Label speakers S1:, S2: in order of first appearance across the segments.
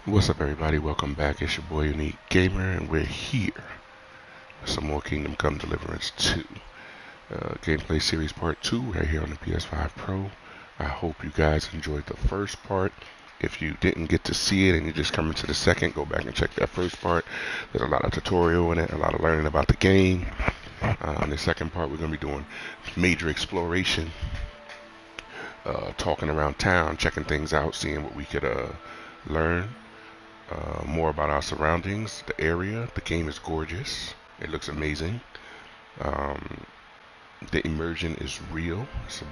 S1: What's up, everybody? Welcome back. It's your boy Unique Gamer, and we're here with some more Kingdom Come Deliverance 2 gameplay series part 2 right here on the PS5 Pro. I hope you guys enjoyed the first part. If you didn't get to see it and you're just coming to the second, go back and check that first part. There's a lot of tutorial in it, a lot of learning about the game. In the second part, we're going to be doing major exploration, talking around town, checking things out, seeing what we could learn. More about our surroundings, the area. The game is gorgeous. It looks amazing. The immersion is real. It's a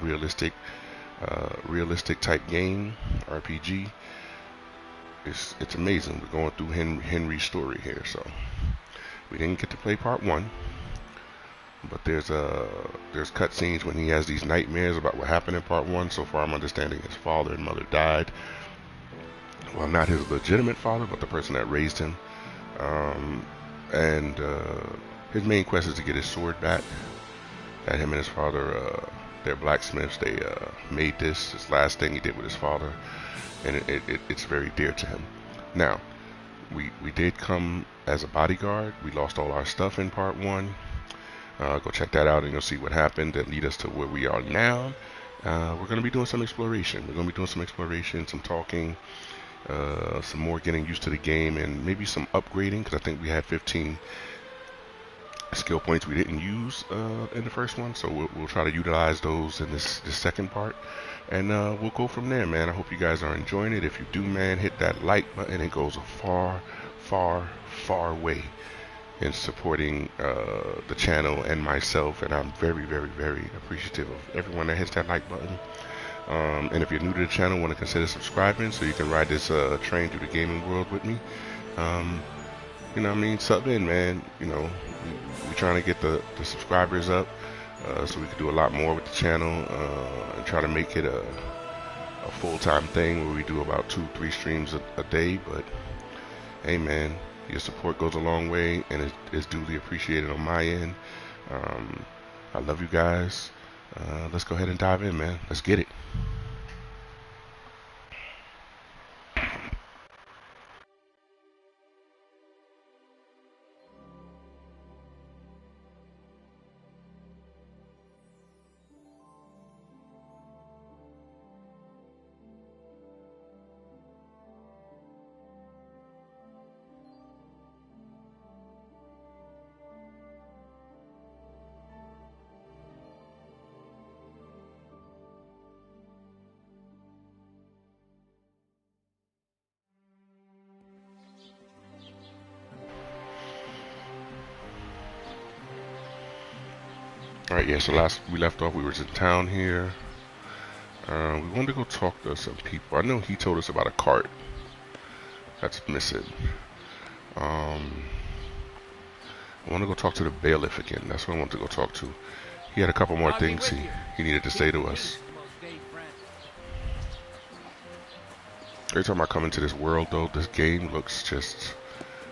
S1: realistic type game, RPG. It's amazing. We're going through Henry's story here, so we didn't get to play part 1, but there's cutscenes when he has these nightmares about what happened in part 1. So far, I'm understanding his father and mother died. Well, not his legitimate father, but the person that raised him. His main quest is to get his sword back. That him and his father, they're blacksmiths. They made this last thing he did with his father, and it's very dear to him. Now, we did come as a bodyguard. We lost all our stuff in part 1. Go check that out, and you'll see what happened that lead us to where we are now. We're going to be doing some exploration. Some talking. Some more getting used to the game, and maybe some upgrading, because I think we had 15 skill points we didn't use in the first one, so we'll try to utilize those in this second part, and we'll go from there, man. I hope you guys are enjoying it. If you do, man, hit that like button. It goes a far way in supporting the channel and myself, and I'm very appreciative of everyone that hits that like button. And if you're new to the channel, want to consider subscribing so you can ride this train through the gaming world with me. You know what I mean? Sub in, man. You know, we're trying to get the subscribers up so we can do a lot more with the channel and try to make it a full-time thing where we do about 2-3 streams a day. But hey, man, your support goes a long way, and it's duly appreciated on my end. I love you guys. Let's go ahead and dive in, man. Let's get it. Alright, yeah, so last we left off, we were in town here. We wanted to go talk to some people. I know he told us about a cart that's missing. I want to go talk to the bailiff again. That's what I want to go talk to. He had a couple more things he needed to say to us. Every time I come into this world, though, this game looks just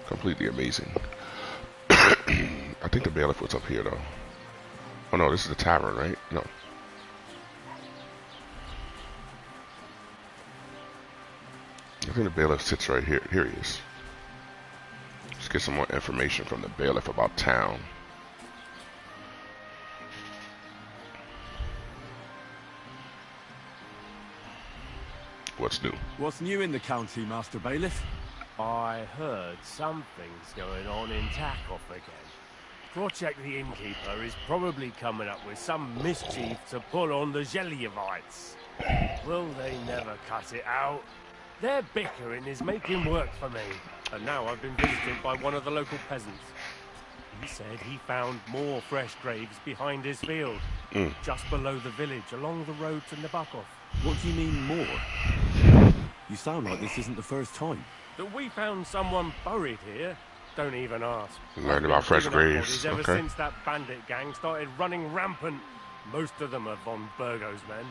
S1: completely amazing. I think the bailiff was up here, though. Oh no, this is the tavern, right? No. I think the bailiff sits right here. Here he is. Let's get some more information from the bailiff about town. What's new?
S2: What's new in the county, Master Bailiff?
S3: I heard something's going on in Takoff again. Project the Innkeeper is probably coming up with some mischief to pull on the Gelievites. Will they never cut it out? Their bickering is making work for me, and now I've been visited by one of the local peasants. He said he found more fresh graves behind his field, just below the village, along the road to Nabokov.
S2: What do you mean, more? You sound like this isn't the first time.
S3: That we found someone buried here? Don't even ask.
S1: Learned about fresh graves.
S3: Ever since that bandit gang started running rampant. Most of them are von Burgo's men.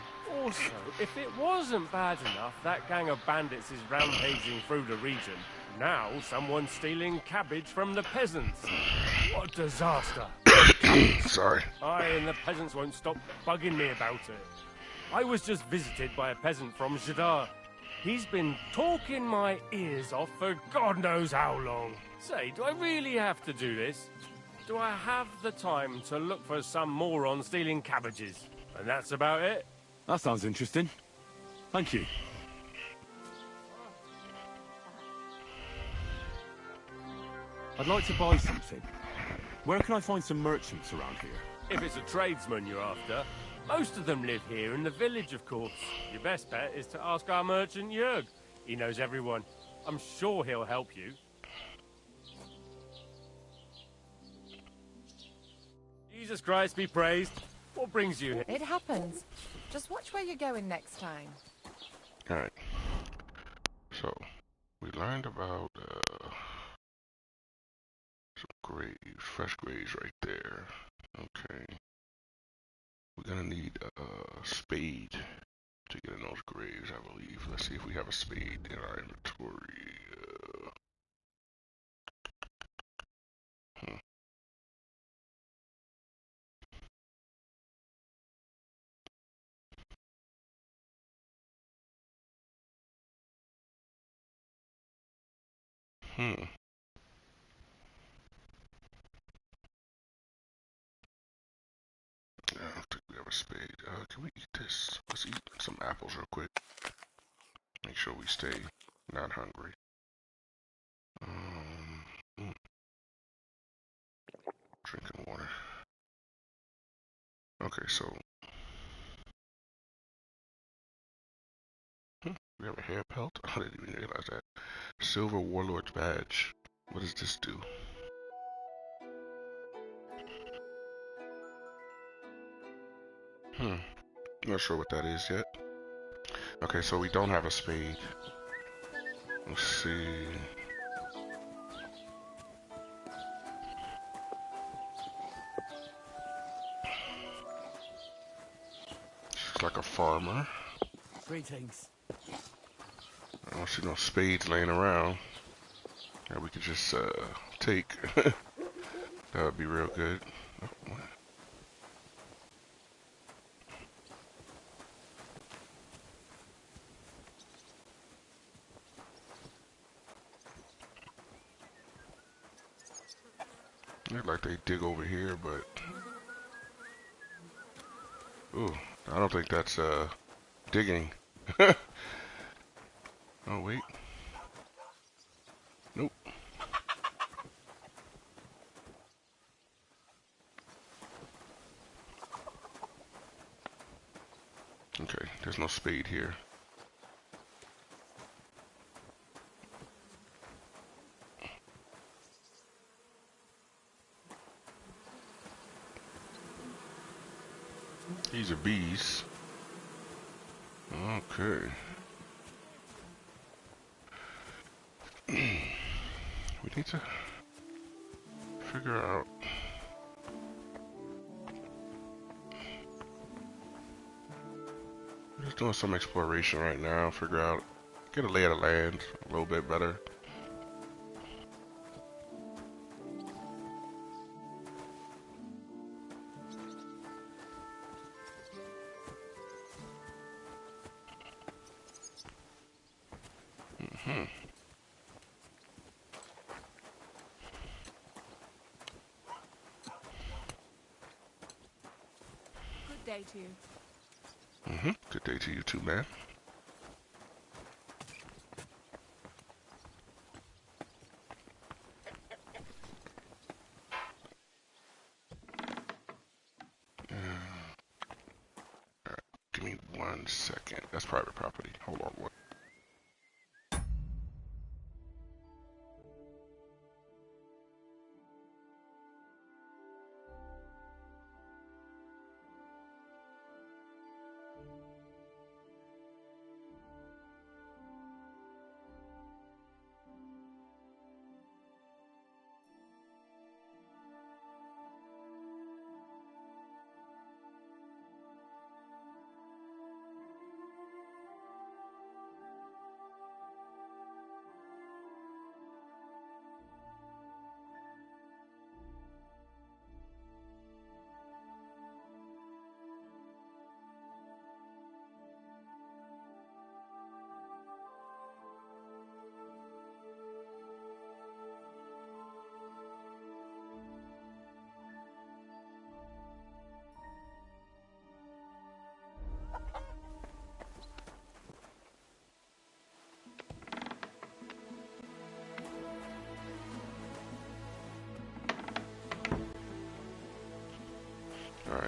S3: Also, if it wasn't bad enough, that gang of bandits is rampaging through the region. Now someone's stealing cabbage from the peasants. What a disaster.
S1: Sorry.
S3: I and the peasants won't stop bugging me about it. I was just visited by a peasant from Jadar. He's been talking my ears off for God knows how long. Say, do I really have to do this? Do I have the time to look for some moron stealing cabbages? And that's about it?
S2: That sounds interesting. Thank you. I'd like to buy something. Where can I find some merchants around here?
S3: If it's a tradesman you're after, most of them live here in the village, of course. Your best bet is to ask our merchant Jörg. He knows everyone. I'm sure he'll help you. Jesus Christ be praised. What brings you here?
S4: It happens. Just watch where you're going next time.
S1: Alright. So, we learned about some graves, fresh graves right there. Okay. We're gonna need a spade to get in those graves, I believe. Let's see if we have a spade in our inventory. Hmm. I don't think we have a spade. Can we eat this? Let's eat some apples real quick. Make sure we stay not hungry. Mm. Drinking water. Okay, so we have a hair pelt. I didn't even realize that. Silver Warlord's badge. What does this do? Not sure what that is yet. Okay, so we don't have a spade. Let's see. She's like a farmer.
S2: Greetings.
S1: I don't see no spades laying around that we could just take. That would be real good. Oh, what? Look like they dig over here, but ooh, I don't think that's digging. Oh wait, nope. Okay, there's no spade here. These are bees. Okay. We need to figure out. We're just doing some exploration right now. Figure out, get a lay of the land a little bit better.
S4: Good day to you.
S1: Good day to you too, man. Alright, give me 1 second. That's private property. Hold on. What?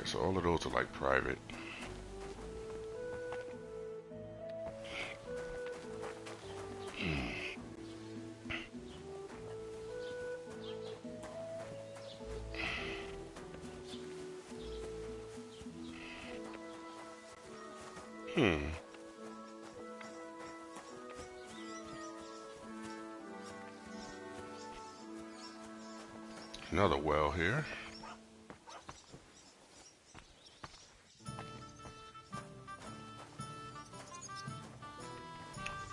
S1: so all of those are like private. Another well here.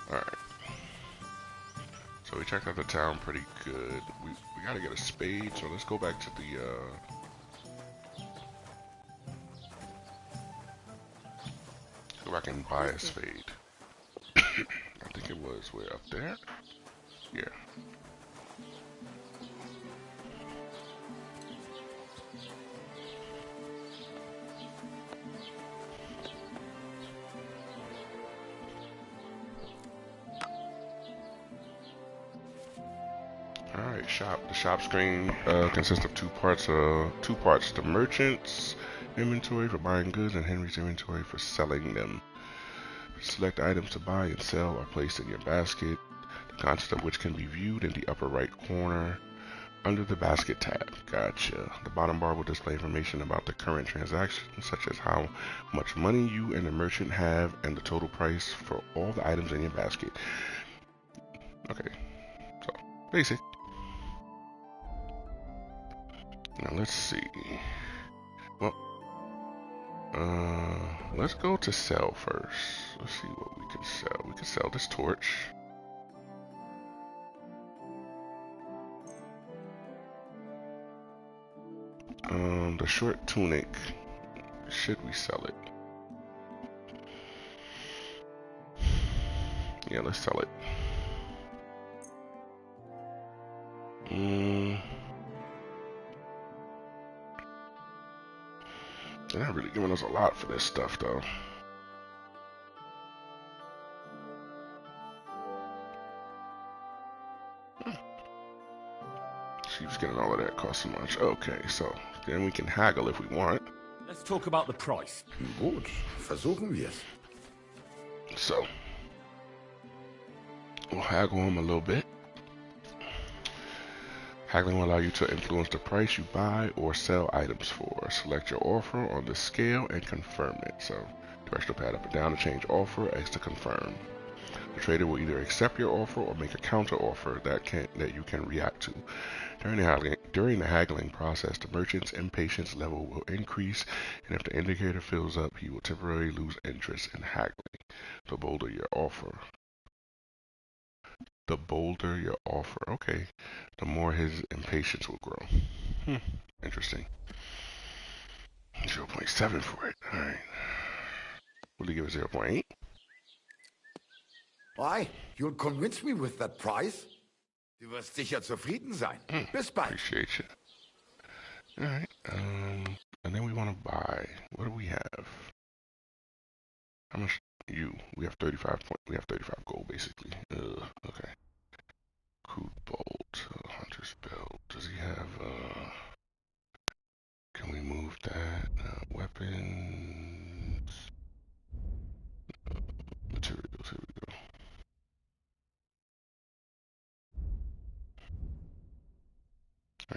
S1: Alright. So we checked out the town pretty good. We gotta get a spade, so let's go back to the go back and buy a spade. I think it was way up there. Yeah. Alright, shop. The shop screen consists of two parts. The merchant's inventory for buying goods and Henry's inventory for selling them. Select items to buy and sell are placed in your basket, the contents of which can be viewed in the upper right corner under the basket tab. Gotcha. The bottom bar will display information about the current transactions, such as how much money you and the merchant have and the total price for all the items in your basket. Okay, so basic. Now let's see. Well, let's go to sell first. Let's see what we can sell. We can sell this torch. The short tunic. Should we sell it? Yeah, let's sell it. They're not really giving us a lot for this stuff, though. She's getting all of that cost so much. Okay, so then we can haggle if we want.
S2: Let's talk about the price.
S5: Gut, versuchen wir's.
S1: So we'll haggle him a little bit. Haggling will allow you to influence the price you buy or sell items for. Select your offer on the scale and confirm it. So directional pad up and down to change offer, X to confirm. The trader will either accept your offer or make a counter offer that you can react to. During the haggling process, the merchant's impatience level will increase, and if the indicator fills up, he will temporarily lose interest in haggling. The bolder your offer. The bolder your offer. Okay. The more his impatience will grow. Interesting. 0.7 for it. Alright. Will he give it 0.8?
S5: Why? You'll convince me with that price? Du wirst sicher zufrieden sein. Bis bald.
S1: Appreciate you. Alright. And then we want to buy. What do we have? How much? We have 35 gold basically. Okay. Crude bolt, hunter's belt. Does he have can we move that? Weapons, materials, here we go.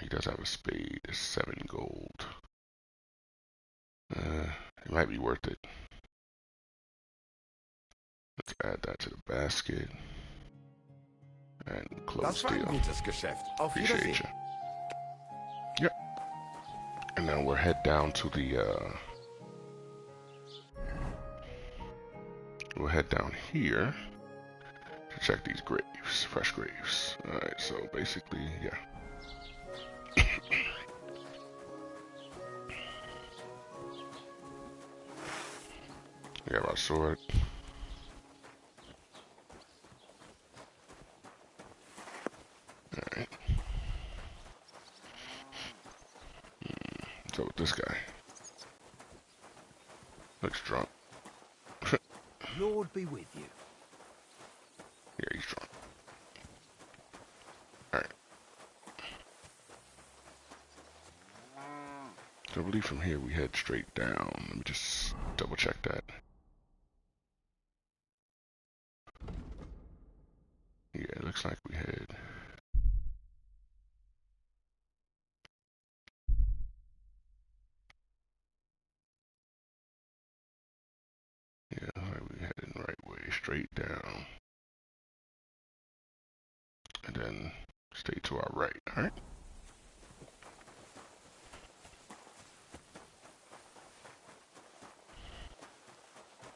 S1: He does have a spade. It's 7 gold. It might be worth it. Let's add that to the basket. And close
S5: Das war ein
S1: deal.
S5: gutes Geschäft. Auf
S1: Appreciate
S5: Wiedersehen.
S1: you. Yep. And now we'll head down to the we'll head down here to check these graves, fresh graves. Alright, so basically, yeah. We got our sword. Alright. What's up with this guy? Looks drunk.
S3: Lord be with you.
S1: Yeah, he's drunk. Alright. I believe from here we head straight down. Let me just double check that. Yeah, it looks like we head. Yeah, alright, we heading the right way, straight down. And then stay to our right, alright?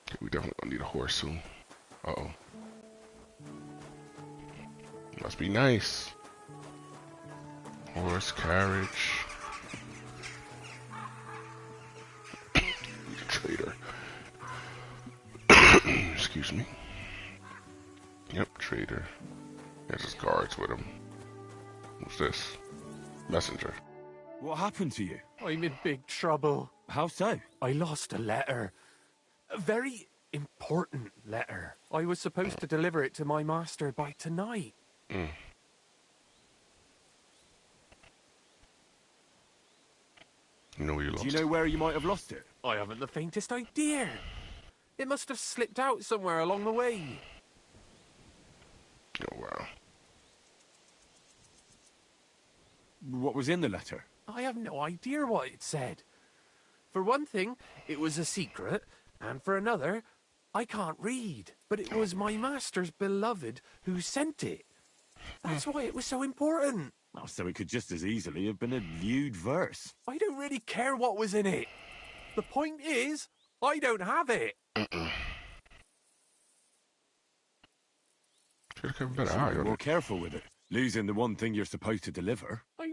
S1: Okay, we definitely gonna need a horse soon. Uh-oh. Must be nice. Horse, carriage. He's a trader. Excuse me. Yep, trader. There's his guards with him. What's this? Messenger.
S2: What happened to you?
S3: I'm in big trouble.
S2: How so?
S3: I lost a letter. A very important letter. I was supposed to deliver it to my master by tonight.
S1: Mm. You know where you lost
S2: Do you know
S1: it?
S2: where you might have lost it?
S3: I haven't the faintest idea. It must have slipped out somewhere along the way.
S1: Oh, wow.
S2: What was in the letter?
S3: I have no idea what it said. For one thing, it was a secret, and for another, I can't read. But it was my master's beloved who sent it. That's why it was so important.
S2: Oh, so it could just as easily have been a lewd verse.
S3: I don't really care what was in it. The point is, I don't have it.
S1: Should have kept a better
S2: So
S1: eye
S2: be
S1: on
S2: more
S1: it.
S2: careful with it. Losing the one thing you're supposed to deliver.
S3: I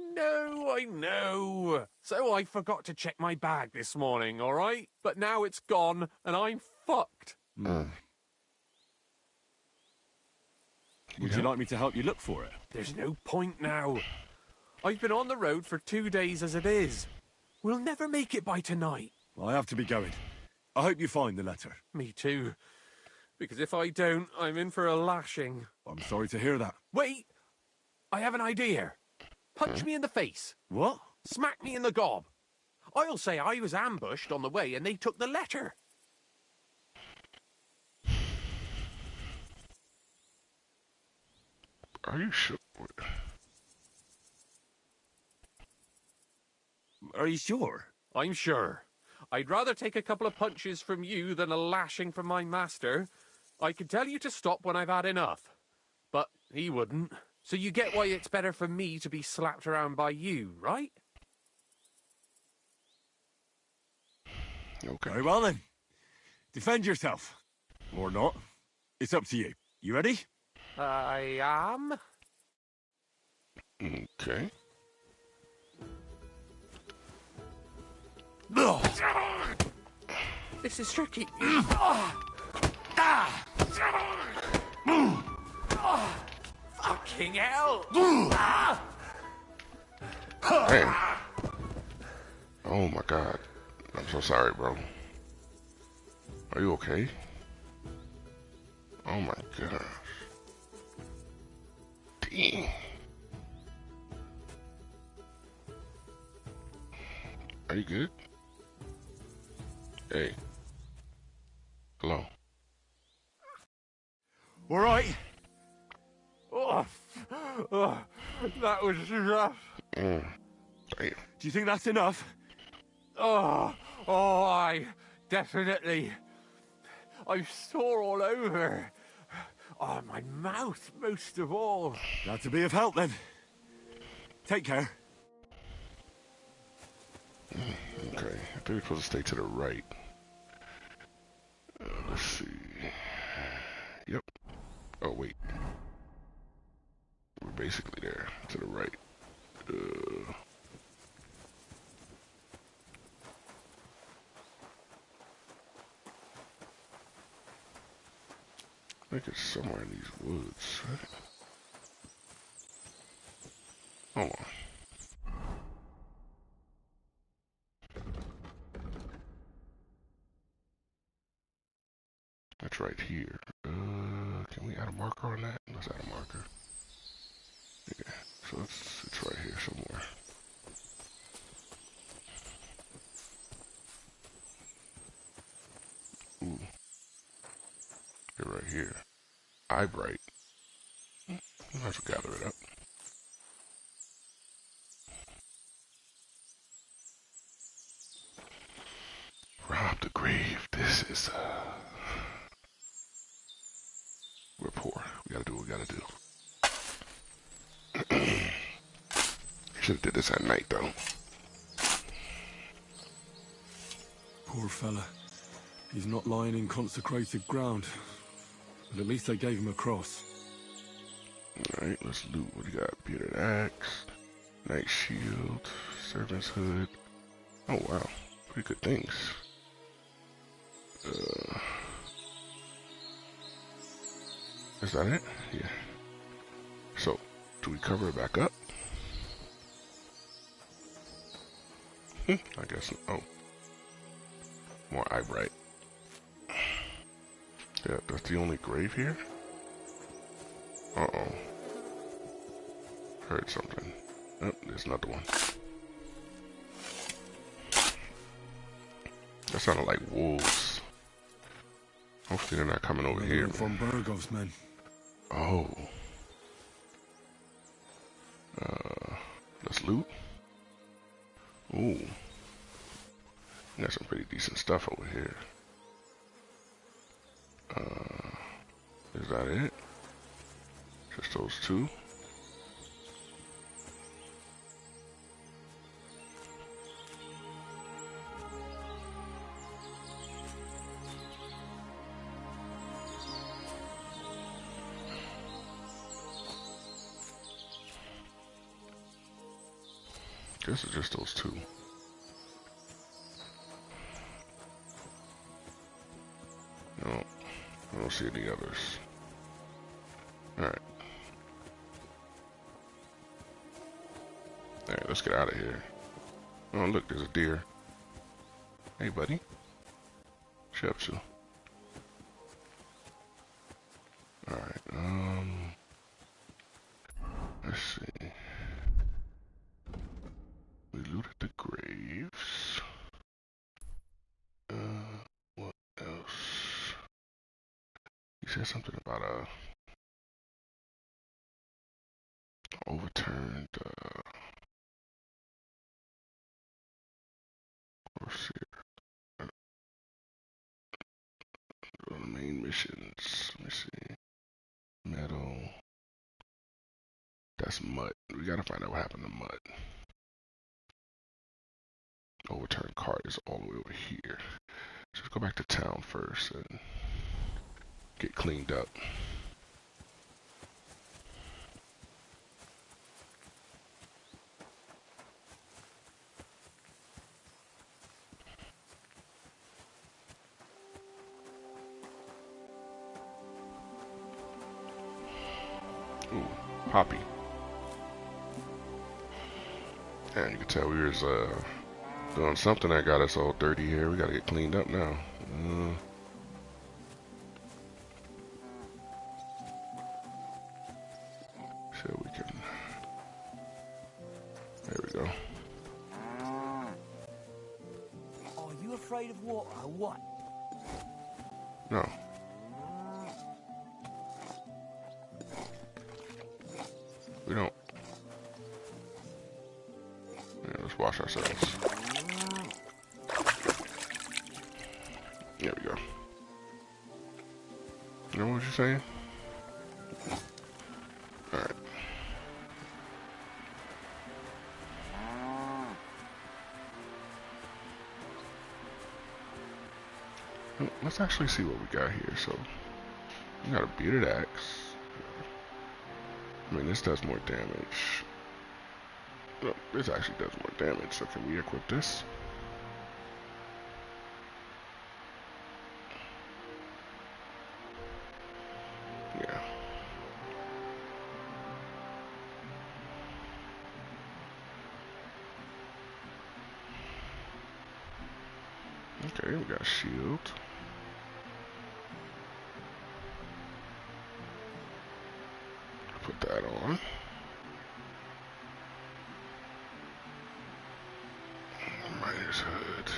S3: know. So I forgot to check my bag this morning, all right? But now it's gone, and I'm fucked.
S1: Mm.
S2: Would you like me to help you look for it?
S3: There's no point now. I've been on the road for 2 days as it is. We'll never make it by tonight.
S2: I have to be going. I hope you find the letter.
S3: Me too. Because if I don't, I'm in for a lashing.
S2: I'm sorry to hear that.
S3: Wait! I have an idea. Punch me in the face.
S2: What?
S3: Smack me in the gob. I'll say I was ambushed on the way and they took the letter.
S1: Are you sure?
S2: Are you sure?
S3: I'm sure. I'd rather take a couple of punches from you than a lashing from my master. I could tell you to stop when I've had enough. But he wouldn't. So you get why it's better for me to be slapped around by you, right?
S1: Okay.
S2: Very well then. Defend yourself. Or not. It's up to you. You ready?
S3: I am.
S1: Okay.
S3: This is tricky. Fucking hell!
S1: Damn. Oh my god. I'm so sorry, bro. Are you okay? Oh my gosh. Dang. Are you good? Hey. Hello.
S2: All right.
S3: Oh, that was rough.
S1: Damn.
S2: Do you think that's enough?
S3: I definitely. I'm sore all over. Oh, my mouth most of all.
S2: Glad to be of help then. Take care.
S1: Okay. I think we're supposed to stay to the right. Let's see. Yep. Oh, wait. We're basically there. To the right. I think it's somewhere in these woods, right? Hold on. That's right here. Can we add a marker on that? Let's add a marker. Yeah, so it's right here somewhere. here? Eye bright. I'll have to gather it up. Rob the grave. This is, we're poor. We gotta do what we gotta do. Should've did this at night, though.
S2: Poor fella. He's not lying in consecrated ground. But at least they gave him a cross.
S1: Alright, let's loot. What do you got? Bearded axe, knight shield, servant's hood. Oh wow, pretty good things. Is that it? Yeah. So, do we cover it back up? I guess. Oh, more eye bright. Yeah, that's the only grave here. Uh-oh. Heard something. Oh, there's another one. That sounded like wolves. Hopefully they're not coming over here.
S2: From Burgov's men.
S1: Oh. Let's loot. Ooh. Got some pretty decent stuff over here. Is that it? Just those two? Guess it's just those two. No, I don't see any others. Alright. Alright, let's get out of here. Oh, look, there's a deer. Hey, buddy. What you up to? Alright, let's see. We looted the graves. What else? He said something about a overturned, let's see. The main missions. Let me see. Metal. That's mud. We gotta find out what happened to mud. Overturned cart is all the way over here. So let's go back to town first and get cleaned up. Ooh, Poppy. And you can tell we was doing something that got us all dirty here. We gotta get cleaned up now. So we can. There we go.
S3: Are you afraid of water or what?
S1: No. We don't. Yeah, let's wash ourselves. There we go. You know what you're saying? Alright. Let's actually see what we got here. So, we got a bearded axe. I mean, this does more damage. No, this actually does more damage, so can we equip this? Yeah. Okay, we got a shield. Put that on. Miner's hood.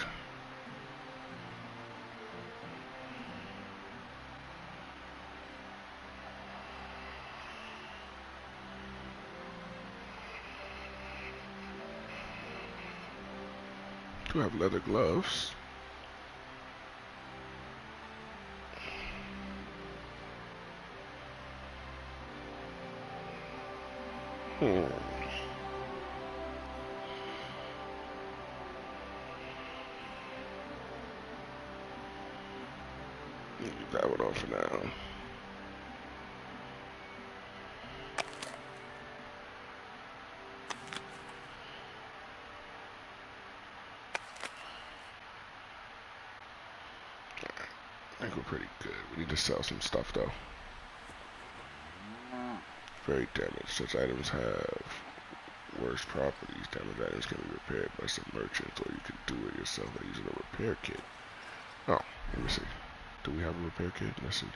S1: do have leather gloves. Leave that one on for now. I think we're pretty good. We need to sell some stuff though. Very damaged. Such items have worse properties. Damaged items can be repaired by some merchants, or you can do it yourself by using a repair kit. Oh, let me see. Do we have a repair kit? Let's see.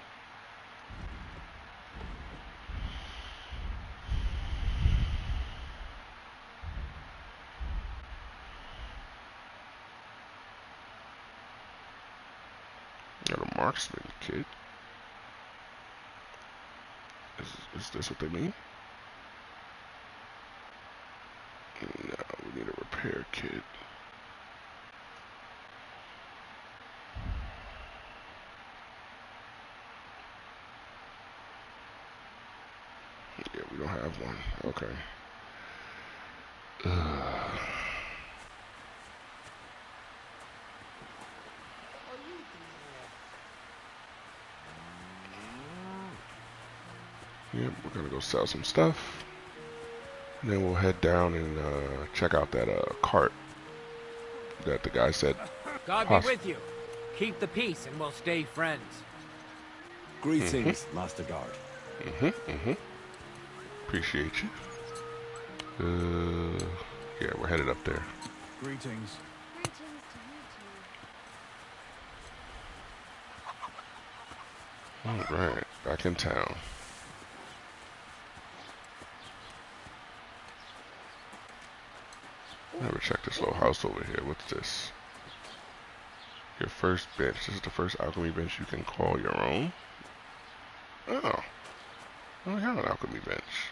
S1: Got a marksman kit. Is this what they mean? No, we need a repair kit. Yeah, we don't have one. Okay. Yep, we're gonna go sell some stuff. And then we'll head down and check out that cart that the guy said.
S6: God be with you. Keep the peace and we'll stay friends.
S2: Greetings, Master Guard.
S1: Appreciate you. Yeah, we're headed up there.
S2: Greetings.
S4: Greetings to you too.
S1: Alright, back in town. Never check this little house over here. What's this? Your first bench. This is the first alchemy bench you can call your own. Oh. I don't have an alchemy bench.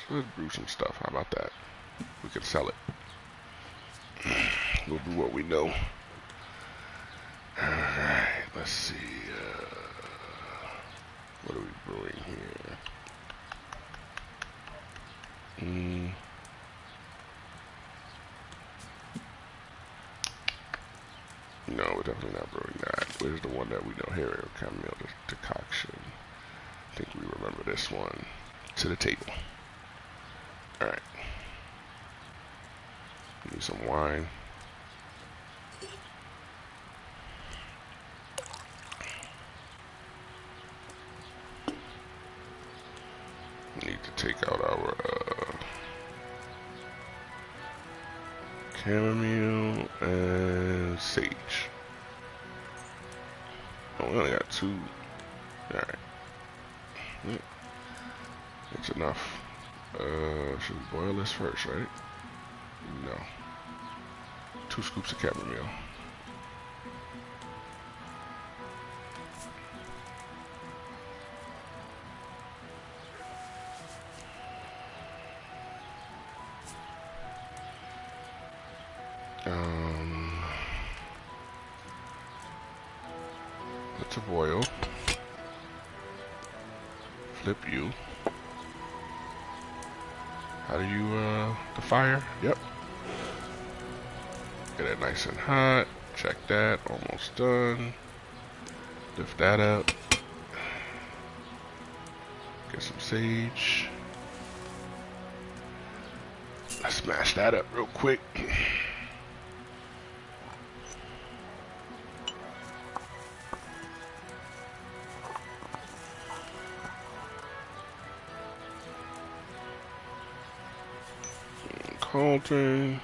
S1: So let's brew some stuff. How about that? We can sell it. We'll do what we know. Alright, let's see. What are we brewing here? No, we're definitely not brewing that. Where's the one that we know here? Chamomile decoction. I think we remember this one. To the table. Alright. Need some wine. Need to take out our chamomile and sage. Oh, we only got 2. Alright. It's enough. Should we boil this first, right? No. 2 scoops of chamomile. Let's boil. Flip you. How do you, the fire? Yep. Get it nice and hot. Check that. Almost done. Lift that up. Get some sage. Let's smash that up real quick. Cauldron.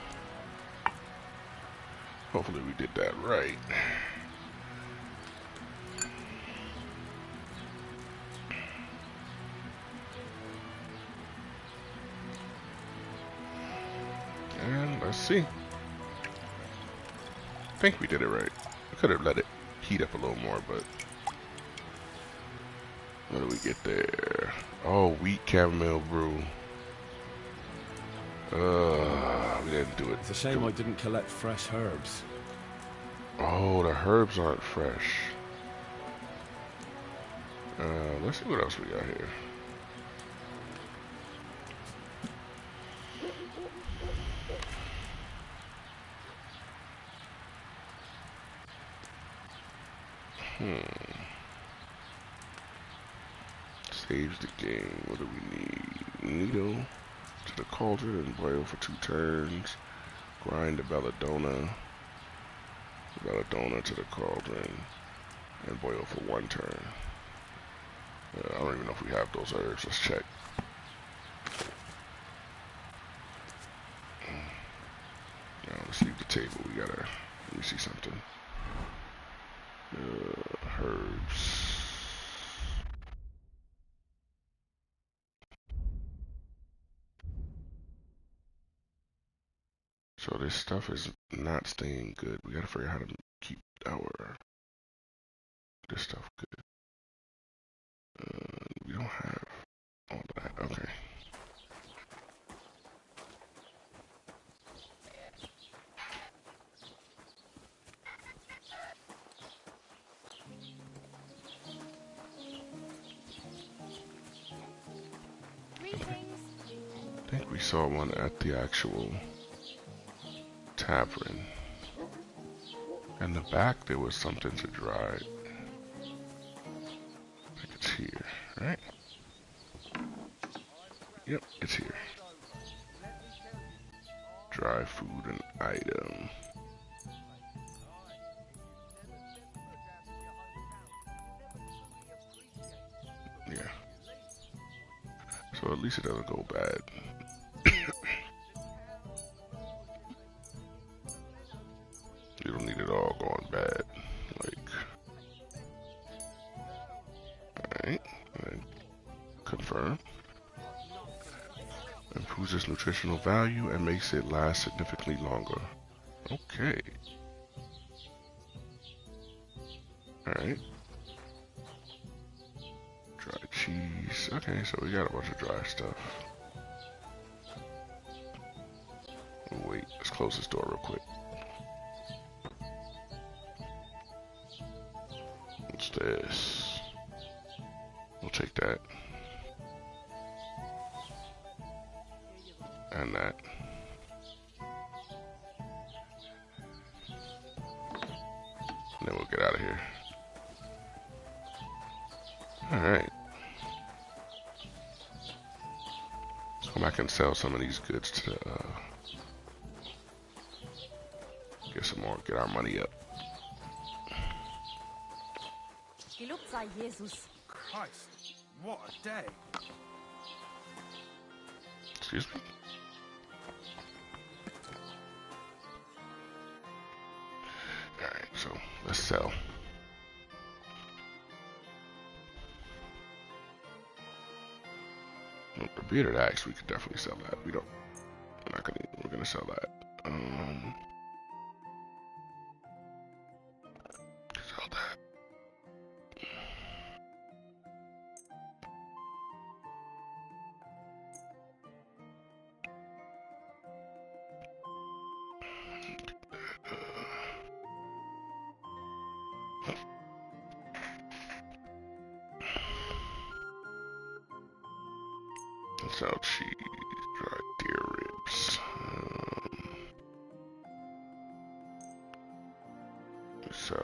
S1: Hopefully we did that right. And let's see. I think we did it right. I could have let it heat up a little more, but what do we get there? Oh, wheat chamomile brew. We didn't do it.
S2: It's a shame I didn't collect fresh herbs.
S1: Oh, the herbs aren't fresh. Let's see what else we got here. Saves the game. What do we need? Needle to the cauldron and boil for 2 turns. Grind the belladonna to the cauldron and boil for 1 turn. I don't even know if we have those herbs. Let's check. Now let's leave the table. We gotta, let me see something. Herbs. So this stuff is not staying good. We gotta figure out how to keep this stuff good. We don't have all of that. Okay. I think we saw one at the actual tavern. In the back there was something to dry. I think it's here, right? Yep, it's here. Dry food and item. Yeah. So at least it doesn't go bad. You don't need it all going bad. Like, alright. Confirm. Improves its nutritional value and makes it last significantly longer. Okay. Alright. Dry cheese. Okay, so we got a bunch of dry stuff. Oh, wait, let's close this door real quick. What's this? We'll take that. And that. And then we'll get out of here. Alright. Let's come back and sell some of these goods to get some more, get our money up.
S4: Gelobt sei Jesus.
S7: Christ, what a day.
S1: Excuse me? Alright, so let's sell. The bearded axe, we could definitely sell that. We're gonna sell that. Sell that. Sell cheese, dried deer ribs. So,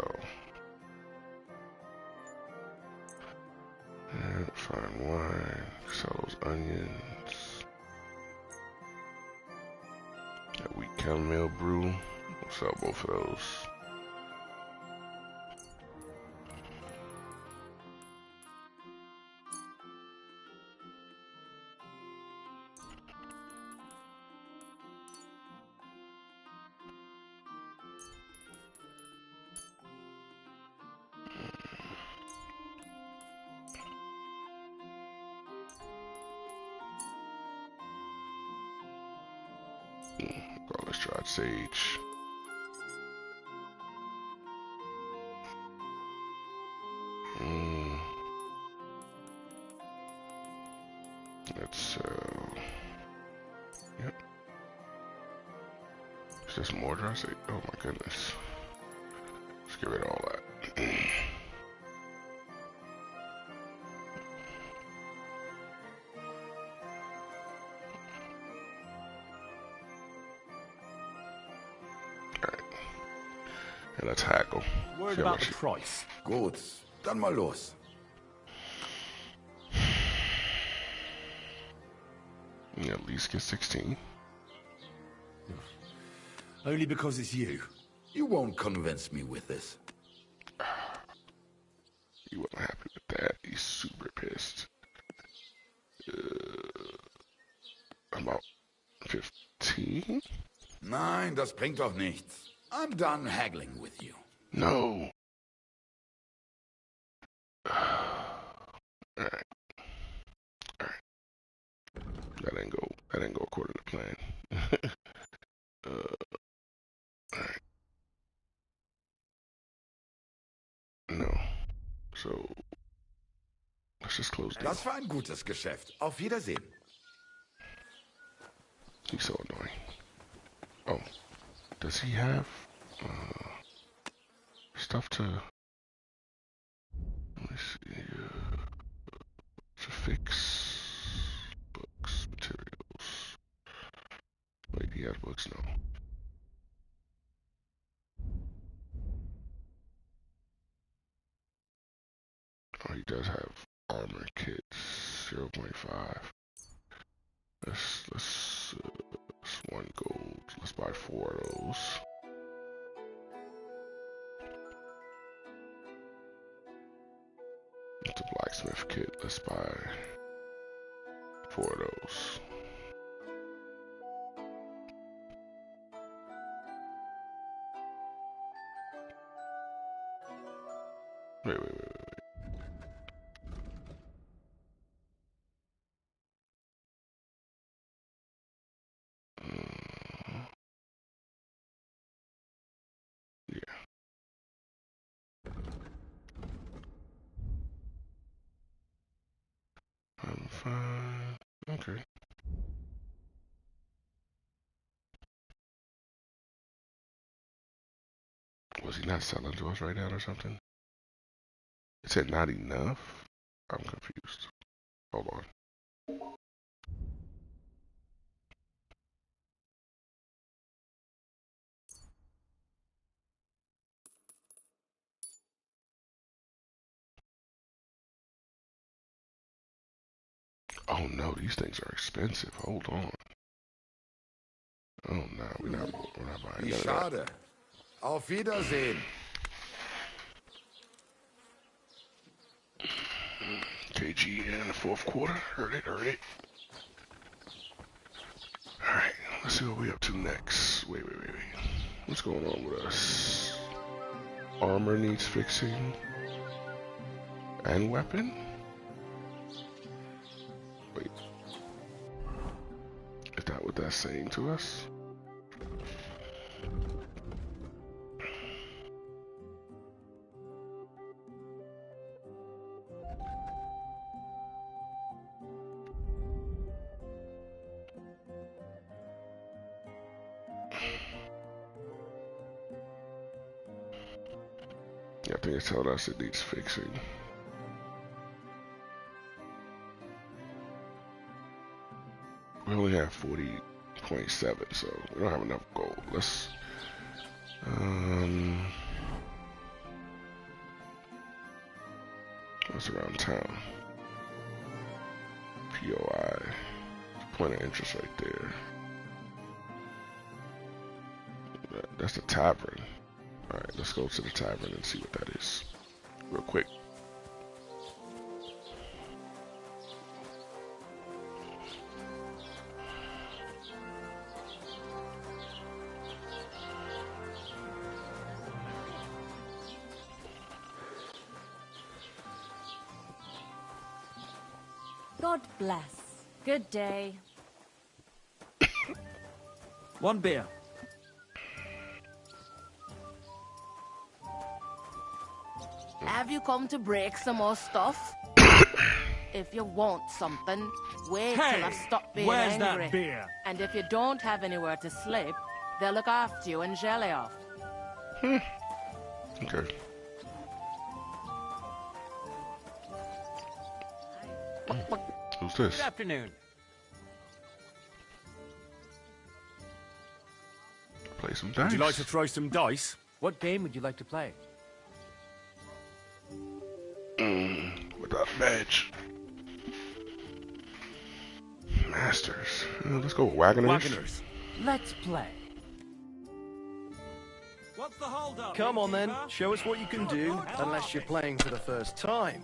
S1: and fine wine. Sell those onions. That wheat chamomile brew. We'll sell both of those. Let's try sage. Let's yep. Is this more dressing? Oh my goodness. Let's get rid of all that. Alright. And let's haggle.
S3: Worried
S1: See how
S3: about
S1: much
S3: the price.
S5: Gut, dann mal los.
S1: you at least get 16.
S7: Only because it's you.
S5: You won't convince me with this.
S1: He wasn't happy with that. He's super pissed. About 15?
S5: Nein, das bringt doch nichts. I'm done haggling with you.
S1: No. Alright. Alright. That didn't go according to plan. Alright. No. So let's just close down.
S5: Das war ein gutes Geschäft. Auf Wiedersehen.
S1: He's so annoying. Oh. Does he have stuff to let me see to fix books, materials. Wait, he has books now. Oh, he does have armor kits, 0.5. Let's 1 gold. Let's buy 4 of those. It's a blacksmith kit. Let's buy 4 of those. Wait. Yeah. I'm fine. Okay. Was he not selling to us right now or something? It said not enough? I'm confused. Hold on. Oh no, these things are expensive. Hold on. Oh no, we're not buying
S5: Wie
S1: that.
S5: schade. Auf Wiedersehen.
S1: KG in the 4th quarter. Heard it. Alright, let's see what we up to next. Wait. What's going on with us? Armor needs fixing. And weapon? Wait. Is that what that's saying to us? Yeah, I think it's telling us it needs fixing. We only have 40.7, so we don't have enough gold. Let's what's around town? POI. Point of interest right there. That's the tavern. Alright, let's go to the tavern and see what that is. Real quick.
S4: God bless. Good day.
S6: 1 beer.
S8: Have you come to break some more stuff? If you want something, wait till I've stopped being
S3: where's
S8: angry.
S3: that beer?
S8: And if you don't have anywhere to sleep, They'll look after you and jelly off.
S1: Okay. Who's this?
S6: Good afternoon.
S1: Play some dice.
S2: Would you like to throw some dice?
S6: What game would you like to play?
S1: Without a badge. Masters. Let's go with Wagoners.
S2: Wagoners.
S6: Let's play.
S2: What's the hold up?
S9: Come on then, show us what you can do, unless you're playing for the first time.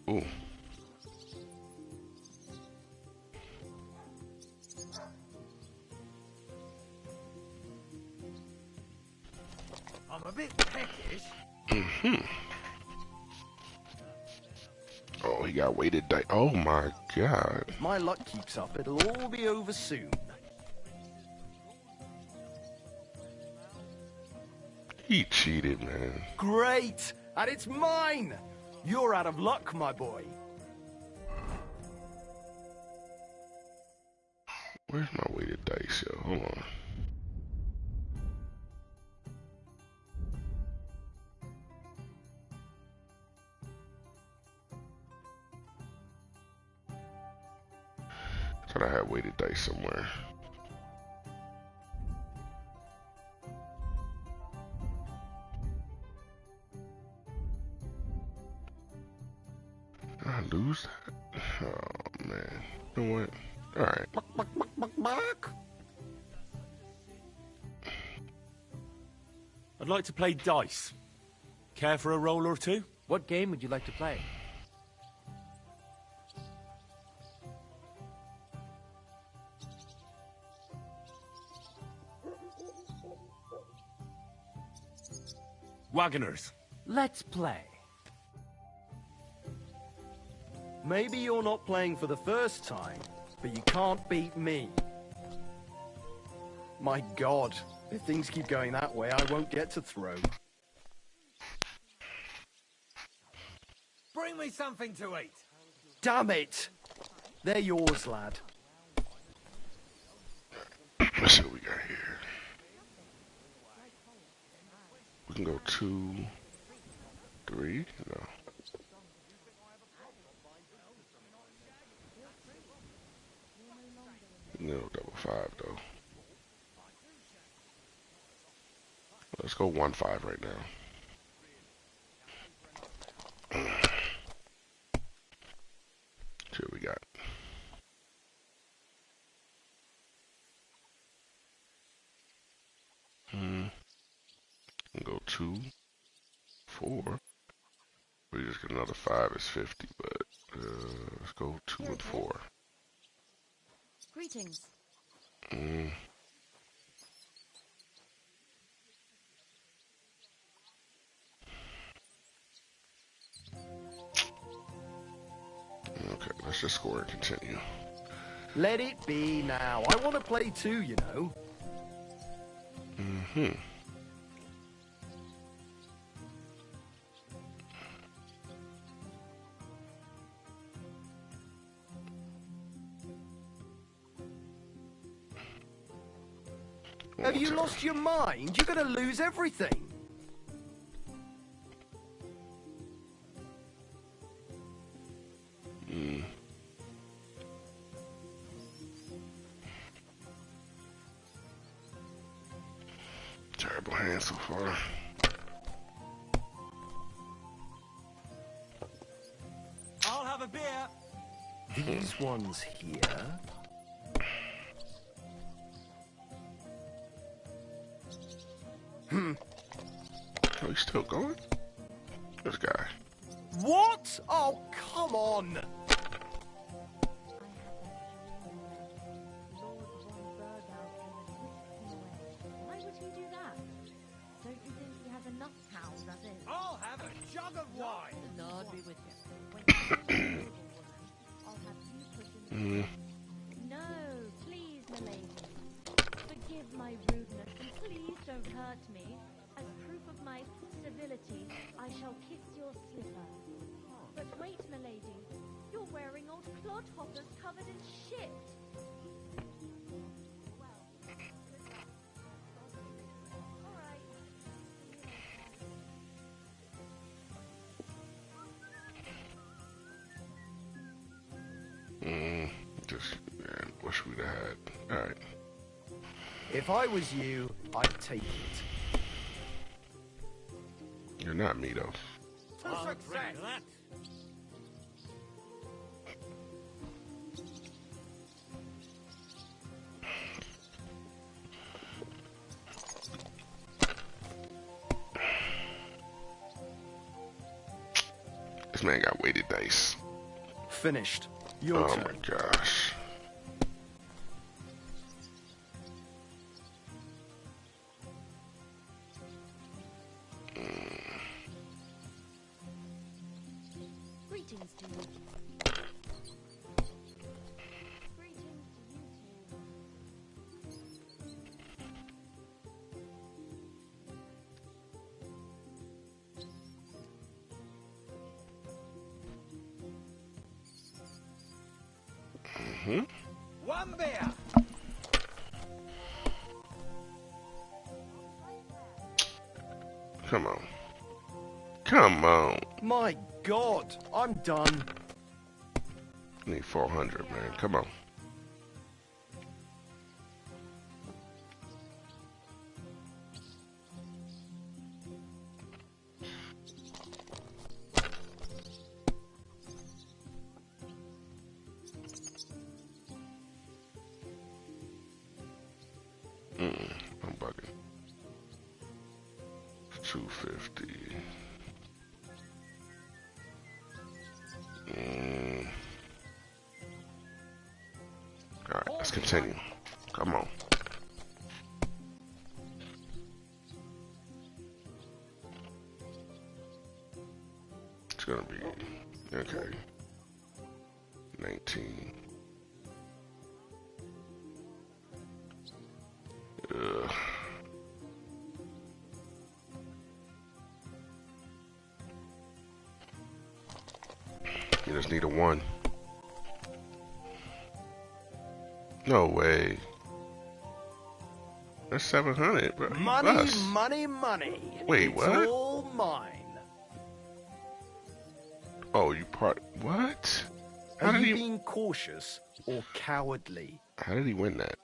S1: Ooh.
S3: I'm a bit peckish.
S1: Oh, he got weighted dice. Oh my god.
S9: If my luck keeps up, it'll all be over soon.
S1: He cheated, man.
S9: Great! And it's mine! You're out of luck, my boy.
S1: Where's my weighted dice, yo? Hold on. Thought I had weighted dice somewhere. Did I lose that? Oh man. You know what? Alright.
S2: I'd like to play dice. Care for a roll or two?
S6: What game would you like to play?
S2: Wagoners.
S6: Let's play.
S9: Maybe you're not playing for the first time, but you can't beat me. My god, if things keep going that way, I won't get to throw.
S3: Bring me something to eat.
S9: Damn it! They're yours, lad.
S1: Let's see what we got here. We can go 2, 3, no. No, double 5 though. Let's go 1-5 right now. See what we got. Go 2, 4. We just get another 5 is 50, but let's go 2 and 4.
S4: Greetings.
S1: Okay, let's just score and continue.
S9: Let it be now. I want to play too, you know. Have you lost your mind? You're going to lose everything.
S1: Terrible hand so far.
S3: I'll have a beer.
S9: These ones here.
S1: Oh, he's still going? This guy.
S9: What? Oh, come on.
S4: Why would he do that? Don't you think he has enough cows as is?
S3: I'll have a jug of wine.
S4: The Lord be with you. I'll have you put in the No, please, milady. Forgive my rudeness and please don't hurt me. As proof of my civility, I shall kiss your slipper. But wait, milady. You're wearing old clodhoppers covered in shit. Well, good luck. All right.
S1: Just, man, wish we'd have had. Alright.
S9: If I was you, I'd take it.
S1: You're not me, though.
S6: To success!
S1: This man got weighted dice.
S9: Finished. Your
S1: Oh
S9: turn.
S1: my gosh.
S4: Greetings to you. Greetings to you too.
S6: One beer!
S1: Come on. Come on.
S9: My God, I'm done.
S1: I need 400, man. Come on. I'm bugging. 250. Alright, let's continue. Come on. It's gonna be okay. 19. Ugh. You just need a 1. No way. That's 700, bro.
S9: Money,
S1: Bust.
S9: money, money.
S1: Wait,
S9: it's
S1: what?
S9: all mine.
S1: Oh, you part. What? How
S9: Are
S1: did
S9: you
S1: he?
S9: being cautious or cowardly?
S1: How did he win that?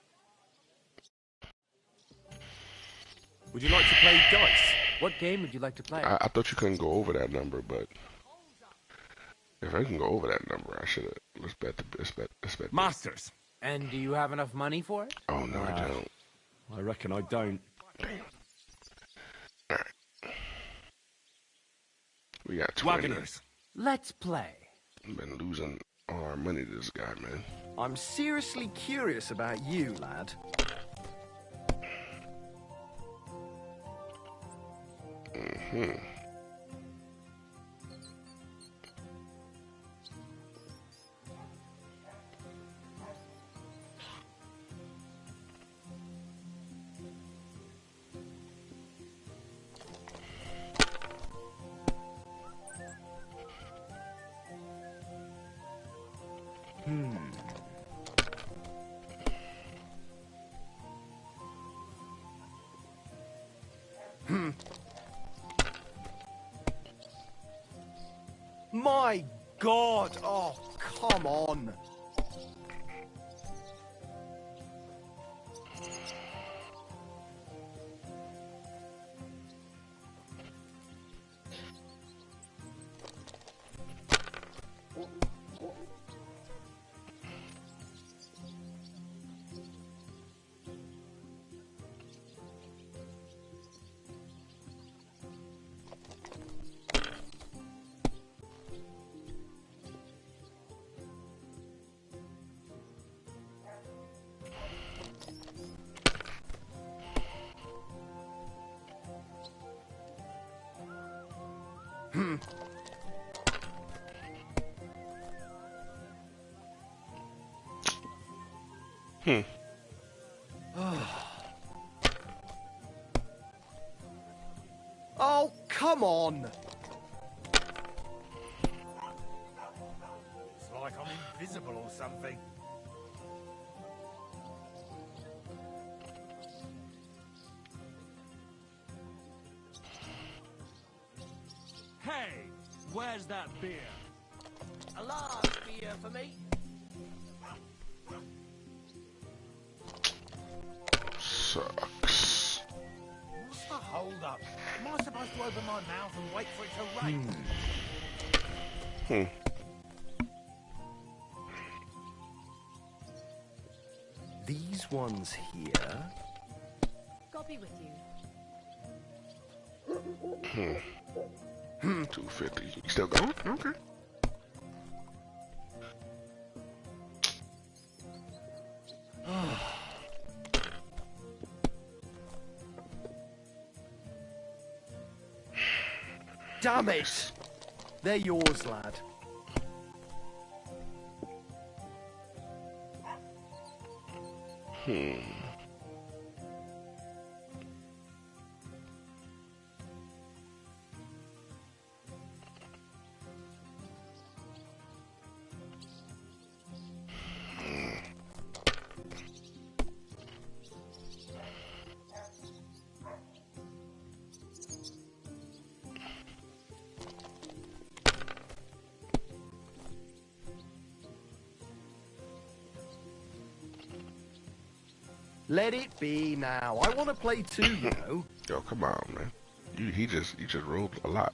S6: Would you like to play dice? What game would you like to play?
S1: I thought you couldn't go over that number, but if I can go over that number, I should have. Let's bet the. Let's bet.
S6: Masters. And do you have enough money for it?
S1: Oh no, I don't.
S2: I reckon I don't.
S1: Damn. All right. We got 20.
S6: Wagoners. Let's play.
S1: We've been losing all our money to this guy, man.
S9: I'm seriously curious about you, lad. My God! Oh, come on!
S1: Hmm.
S9: Oh, come on!
S3: It's like I'm invisible or something.
S6: Hey, where's that beer?
S8: A large beer for me.
S1: Sucks.
S3: What's the hold up? Am I supposed to open my mouth and wait for it to rain?
S1: Hmm.
S9: These ones here.
S4: God be with you.
S1: 250. You still going? Okay.
S9: Damn it! They're yours, lad. Let it be now. I want to play too, you know.
S1: Yo, come on, man. You just rolled a lot.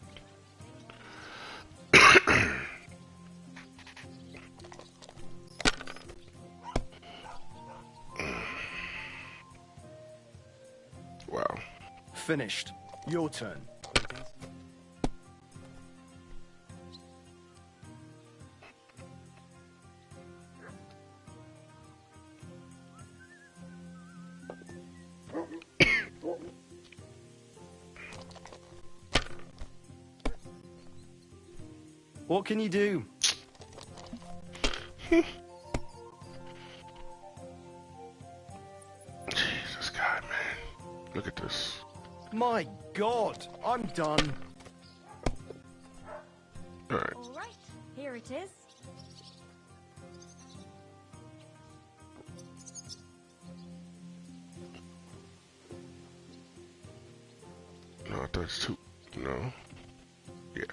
S1: Wow.
S9: Finished. Your turn. What can you do?
S1: Jesus, God, man. Look at this.
S9: My God, I'm done.
S1: All right.
S4: All right, here it is.
S1: No, I thought it's two. No. Yeah.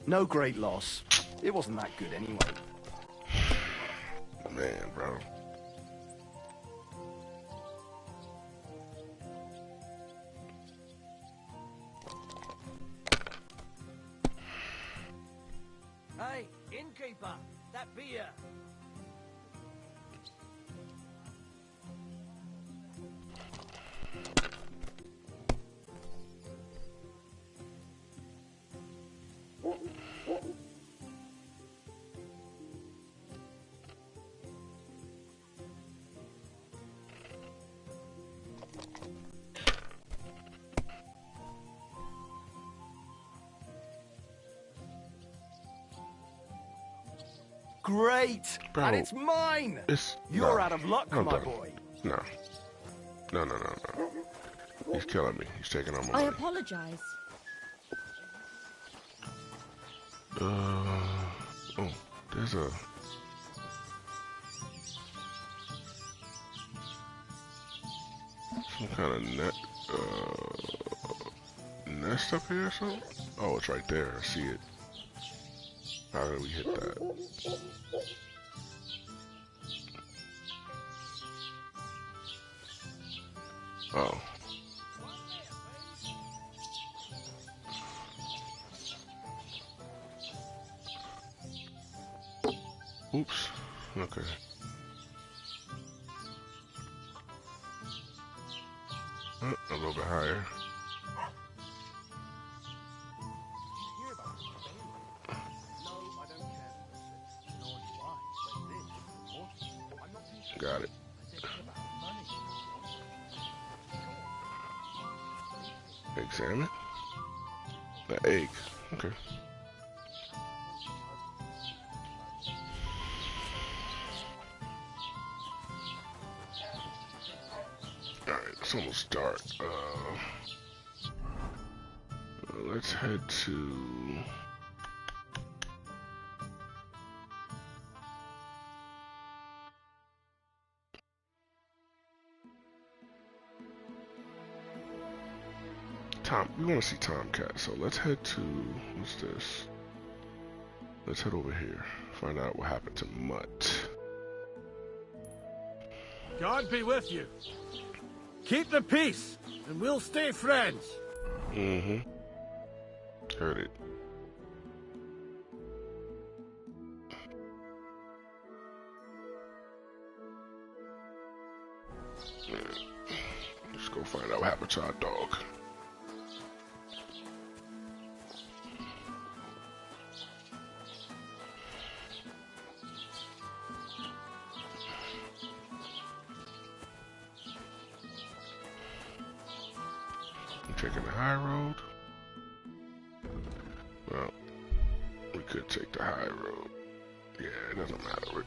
S9: No great loss. It wasn't that good anyway.
S1: Man, bro.
S8: Hey, innkeeper, that beer.
S9: Great!
S1: Bro,
S9: and it's mine! You're out of luck, my boy.
S1: No. No. He's killing me. He's taking all my
S4: I
S1: money.
S4: apologize.
S1: Oh, there's a... some kind of nest up here or something? Oh, it's right there. I see it. How did we hit that? Oh. Oops. Okay. A little bit higher. Got it. Examine. The egg. Okay. It's almost dark. Let's head to... We want to see Tomcat, so let's head to... What's this? Let's head over here. Find out what happened to Mutt.
S3: God be with you. Keep the peace, and we'll stay friends.
S1: Mm-hmm. Heard it. Yeah. Let's go find out what happened to our dog. Taking the high road. Well, we could take the high road. Yeah, it doesn't matter.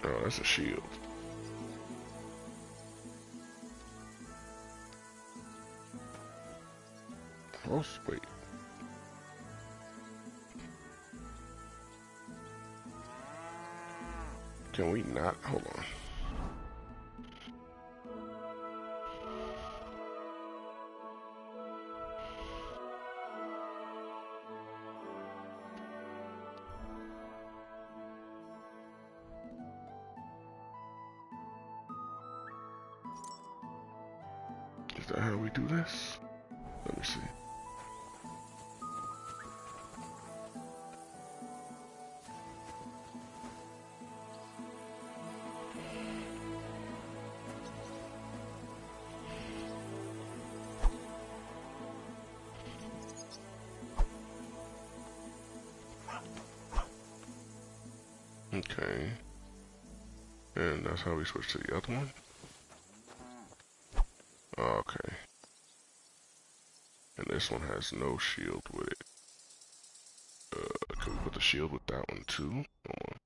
S1: Oh, that's a shield. Oh, wait. Can we not? Hold on. Is that how we do this? Let me see. Okay. And that's how we switch to the other one? Okay. And this one has no shield with it. Can we put the shield with that one too? Hold on.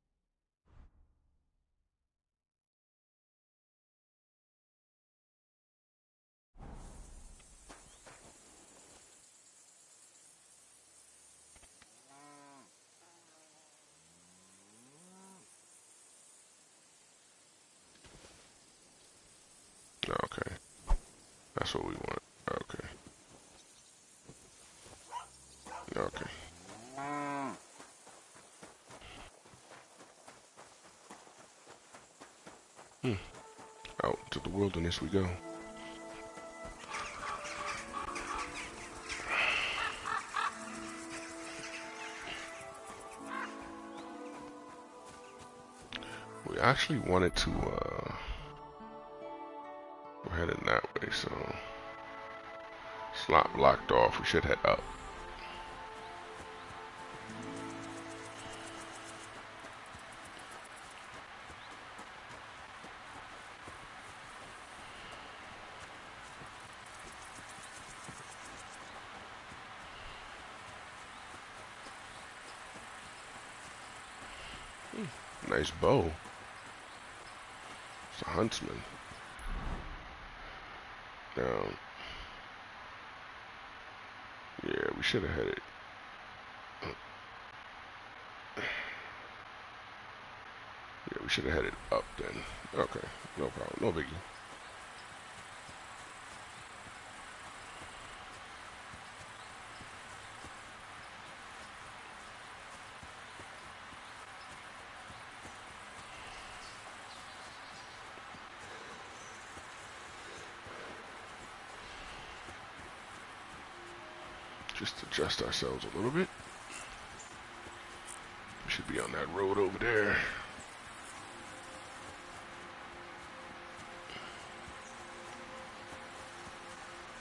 S1: Okay. That's what we want. Okay. Okay. Out to the wilderness we go. We actually wanted to, we're heading that way, so it's not blocked off. We should head up. Nice bow. It's a huntsman. Now, yeah, we should have headed. Yeah, we should have headed up then. Okay, no problem, no biggie. Just adjust ourselves a little bit. We should be on that road over there.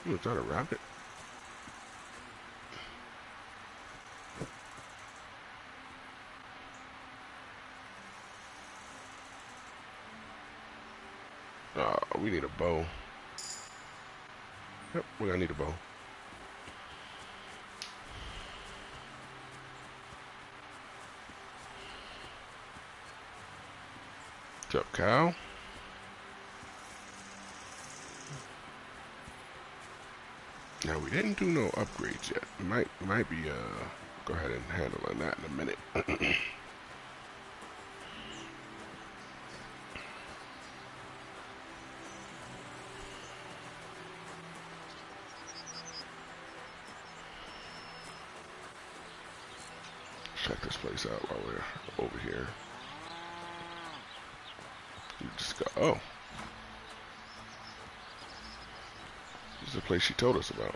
S1: I'm trying to wrap it. We need a bow. Yep, we're gonna need a bow. What's up, cow? Now we didn't do no upgrades yet. We might be go ahead and handling that in a minute. Check this place out while we're over here. You just go. Oh, this is the place she told us about.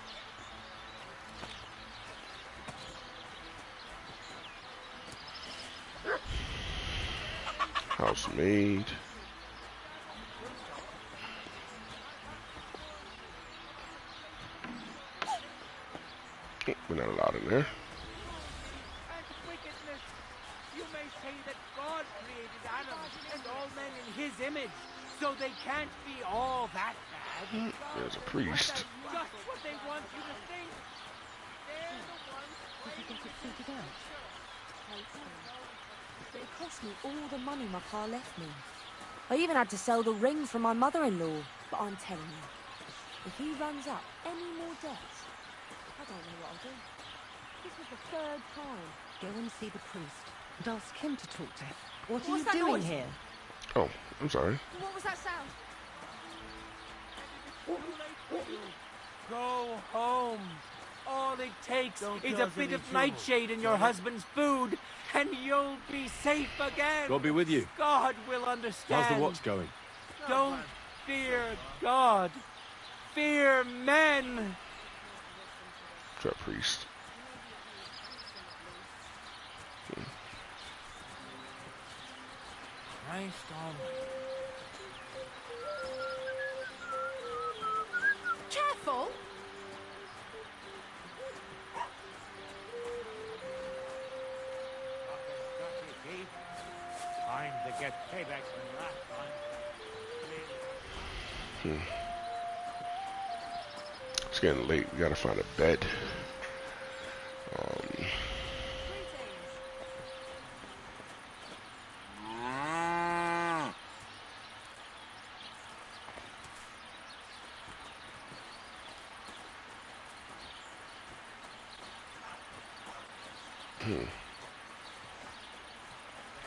S1: Housemaid. Oh, we're not allowed in there.
S3: You may say that God created Adam and all men in his image, so they can't be all that bad.
S1: There's a priest.
S3: Just what they want you to think. They're the ones.
S10: Did you get it figured out? But it cost me all the money my pa left me. I even had to sell the ring from my mother-in-law. But I'm telling you, if he runs up any more debts, I don't know what I'll do. This was the 3rd time.
S11: Go and see the priest and ask him to talk to him. What are
S10: What's
S11: you
S10: that
S11: doing
S10: noise?
S11: here?
S1: Oh, I'm sorry.
S10: What was that sound?
S3: Go home. All it takes is a bit of nightshade in your husband's food, and you'll be safe again.
S2: God be with you.
S3: God will understand.
S2: How's the watch going?
S3: Don't fear God. Fear men.
S1: What's up, priest?
S3: Christ almighty.
S10: Careful!
S3: Time to get payback from last time.
S1: It's getting late. We gotta find a bed.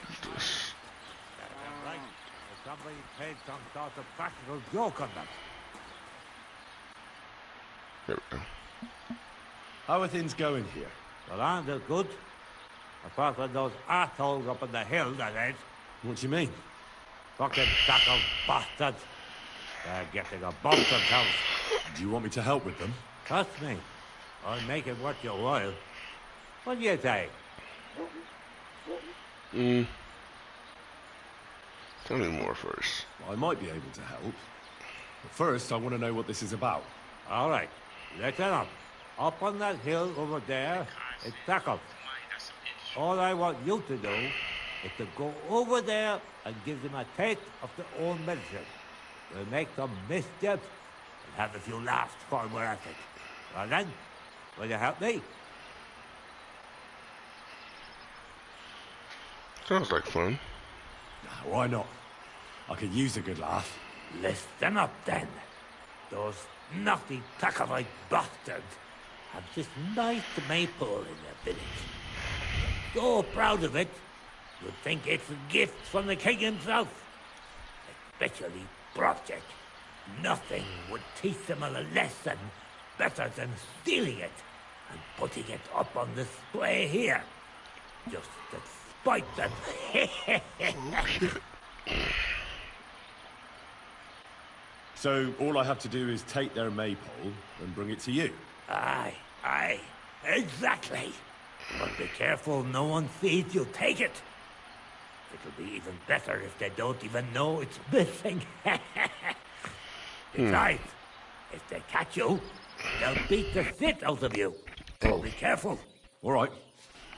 S1: What's this?
S3: Right. Somebody played some sort of practical joke on them.
S1: There we go.
S7: How are things going here?
S3: The land is good. Apart from those assholes up on the hill, that is.
S7: What do you mean?
S3: Fucking tackle bastards. They're getting above themselves.
S7: Do you want me to help with them?
S3: Trust me. I'll make it worth your while. What do you say?
S1: Tell me more first.
S7: I might be able to help. But first, I want to know what this is about.
S3: All right. Listen up. Up on that hill over there, it's tackle. All I want you to do is to go over there and give them a taste of their own medicine. We'll make some mischief and have a few laughs while we're at it. Well then, will you help me?
S1: Sounds like fun.
S7: Why not? I could use a good laugh.
S3: Listen up then. Those naughty Takavite bastards have this nice maypole in their village. They're so proud of it, you'd think it's a gift from the king himself. Especially Project. Nothing would teach them a lesson better than stealing it and putting it up on display here. Just to spite them.
S7: So all I have to do is take their maypole and bring it to you?
S3: Aye, exactly. But be careful no one sees you take it. It'll be even better if they don't even know it's missing. Besides, if they catch you,
S12: They'll beat the shit out of you.
S7: Oh.
S12: Be careful.
S7: All right.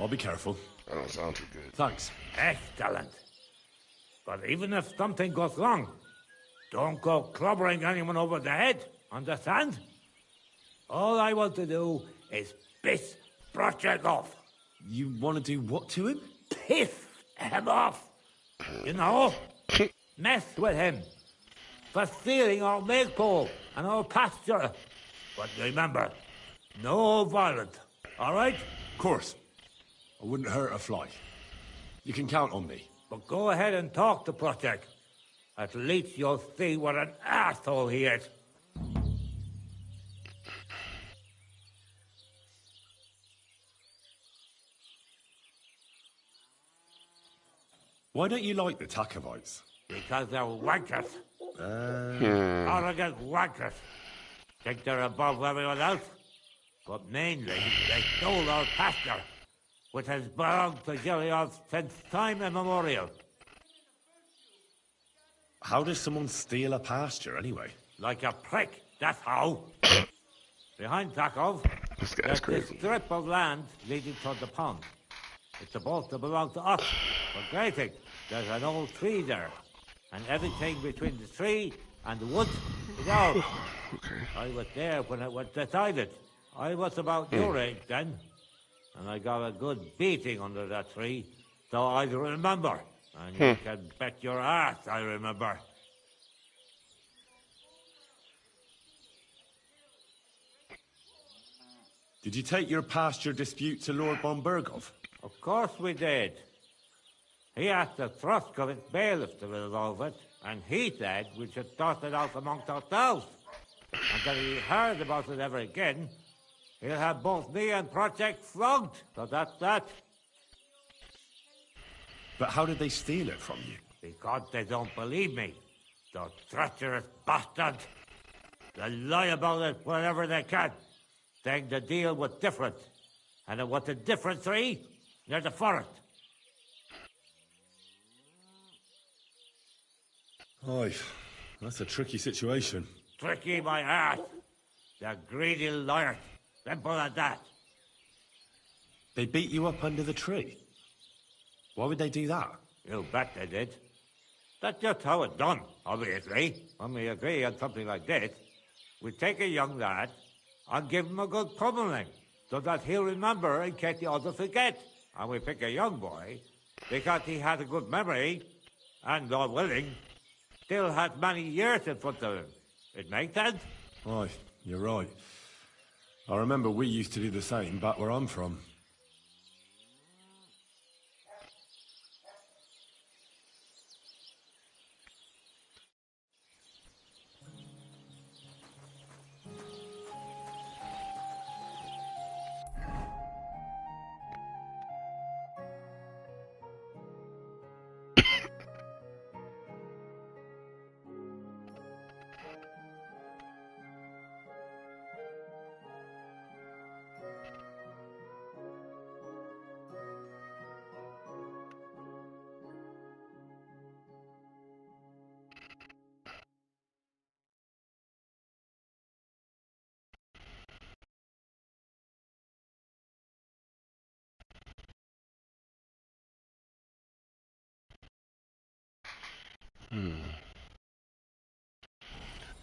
S7: I'll be careful.
S1: That don't sound too good.
S7: Thanks.
S12: Excellent. But even if something goes wrong, don't go clobbering anyone over the head. Understand? All I want to do is piss Project off.
S7: You want to do what to him?
S12: Piss him off. You know? Mess with him. For stealing our maypole and our pasture. But remember, no violence. All right?
S7: Of course. I wouldn't hurt a fly. You can count on me.
S12: But go ahead and talk to Project. At least you'll see what an asshole he is.
S7: Why don't you like the Takovites?
S12: Because they're wankers. Arrogant wankers. Think they're above everyone else? But mainly, they stole our pasture, which has belonged to Gilead since time immemorial.
S7: How does someone steal a pasture, anyway?
S12: Like a prick, that's how. Behind Takov,
S1: This guy's
S12: there's
S1: crazy.
S12: this strip of land leading toward the pond. It's supposed to belong to us, but granting, there's an old tree there, and everything between the tree and the woods is ours.
S1: Okay.
S12: I was there when it was decided. I was about your age then, and I got a good beating under that tree, so I remember. And you can bet your ass I remember.
S7: Did you take your pasture dispute to Lord von Berghoff?
S12: Of course we did. He asked the Thruskovitz bailiff to resolve it, and he said we should sort it out amongst ourselves. And that if he heard about it ever again, he'll have both me and Project flogged. So that's that.
S7: But how did they steal it from you?
S12: Because they don't believe me. Those treacherous bastards. They lie about it wherever they can, saying the deal was different. And it was a different tree near the forest.
S7: Aye, that's a tricky situation.
S12: Tricky my ass. They're greedy liars. Simple as that.
S7: They beat you up under the tree? Why would they do that?
S12: You bet they did. That's just how it's done, obviously. When we agree on something like this, we take a young lad and give him a good pummeling, so that he'll remember in case the others forget. And we pick a young boy because he has a good memory, and, God willing, still has many years in front of him. It makes sense?
S7: Aye, you're right. I remember we used to do the same back where I'm from.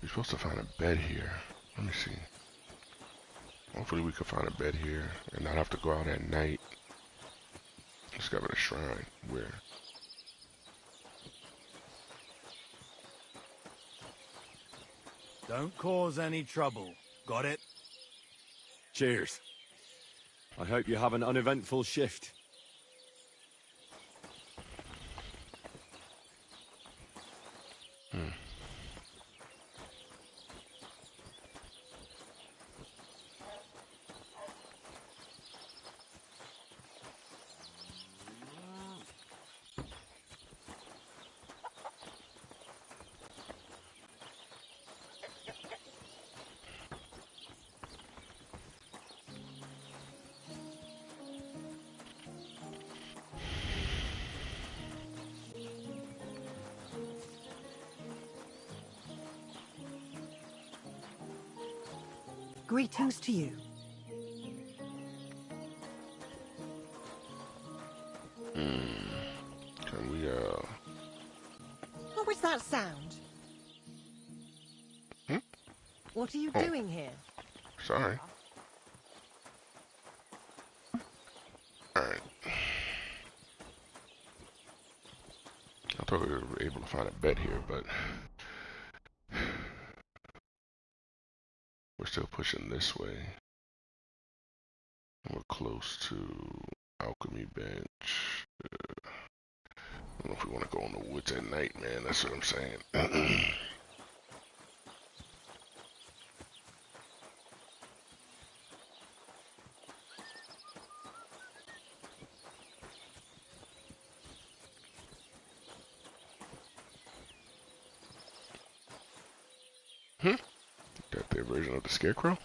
S1: You're supposed to find a bed here. Let me see. Hopefully we can find a bed here and not have to go out at night. Discover the shrine. Where?
S2: Don't cause any trouble. Got it?
S9: Cheers. I hope you have an uneventful shift.
S11: Greetings to you.
S1: Can we,
S11: What was that sound? What are you doing here?
S1: Sorry. Alright. I thought we were able to find a bed here, but we're still pushing this way. We're close to alchemy bench. I don't know if we want to go in the woods at night, man. That's what I'm saying. Got their version of the scarecrow.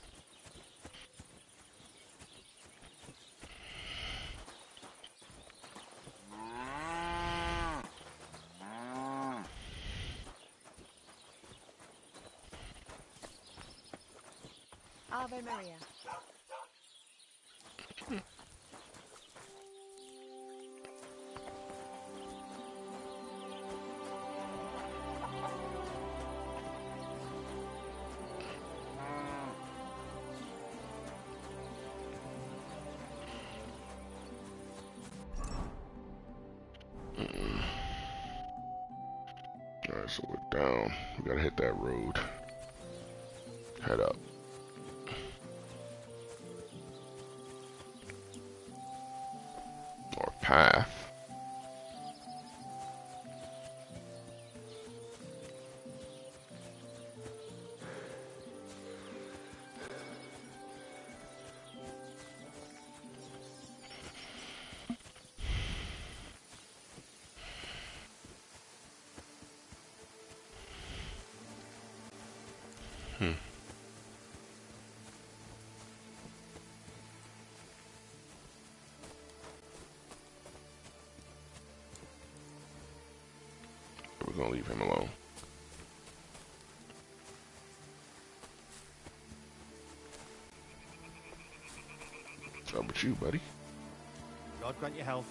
S10: Ave Maria.
S1: Alright, so we're down. We gotta hit that road. Head up. Or path. We're gonna leave him alone. What's up with you, buddy?
S9: God grant you health.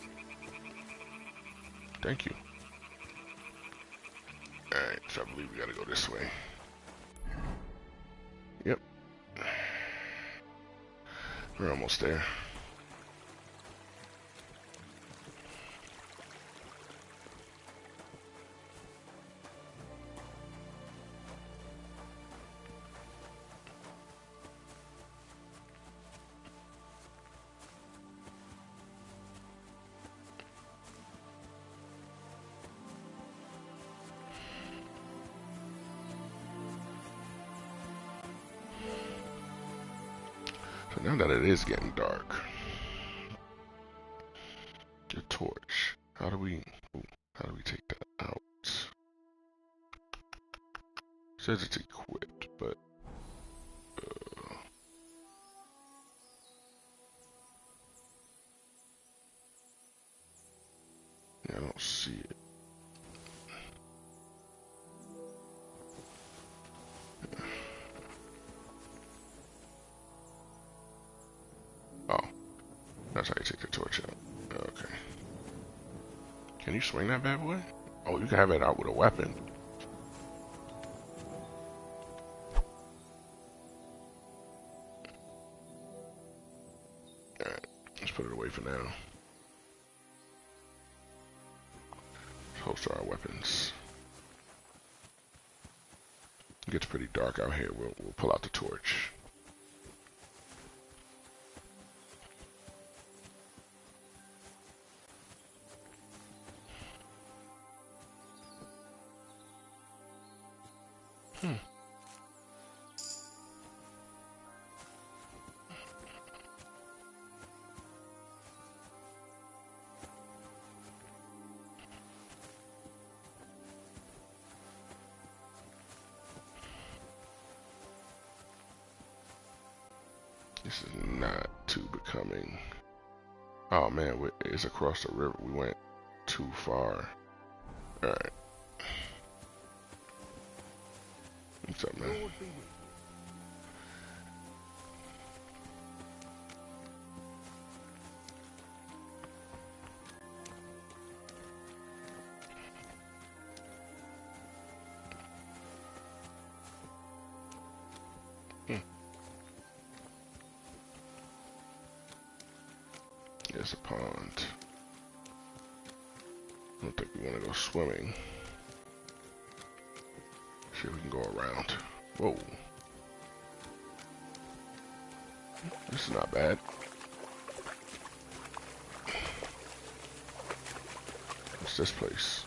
S1: Thank you. Alright, so I believe we gotta go this way. Yep. We're almost there. So now that it is getting dark, the torch. How do we take that out? It says it's equipped, but yeah, I don't see it. Oh, that's how you take the torch out. Okay. Can you swing that bad boy? Oh, you can have it out with a weapon. Alright, let's put it away for now. Let's holster our weapons. It gets pretty dark out here. We'll pull out the torch. This is not too becoming. Oh man, it's across the river. We went too far. Alright. What's up, man? There's a pond. I don't think we want to go swimming. See if we can go around. Whoa. This is not bad. What's this place?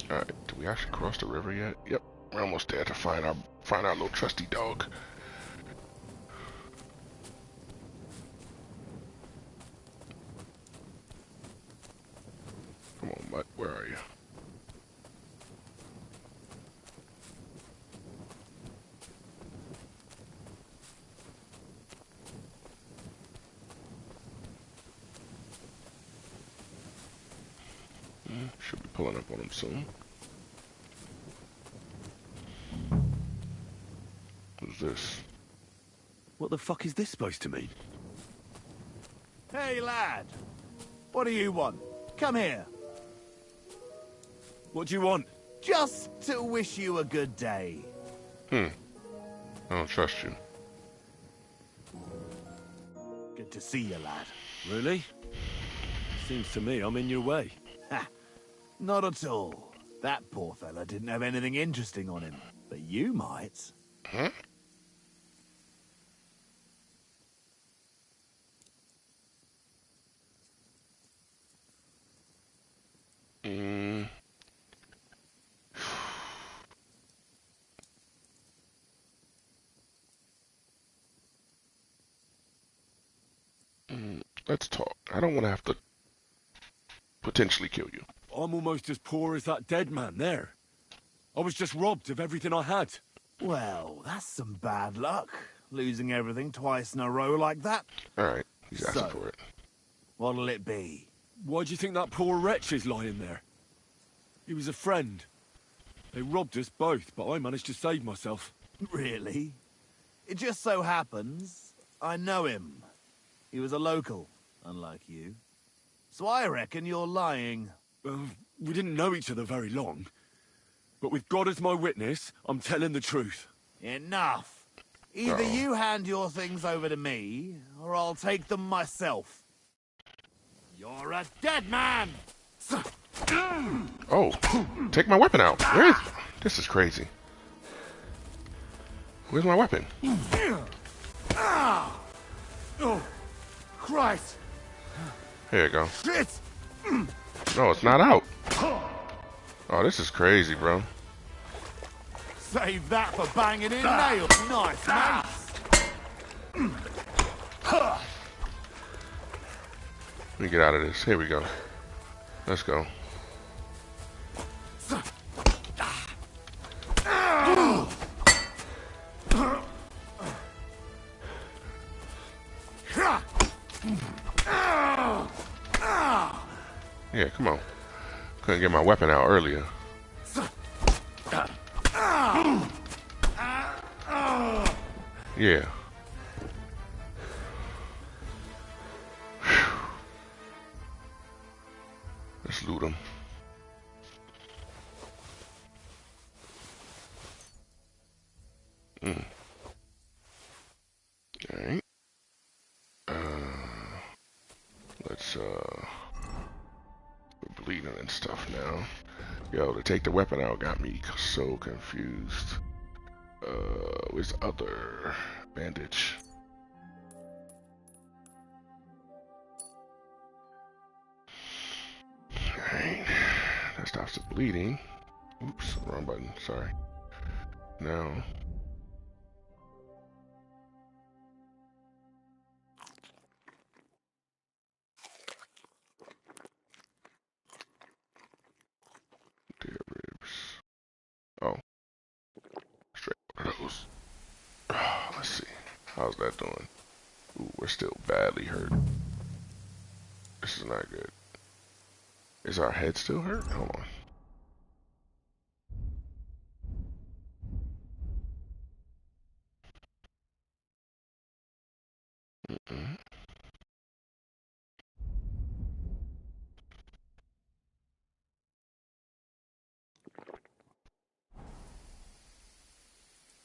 S1: Alright, did we actually cross the river yet? Yep, we're almost there to find our little trusty dog. Come on, Mutt, where are you? Should be pulling up on him soon. Who's this?
S2: What the fuck is this supposed to mean?
S13: Hey, lad. What do you want? Come here.
S2: What do you want?
S13: Just to wish you a good day.
S1: I don't trust you.
S13: Good to see you, lad.
S2: Really? Seems to me I'm in your way.
S13: Ha! Not at all. That poor fella didn't have anything interesting on him. But you might.
S1: Huh? Let's talk. I don't want to have to potentially kill you.
S2: I'm almost as poor as that dead man there. I was just robbed of everything I had.
S13: Well, that's some bad luck. Losing everything twice in a row like that.
S1: Alright, he's asking for it.
S13: What'll it be?
S2: Why do you think that poor wretch is lying there? He was a friend. They robbed us both, but I managed to save myself.
S13: Really? It just so happens I know him. He was a local, unlike you. So I reckon you're lying.
S2: We didn't know each other very long. But with God as my witness, I'm telling the truth.
S13: Enough. Either you hand your things over to me, or I'll take them myself. You're a dead man!
S1: Oh, take my weapon out. Where is... This is crazy. Where's my weapon?
S13: Oh, Christ!
S1: Here you go.
S13: Shit!
S1: No, it's not out. Oh, this is crazy, bro.
S13: Save that for banging in nails. Nice, mate.
S1: Let me get out of this. Here we go. Let's go. Yeah, come on. Couldn't get my weapon out earlier. Yeah. Let's loot him. Alright. Let's we're bleeding and stuff now. Yo, to take the weapon out got me so confused. Where's the other bandage? Alright. That stops the bleeding. Oops, wrong button, sorry. Now. Deer ribs. Oh. Straight one of those. Let's see. How's that doing? Ooh, we're still badly hurt. This is not good. Is our head still hurt? Hold on. Mm-mm.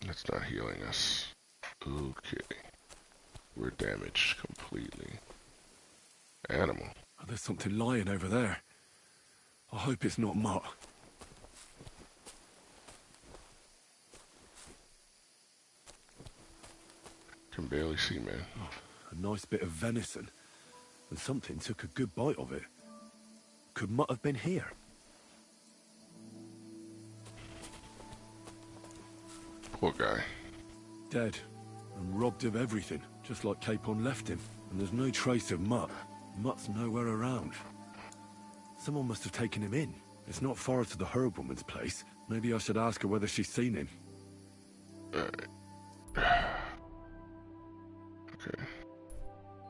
S1: That's not healing us. Okay. We're damaged completely. Animal.
S2: Oh, there's something lying over there. I hope it's not Mutt.
S1: Can barely see, man.
S2: Oh, a nice bit of venison. And something took a good bite of it. Could Mutt have been here?
S1: Poor guy.
S2: Dead. And robbed of everything, just like Capon left him. And there's no trace of Mutt. Mutt's nowhere around. Someone must have taken him in. It's not far to the herb woman's place. Maybe I should ask her whether she's seen him.
S1: Alright. Okay.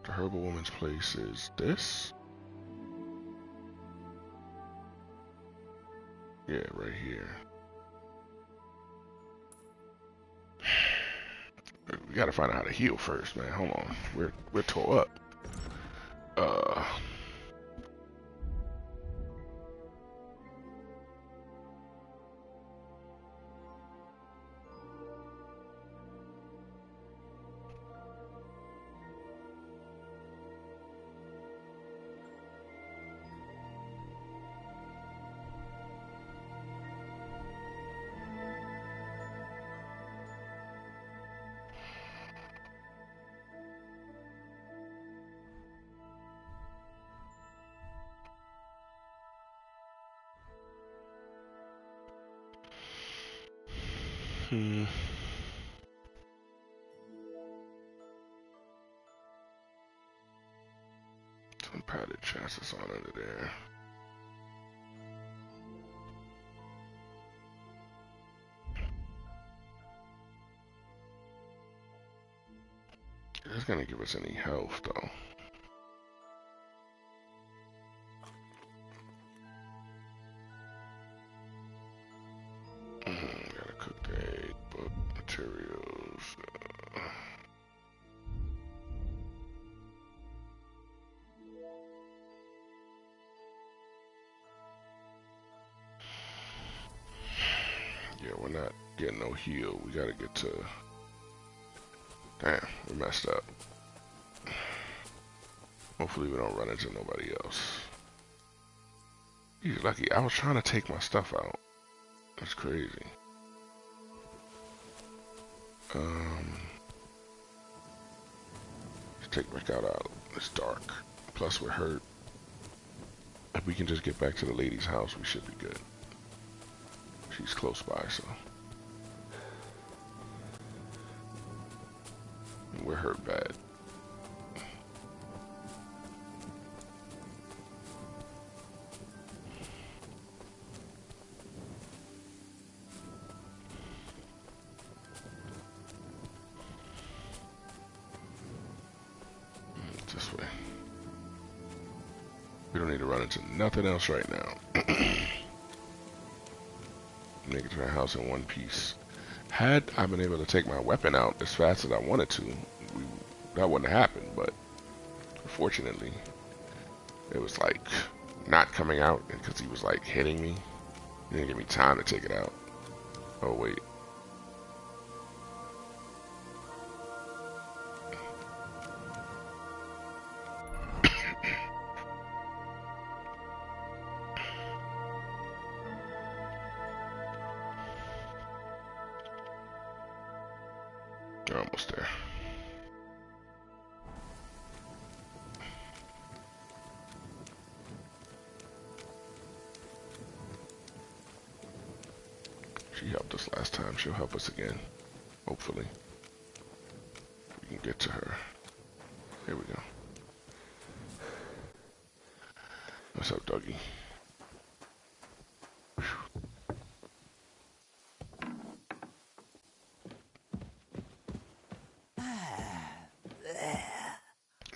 S1: The herbal woman's place is this? Yeah, right here. We gotta find out how to heal first, man. Hold on. We're tore up. Some padded chassis on under there. It's gonna give us any health though. Gotta cook the egg, book materials. Yeah, we're not getting no heal. We gotta get to. Damn, we messed up. Hopefully we don't run into nobody else. He's lucky. I was trying to take my stuff out. That's crazy. Let's take back out. It's dark. Plus we're hurt. If we can just get back to the lady's house, we should be good. She's close by, so. And we're hurt bad. This way. We don't need to run into nothing else right now. Make it to the house in one piece. Had I been able to take my weapon out as fast as I wanted to, that wouldn't have happened, but unfortunately, it was like not coming out because he was like hitting me. He didn't give me time to take it out. Oh, wait. You're almost there. She helped us last time. She'll help us again. Hopefully. We can get to her. Here we go. What's up, doggy?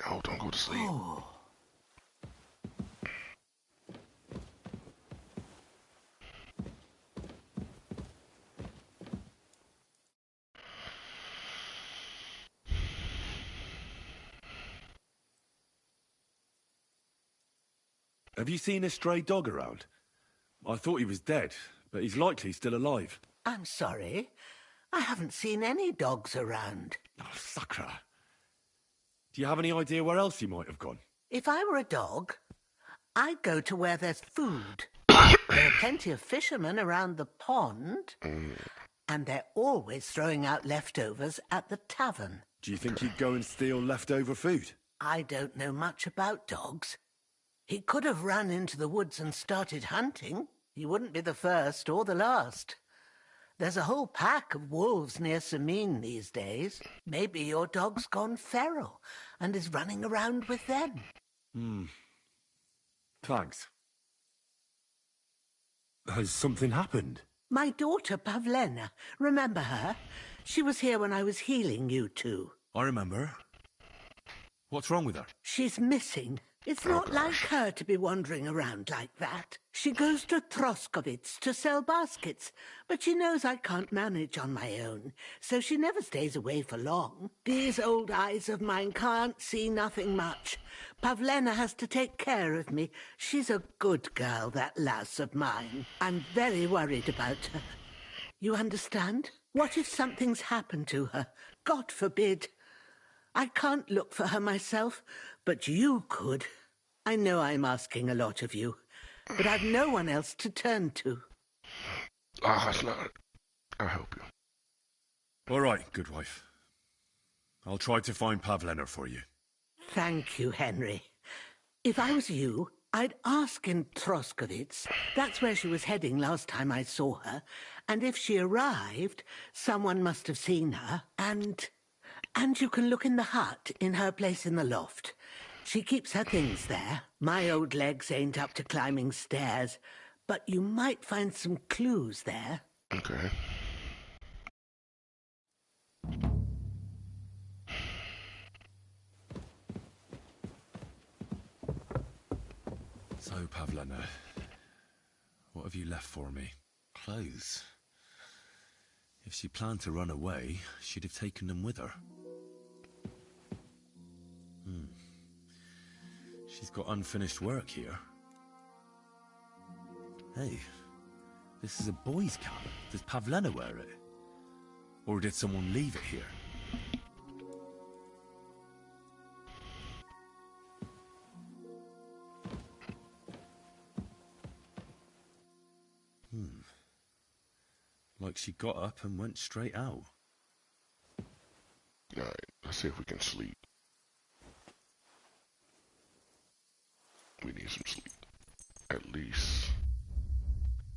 S1: Oh, don't go to sleep.
S2: Have you seen a stray dog around? I thought he was dead, but he's likely still alive.
S14: I'm sorry. I haven't seen any dogs around.
S2: Oh, sucker. Do you have any idea where else he might have gone?
S14: If I were a dog, I'd go to where there's food. There are plenty of fishermen around the pond, and they're always throwing out leftovers at the tavern.
S2: Do you think he'd go and steal leftover food?
S14: I don't know much about dogs. He could have run into the woods and started hunting. He wouldn't be the first or the last. There's a whole pack of wolves near Samine these days. Maybe your dog's gone feral and is running around with them.
S2: Thanks. Has something happened?
S14: My daughter, Pavlena. Remember her? She was here when I was healing you two.
S2: I remember. What's wrong with her?
S14: She's missing. It's not like her to be wandering around like that. She goes to Troskovitz to sell baskets, but she knows I can't manage on my own, so she never stays away for long. These old eyes of mine can't see nothing much. Pavlena has to take care of me. She's a good girl, that lass of mine. I'm very worried about her. You understand? What if something's happened to her? God forbid. I can't look for her myself, but you could. I know I'm asking a lot of you, but I've no one else to turn to.
S1: That's not... I'll help you.
S2: All right, good wife. I'll try to find Pavlena for you.
S14: Thank you, Henry. If I was you, I'd ask in Troskovitz. That's where she was heading last time I saw her. And if she arrived, someone must have seen her. And you can look in the hut in her place in the loft. She keeps her things there. My old legs ain't up to climbing stairs, but you might find some clues there.
S1: Okay.
S2: So, Pavlena, what have you left for me? Clothes. If she planned to run away, she'd have taken them with her. She's got unfinished work here. Hey, this is a boy's cap. Does Pavlena wear it? Or did someone leave it here? Like she got up and went straight out.
S1: Alright, let's see if we can sleep. We need some sleep. At least.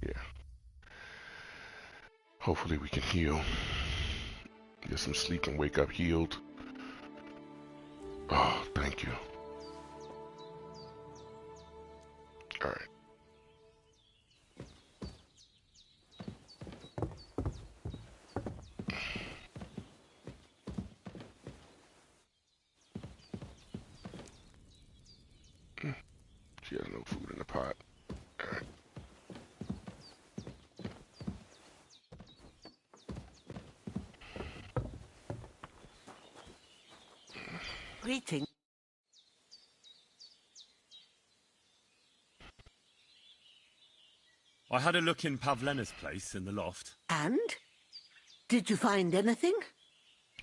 S1: Yeah. Hopefully we can heal. Get some sleep and wake up healed. Oh, thank you. Alright. She has no food in the pot. Alright.
S14: Greeting.
S2: I had a look in Pavlena's place in the loft.
S14: And? Did you find anything?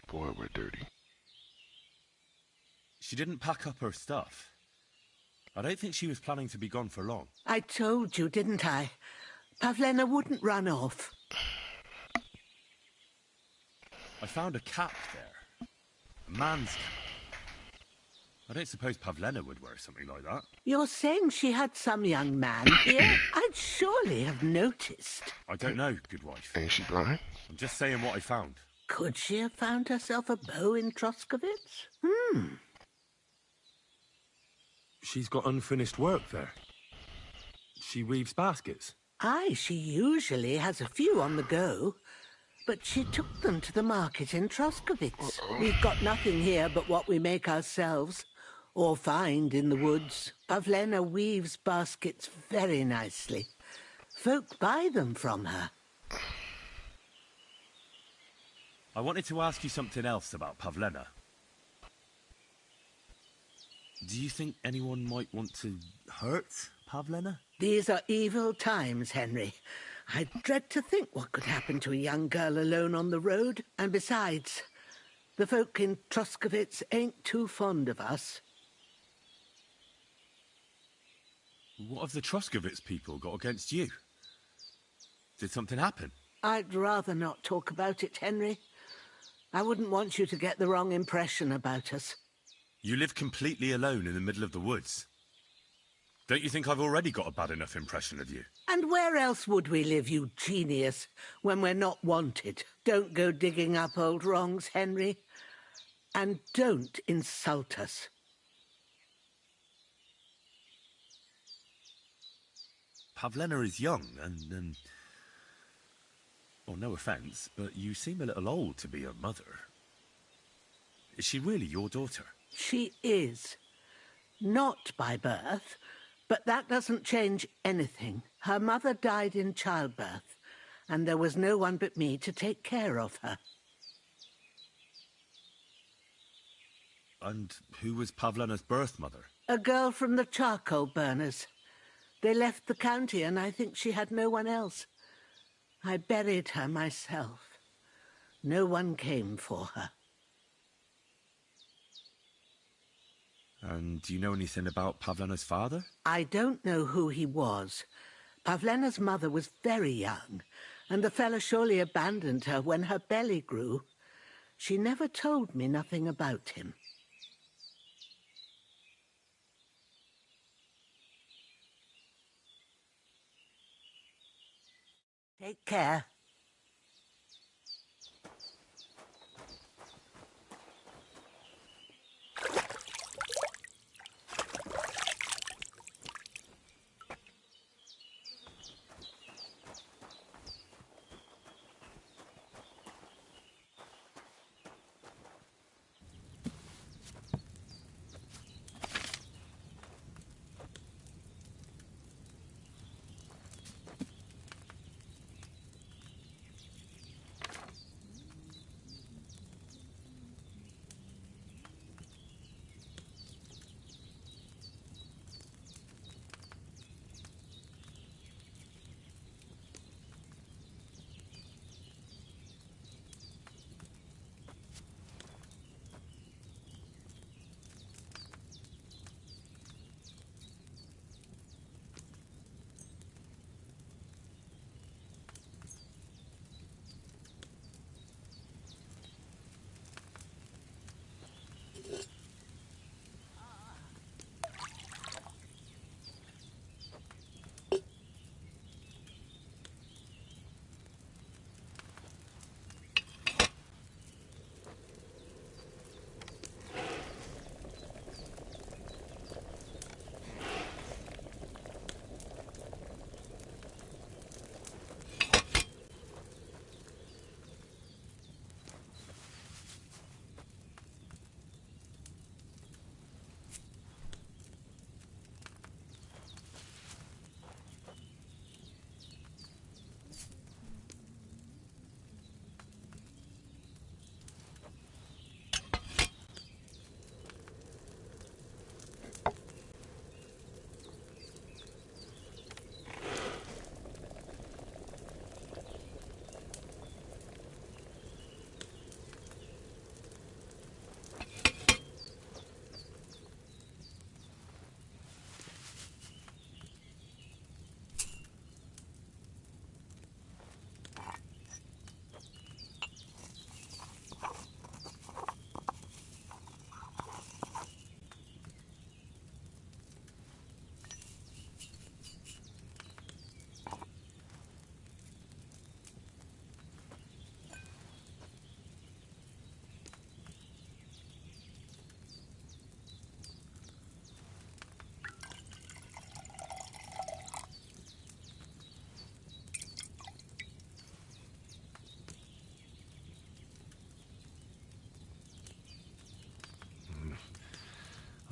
S1: Boy, we're dirty.
S2: She didn't pack up her stuff. I don't think she was planning to be gone for long.
S14: I told you, didn't I? Pavlena wouldn't run off.
S2: I found a cap there. A man's cap. I don't suppose Pavlena would wear something like that.
S14: You're saying she had some young man here? I'd surely have noticed.
S2: I don't know, good wife.
S1: Ain't she blind?
S2: I'm just saying what I found.
S14: Could she have found herself a beau in Troskovitz?
S2: She's got unfinished work there. She weaves baskets.
S14: Aye, she usually has a few on the go. But she took them to the market in Troskovitz. We've got nothing here but what we make ourselves, or find in the woods. Pavlena weaves baskets very nicely. Folk buy them from her.
S2: I wanted to ask you something else about Pavlena. Do you think anyone might want to hurt Pavlena?
S14: These are evil times, Henry. I dread to think what could happen to a young girl alone on the road. And besides, the folk in Troskovitz ain't too fond of us.
S2: What have the Troskovitz people got against you? Did something happen?
S14: I'd rather not talk about it, Henry. I wouldn't want you to get the wrong impression about us.
S2: You live completely alone in the middle of the woods. Don't you think I've already got a bad enough impression of you?
S14: And where else would we live, you genius, when we're not wanted? Don't go digging up old wrongs, Henry. And don't insult us.
S2: Pavlena is young and well, no offence, but you seem a little old to be her mother. Is she really your daughter?
S14: She is. Not by birth, but that doesn't change anything. Her mother died in childbirth, and there was no one but me to take care of her.
S2: And who was Pavlena's birth mother?
S14: A girl from the charcoal burners. They left the county, and I think she had no one else. I buried her myself. No one came for her.
S2: And do you know anything about Pavlena's father?
S14: I don't know who he was. Pavlena's mother was very young, and the fella surely abandoned her when her belly grew. She never told me nothing about him. Take care.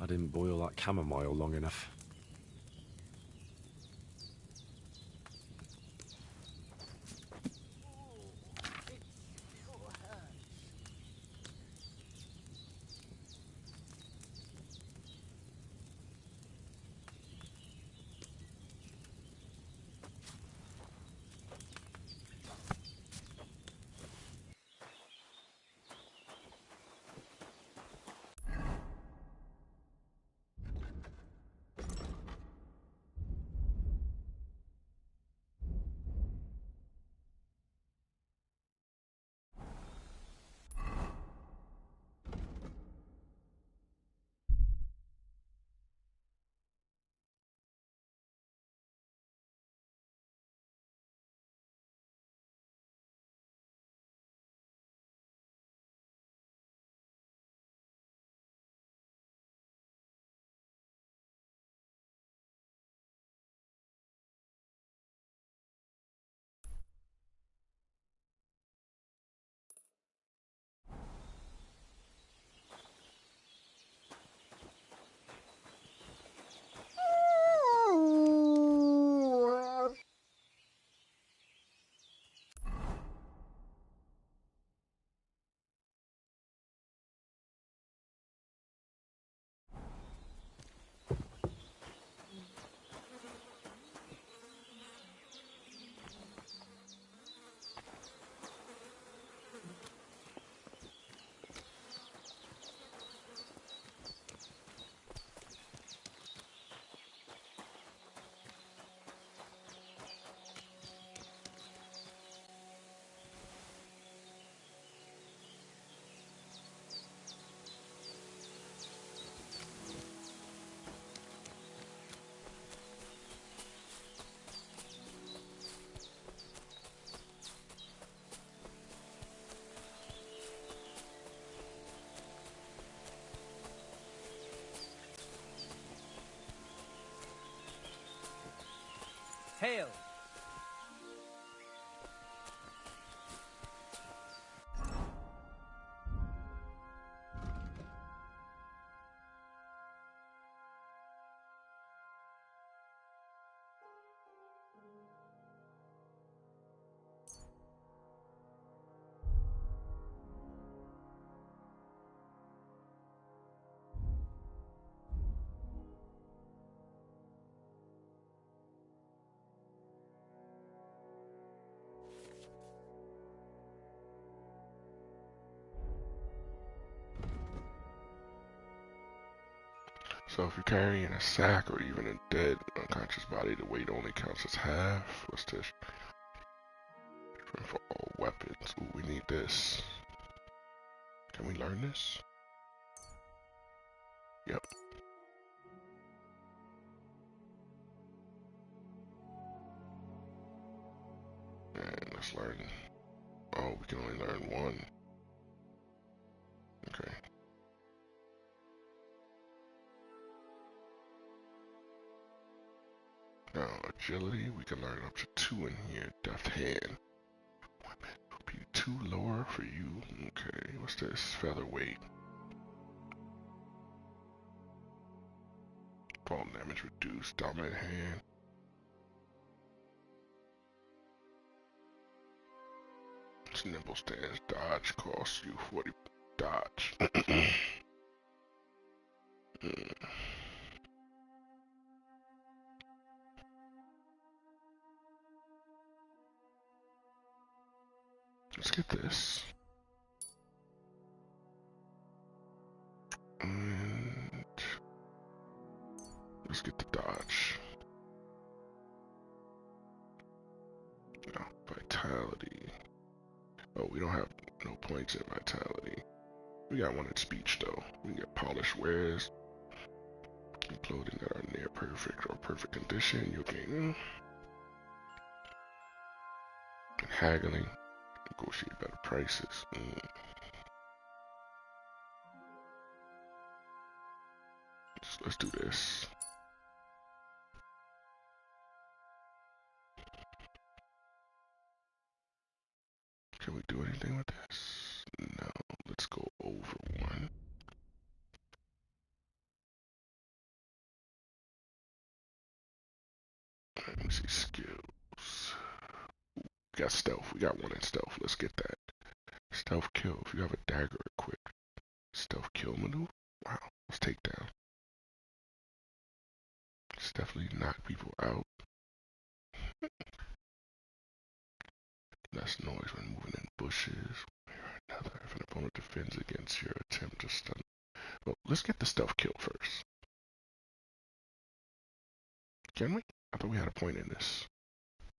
S2: I didn't boil that chamomile long enough.
S6: Hail!
S1: So if you're carrying a sack or even a dead, unconscious body, the weight only counts as half. What's this? For all weapons. Ooh, we need this. Can we learn this? Yep. And let's learn. Oh, we can only learn one. Okay. Now, agility, we can learn up to 2 in here. Deft hand. Weapon will be 2 lower for you. Okay, what's this? Featherweight. Fall damage reduced. Dominant hand. Nimble stance. Dodge costs you 40 dodge. Let's get this. And let's get the dodge. No, vitality. Oh, we don't have no points in vitality. We got one in speech though. We can get polished wares. Clothing that are near perfect or perfect condition. You'll gain and haggling. Negotiate better prices. Let's do this. Can we do anything with this? No. Let's go over one. Let me see skills. We got stealth. We got one in stealth. Let's get that. Stealth kill. If you have a dagger equipped. Stealth kill maneuver? Wow. Let's take down. It's definitely knock people out. Less noise when moving in bushes. Another. If an opponent defends against your attempt to stun. Well, let's get the stealth kill first. Can we? I thought we had a point in this.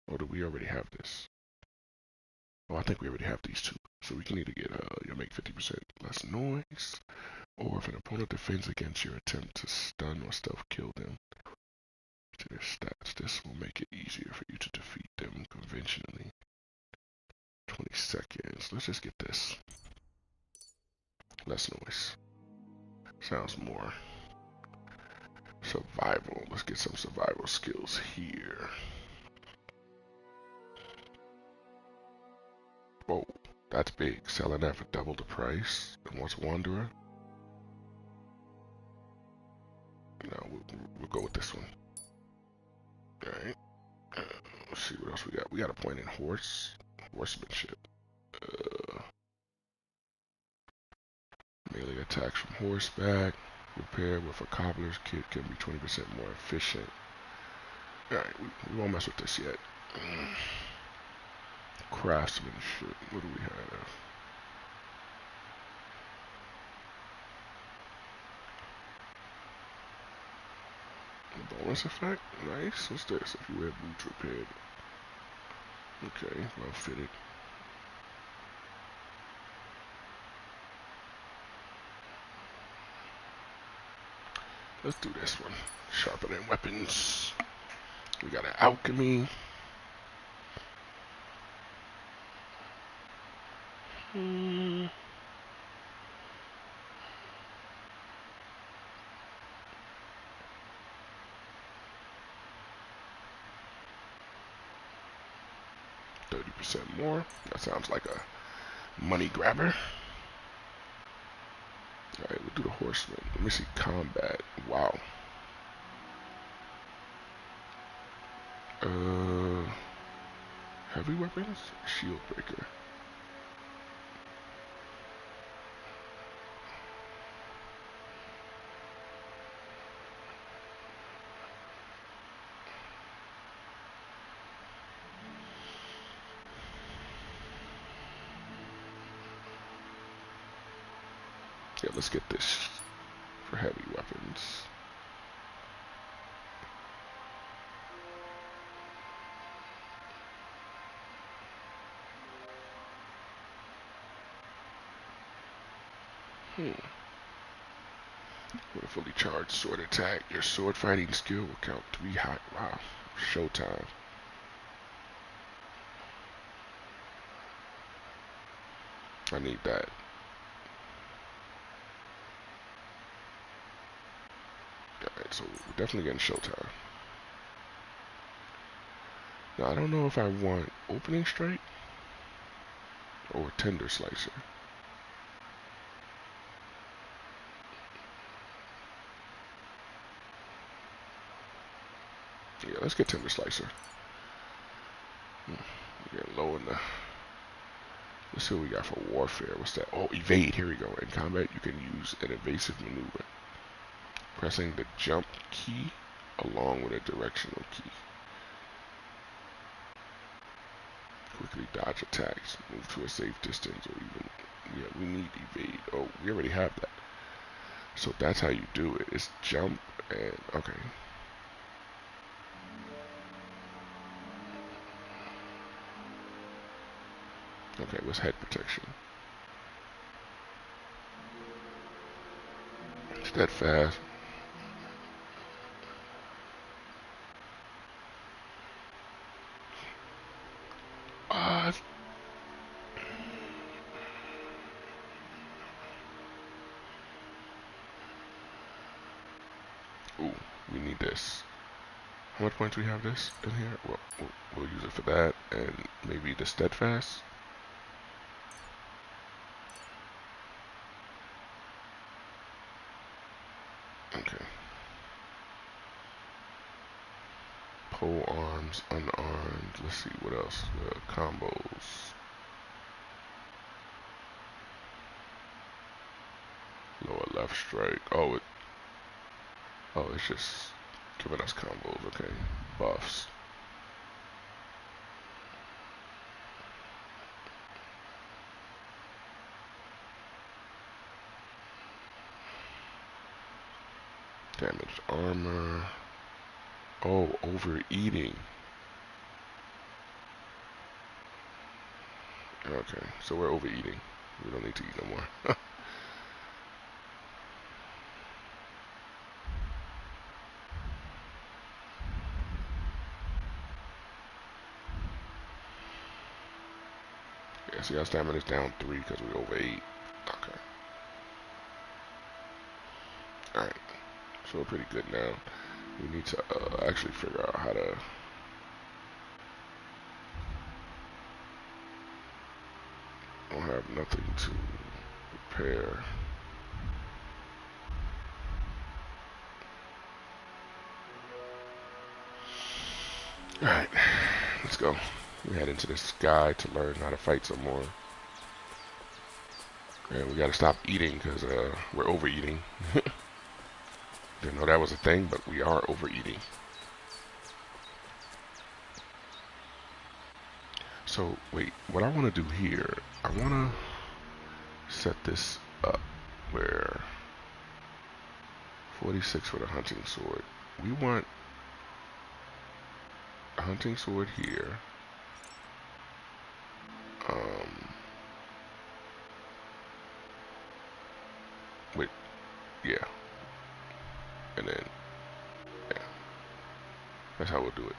S1: Or do we already have this? Oh, I think we already have these two. So we can either get, you'll make 50% less noise, or if an opponent defends against your attempt to stun or stealth kill them, to their stats, this will make it easier for you to defeat them conventionally. 20 seconds. Let's just get this. Less noise. Sounds more survival. Let's get some survival skills here. Whoa, that's big. Selling that for double the price. And what's Wanderer? No, we'll go with this one. Alright. Let's see what else we got. We got a point in horsemanship. Melee attacks from horseback. Repair with a cobbler's kit can be 20% more efficient. Alright, we won't mess with this yet. Craftsmanship. What do we have? Bonus effect? Nice. What's this? If you wear boots repaired. Okay, well fitted. Let's do this one. Sharpening weapons. We got an alchemy. 30% more. That sounds like a money grabber. Alright, we'll do the horseman. Let me see combat. Wow. Heavy weapons? Shield breaker. Yeah, let's get this for heavy weapons. With a fully charged sword attack, your sword fighting skill will count 3 high. Wow. Showtime. I need that. Alright, so we're definitely getting showtime. Now, I don't know if I want opening strike or tender slicer. Yeah, let's get tender slicer. We're getting low in the... Let's see what we got for warfare. What's that? Oh, evade. Here we go. In combat, you can use an evasive maneuver. Pressing the jump key along with a directional key. Quickly dodge attacks. Move to a safe distance or even... Yeah, we need evade. Oh, we already have that. So that's how you do it. It's jump and... Okay. Okay, what's head protection? Steadfast. Ooh, we need this. How much points we have this in here? Well, we'll use it for that, and maybe the steadfast. Okay. Pole arms, unarmed. Let's see what else. Combos. Lower left strike. Oh, it's just giving us combos. Okay. Buffs. Damaged armor. Oh, overeating. Okay, so we're overeating. We don't need to eat no more. Yeah, see our stamina is down 3 because we overate. Okay. Alright. So we're pretty good now. We need to actually figure out how to... I don't have nothing to repair. Alright, let's go. We head into the sky to learn how to fight some more. And we gotta stop eating because we're overeating. Didn't know that was a thing, but we are overeating. So, wait, what I want to do here, I want to set this up where 46 with a hunting sword. We want a hunting sword here. Wait, yeah. And then, yeah. That's how we'll do it.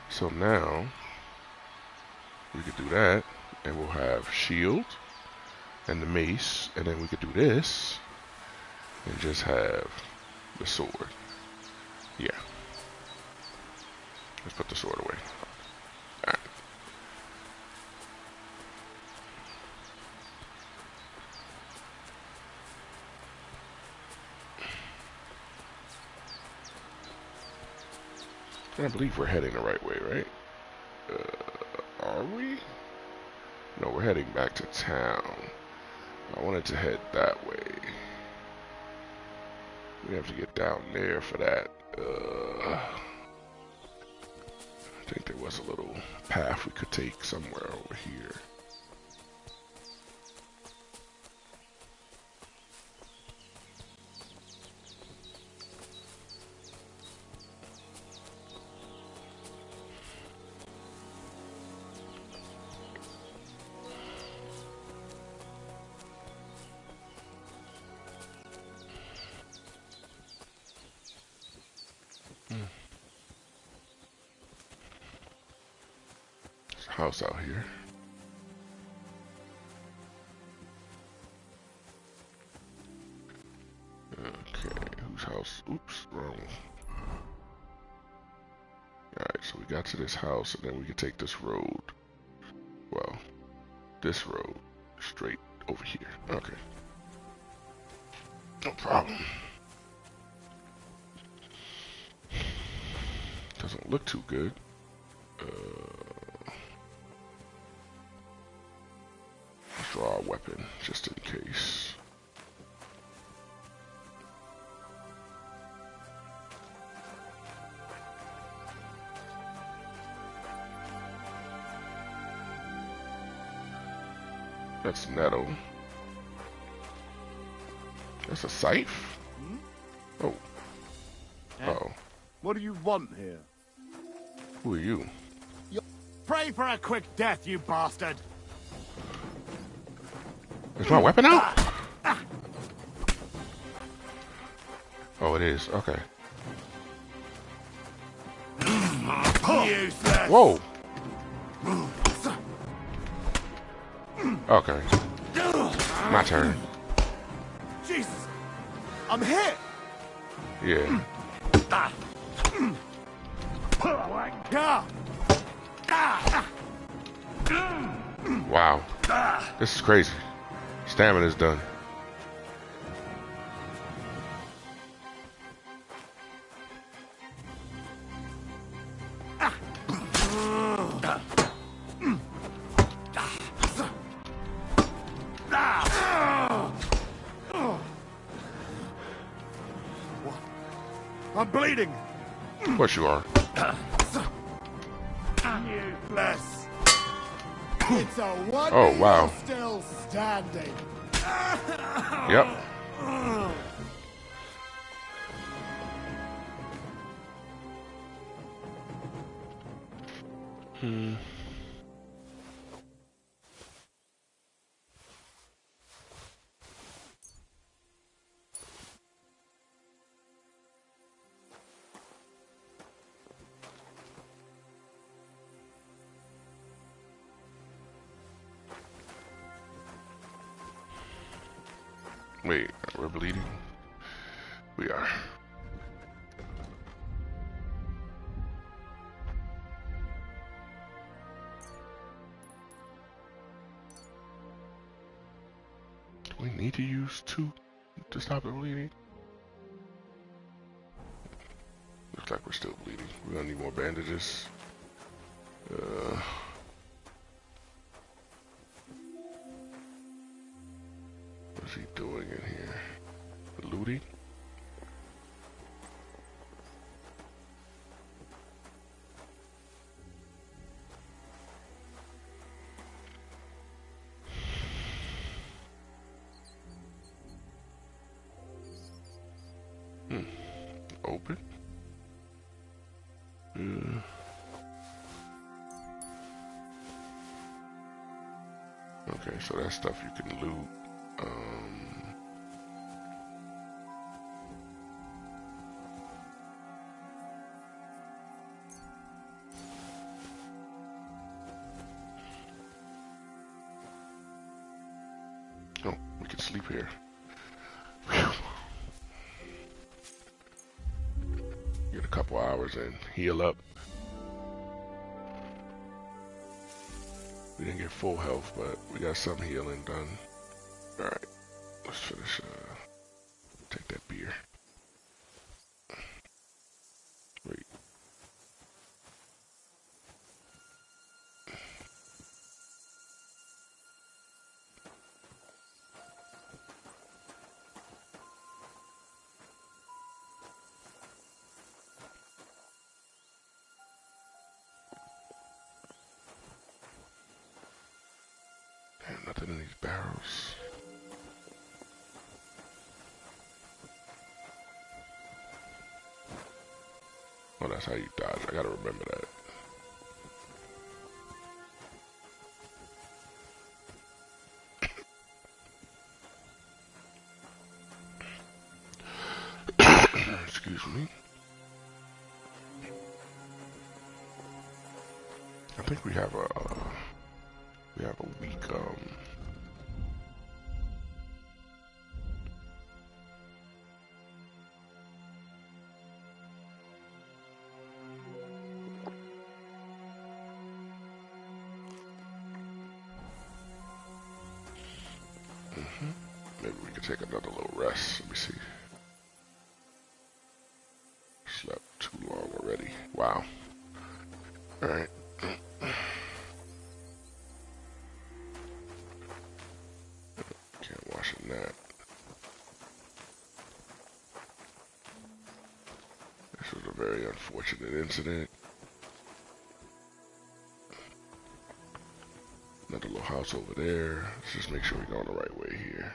S1: So now, we could do that, and we'll have shield and the mace, and then we could do this and just have the sword. Yeah. Let's put the sword away. Alright. I believe we're heading the right way, right? Are we? No, we're heading back to town. I wanted to head that way. We have to get down there for that. I think there was a little path we could take somewhere over here. There's a house out here. Okay, whose house? Oops, wrong. Alright, so we got to this house, and then we can take this road. Well, this road straight over here. Okay. No problem. Doesn't look too good. Let's draw a weapon, just in case. That's nettle. That's a scythe? Oh. Uh-oh.
S13: What do you want here?
S1: Who are you?
S13: Pray for a quick death, you bastard!
S1: Is my weapon out? Oh, it is. Okay.
S13: Useless!
S1: Whoa! Okay. My turn.
S13: Jesus! I'm hit!
S1: Yeah. Wow. This is crazy. Stamina's done.
S13: I'm bleeding!
S1: Of course you are.
S13: Useless! It's a one
S1: Oh, wow.
S13: still standing.
S1: Yep. Wait, we're bleeding? We are. Do we need to use 2 to stop the bleeding? Looks like we're still bleeding. We're gonna need more bandages. What's he doing in here? Looting? Open? Okay, so that's stuff you can loot. Oh, we can sleep here. Whew. Get a couple hours and heal up. We didn't get full health, but we got some healing done. Alright, let's finish, take that beer. Wait. Nothing in these barrels. Oh, that's how you dodge. I gotta remember that. Excuse me. I think we have a weak maybe we could take another little rest. Let me see. Slept too long already. Wow. Alright. Can't wash in that. This was a very unfortunate incident. Another little house over there. Let's just make sure we're going the right way here.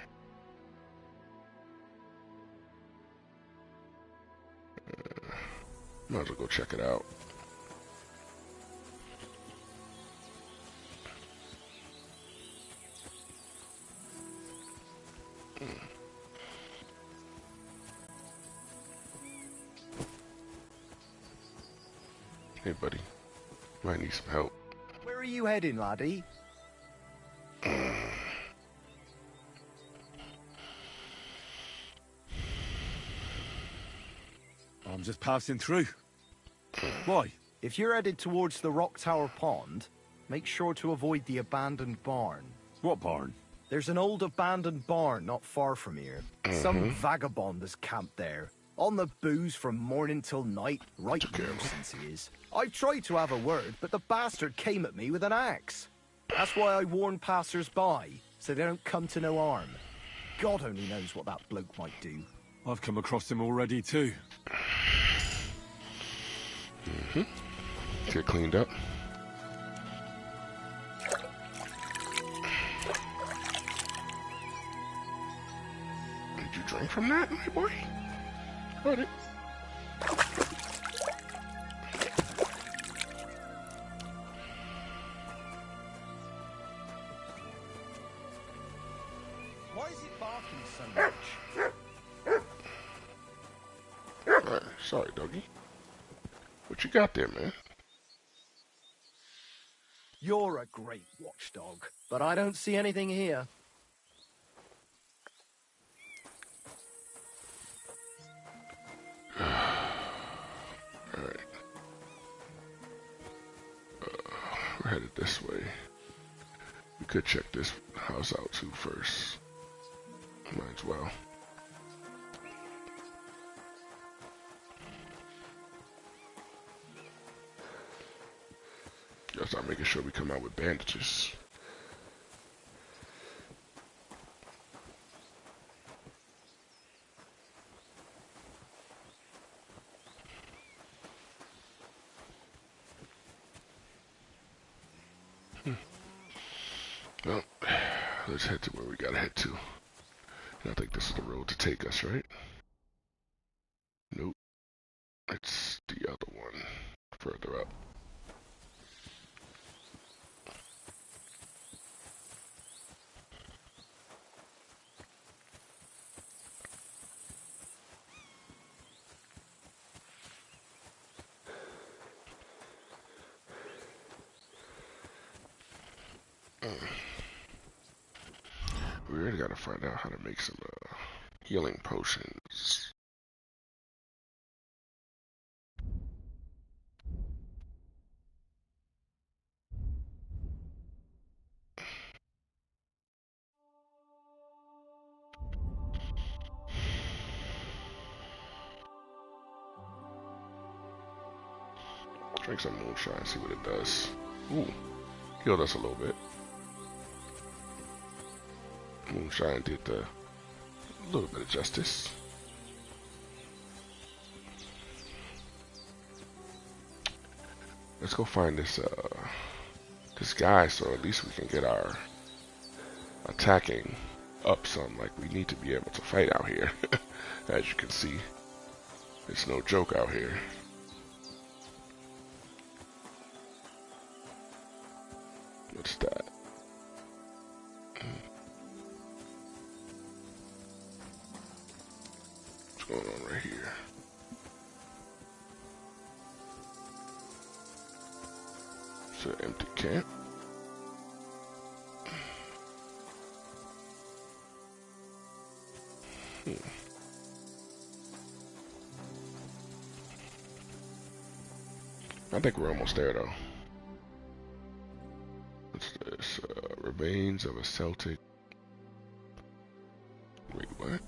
S1: Might as well go check it out. Hey, buddy. Might need some help.
S9: Where are you heading, laddie?
S2: I'm just passing through. Why?
S9: If you're headed towards the Rock Tower Pond, make sure to avoid the abandoned barn.
S2: What barn?
S9: There's an old abandoned barn not far from here. Some vagabond has camped there. On the booze from morning till night, right nuisance he is. I've tried to have a word, but the bastard came at me with an axe. That's why I warn passers-by, so they don't come to no harm. God only knows what that bloke might do.
S2: I've come across him already too.
S1: Get cleaned up. Did you drink from that, my boy? Heard it.
S9: Why is it barking so much?
S1: Alright, sorry, doggy. What you got there, man?
S9: You're a great watchdog, but I don't see anything here.
S1: Alright. We're headed this way. We could check this house out too first. Might as well. Gotta start making sure we come out with bandages. Well, let's head to where we gotta head to. And I think this is the road to take us, right? Nope. It's the other one. Further up. We really gotta find out how to make some healing potions. Drink some moonshine, see what it does. Ooh, healed us a little bit. Moonshine did a little bit of justice. Let's go find this this guy, so at least we can get our attacking up some. Like, we need to be able to fight out here. As you can see, it's no joke out here. What's that? What's going on right here? It's an empty camp. I think we're almost there, though. What's this? Remains of a Celtic. Wait, what?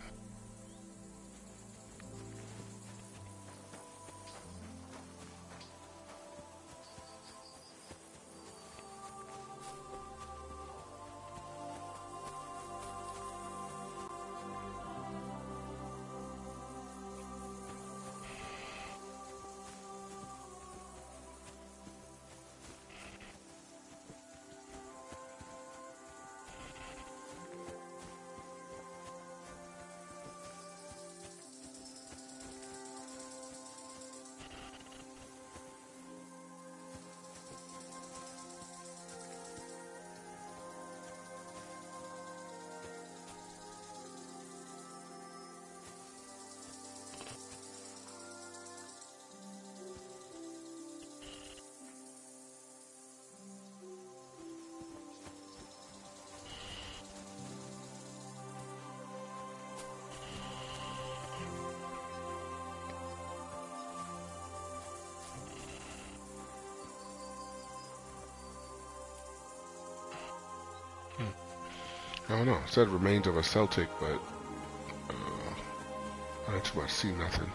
S1: I don't know. It said remains of a Celtic, but I don't too much see nothing.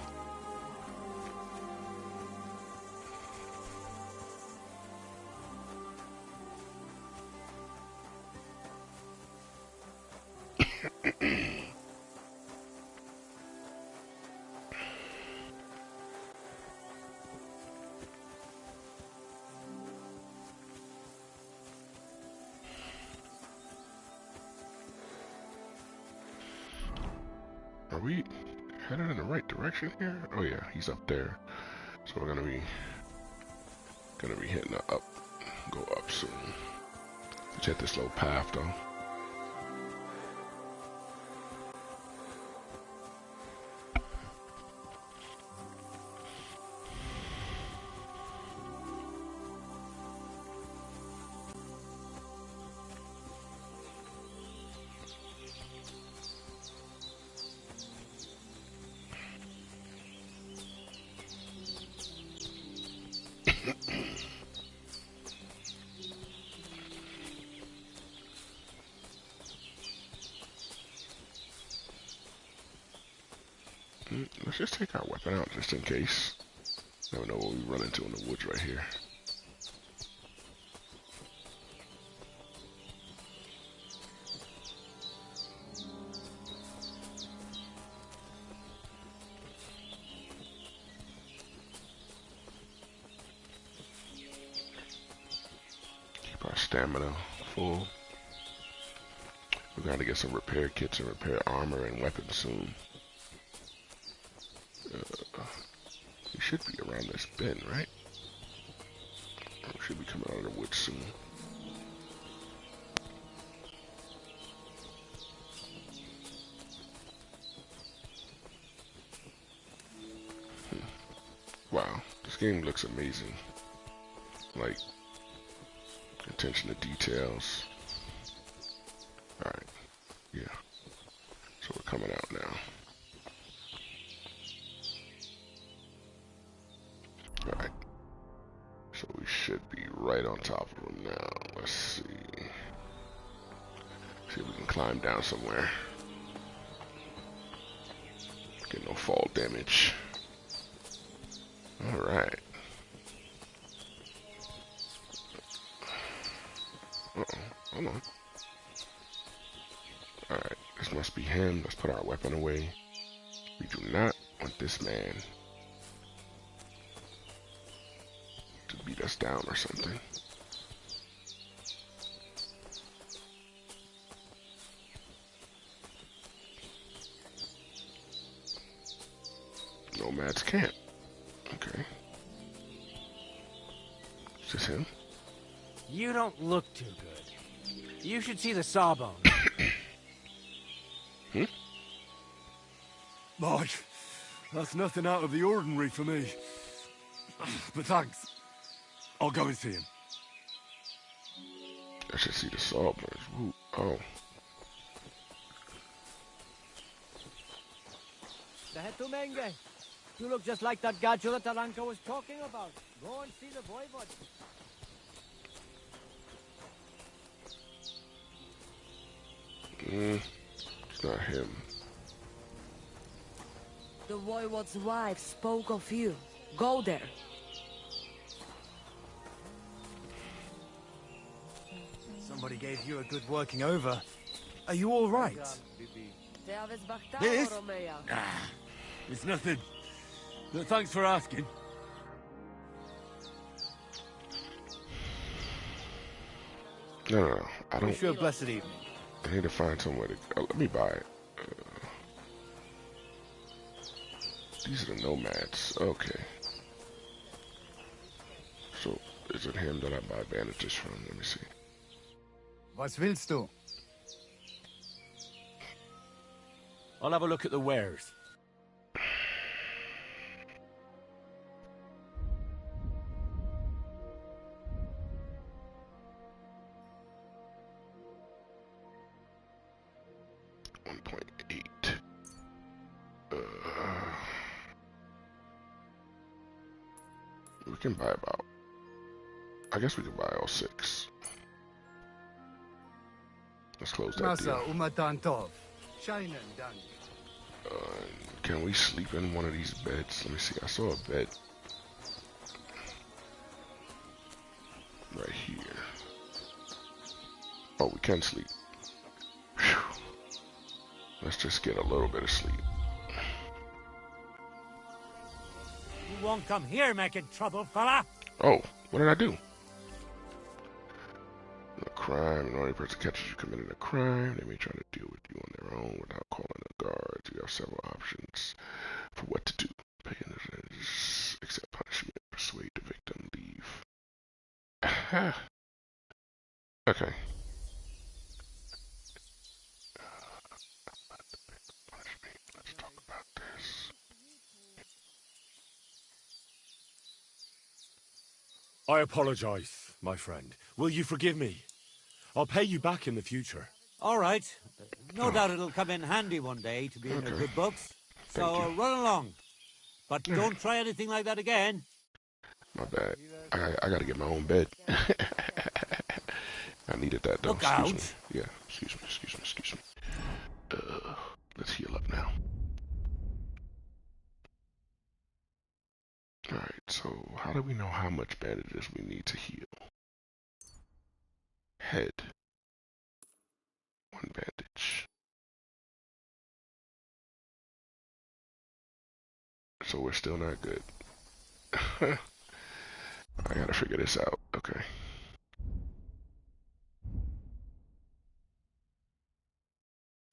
S1: Are we headed in the right direction here? Oh yeah, he's up there. So we're gonna be hitting the up, go up soon. Let's hit this little path though. Let's just take our weapon out just in case. Never know what we run into in the woods right here. Keep our stamina full. We gotta get some repair kits and repair armor and weapons soon. We should be around this bend, right? We should be coming out of the woods soon. Wow, this game looks amazing. Like, attention to details. Alright, yeah. So we're coming out now. Alright. So we should be right on top of them now. Let's see. See if we can climb down somewhere. Get no fall damage. Alright. Uh-oh. Hold on. Alright. This must be him. Let's put our weapon away. We do not want this man to beat us down or something. nomad's camp. Okay. Is this him?
S6: You don't look too good. You should see the sawbones.
S2: Mike, that's nothing out of the ordinary for me. But thanks. I'll go and see him.
S1: I should see the sawbones. Ooh, oh.
S6: Menge. You look just like that gajo that Taranka was talking about. Go and see the voivod.
S1: It's not him.
S10: The voivod's wife spoke of you. Go there.
S9: Somebody gave you a good working over. Are you all right?
S2: This? It's nothing. But thanks for asking.
S1: No. I don't.
S9: Wish you a blessed evening.
S1: I need to find somewhere to. Let me buy it. These are the nomads. Okay. So, is it him that I buy bandages from? Let me see.
S9: Was willst du?
S6: I'll have a look at the wares.
S1: We can buy about. I guess we can buy all 6. Let's close that deal. Can we sleep in one of these beds? Let me see. I saw a bed right here. Oh, we can sleep. Whew. Let's just get a little bit of sleep.
S12: You won't come here making trouble, fella.
S1: Oh, what did I do? A crime. The only person catches you committing a crime, they may try to deal with you on their own without calling the guards. You have several options for what to do. Pay innocence, accept punishment, persuade the victim, leave. Okay. Let's talk about this.
S2: I apologize, my friend. Will you forgive me? I'll pay you back in the future.
S12: All right. No doubt it'll come in handy one day to be in your good books. So run along. But don't try anything like that again.
S1: My bad. I gotta get my own bed. I needed that though.
S12: Look out.
S1: Me. Yeah, excuse me. Let's heal up now. Alright, so how do we know how much bandages we need to heal? Head. 1 bandage. So we're still not good. I gotta figure this out. Okay.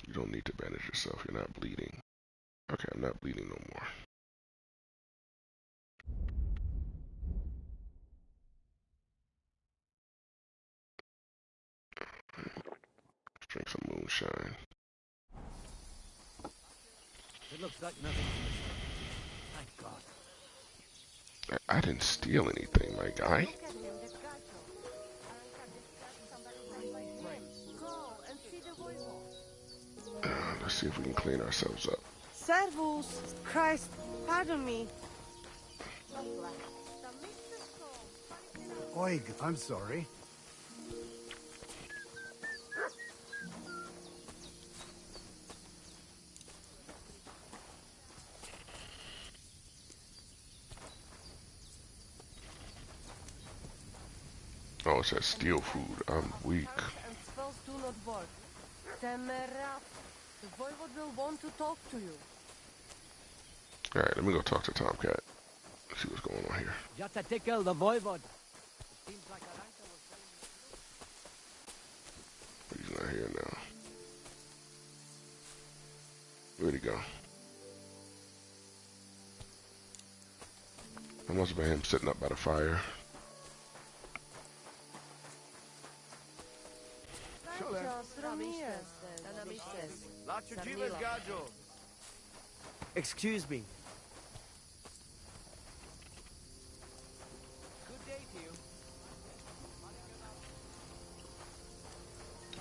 S1: You don't need to bandage yourself. You're not bleeding. Okay, I'm not bleeding no more. Let's drink some moonshine.
S12: It looks like nothing's missing. Thank God.
S1: I didn't steal anything, my guy. Let's see if we can clean ourselves up.
S15: Servus! Christ, pardon me.
S9: Oig, I'm sorry.
S1: Oh, it says steal food. I'm weak.
S15: And spells do not work. The voivod will want to talk to you.
S1: Alright, let me go talk to Tomcat. See what's going on here.
S6: Just to tickle the voivod. Seems like Aranka was saying.
S1: He's not here now. Where'd he go? must have been him sitting up by the fire.
S6: Excuse me. Good day to you.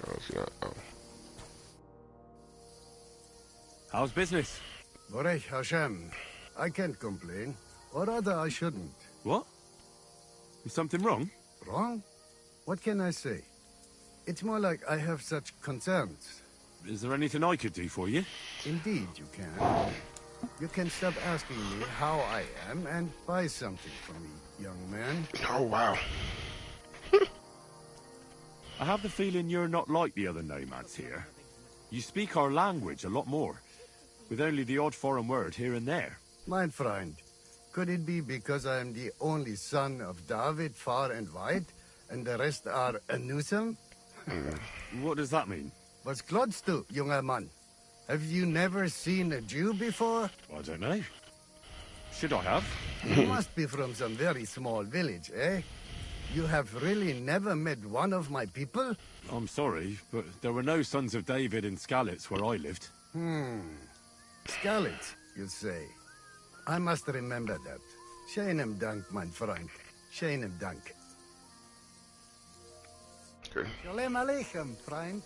S1: Oh, it's not. Oh.
S2: How's business?
S16: Borech Hashem. I can't complain. Or rather, I shouldn't.
S2: What? Is something wrong?
S16: Wrong? What can I say? It's more like I have such concerns.
S2: Is there anything I could do for you?
S16: Indeed, you can. You can stop asking me how I am and buy something for me, young man.
S1: Oh, wow.
S2: I have the feeling you're not like the other nomads here. You speak our language a lot more, with only the odd foreign word here and there.
S16: My friend, could it be because I am the only son of David far and wide, and the rest are Anusam?
S2: What does that mean?
S16: Was klotst du, junger Mann? Have you never seen a Jew before?
S2: I don't know. Should I have?
S16: You must be from some very small village, eh? You have really never met one of my people?
S2: I'm sorry, but there were no sons of David in Skalitz where I lived.
S16: Skalitz, you say? I must remember that. Sheinem Dank, mein Freund. Sheinem Dank.
S1: Okay.
S16: Shalom Aleichem, Freund.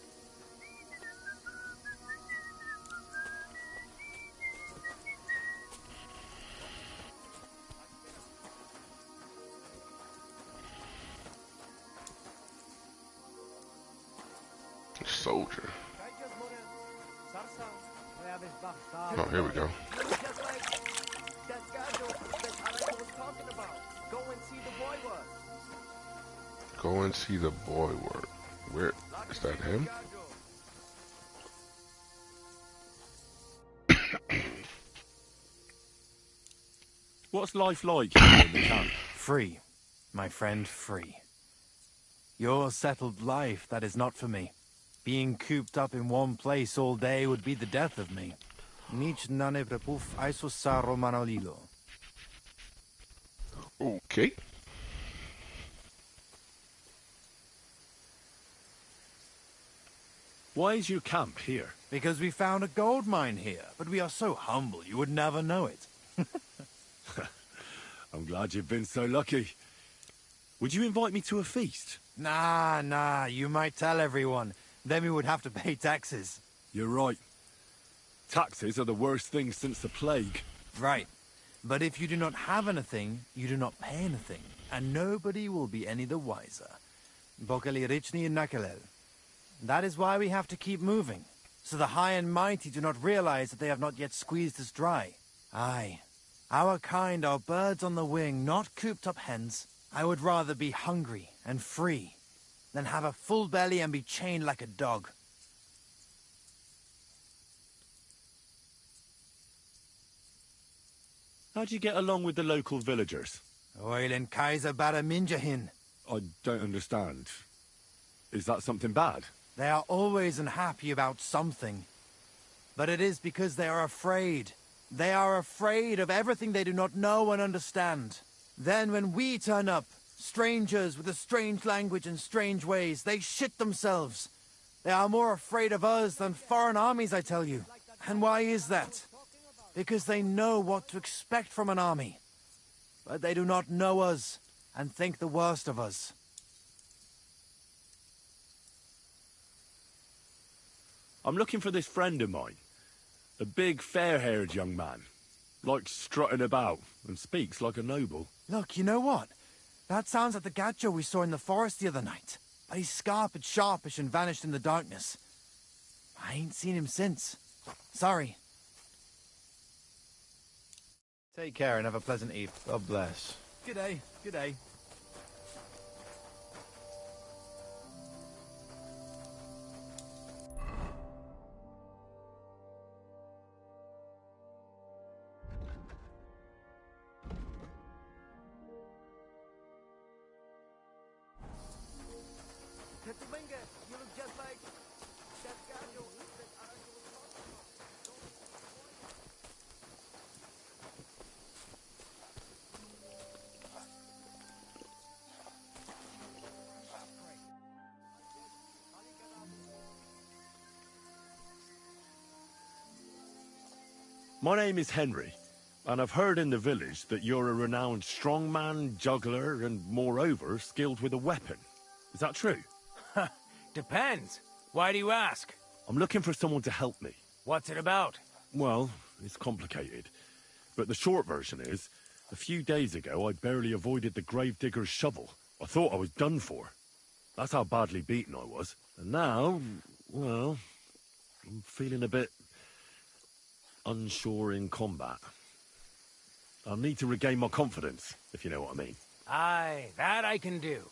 S1: Soldier. Oh, here we go. Go and see the boy work. Where is that him?
S2: What's life like here in the camp?
S17: Free, my friend, free. Your settled life, that is not for me. Being cooped up in one place all day would be the death of me. Nic nane prepuf aisosaro manolilo.
S1: Okay.
S2: Why is your camp here?
S17: Because we found a gold mine here, but we are so humble you would never know it.
S2: I'm glad you've been so lucky. Would you invite me to a feast?
S17: Nah, you might tell everyone. Then we would have to pay taxes.
S2: You're right. Taxes are the worst thing since the plague.
S17: Right. But if you do not have anything, you do not pay anything. And nobody will be any the wiser. Bokali richni nakalel. That is why we have to keep moving. So the high and mighty do not realize that they have not yet squeezed us dry. Aye. Our kind are birds on the wing, not cooped up hens. I would rather be hungry and free than have a full belly and be chained like a dog.
S2: How'd you get along with the local villagers?
S17: Oilen Kaiser Baraminjahin.
S2: I don't understand. Is that something bad?
S17: They are always unhappy about something. But it is because they are afraid. They are afraid of everything they do not know and understand. Then when we turn up, strangers with a strange language and strange ways, they shit themselves. They are more afraid of us than foreign armies, I tell you. And why is that? Because they know what to expect from an army. But they do not know us and think the worst of us.
S2: I'm looking for this friend of mine. A big, fair-haired young man. Likes strutting about and speaks like a noble.
S17: Look, you know what? That sounds like the gacho we saw in the forest the other night. But he's scarp and sharpish and vanished in the darkness. I ain't seen him since. Sorry.
S9: Take care and have a pleasant evening. God bless.
S17: Good day. Good day.
S6: You look just like that gajo that Arash was talking about.
S2: My name is Henry, and I've heard in the village that you're a renowned strongman, juggler, and moreover, skilled with a weapon. Is that true?
S6: Depends. Why do you ask?
S2: I'm looking for someone to help me.
S6: What's it about?
S2: Well, it's complicated. But the short version is, a few days ago I barely avoided the gravedigger's shovel. I thought I was done for. That's how badly beaten I was. And now, well, I'm feeling a bit unsure in combat. I'll need to regain my confidence, if you know what I mean.
S6: Aye, that I can do.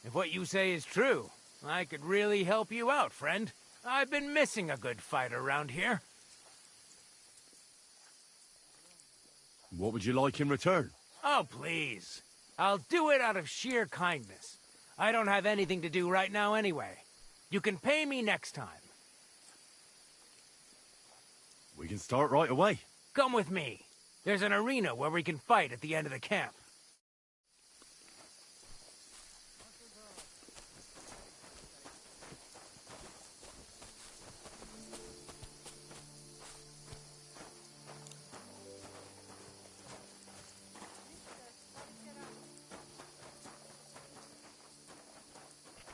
S6: If what you say is true, I could really help you out, friend. I've been missing a good fight around here.
S2: What would you like in return?
S6: Oh, please. I'll do it out of sheer kindness. I don't have anything to do right now anyway. You can pay me next time.
S2: We can start right away.
S6: Come with me. There's an arena where we can fight at the end of the camp.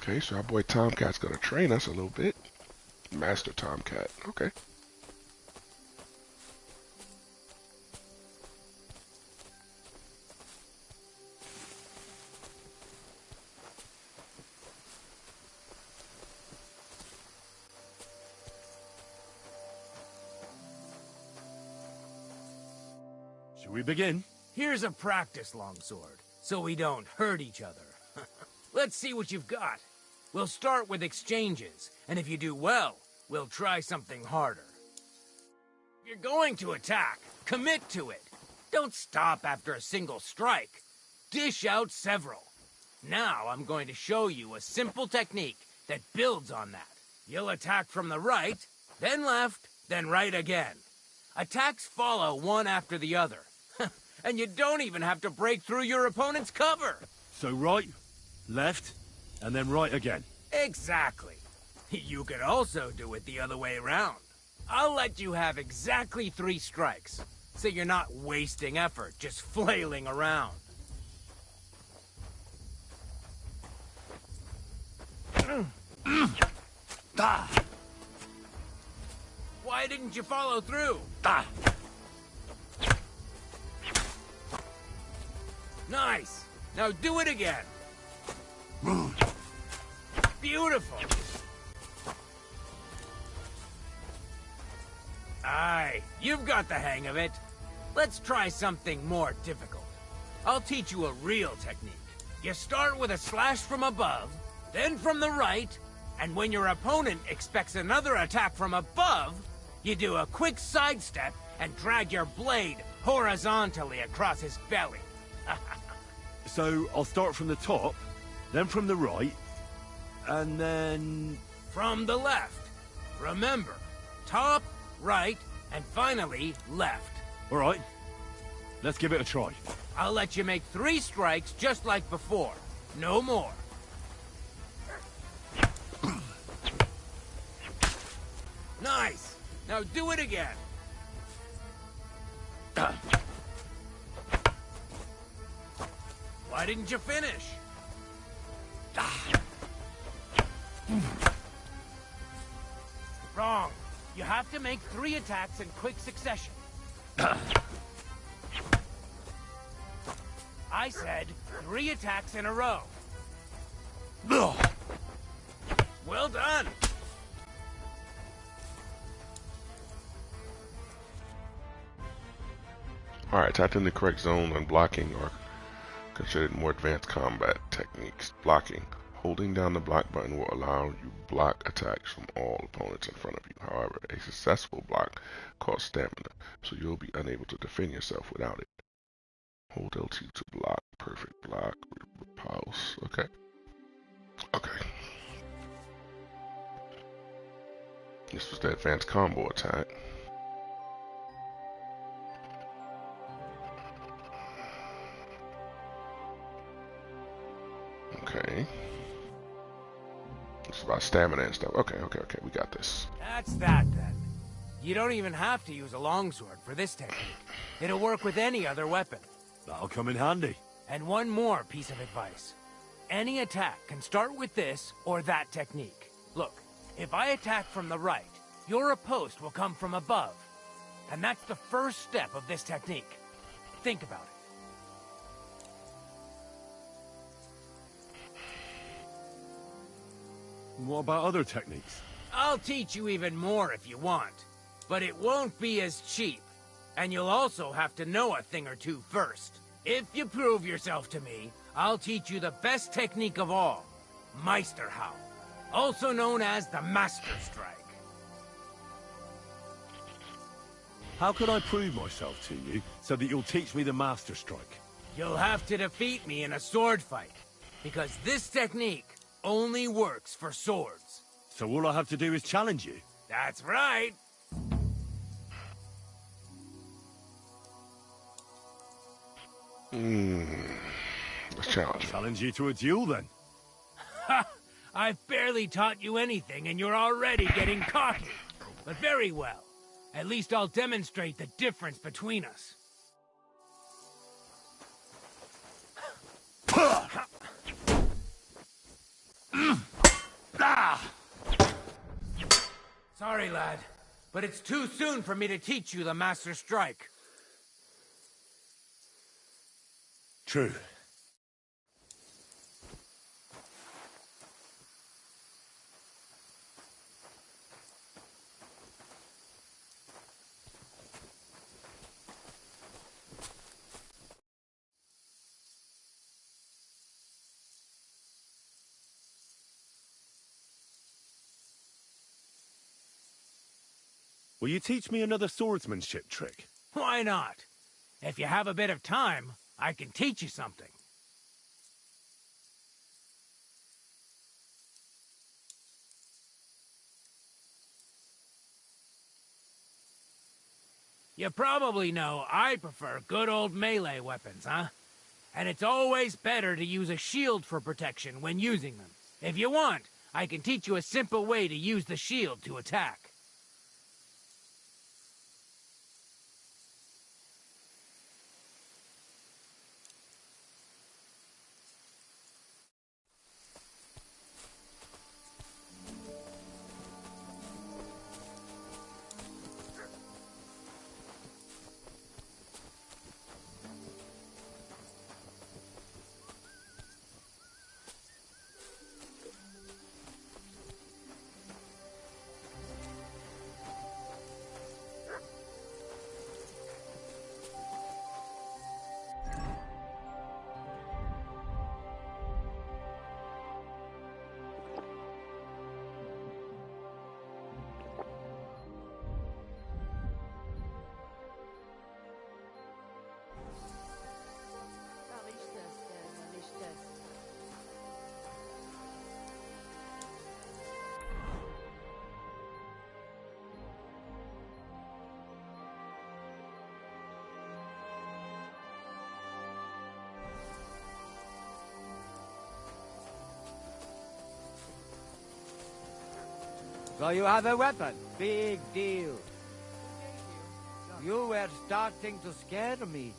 S1: Okay, so our boy Tomcat's gonna train us a little bit. Master Tomcat, okay.
S2: Should we begin?
S6: Here's a practice longsword, so we don't hurt each other. Let's see what you've got. We'll start with exchanges, and if you do well, we'll try something harder. If you're going to attack, commit to it. Don't stop after a single strike. Dish out several. Now I'm going to show you a simple technique that builds on that. You'll attack from the right, then left, then right again. Attacks follow one after the other. And you don't even have to break through your opponent's cover.
S2: So right, left, and then right again.
S6: Exactly. You could also do it the other way around. I'll let you have exactly 3 strikes, so you're not wasting effort just flailing around. Why didn't you follow through? Nice. Now do it again. Beautiful. Aye, you've got the hang of it. Let's try something more difficult. I'll teach you a real technique. You start with a slash from above, then from the right, and when your opponent expects another attack from above, you do a quick sidestep and drag your blade horizontally across his belly.
S2: So I'll start from the top, then from the right, and then...
S6: From the left. Remember, top, right, and finally, left.
S2: All right, let's give it a try.
S6: I'll let you make 3 strikes just like before. No more. Nice. Now do it again. Why didn't you finish? Wrong. You have to make 3 attacks in quick succession. I said 3 attacks in a row. Well done.
S1: Alright, tapped in the correct zone and blocking are considered more advanced combat techniques. Blocking. Holding down the block button will allow you block attacks from all opponents in front of you. However, a successful block costs stamina, so you'll be unable to defend yourself without it. Hold L2 to block. Perfect block. Repulse. Okay. Okay. This was the advanced combo attack. Okay. It's about stamina and stuff. Okay, we got this.
S6: That's that then. You don't even have to use a longsword for this technique. It'll work with any other weapon.
S2: That'll come in handy.
S6: And one more piece of advice. Any attack can start with this or that technique. Look, if I attack from the right, your riposte will come from above. And that's the first step of this technique. Think about it.
S2: What about other techniques?
S6: I'll teach you even more if you want. But it won't be as cheap. And you'll also have to know a thing or two first. If you prove yourself to me, I'll teach you the best technique of all. Meisterhau. Also known as the Master Strike.
S2: How can I prove myself to you so that you'll teach me the Master Strike?
S6: You'll have to defeat me in a sword fight. Because this technique only works for swords.
S2: So all I have to do is challenge you?
S6: That's right.
S1: Let's challenge you.
S2: Challenge you to a duel, then.
S6: Ha! I've barely taught you anything, and you're already getting cocky. But very well. At least I'll demonstrate the difference between us. Sorry, lad, but it's too soon for me to teach you the Master Strike.
S2: True. Will you teach me another swordsmanship trick?
S6: Why not? If you have a bit of time, I can teach you something. You probably know I prefer good old melee weapons, huh? And it's always better to use a shield for protection when using them. If you want, I can teach you a simple way to use the shield to attack.
S12: So you have a weapon. Big deal. You were starting to scare me.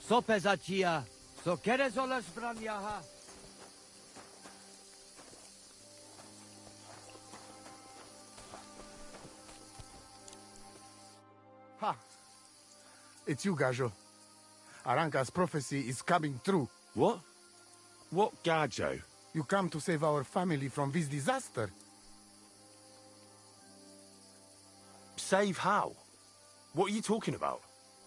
S12: Sopezatia. So quieres o las branyaha?
S18: Ha! It's you, Gajo. Aranka's prophecy is coming true.
S2: What? What Gajo?
S18: You come to save our family from this disaster.
S2: Save how? What are you talking about?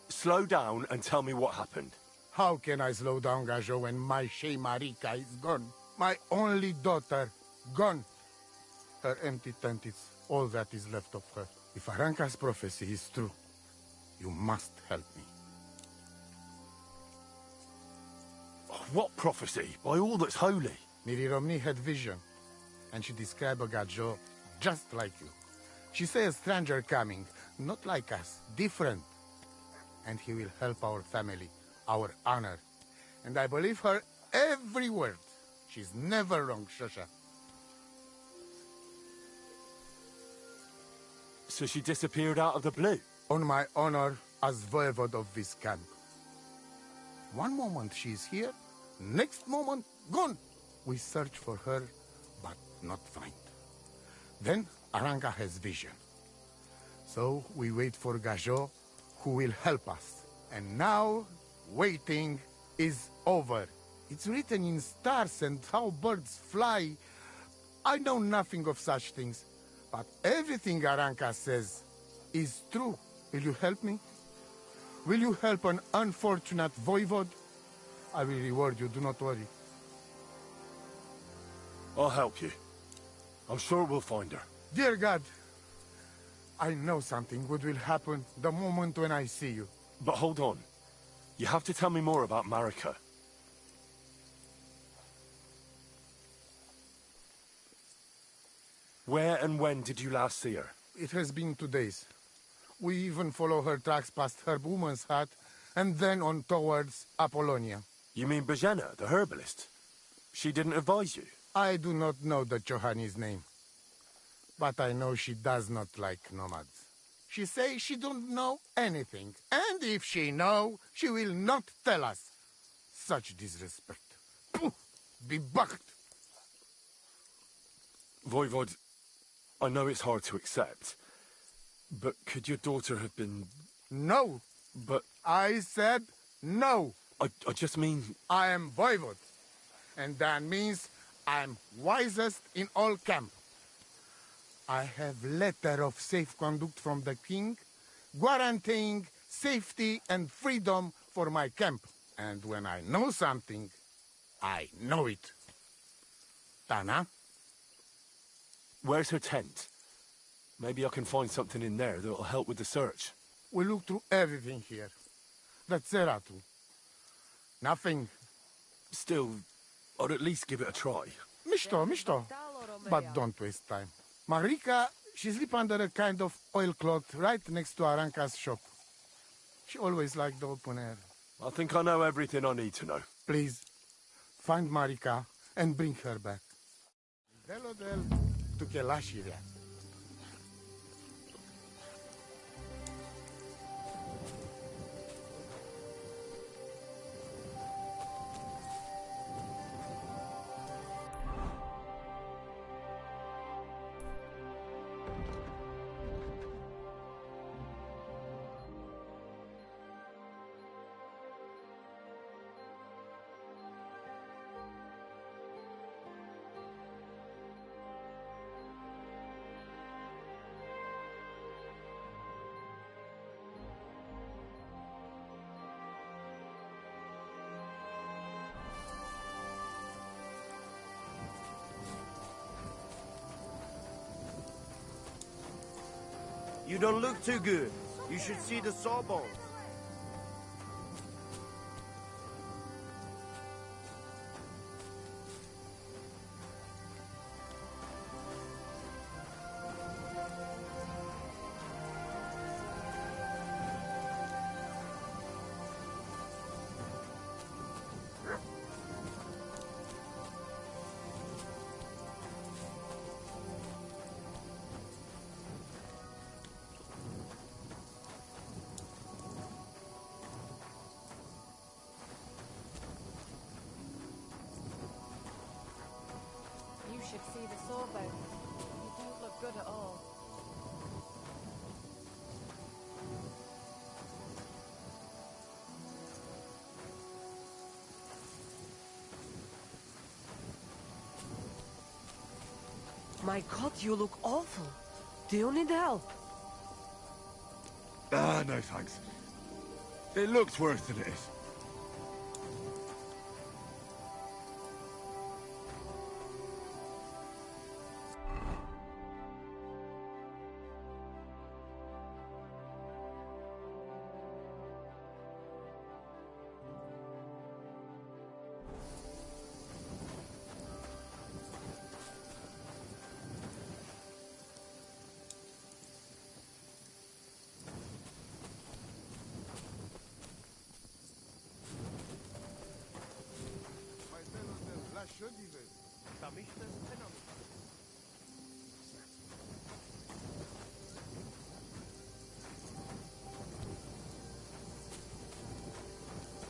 S2: Slow down and tell me what happened.
S18: How can I slow down, Gajo, when my Shea Marika is gone? My only daughter, gone. Her empty tent is all that is left of her. If Aranka's prophecy is true, you must help me.
S2: What prophecy? By all that's holy.
S18: Miriromni had vision, and she described a Gajo just like you. She says a stranger coming, not like us, different. And he will help our family, our honor. And I believe her every word. She's never wrong, Shusha.
S2: So she disappeared out of the blue?
S18: On my honor as voivode of this camp. One moment she's here, next moment gone. We search for her, but not find. Then Aranka has vision. So we wait for Gajo, who will help us. And now, waiting is over. It's written in stars and how birds fly. I know nothing of such things, but everything Aranka says is true. Will you help me? Will you help an unfortunate voivode? I will reward you, do not worry.
S2: I'll help you. I'm sure we'll find her.
S18: Dear God, I know something good will happen the moment when I see you.
S2: But hold on. You have to tell me more about Marika. Where and when did you last see her?
S18: It has been 2 days. We even follow her tracks past her woman's hut, and then on towards Apollonia.
S2: You mean Bajana, the herbalist? She didn't advise you?
S18: I do not know the Johani's name, but I know she does not like nomads. She says she don't know anything, and if she know, she will not tell us. Such disrespect. Pooh! Be bucked!
S2: Voivod, I know it's hard to accept, but could your daughter have been...
S18: No!
S2: But...
S18: I said no!
S2: I just mean...
S18: I am Voivod, and that means I'm wisest in all camp. I have letter of safe conduct from the king, guaranteeing safety and freedom for my camp. And when I know something, I know it. Tana?
S2: Where's her tent? Maybe I can find something in there that'll help with the search.
S18: We look through everything here. The Zeratu. Nothing.
S2: Still, I'd at least give it a try.
S18: Misto. But don't waste time. Marika, she sleep under a kind of oilcloth right next to Aranka's shop. She always liked the open air.
S2: I think I know everything I need to know.
S18: Please, find Marika and bring her back. Velodel to Kelashiria.
S19: You don't look too good. You should see the sawbones.
S15: You should see the sawbones. You don't look good at all.
S11: My God, you look awful. Do you need help?
S2: Ah, no thanks. It looks worse than it is.
S18: My Velodel, la Chaudive.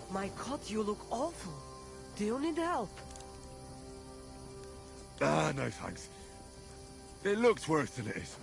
S11: My God, you look awful. Do you need help?
S2: Ah, no thanks. It looks worse than it is.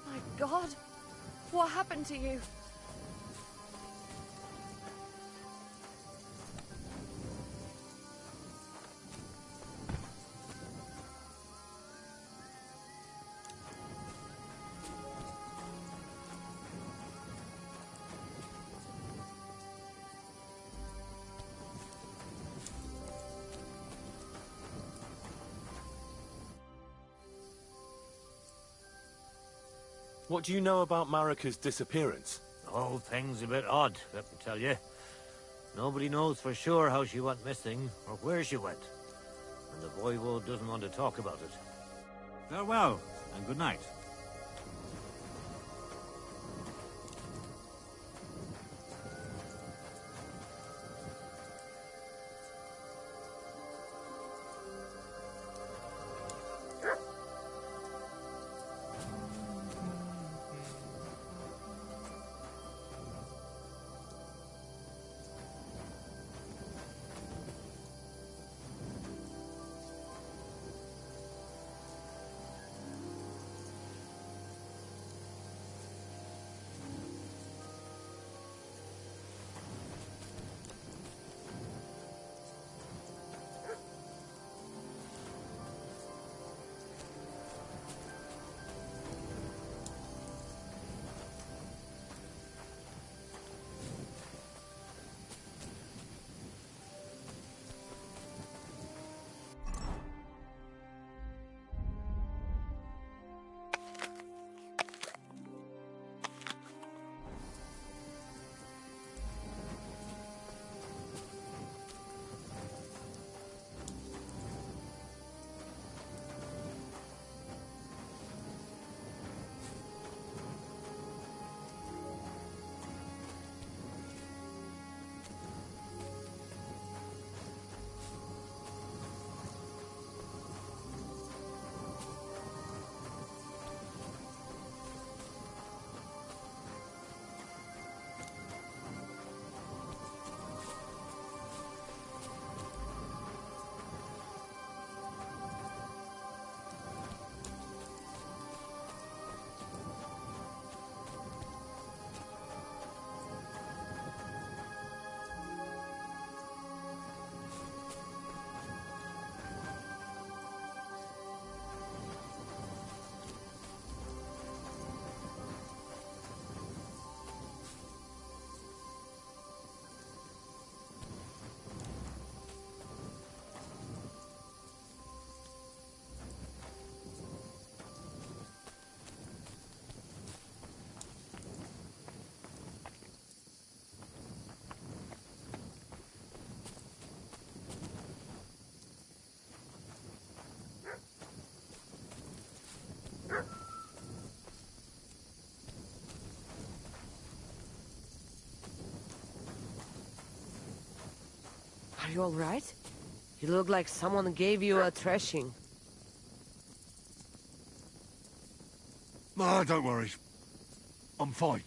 S15: My God, what happened to you?
S20: What do you know about Marika's disappearance?
S12: The whole thing's a bit odd, let me tell you. Nobody knows for sure how she went missing, or where she went. And the voivode doesn't want to talk about it. Farewell, and good night.
S11: Are you all right? You look like someone gave you a thrashing.
S2: Ah, don't worry. I'm fine.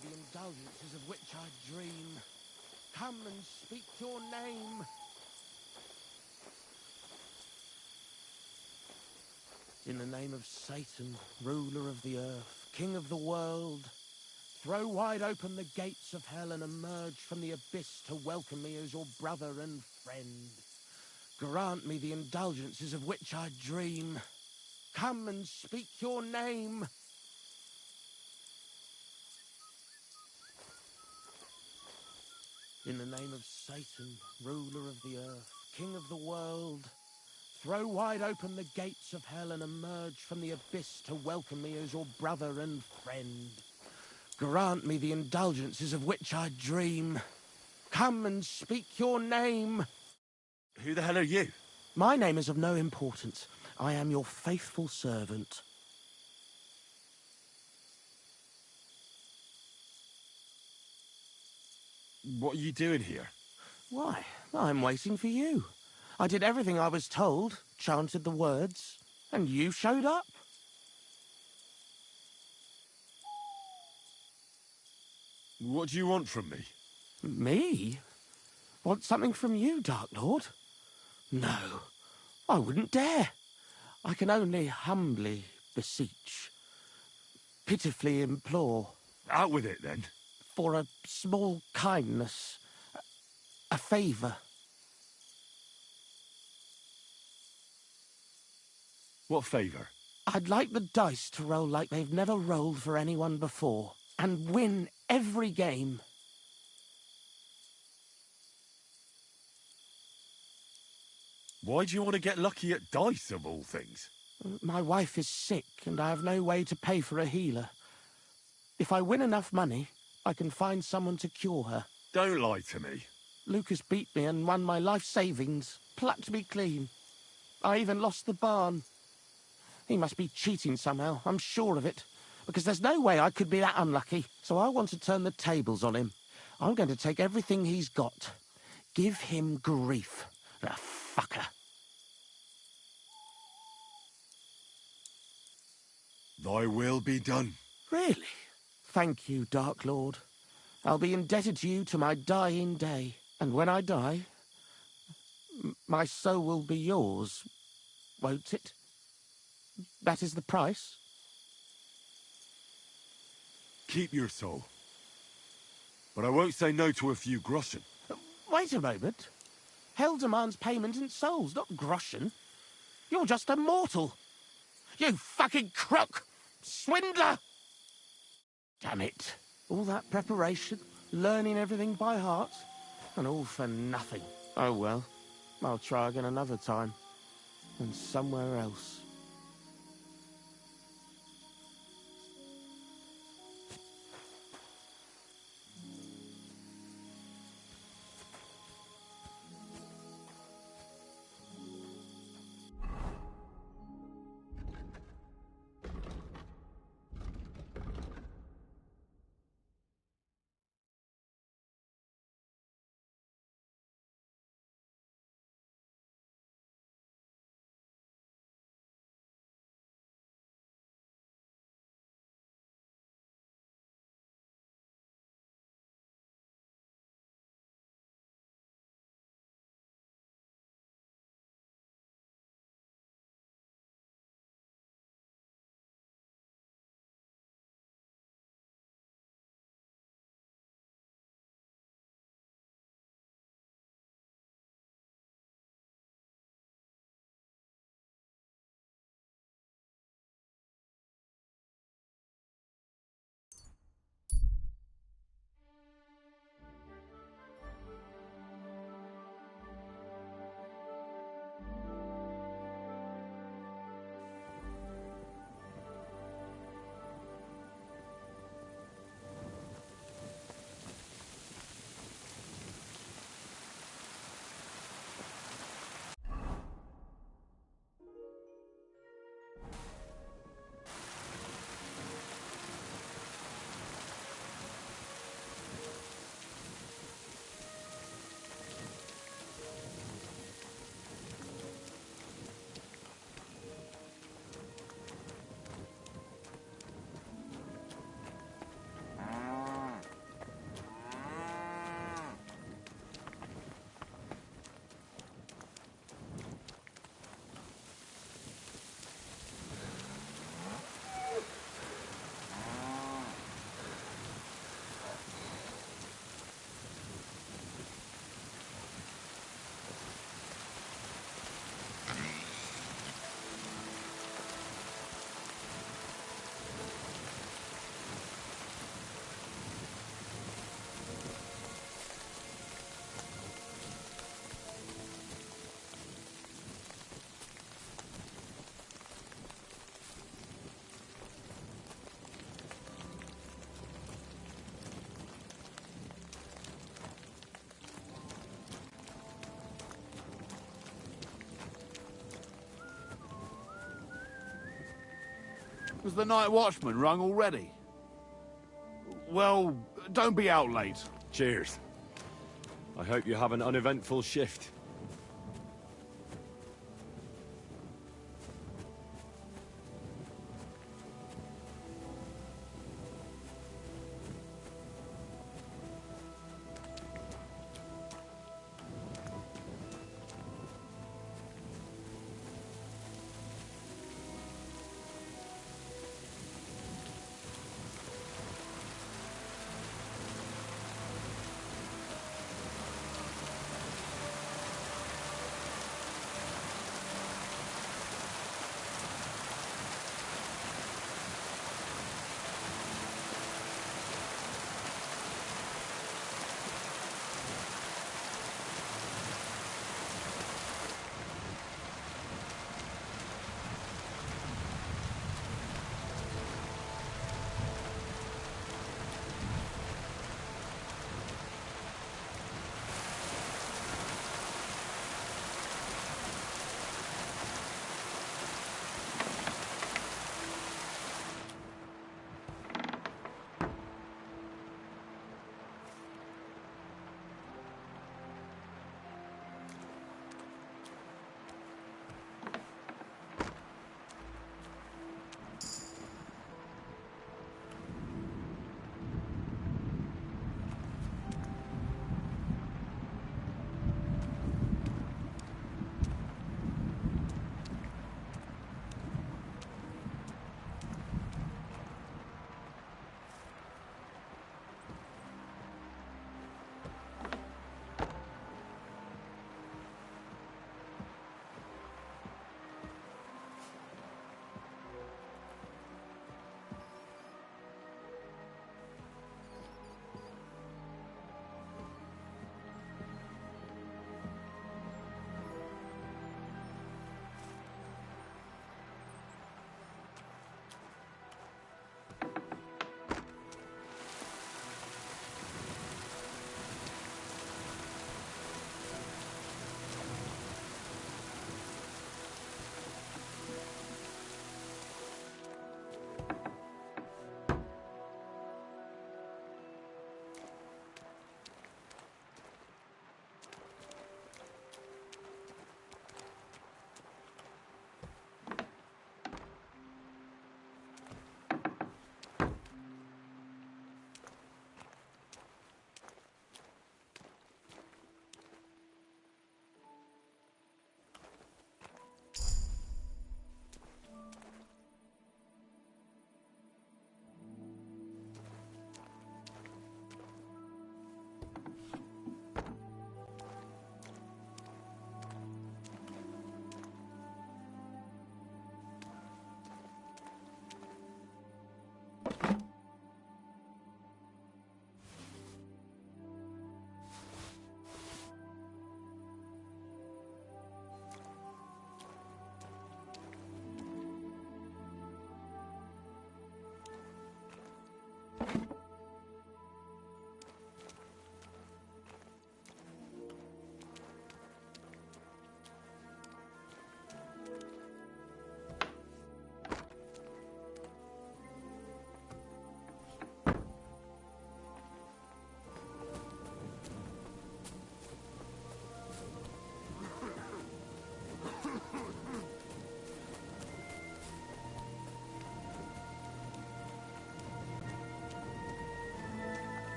S3: the indulgences of which I dream. Come and speak your name. In the name of Satan, ruler of the earth, king of the world, throw wide open the gates of hell and emerge from the abyss to welcome me as your brother and friend. Grant me the indulgences of which I dream. Come and speak your name. In the name of Satan, ruler of the earth, king of the world, throw wide open the gates of hell and emerge from the abyss to welcome me as your brother and friend. Grant me the indulgences of which I dream. Come and speak your name.
S2: Who the hell are you?
S3: My name is of no importance. I am your faithful servant.
S2: What are you doing here?
S3: Why, I'm waiting for you. I did everything I was told, chanted the words, and you showed up.
S2: What do you want from me?
S3: Me? Want something from you, Dark Lord? No, I wouldn't dare. I can only humbly beseech, pitifully implore.
S2: Out with it, then.
S3: For a small kindness, a favour.
S2: What favour?
S3: I'd like the dice to roll like they've never rolled for anyone before, and win every game.
S2: Why do you want to get lucky at dice, of all things?
S3: My wife is sick, and I have no way to pay for a healer. If I win enough money, I can find someone to cure her.
S2: Don't lie to me.
S3: Lucas beat me and won my life savings, plucked me clean. I even lost the barn. He must be cheating somehow, I'm sure of it, because there's no way I could be that unlucky. So I want to turn the tables on him. I'm going to take everything he's got. Give him grief, the fucker.
S2: Thy will be done.
S3: Really? Thank you, Dark Lord. I'll be indebted to you to my dying day. And when I die, my soul will be yours, won't it? That is the price?
S2: Keep your soul. But I won't say no to a few groschen.
S3: Wait a moment. Hell demands payment in souls, not groschen. You're just a mortal. You fucking crook! Swindler! Damn it. All that preparation, learning everything by heart, and all for nothing. Oh well, I'll try again another time. And somewhere else.
S13: Has the night watchman rung already? Well, don't be out late.
S2: Cheers. I hope you have an uneventful shift.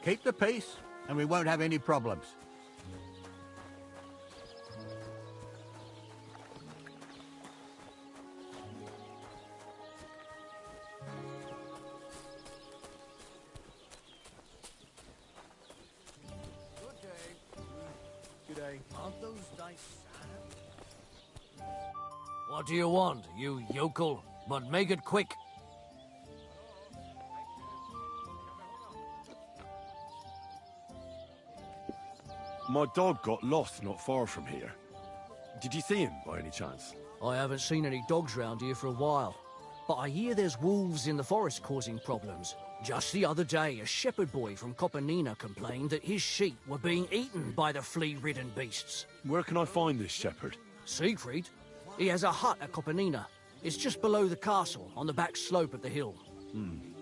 S21: Keep the peace, and we won't have any problems.
S9: Good day. Aren't those dice sad?
S6: What do you want, you yokel? But make it quick.
S2: My dog got lost not far from here. Did you see him, by any chance?
S22: I haven't seen any dogs round here for a while, but I hear there's wolves in the forest causing problems. Just the other day, a shepherd boy from Copenina complained that his sheep were being eaten by the flea-ridden beasts.
S2: Where can I find this shepherd?
S22: Siegfried? He has a hut at Copenina. It's just below the castle, on the back slope of the hill.
S2: And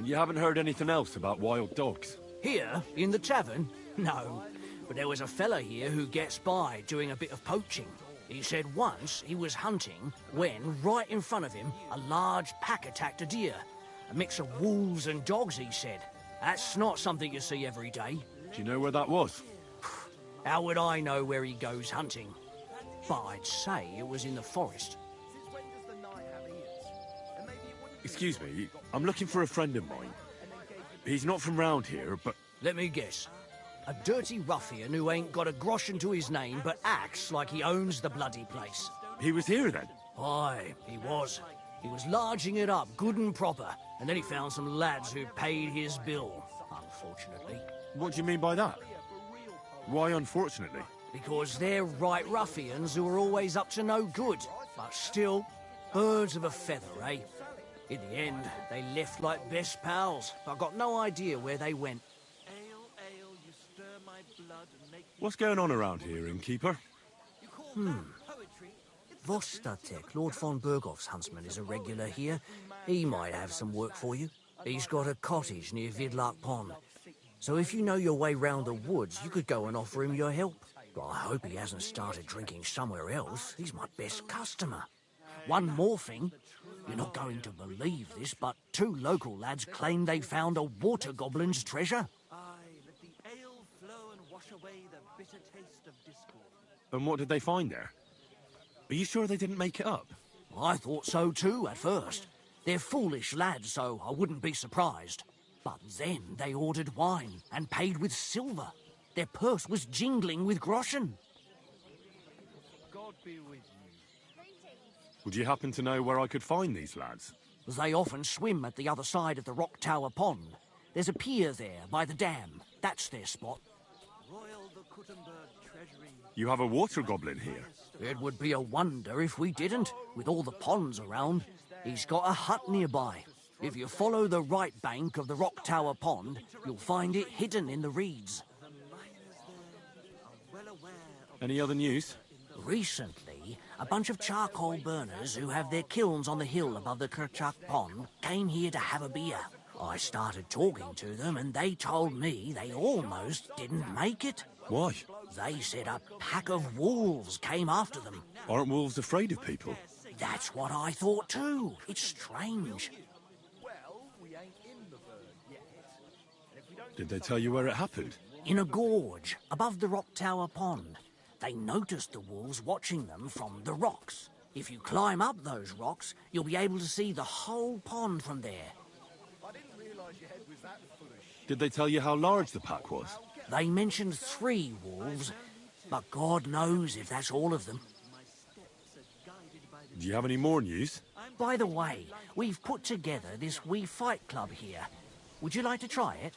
S2: you haven't heard anything else about wild dogs?
S22: Here, in the tavern? No. But there was a fella here who gets by doing a bit of poaching. He said once he was hunting when, right in front of him, a large pack attacked a deer. A mix of wolves and dogs, he said. That's not something you see every day.
S2: Do you know where that was?
S22: How would I know where he goes hunting? But I'd say it was in the forest.
S2: Excuse me, I'm looking for a friend of mine. He's not from round here, but...
S22: Let me guess. A dirty ruffian who ain't got a groschen to his name but acts like he owns the bloody place.
S2: He was here then?
S22: Aye, he was. He was larging it up, good and proper, and then he found some lads who paid his bill, unfortunately.
S2: What do you mean by that? Why unfortunately?
S22: Because they're right ruffians who are always up to no good, but still, birds of a feather, eh? In the end, they left like best pals. I've got no idea where they went.
S2: What's going on around here, innkeeper?
S22: Vostatek, Lord von Berghoff's huntsman, is a regular here. He might have some work for you. He's got a cottage near Vidlark Pond. So if you know your way round the woods, you could go and offer him your help. But I hope he hasn't started drinking somewhere else. He's my best customer. One more thing. You're not going to believe this, but 2 local lads claim they found a water goblin's treasure.
S2: And what did they find there? Are you sure they didn't make it up?
S22: I thought so too, at first. They're foolish lads, so I wouldn't be surprised. But then they ordered wine and paid with silver. Their purse was jingling with groschen.
S9: God be with you.
S2: Would you happen to know where I could find these lads?
S22: They often swim at the other side of the Rock Tower Pond. There's a pier there by the dam. That's their spot.
S2: You have a water goblin here?
S22: It would be a wonder if we didn't, with all the ponds around. He's got a hut nearby. If you follow the right bank of the Rock Tower Pond, you'll find it hidden in the reeds.
S2: Any other news?
S22: Recently, a bunch of charcoal burners who have their kilns on the hill above the Kerchak Pond came here to have a beer. I started talking to them and they told me they almost didn't make it.
S2: Why?
S22: They said a pack of wolves came after them.
S2: Aren't wolves afraid of people?
S22: That's what I thought too. It's strange.
S2: Did they tell you where it happened?
S22: In a gorge, above the Rock Tower Pond. They noticed the wolves watching them from the rocks. If you climb up those rocks, you'll be able to see the whole pond from there.
S2: Did they tell you how large the pack was?
S22: They mentioned 3 wolves, but God knows if that's all of them.
S2: Do you have any more news?
S22: By the way, we've put together this wee fight club here. Would you like to try it?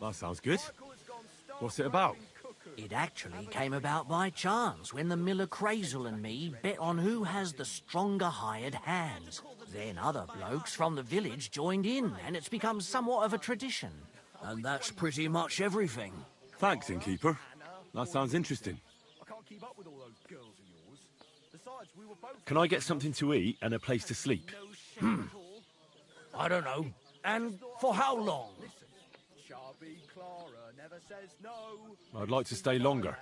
S2: That sounds good. What's it about?
S22: It actually came about by chance when the miller Crazel and me bet on who has the stronger hired hands. Then other blokes from the village joined in, and it's become somewhat of a tradition. And that's pretty much everything.
S2: Thanks, innkeeper. That sounds interesting. Can I get something to eat and a place to sleep?
S22: I don't know. And for how long?
S2: I'd like to stay longer.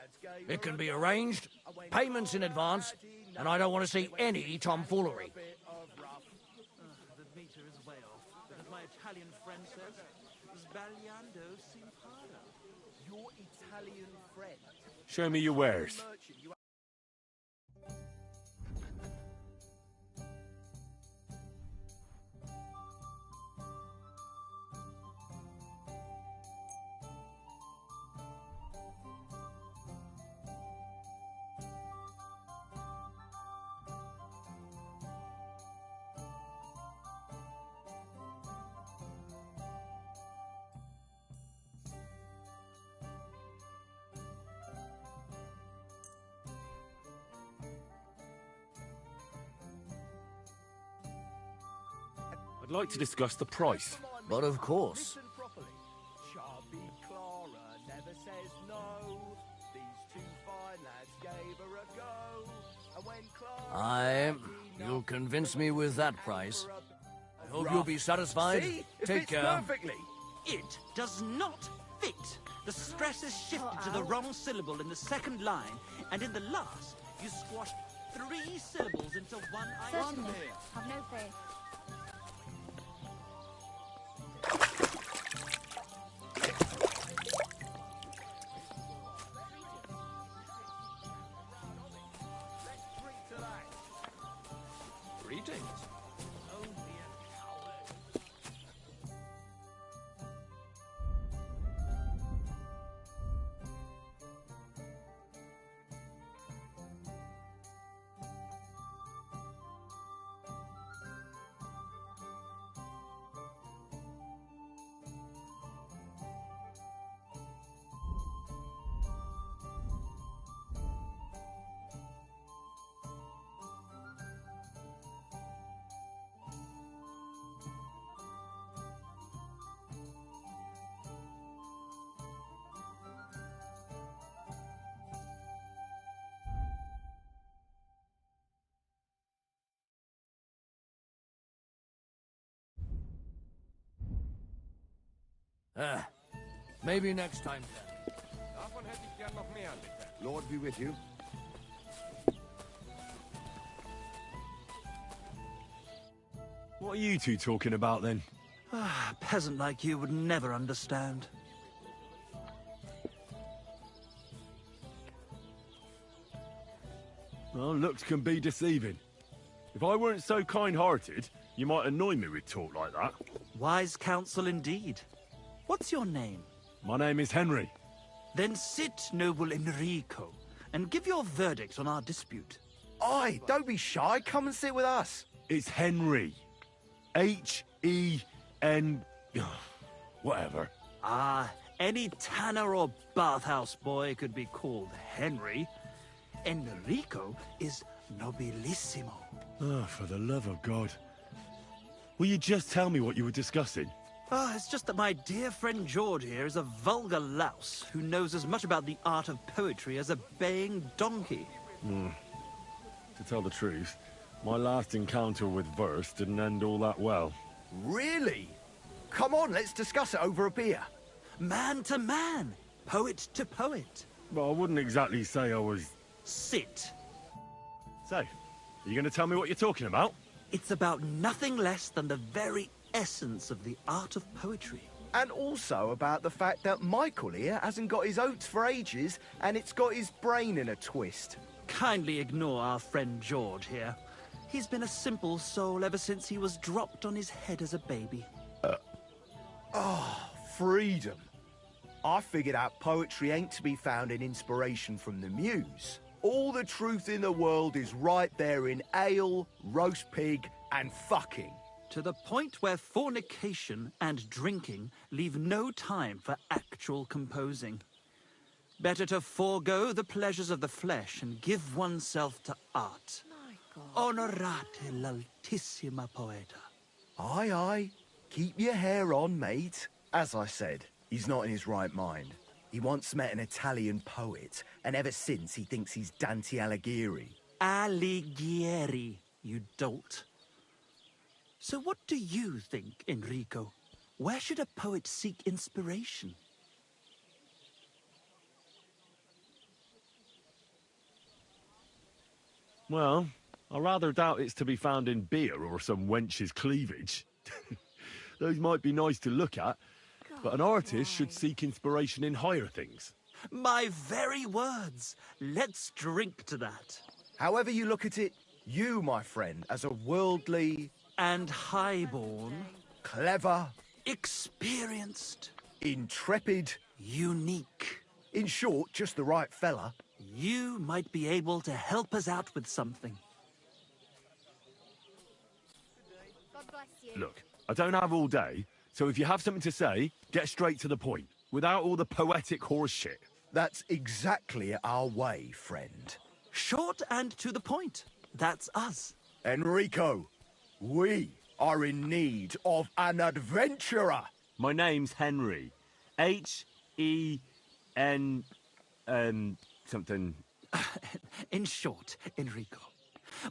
S22: It can be arranged. Payments in advance. And I don't want to see any tomfoolery.
S5: Italian friend says. Sbagliando simpara.
S9: Your Italian friend?
S20: Show me your wares. I'd like to discuss the price.
S22: But of course.
S9: Listen properly. Chubby Clara never says no. These two fine lads gave her a go. And when Clara...
S22: You'll convince me with that price. I hope you'll be satisfied.
S9: See? It
S22: Take
S9: fits
S22: care.
S9: perfectly.
S5: It does not fit. The stress is shifted to the wrong syllable in the second line, and in the last, you squashed 3 syllables into one
S15: Certainly.
S5: idea.
S15: Have no faith.
S20: Greetings.
S22: Maybe next time then.
S3: Davon hätte ich gern noch mehr, bitte.
S9: Lord be with you.
S2: What are you two talking about then?
S5: Ah, a peasant like you would never understand.
S2: Well, looks can be deceiving. If I weren't so kind-hearted, you might annoy me with talk like that.
S5: Wise counsel indeed. What's your name?
S2: My name is Henry.
S5: Then sit, noble Enrico, and give your verdict on our dispute.
S9: Aye, don't be shy. Come and sit with us.
S2: It's Henry. H-E-N... whatever.
S5: Ah, any tanner or bathhouse boy could be called Henry. Enrico is nobilissimo.
S2: Oh, for the love of God. Will you just tell me what you were discussing?
S5: Ah, it's just that my dear friend George here is a vulgar louse who knows as much about the art of poetry as a baying donkey.
S2: To tell the truth, my last encounter with verse didn't end all that well.
S9: Really? Come on, let's discuss it over a beer.
S5: Man to man, poet to poet.
S2: But I wouldn't exactly say I was...
S5: Sit.
S2: So, are you going to tell me what you're talking about?
S5: It's about nothing less than the very essence of the art of poetry.
S9: And also about the fact that Michael here hasn't got his oats for ages, and it's got his brain in a twist.
S5: Kindly ignore our friend George here. He's been a simple soul ever since he was dropped on his head as a baby.
S9: Freedom. I figured out poetry ain't to be found in inspiration from the muse. All the truth in the world is right there in ale, roast pig, and fucking.
S5: To the point where fornication and drinking leave no time for actual composing. Better to forego the pleasures of the flesh and give oneself to art. Onorate l'altissima poeta.
S9: Aye, aye. Keep your hair on, mate. As I said, he's not in his right mind. He once met an Italian poet, and ever since he thinks he's Dante Alighieri.
S5: Alighieri, you dolt. So what do you think, Enrico? Where should a poet seek inspiration?
S2: Well, I rather doubt it's to be found in beer or some wench's cleavage. Those might be nice to look at, but an artist should seek inspiration in higher things.
S5: My very words. Let's drink to that.
S9: However you look at it, you, my friend, as a worldly...
S5: and highborn...
S9: clever...
S5: experienced...
S9: intrepid...
S5: unique...
S9: in short, just the right fella...
S5: you might be able to help us out with something.
S2: Look, I don't have all day, so if you have something to say, get straight to the point, without all the poetic horse shit.
S9: That's exactly our way, friend.
S5: Short and to the point. That's us.
S9: Enrico, we are in need of an adventurer.
S4: My name's Henry. H-E-N... something.
S5: In short, Enrico,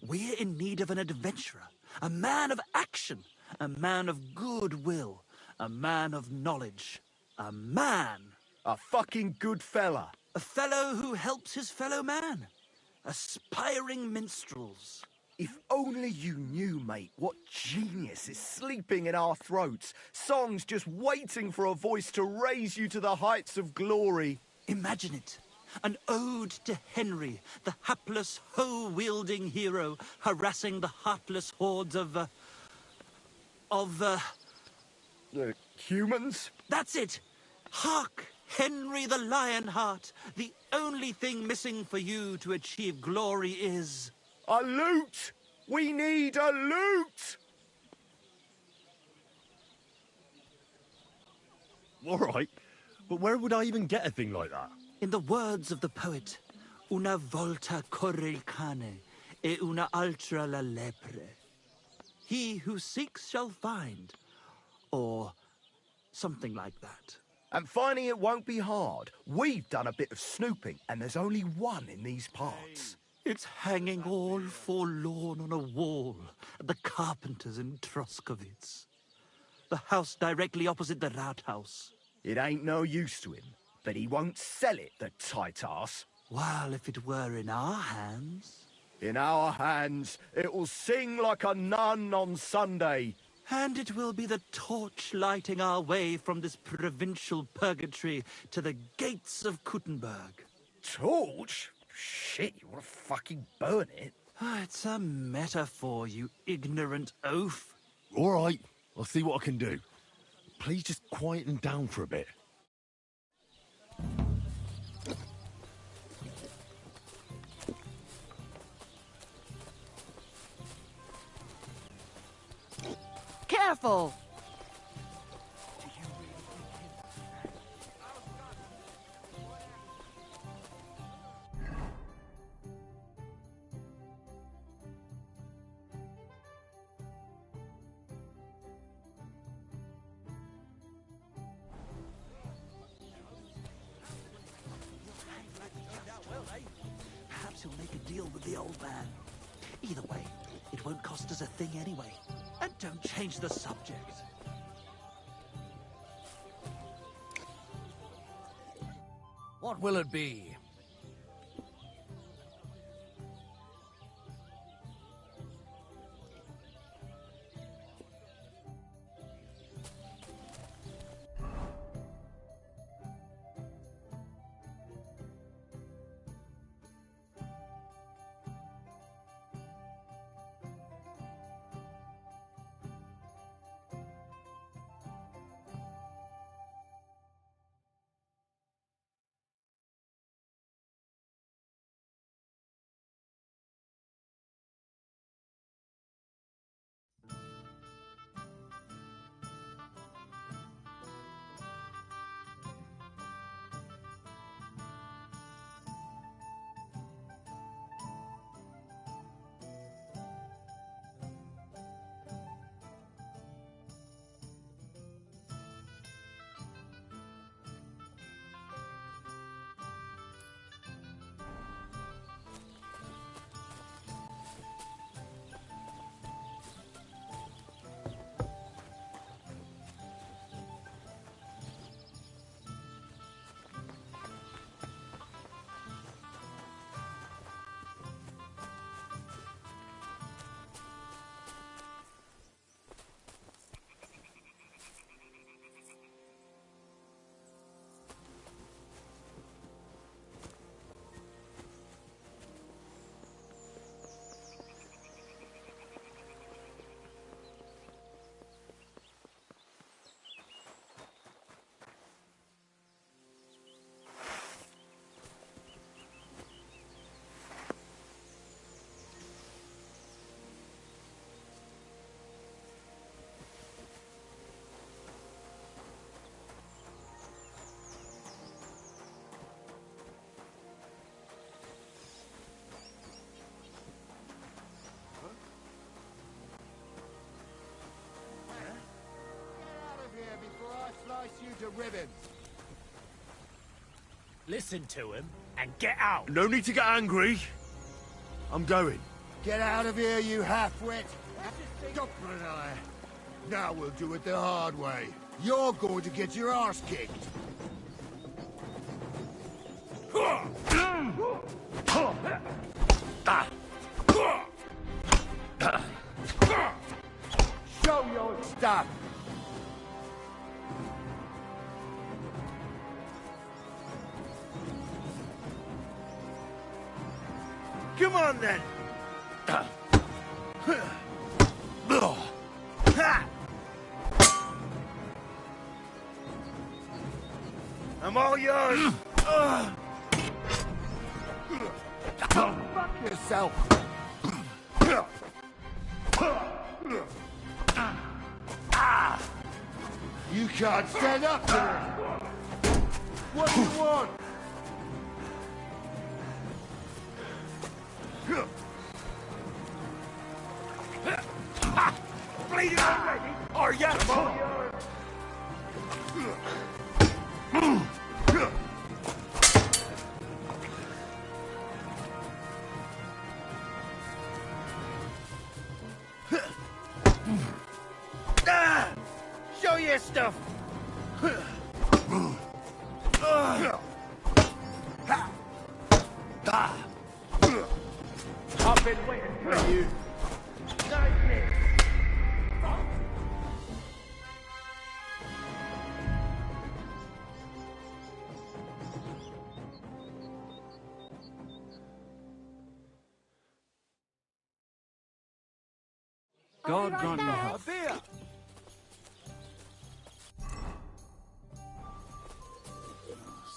S5: we're in need of an adventurer, a man of action, a man of goodwill, a man of knowledge, a man...
S9: a fucking good fella.
S5: A fellow who helps his fellow man. Aspiring minstrels.
S9: If only you knew, mate, what genius is sleeping in our throats. Songs just waiting for a voice to raise you to the heights of glory.
S5: Imagine it. An ode to Henry, the hapless, hoe-wielding hero, harassing the heartless hordes of
S9: humans?
S5: That's it! Hark! Henry the Lionheart! The only thing missing for you to achieve glory is...
S9: a loot! We need a loot!
S2: All right, but where would I even get a thing like that?
S5: In the words of the poet, una volta corre il cane, e una altra la lepre. He who seeks shall find, or something like that.
S9: And finding it won't be hard. We've done a bit of snooping, and there's only one in these parts.
S5: It's hanging all forlorn on a wall at the carpenter's in Troskowitz. The house directly opposite the Rathaus.
S9: It ain't no use to him, but he won't sell it, the tight ass.
S5: While if it were in our hands...
S9: in our hands, it will sing like a nun on Sunday.
S5: And it will be the torch lighting our way from this provincial purgatory to the gates of Kuttenberg.
S9: Torch? Shit, you want to fucking burn it?
S5: It's a metaphor, you ignorant oaf.
S2: All right, I'll see what I can do. Please just quieten down for a bit.
S10: Careful!
S5: Perhaps he'll make a deal with the old man. Either way, it won't cost us a thing anyway. And don't change the subject.
S6: What will it be?
S13: slice you to ribbons.
S3: Listen to him and get out.
S7: No need to get angry. I'm going.
S13: Get out of here, you half-wit. Stop, Brunei. Now we'll do it the hard way. You're going to get your arse kicked. Show your stuff.
S7: Come on, then. I'm all yours.
S13: Fuck yourself. You can't stand up to this. What do you want?
S7: Bleeding already? Are ya?
S13: Show your stuff.
S7: I've been waiting for you.
S5: God grant me health.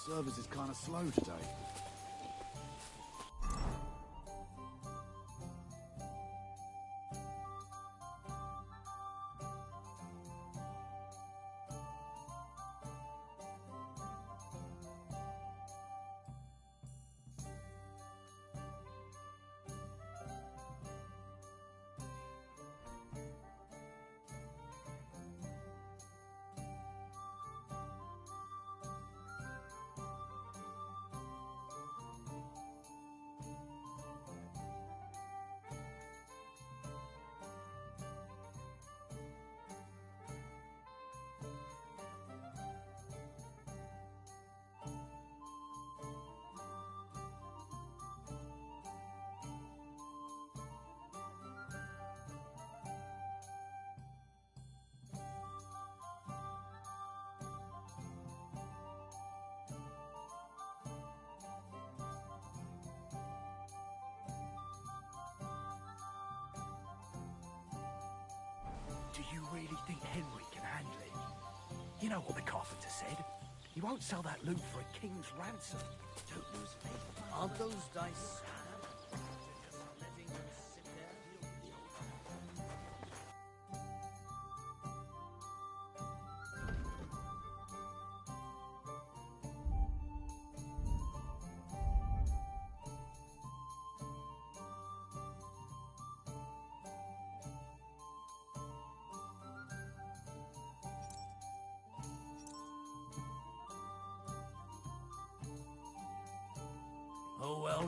S13: Service is kind of slow today.
S8: Do you really think Henry can handle it? You know what the carpenter said. He won't sell that loot for a king's ransom. Don't lose faith.
S22: Aren't those dice?
S3: Oh well,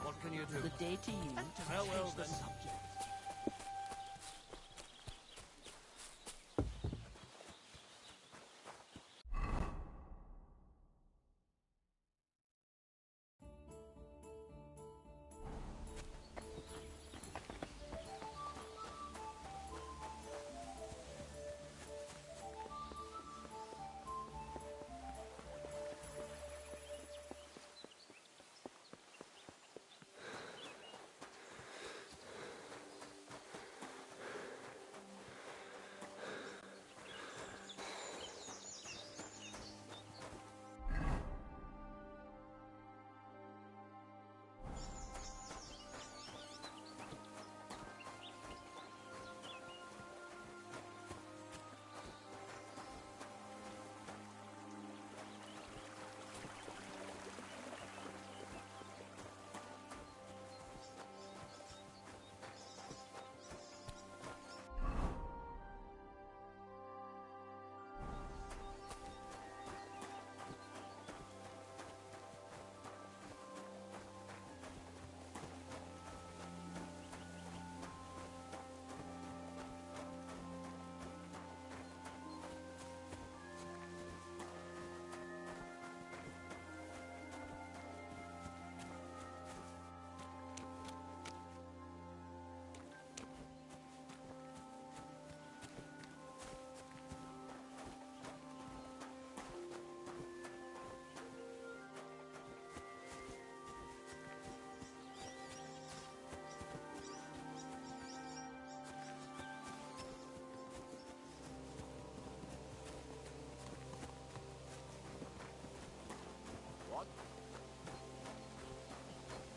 S3: what can you do?
S22: Good day to you.
S3: Farewell then.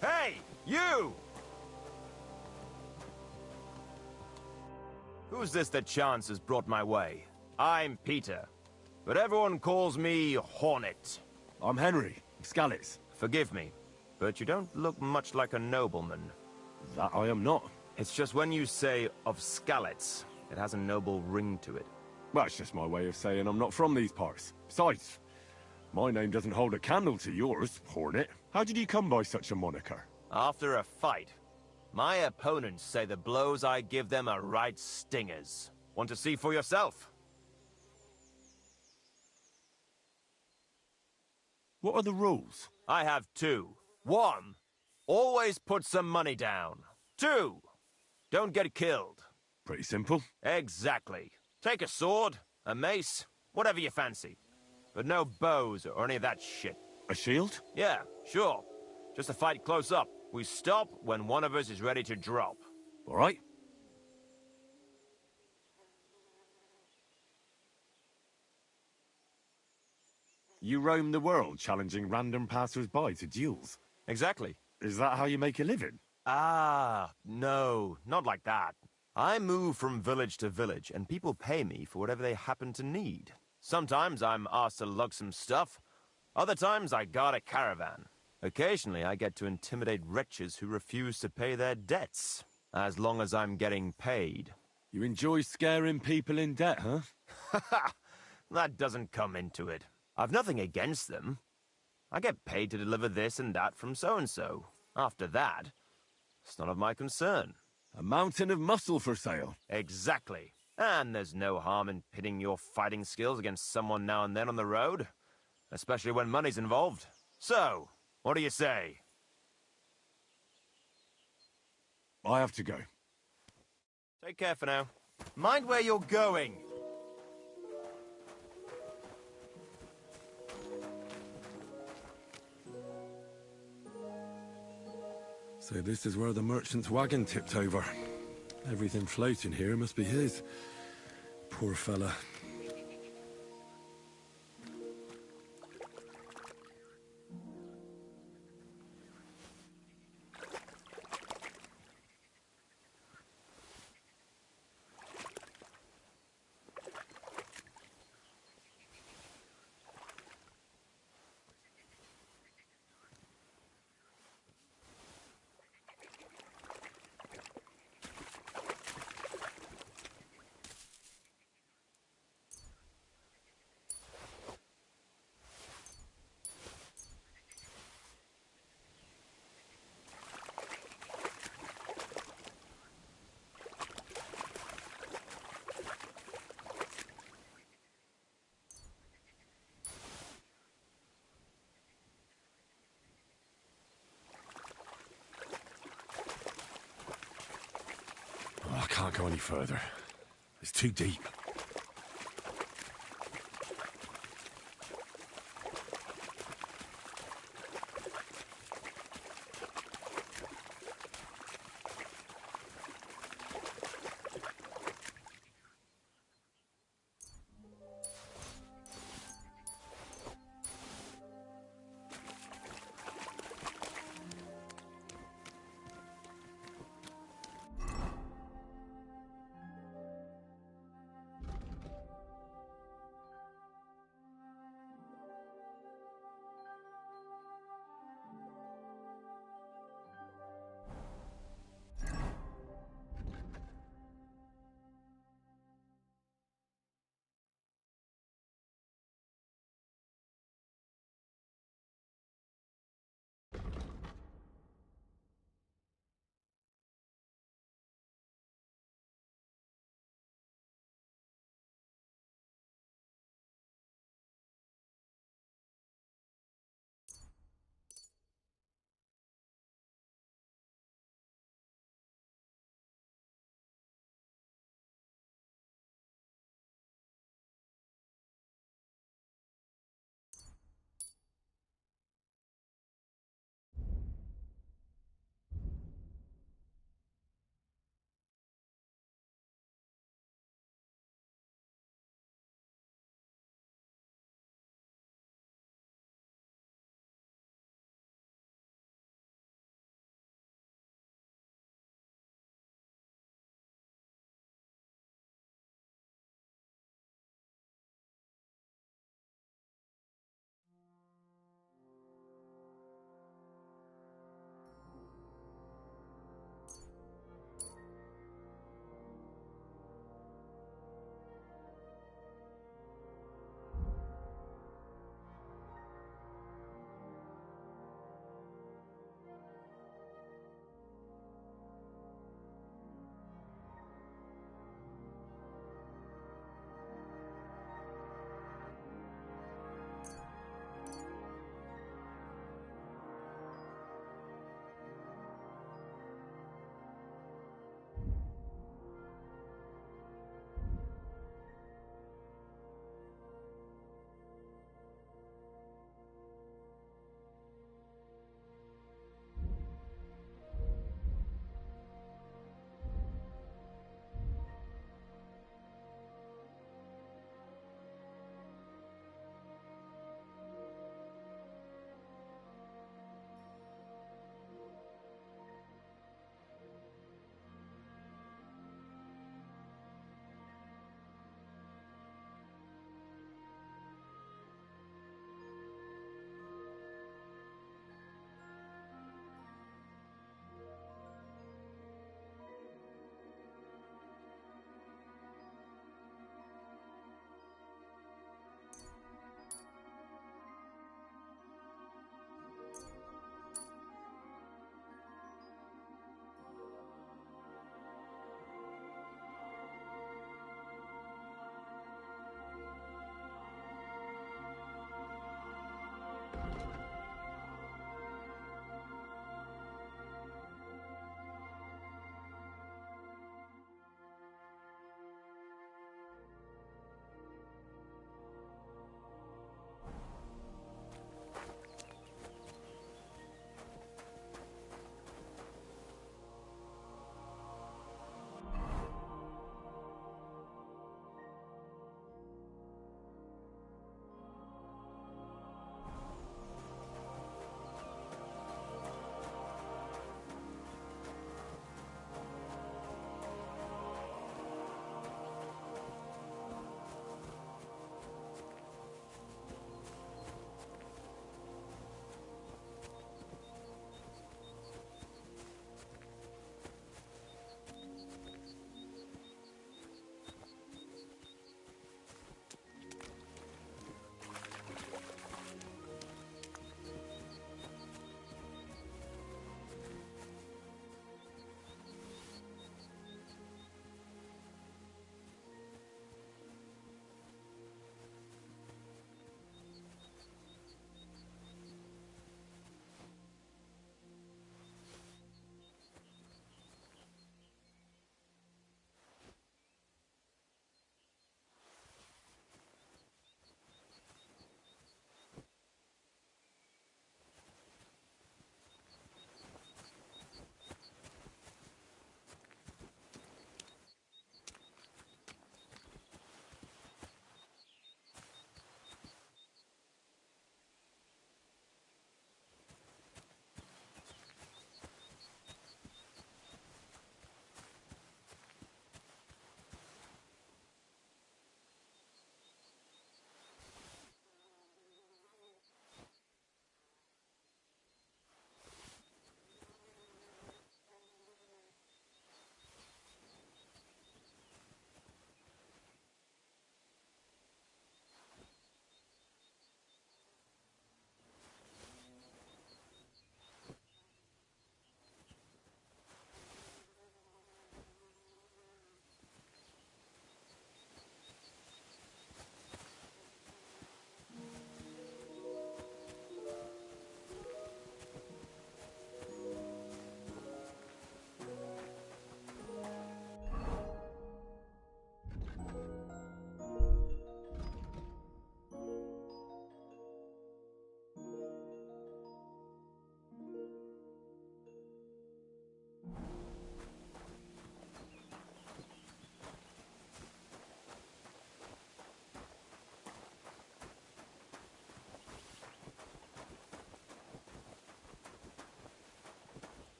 S14: God. Hey, you! Who's this that chance has brought my way? I'm Peter, but everyone calls me Hornet.
S3: I'm Henry, Skalitz.
S14: Forgive me, but you don't look much like a nobleman.
S3: That I am not.
S14: It's just when you say of Skalitz, it has a noble ring to it.
S3: Well, it's just my way of saying I'm not from these parts. Besides, my name doesn't hold a candle to yours, Hornet. How did you come by such a moniker?
S14: After a fight, my opponents say the blows I give them are right stingers. Want to see for yourself?
S3: What are the rules?
S14: I have two. One, always put some money down. Two, don't get killed.
S3: Pretty simple.
S14: Exactly. Take a sword, a mace, whatever you fancy. But no bows or any of that shit.
S3: A shield?
S14: Yeah, sure. Just a fight close up. We stop when one of us is ready to drop.
S3: All right. You roam the world challenging random passers-by to duels?
S14: Exactly.
S3: Is that how you make a living?
S14: Ah, no, not like that. I move from village to village, and people pay me for whatever they happen to need. Sometimes I'm asked to lug some stuff. Other times I guard a caravan. Occasionally I get to intimidate wretches who refuse to pay their debts, as long as I'm getting paid.
S3: You enjoy scaring people in debt, huh?
S14: Haha, that doesn't come into it. I've nothing against them. I get paid to deliver this and that from so-and-so. After that, it's none of my concern.
S3: A mountain of muscle for sale.
S14: Exactly. And there's no harm in pitting your fighting skills against someone now and then on the road. Especially when money's involved. So, what do you say?
S3: I have to go.
S14: Take care for now. Mind where you're going.
S2: So this is where the merchant's wagon tipped over. Everything floating here must be his. Poor fella. Oh, I can't go any further. It's too deep.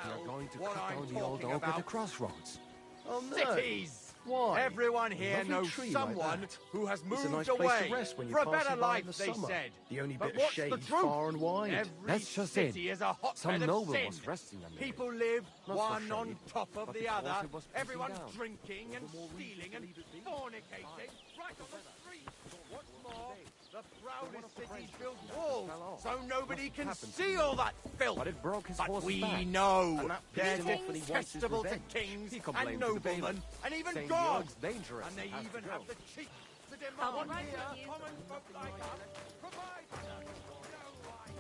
S8: You're going to
S6: what
S8: cut
S6: I'm
S8: down the old
S6: talking
S8: oak at the
S6: about.
S8: crossroads.
S9: Oh, no.
S6: Cities!
S9: Why?
S6: Everyone
S9: A
S6: here
S9: lovely
S6: knows
S9: tree like
S6: someone
S9: that.
S6: who has
S9: It's a
S6: moved
S9: nice place
S6: away
S9: to rest when
S6: for a
S9: you're
S6: better
S9: passing by
S6: life,
S9: in the
S6: they
S9: summer.
S6: said.
S9: The only
S6: But
S9: bit of
S6: what's
S9: shade
S6: the truth?
S9: far and wide.
S6: Every
S8: That's just
S6: city
S8: it.
S6: is a hotbed
S8: Some
S6: of
S8: noble
S6: sin.
S8: was resting under it.
S6: People live
S8: Not for
S6: one on
S8: shade,
S6: top of
S8: but
S6: the
S8: because
S6: other.
S8: it was pressing
S6: Everyone's
S8: down.
S6: drinking and
S8: For more reason
S6: stealing
S8: to
S6: and
S8: leave it be.
S6: fornicating right on the street. What's more, the proudest cities
S8: branches
S6: build
S8: fell
S6: walls
S8: off.
S6: so nobody
S8: Must
S6: can
S8: have happened
S6: see
S8: to
S6: all that filth.
S8: But it broke his
S6: But
S8: horse's
S6: we
S8: back.
S6: know
S8: And that
S6: they're
S8: pissed him off and he wants his
S6: detestable to
S8: revenge.
S6: kings
S8: He
S6: and
S8: complained to the
S6: noblemen
S8: bailiff,
S6: and even
S8: saying the
S6: gods.
S8: earl's dangerous
S6: And they
S8: and has
S6: even
S8: to
S6: have
S8: go.
S6: the cheek to
S10: I'll
S6: demand
S10: be right
S6: here
S10: with you.
S6: common folk like us provide for them. No right.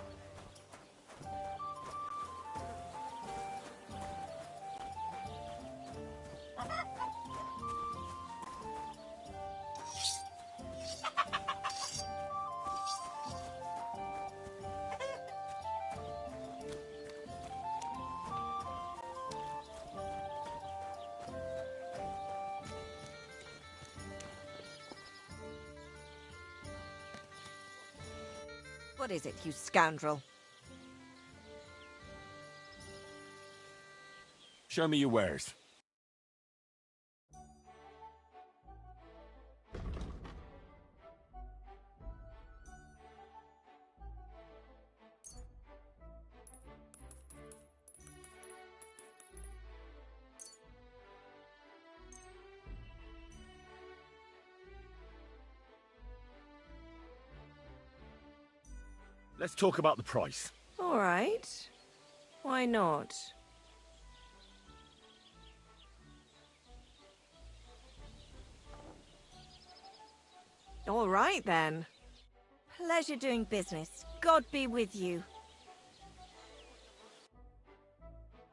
S10: What is it, you scoundrel?
S20: Show me your wares. Let's talk about the price.
S10: All right. Why not? All right, then. Pleasure doing business. God be with you.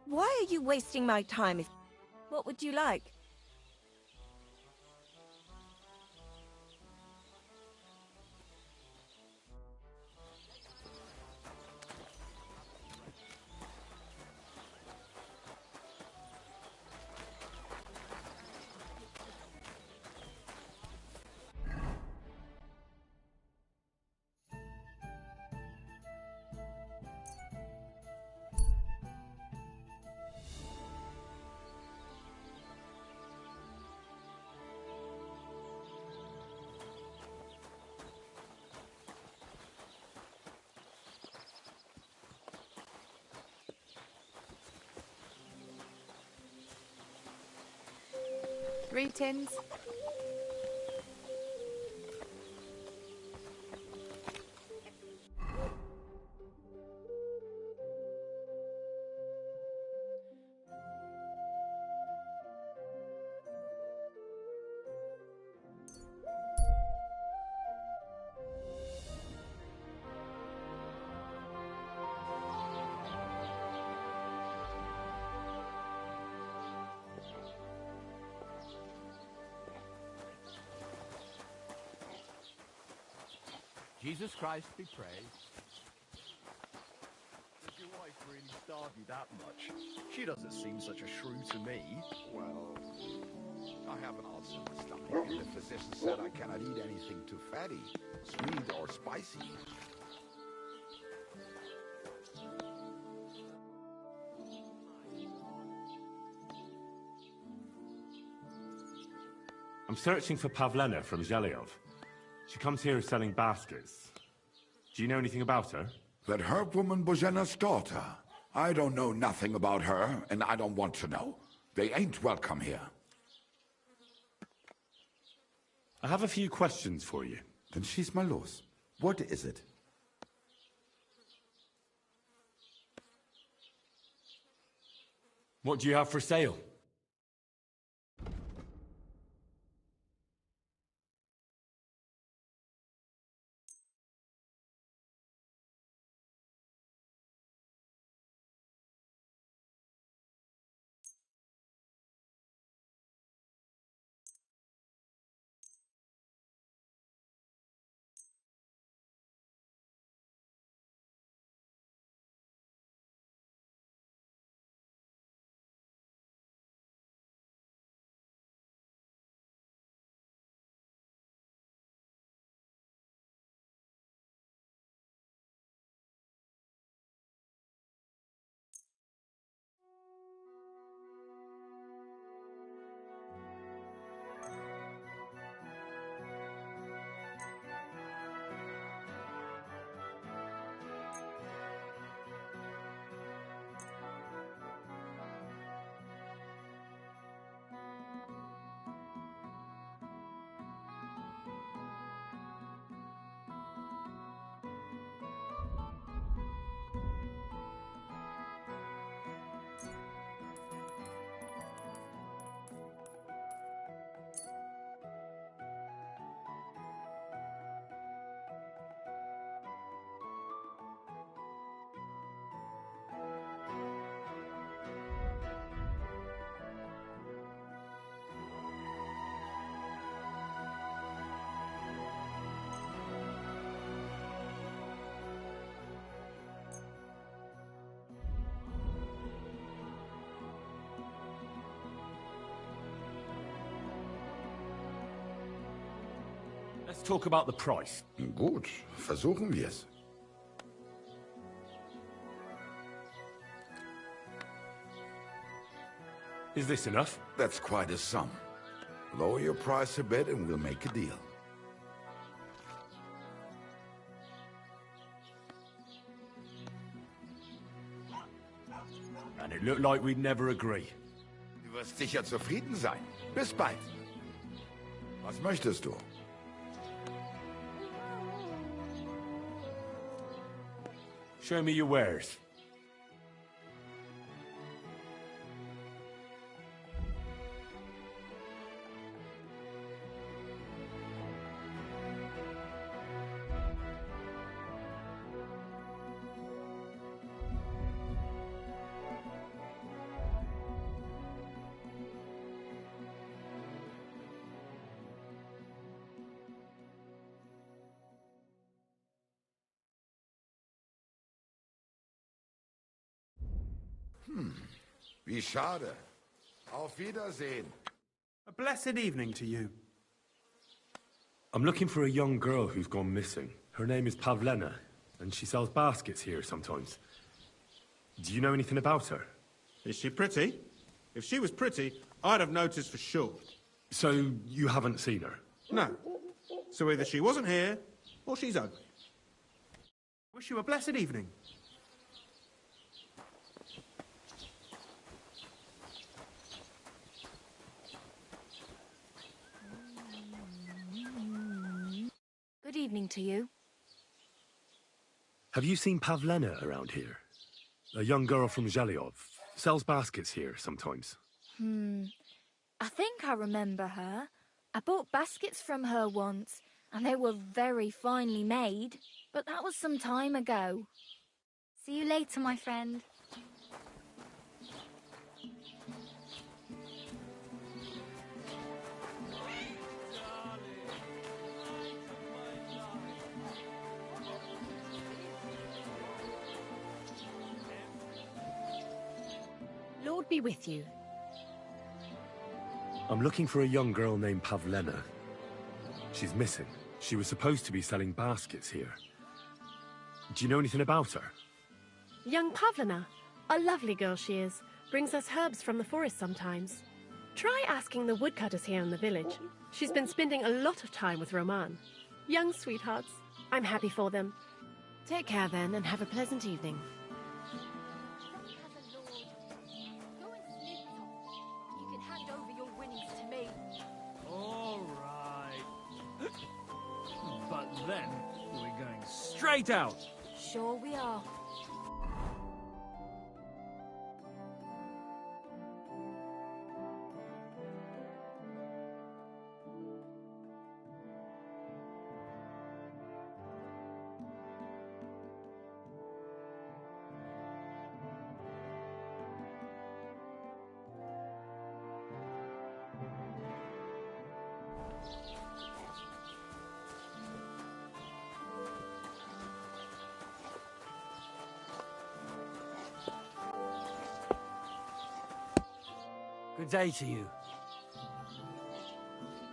S10: Why are you wasting my time? What would you like?
S15: Three tins.
S9: Jesus Christ be praised. Does your wife really starve you that much? She doesn't seem such a shrew to me.
S16: Well, I have an ulcer in the stomach, and the physician said I cannot eat anything too fatty, sweet, or spicy.
S4: I'm searching for Pavlena from Zhelyov. She comes here selling baskets. Do you know anything about her?
S16: That herb woman Bozena's daughter. I don't know nothing about her, and I don't want to know. They ain't welcome here.
S4: I have a few questions for you.
S16: Then schieß mal los. What is it?
S4: What do you have for sale? Let's talk about the price.
S16: Gut, versuchen wir's.
S4: Is this enough?
S16: That's quite a sum. Lower your price a bit and we'll make a deal.
S4: And it looked like we'd never agree.
S16: Du wirst sicher zufrieden sein. Bis bald. Was möchtest du?
S4: Show me your wares.
S16: Wie schade. Auf Wiedersehen.
S1: A blessed evening to you.
S4: I'm looking for a young girl who's gone missing. Her name is Pavlena, and she sells baskets here sometimes. Do you know anything about her?
S1: Is she pretty? If she was pretty, I'd have noticed for sure.
S4: So, you haven't seen her?
S1: No. So either she wasn't here, or she's ugly. Wish you a blessed evening.
S10: Good evening to you.
S4: Have you seen Pavlena around here? A young girl from Zhelyov. Sells baskets here sometimes.
S10: I think I remember her. I bought baskets from her once, and they were very finely made. But that was some time ago. See you later, my friend.
S11: Lord be with you.
S4: I'm looking for a young girl named Pavlena. She's missing. She was supposed to be selling baskets here. Do you know anything about her?
S17: Young Pavlena. A lovely girl she is. Brings us herbs from the forest sometimes. Try asking the woodcutters here in the village. She's been spending a lot of time with Roman. Young sweethearts. I'm happy for them.
S11: Take care then, and have a pleasant evening.
S10: You can hand over your winnings to me.
S6: All right. But then, we're going straight out.
S10: Sure we are.
S23: Good day to you.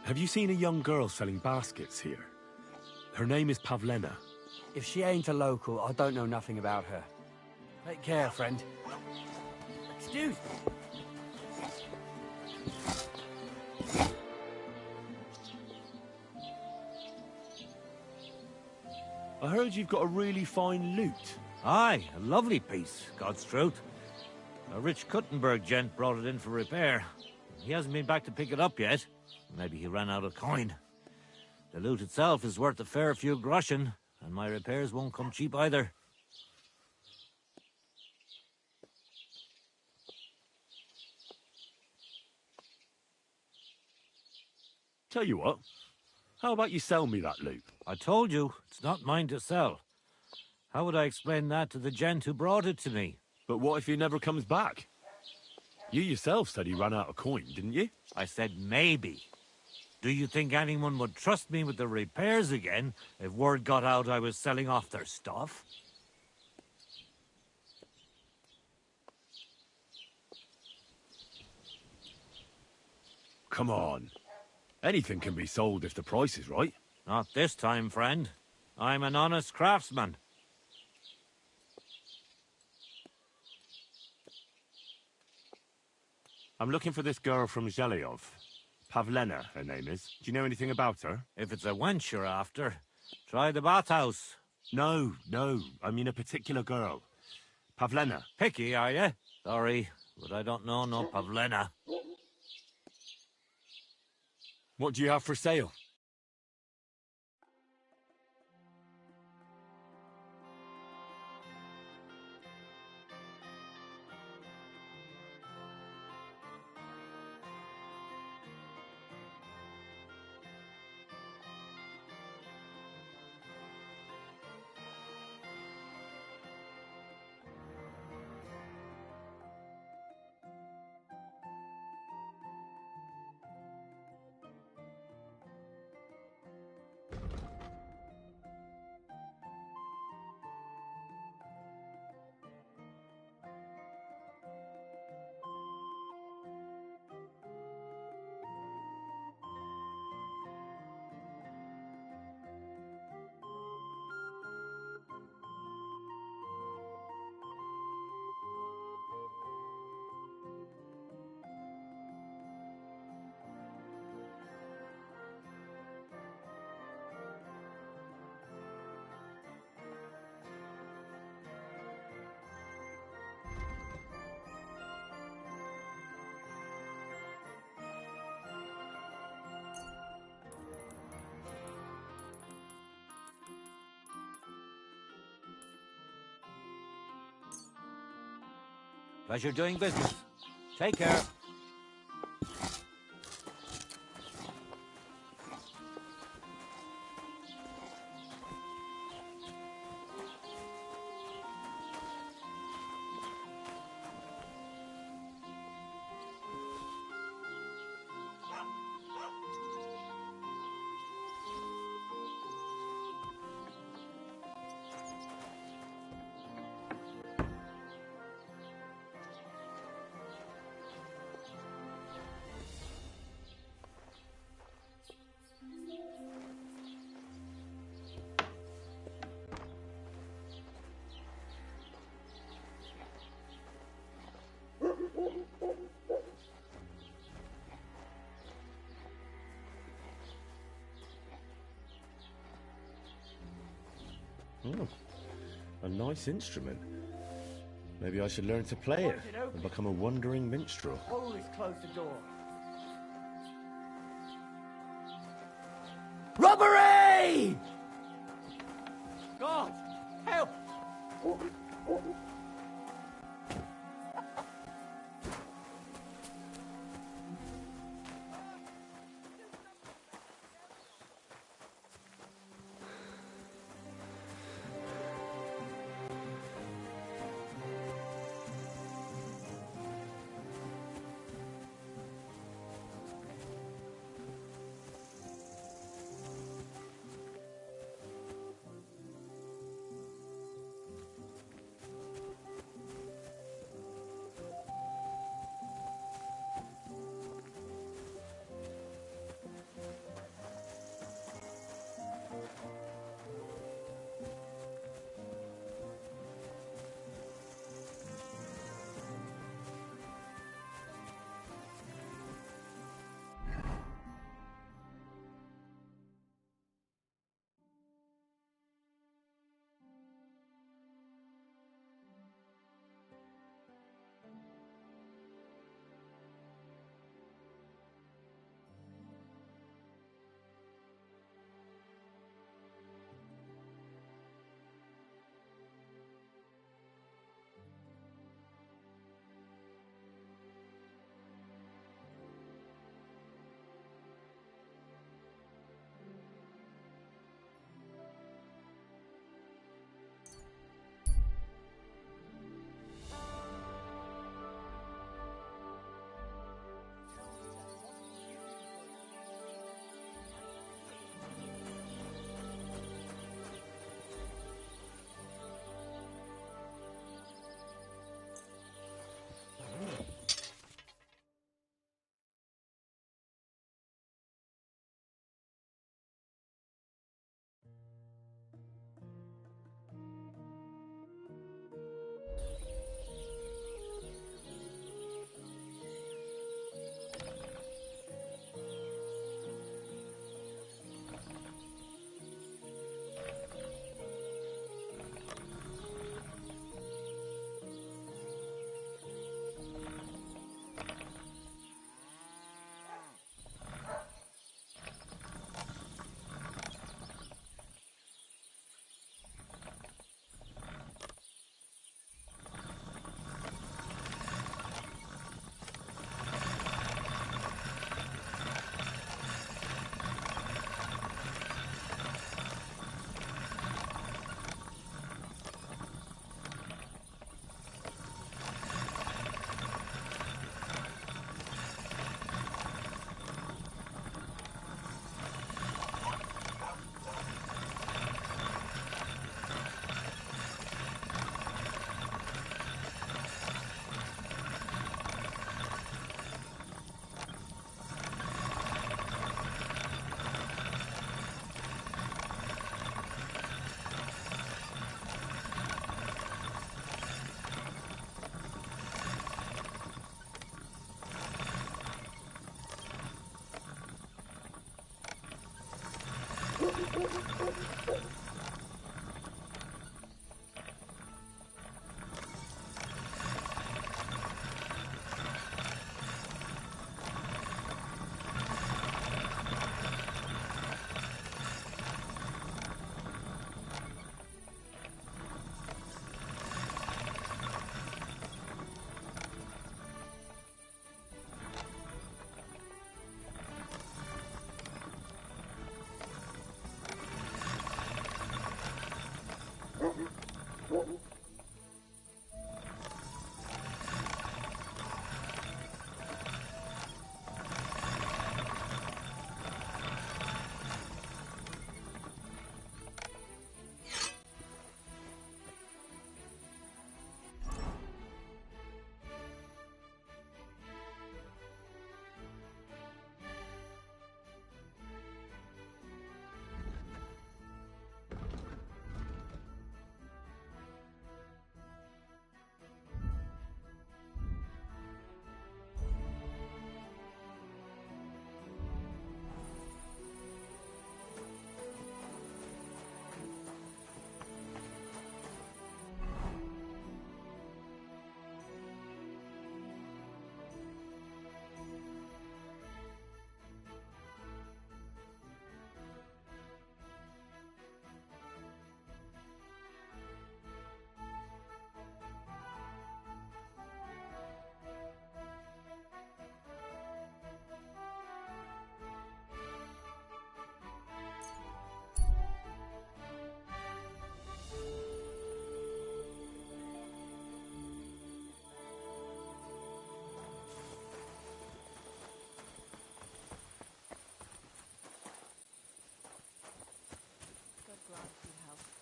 S4: Have you seen a young girl selling baskets here? Her name is Pavlena.
S23: If she ain't a local, I don't know nothing about her. Take care, friend. Excuse me.
S4: I heard you've got a really fine lute.
S12: Aye, a lovely piece, God's truth. A rich Kuttenberg gent brought it in for repair. He hasn't been back to pick it up yet. Maybe he ran out of coin. The loot itself is worth a fair few groschen, and my repairs won't come cheap either.
S4: Tell you what, how about you sell me that lute?
S12: I told you, it's not mine to sell. How would I explain that to the gent who brought it to me?
S4: But what if he never comes back? You yourself said he ran out of coin, didn't you?
S12: I said maybe. Do you think anyone would trust me with the repairs again if word got out I was selling off their stuff?
S4: Come on. Anything can be sold if the price is right.
S12: Not this time, friend. I'm an honest craftsman.
S4: I'm looking for this girl from Zhelyov. Pavlena, her name is. Do you know anything about her?
S12: If it's a wench you're after, try the bathhouse.
S4: No, I mean a particular girl. Pavlena.
S12: Picky, are you? Sorry, but I don't know no Pavlena.
S4: What do you have for sale?
S12: Pleasure doing business. Take care.
S4: Oh, a nice instrument. Maybe I should learn to play it and become a wandering minstrel.
S8: Always close the door.
S23: Robbery!
S8: God, help!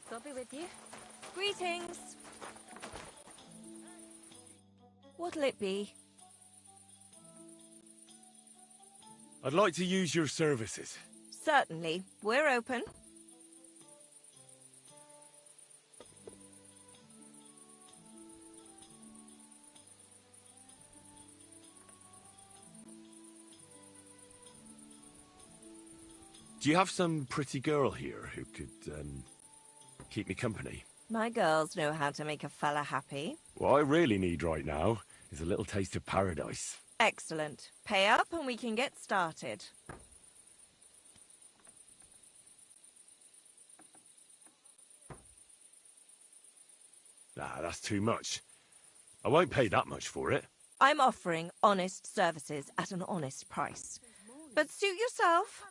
S10: God be with you. Greetings. What'll it be?
S2: I'd like to use your services.
S10: Certainly. We're open.
S2: Do you have some pretty girl here who could, keep me company?
S10: My girls know how to make a fella happy.
S2: What I really need right now is a little taste of paradise.
S10: Excellent. Pay up and we can get started.
S2: Nah, that's too much. I won't pay that much for it.
S10: I'm offering honest services at an honest price. But suit yourself.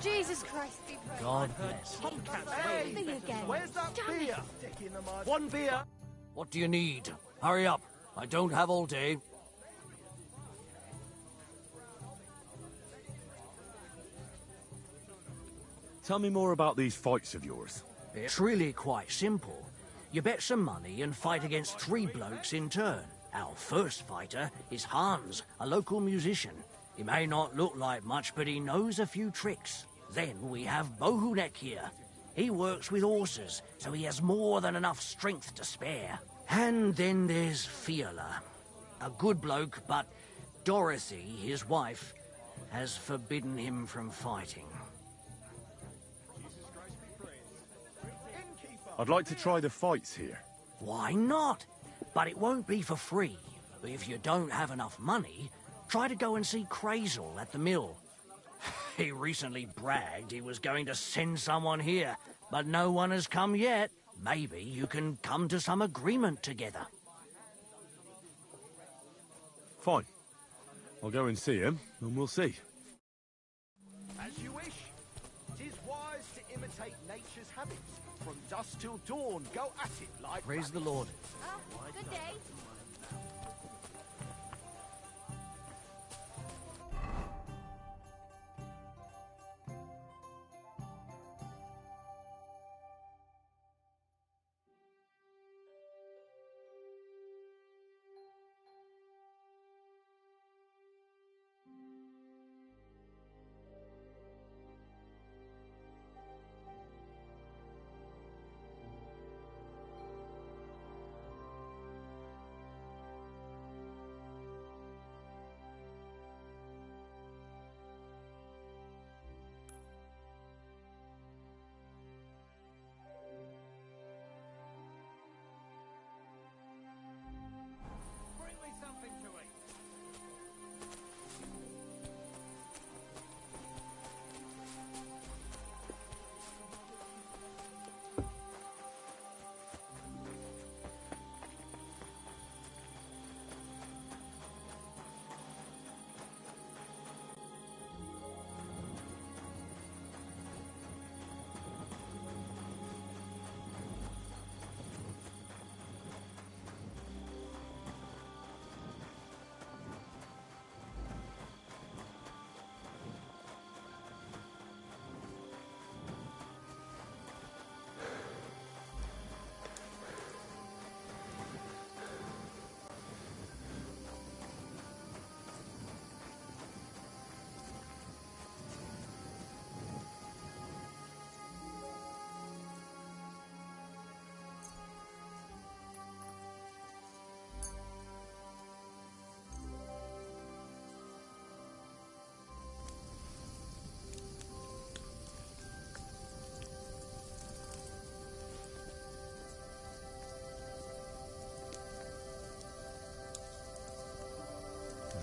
S15: Jesus Christ, be praised.
S22: God bless.
S15: Hey,
S13: where's that beer?
S22: One beer. What do you need? Hurry up. I don't have all day.
S2: Tell me more about these fights of yours.
S22: It's really quite simple. You bet some money and fight against 3 blokes in turn. Our first fighter is Hans, a local musician. He may not look like much, but he knows a few tricks. Then we have Bohunek here. He works with horses, so he has more than enough strength to spare. And then there's Fiala. A good bloke, but Dorothy, his wife, has forbidden him from fighting.
S2: I'd like to try the fights here.
S22: Why not? But it won't be for free. If you don't have enough money, try to go and see Crazel at the mill. He recently bragged he was going to send someone here, but no one has come yet. Maybe you can come to some agreement together.
S2: Fine. I'll go and see him, and we'll see.
S9: As you wish. 'Tis wise to imitate nature's habits. From dusk till dawn, go at it like...
S22: Praise the Lord.
S15: Good day.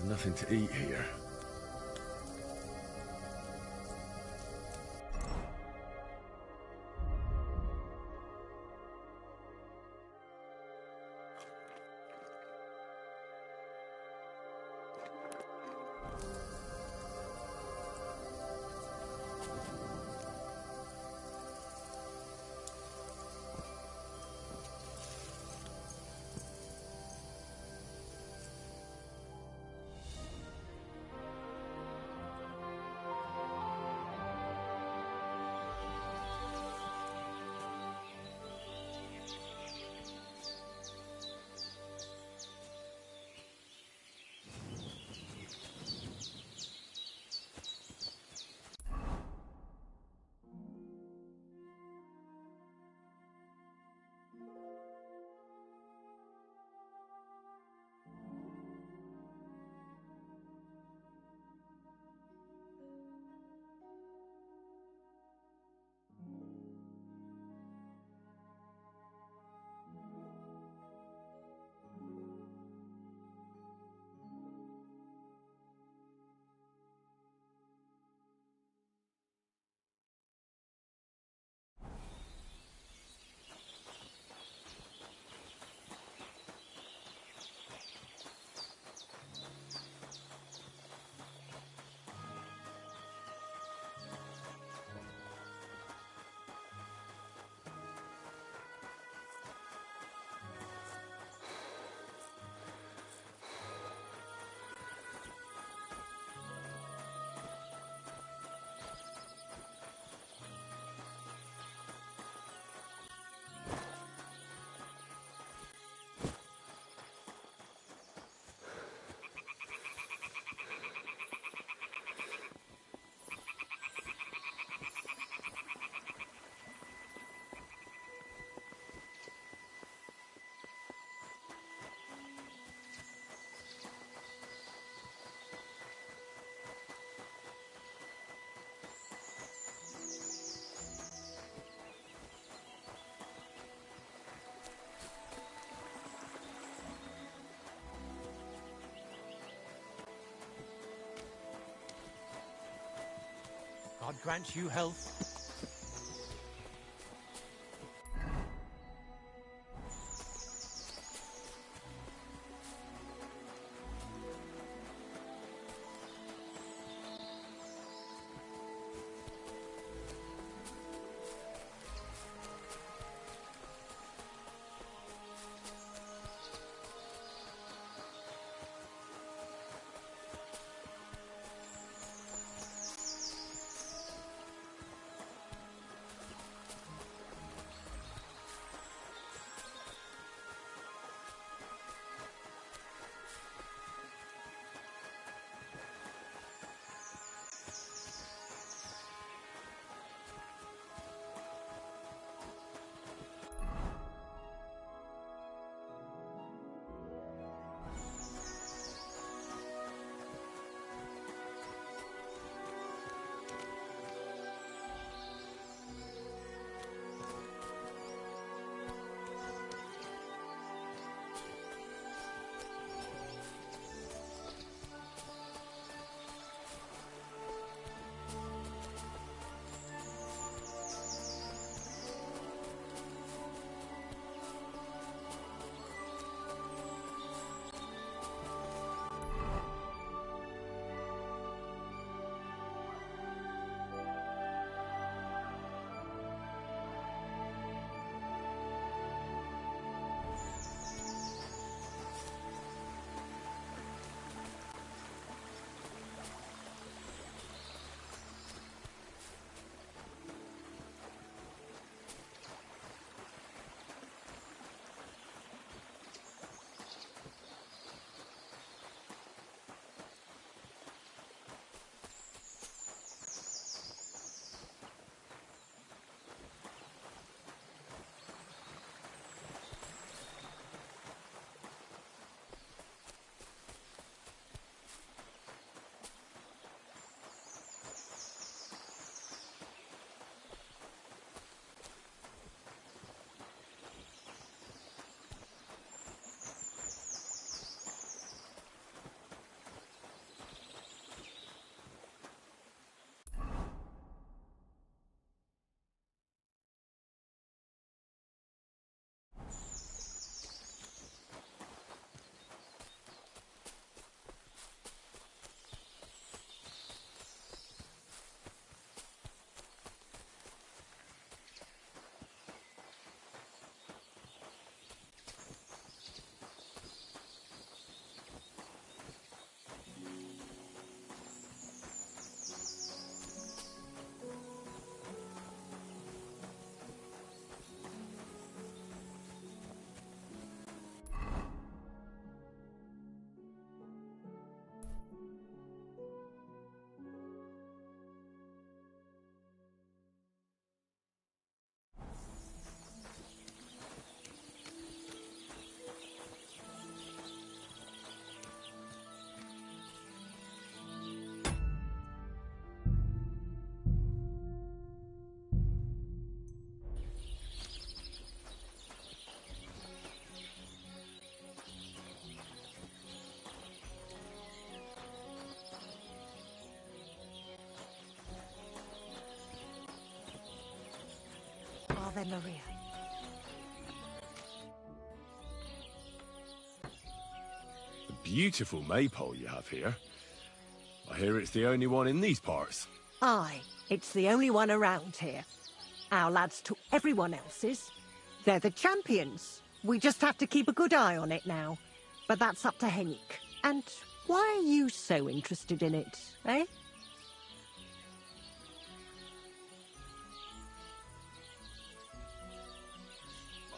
S2: There's nothing to eat here.
S8: God grant you health.
S11: Ave Maria.
S2: A beautiful maypole you have here. I hear it's the only one in these parts.
S18: Aye, it's the only one around here. Our lads took everyone else's. They're the champions. We just have to keep a good eye on it now. But that's up to Henrik. And why are you so interested in it, eh?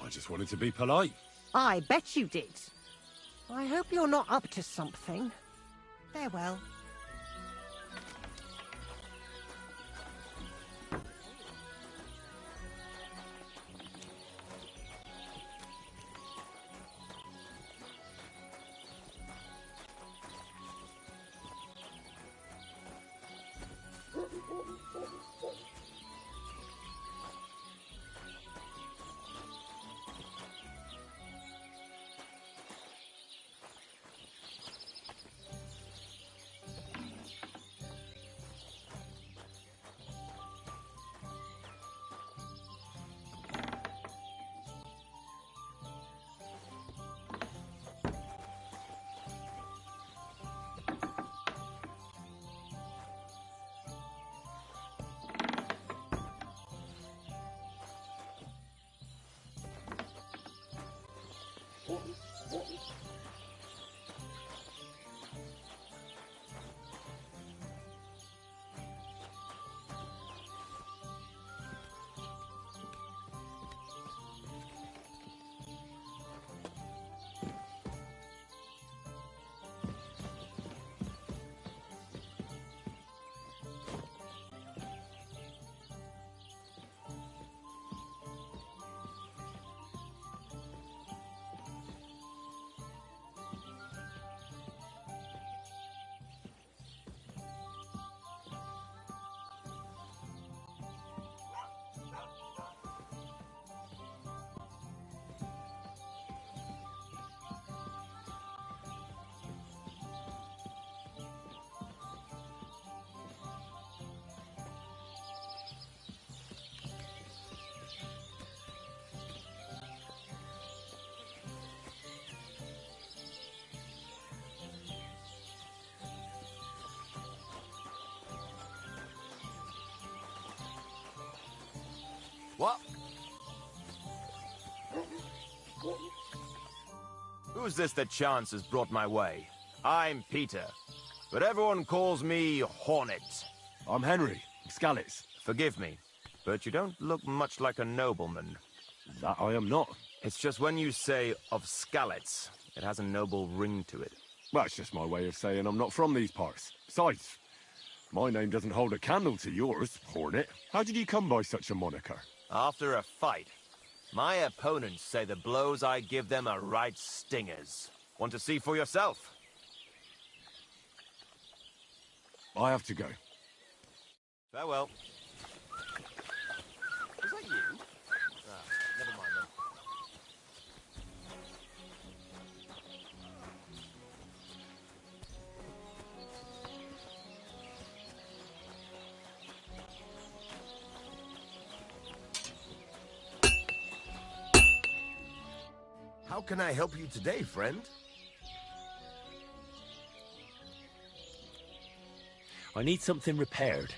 S2: I just wanted to be polite.
S18: I bet you did. I hope you're not up to something. Farewell.
S14: What? Who's this that chance has brought my way? I'm Peter, but everyone calls me Hornet.
S2: I'm Henry, Skalitz.
S14: Forgive me, but you don't look much like a nobleman.
S2: That I am not.
S14: It's just when you say of Skalitz, it has a noble ring to it.
S2: Well, it's just my way of saying I'm not from these parts. Besides, my name doesn't hold a candle to yours, Hornet. How did you come by such a moniker?
S14: After a fight, my opponents say the blows I give them are right stingers. Want to see for yourself?
S2: I have to go.
S14: Farewell. Was that you? Ah, never mind then.
S19: How can I help you today, friend?
S20: I need something repaired.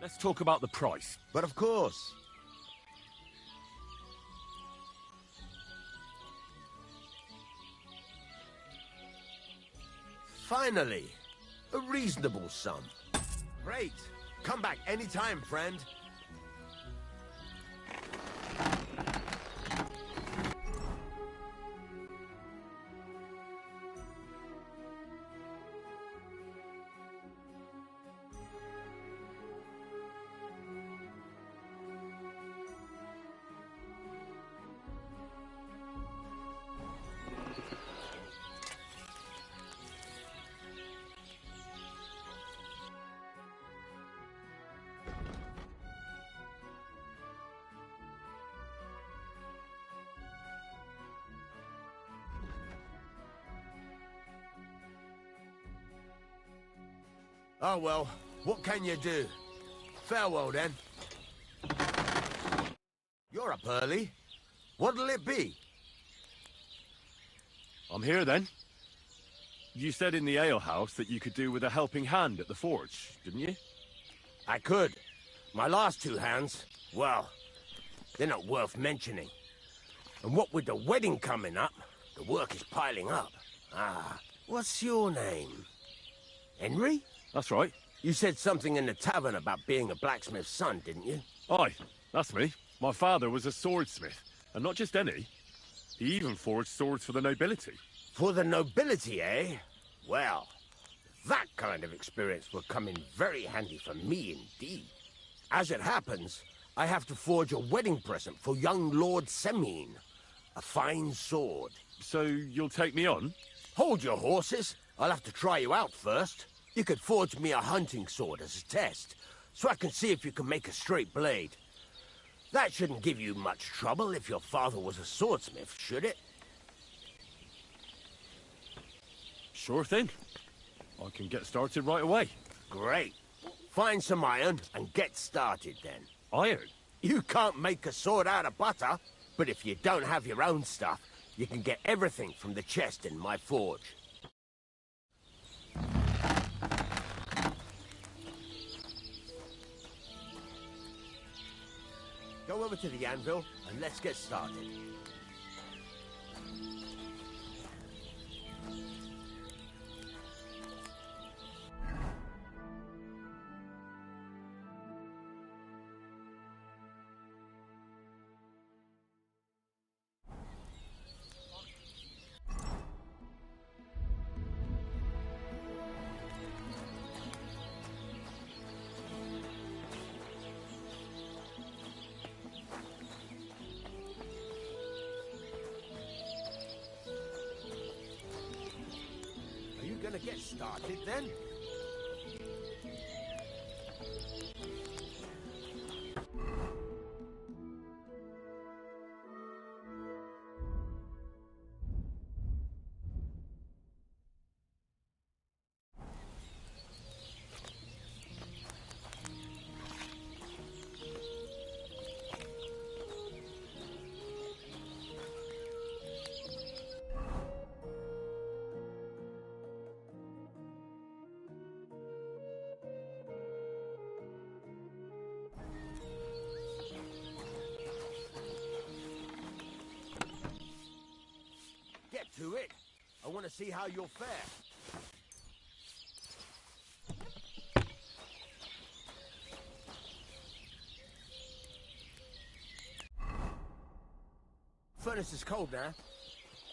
S20: Let's talk about the price.
S19: But of course. Finally, a reasonable sum. Great. Come back anytime, friend. Oh well, what can you do? Farewell then. You're up early. What'll it be?
S2: I'm here then. You said in the alehouse that you could do with a helping hand at the forge, didn't you?
S19: I could. My last two hands, well, they're not worth mentioning. And what with the wedding coming up, the work is piling up. Ah, what's your name? Henry?
S2: That's right.
S19: You said something in the tavern about being a blacksmith's son, didn't you?
S2: Aye, that's me. My father was a swordsmith, and not just any. He even forged swords for the nobility.
S19: For the nobility, eh? Well, that kind of experience will come in very handy for me indeed. As it happens, I have to forge a wedding present for young Lord Semine. A fine sword.
S2: So you'll take me on?
S19: Hold your horses. I'll have to try you out first. You could forge me a hunting sword as a test, so I can see if you can make a straight blade. That shouldn't give you much trouble if your father was a swordsmith, should it?
S2: Sure thing. I can get started right away.
S19: Great. Find some iron and get started then.
S2: Iron?
S19: You can't make a sword out of butter, but if you don't have your own stuff, you can get everything from the chest in my forge. Go over to the anvil and let's get started. Gonna get started then? Get to it. I want to see how you'll fare. Furnace is cold now.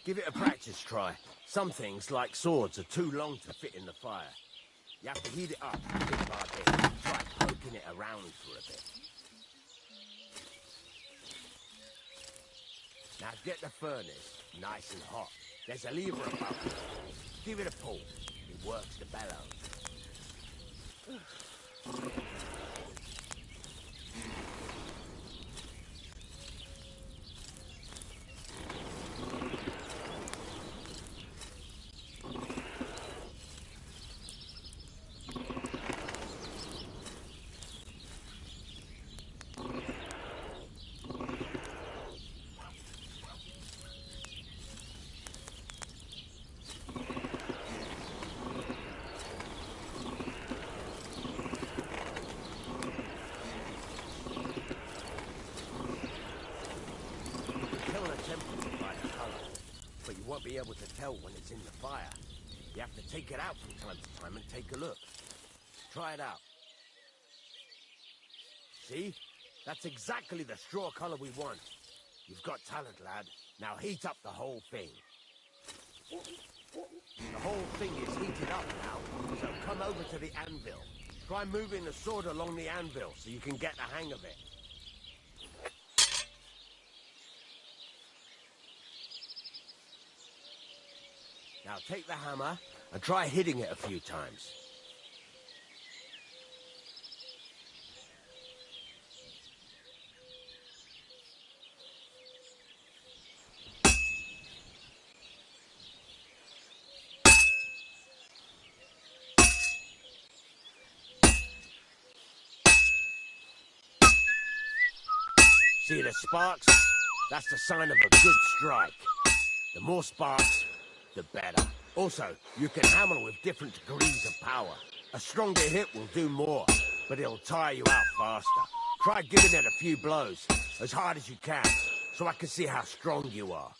S19: Give it a practice try. Some things, like swords, are too long to fit in the fire. You have to heat it up bit by bit. Try poking it around for a bit. Now get the furnace nice and hot. There's a lever above it. Give it a pull. It works the bellows. Won't be able to tell when it's in the fire. You have to take it out from time to time and take a look. Try it out. See? That's exactly the straw color we want. You've got talent, lad. Now heat up the whole thing. The whole thing is heated up now, so come over to the anvil. Try moving the sword along the anvil so you can get the hang of it. Now take the hammer and try hitting it a few times. See the sparks? That's the sign of a good strike. The more sparks, the better. Also, you can hammer with different degrees of power. A stronger hit will do more, but it'll tire you out faster. Try giving it a few blows, as hard as you can, so I can see how strong you are.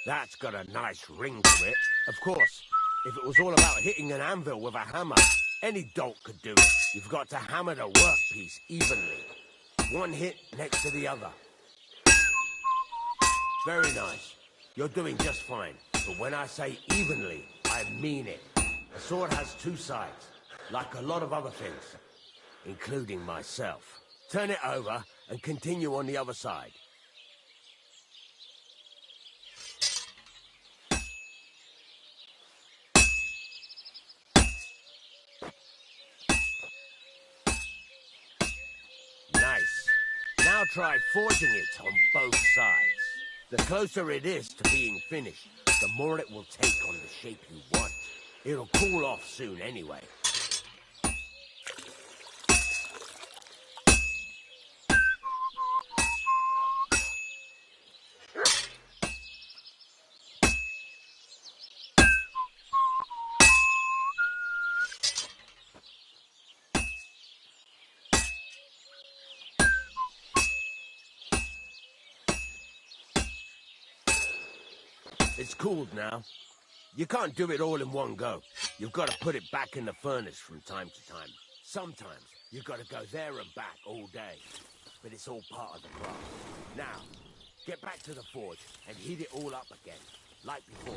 S19: That's got a nice ring to it. Of course, if it was all about hitting an anvil with a hammer, any dolt could do it. You've got to hammer the workpiece evenly. One hit next to the other. Very nice. You're doing just fine. But when I say evenly, I mean it. A sword has two sides, like a lot of other things, including myself. Turn it over and continue on the other side. Nice. Now try forging it on both sides. The closer it is to being finished, the more it will take on the shape you want. It'll cool off soon anyway. It's cooled now. You can't do it all in one go. You've got to put it back in the furnace from time to time. Sometimes you've got to go there and back all day. But it's all part of the craft. Now, get back to the forge and heat it all up again, like before.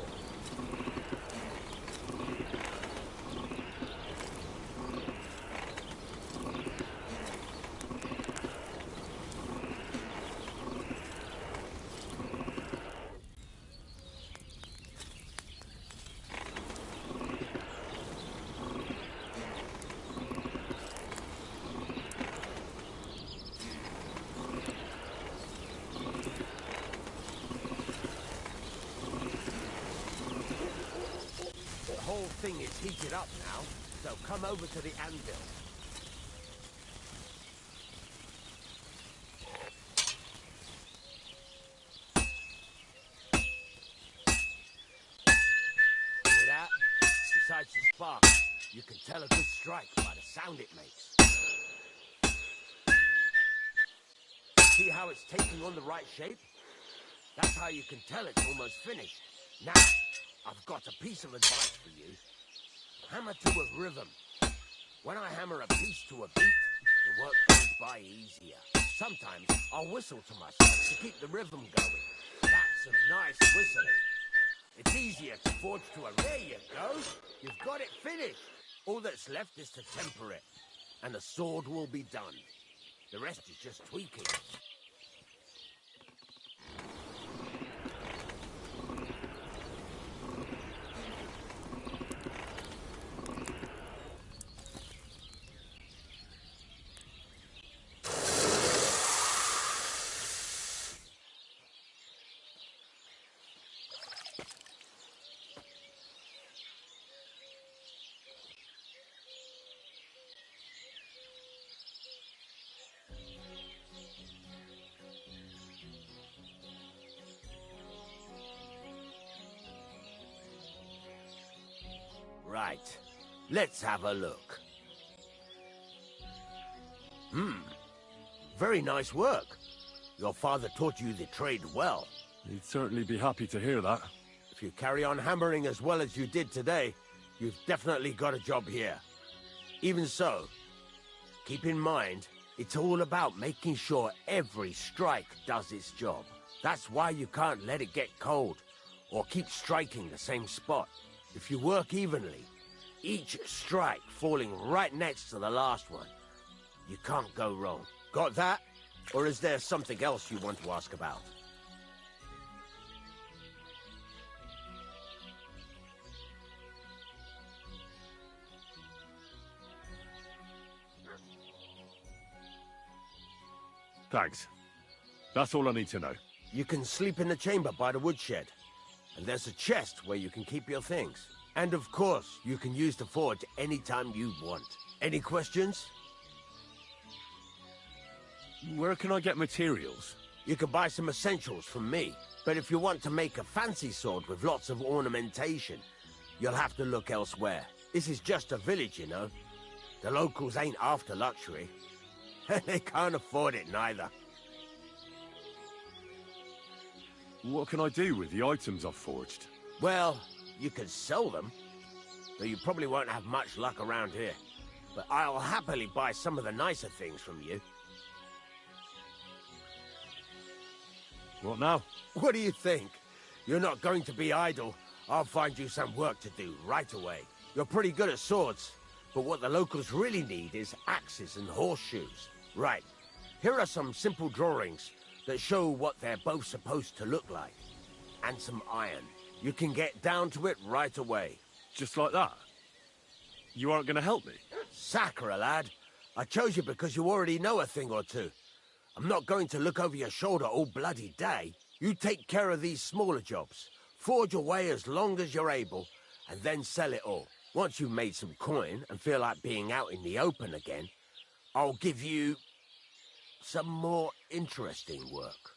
S19: The whole thing is heated up now, so come over to the anvil. Hear that? Besides the spark, you can tell a good strike by the sound it makes. See how it's taking on the right shape? That's how you can tell it's almost finished. Now, I've got a piece of advice for you. Hammer to a rhythm. When I hammer a piece to a beat, the work goes by easier. Sometimes I'll whistle to myself to keep the rhythm going. That's some nice whistling. It's easier to forge to a... There you go. You've got it finished. All that's left is to temper it, and the sword will be done. The rest is just tweaking. Right. Let's have a look. Very nice work. Your father taught you the trade well.
S2: He'd certainly be happy to hear that.
S19: If you carry on hammering as well as you did today, you've definitely got a job here. Even so, keep in mind, it's all about making sure every strike does its job. That's why you can't let it get cold, or keep striking the same spot. If you work evenly, each strike falling right next to the last one, you can't go wrong. Got that? Or is there something else you want to ask about?
S2: Thanks. That's all I need to know.
S19: You can sleep in the chamber by the woodshed. And there's a chest where you can keep your things. And of course, you can use the forge anytime you want. Any questions?
S4: Where can I get materials?
S19: You can buy some essentials from me, but if you want to make a fancy sword with lots of ornamentation, you'll have to look elsewhere. This is just a village, you know. The locals ain't after luxury. They can't afford it neither.
S2: What can I do with the items I've forged?
S19: Well, you could sell them, though you probably won't have much luck around here. But I'll happily buy some of the nicer things from you.
S2: What now?
S19: What do you think? You're not going to be idle. I'll find you some work to do right away. You're pretty good at swords, but what the locals really need is axes and horseshoes. Right, here are some simple drawings that show what they're both supposed to look like. And some iron. You can get down to it right away.
S2: Just like that? You aren't going to help me?
S19: Sakura, lad. I chose you because you already know a thing or two. I'm not going to look over your shoulder all bloody day. You take care of these smaller jobs. Forge away as long as you're able, and then sell it all. Once you've made some coin and feel like being out in the open again, I'll give you some more interesting work.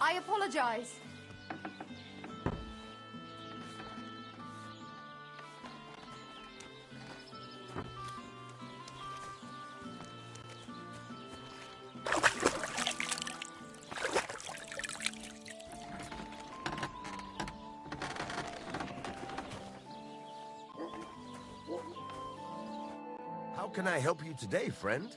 S15: I apologize.
S19: How can I help you today, friend?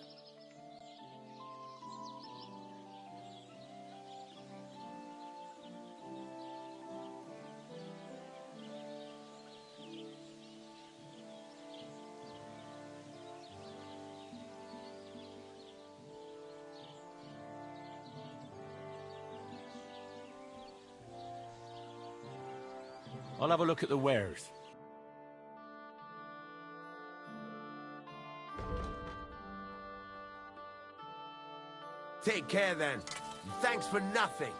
S20: I'll have a look at the wares.
S19: Take care then. Thanks for nothing.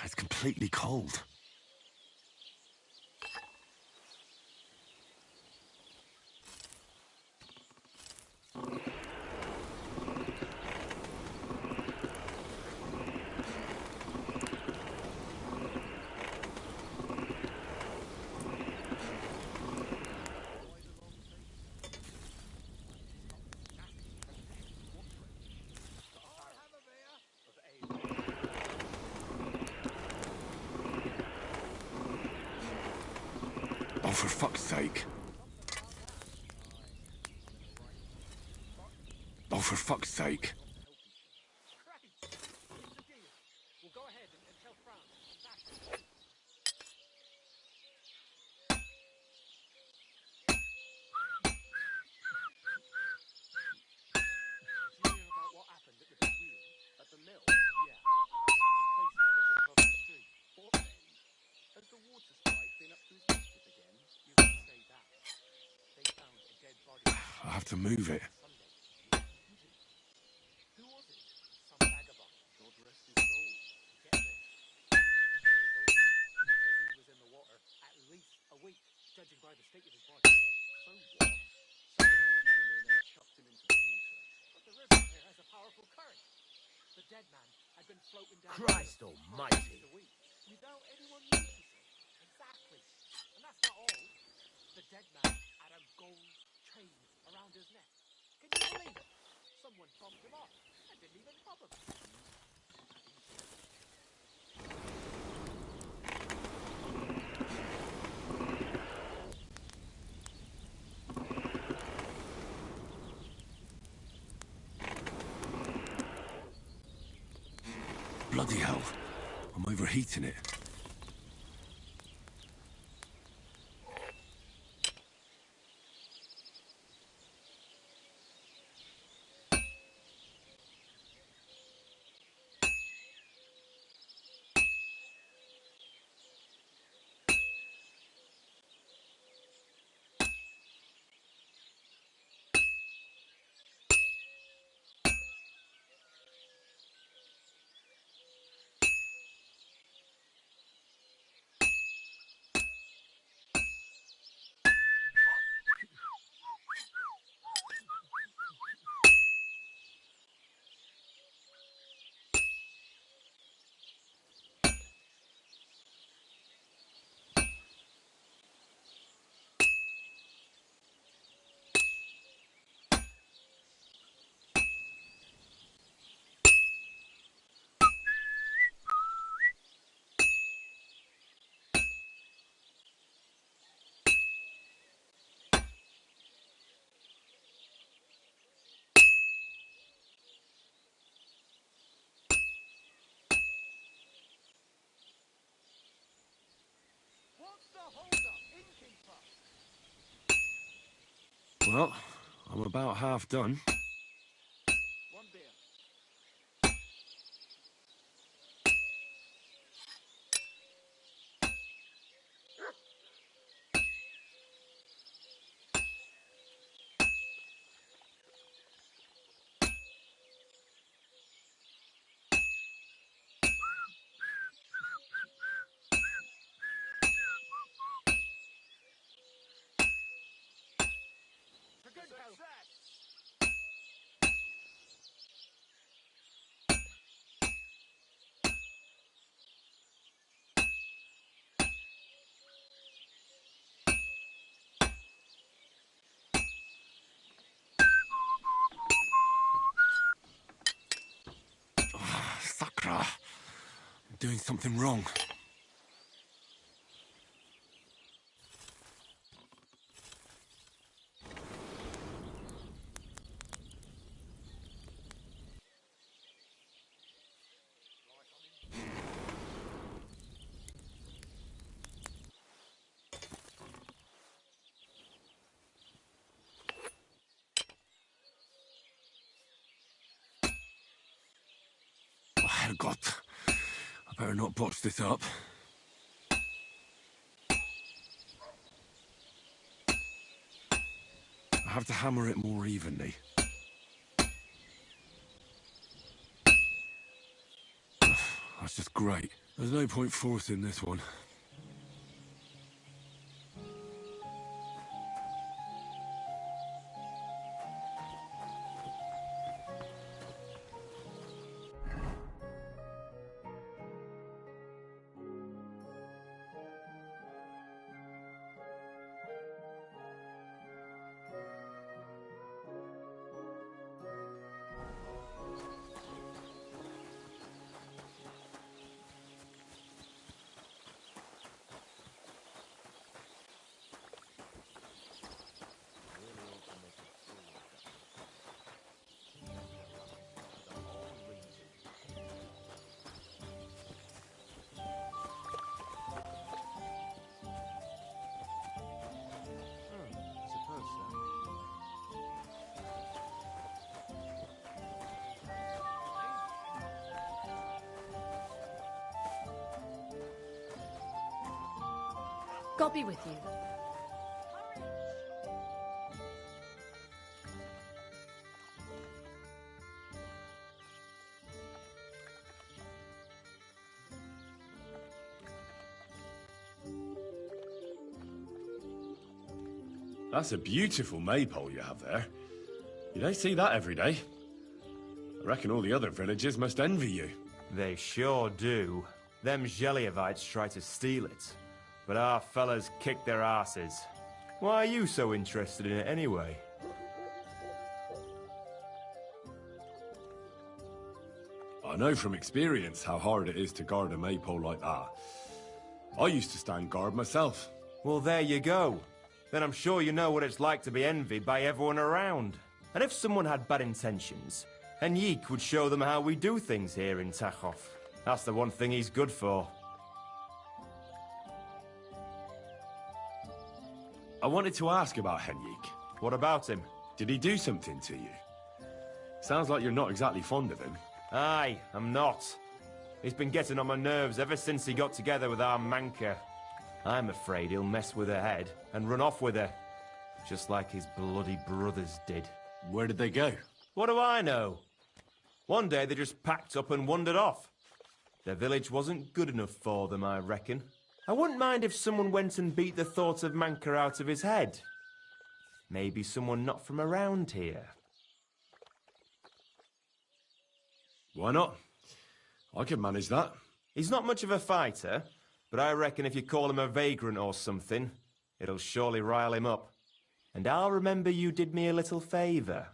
S2: It's completely cold. Oh, for fuck's sake. Oh, for fuck's sake.
S3: We'll go ahead and tell France. Did you hear about what happened at the big wheel? At the mill? Yeah. The place where there's a across the street. What then? Has the water sprite been up to his mischief again? You can say that. They found a dead body.
S2: I have to move it.
S3: Who was it? Some vagabond. God rest his soul. Get this. Harry Bolton says he was in the water at least a week, judging by the state of his body. So what? Somebody threw him in and chucked him into the water. But the river here has a powerful current. The dead man had been floating down
S19: Christ
S3: the river
S19: almighty.
S3: for at least a week without anyone noticing. Exactly. And that's not all. The dead man had a gold chain around his neck. Can you believe it? Someone bumped him off. I didn't even rob him.
S2: Bloody hell. I'm overheating it. Well, I'm about half done. Sakra! I'm doing something wrong. Oh, Herrgott. I better not botch this up. I have to hammer it more evenly. That's just great. There's no point forcing this one.
S17: God be with you.
S4: That's a beautiful maypole you have there. You don't see that every day. I reckon all the other villagers must envy you.
S14: They sure do. Them Geliovites try to steal it, but our fellas kick their asses. Why are you so interested in it anyway?
S2: I know from experience how hard it is to guard a maypole like that. I used to stand guard myself.
S14: Well, there you go. Then I'm sure you know what it's like to be envied by everyone around. And if someone had bad intentions, Henrik would show them how we do things here in Tachov. That's the one thing he's good for.
S2: I wanted to ask about Henrik.
S14: What about him?
S2: Did he do something to you? Sounds like you're not exactly fond of him.
S14: Aye, I'm not. He's been getting on my nerves ever since he got together with our Manka. I'm afraid he'll mess with her head and run off with her. Just like his bloody brothers did.
S2: Where did they go?
S14: What do I know? One day they just packed up and wandered off. Their village wasn't good enough for them, I reckon. I wouldn't mind if someone went and beat the thought of Manka out of his head. Maybe someone not from around here.
S2: Why not? I could manage that.
S14: He's not much of a fighter, but I reckon if you call him a vagrant or something, it'll surely rile him up. And I'll remember you did me a little favour.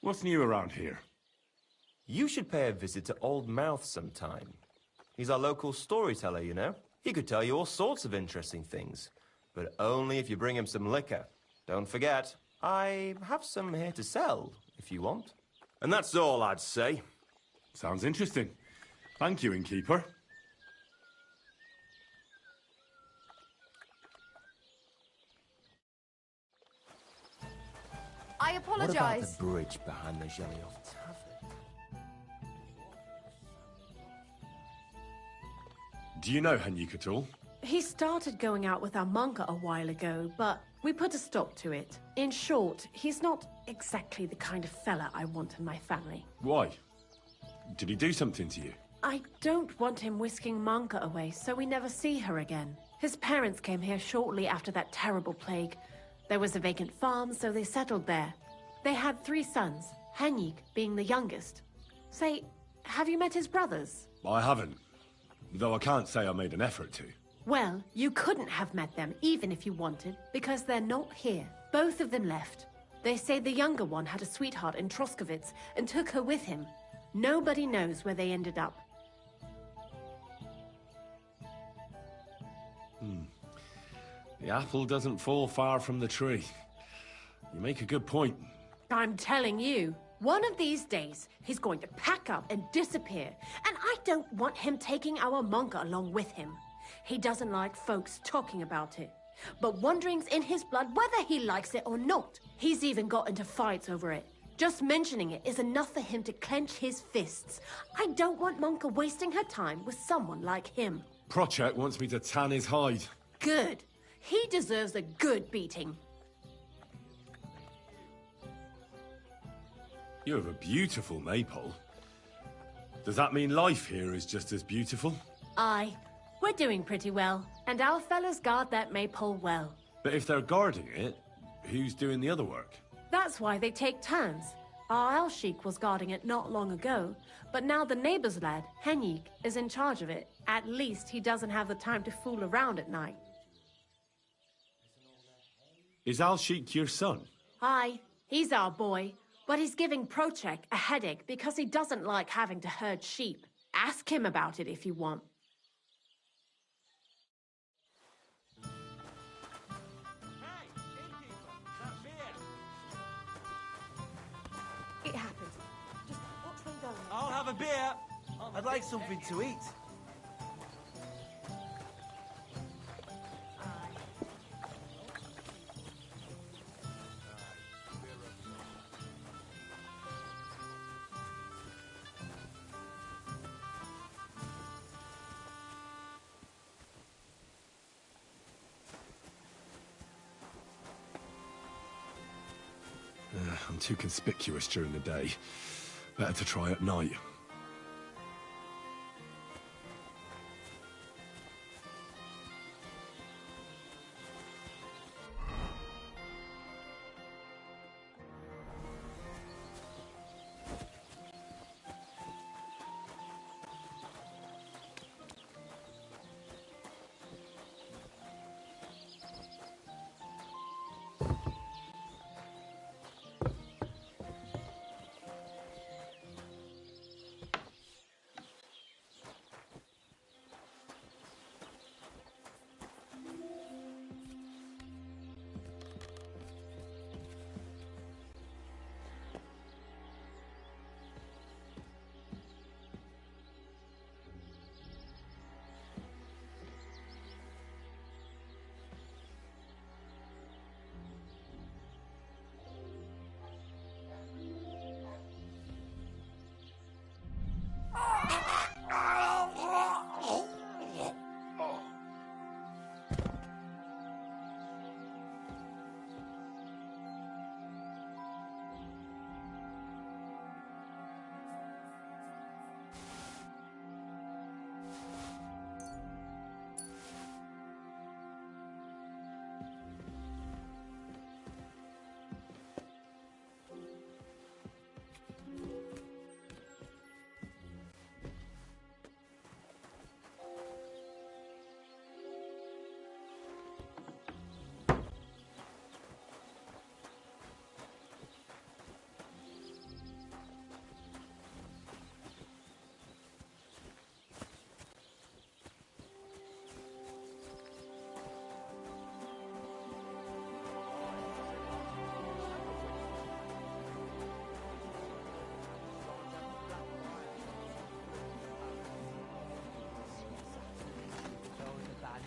S2: What's new around here?
S14: You should pay a visit to Old Mouth sometime. He's our local storyteller, you know. He could tell you all sorts of interesting things, but only if you bring him some liquor. Don't forget, I have some here to sell, if you want. And that's all I'd say.
S2: Sounds interesting. Thank you, innkeeper.
S15: I
S14: What about
S15: apologise.
S14: the bridge behind the Jelly-off Tavern?
S4: Do you know Henrik at all?
S17: He started going out with our monka a while ago, but we put a stop to it. In short, he's not exactly the kind of fella I want in my family.
S4: Why? Did he do something to you?
S17: I don't want him whisking Manka away so we never see her again. His parents came here shortly after that terrible plague. There was a vacant farm, so they settled there. They had 3 sons, Henrik being the youngest. Say, have you met his brothers?
S4: I haven't. Though I can't say I made an effort to.
S17: Well, you couldn't have met them even if you wanted, because they're not here. Both of them left. They say the younger one had a sweetheart in Troskovitz and took her with him. Nobody knows where they ended up.
S4: The apple doesn't fall far from the tree. You make a good point.
S17: I'm telling you, one of these days, he's going to pack up and disappear, and I don't want him taking our monka along with him. He doesn't like folks talking about it, but wandering's in his blood whether he likes it or not. He's even got into fights over it. Just mentioning it is enough for him to clench his fists. I don't want Monka wasting her time with someone like him.
S4: Prochek wants me to tan his hide.
S17: Good. He deserves a good beating.
S4: You have a beautiful maypole. Does that mean life here is just as beautiful?
S17: Aye. We're doing pretty well, and our fellows guard that maypole well.
S4: But if they're guarding it, who's doing the other work?
S17: That's why they take turns. Our Alsheik was guarding it not long ago, but now the neighbor's lad, Henrik, is in charge of it. At least he doesn't have the time to fool around at night.
S4: Is Alsheik your son?
S17: Aye, he's our boy, but he's giving Prochek a headache because he doesn't like having to herd sheep. Ask him about it if you want. It happens. Just watch me go.
S13: I'll have a beer. I'd like something to eat.
S4: I'm too conspicuous during the day. Better to try at night.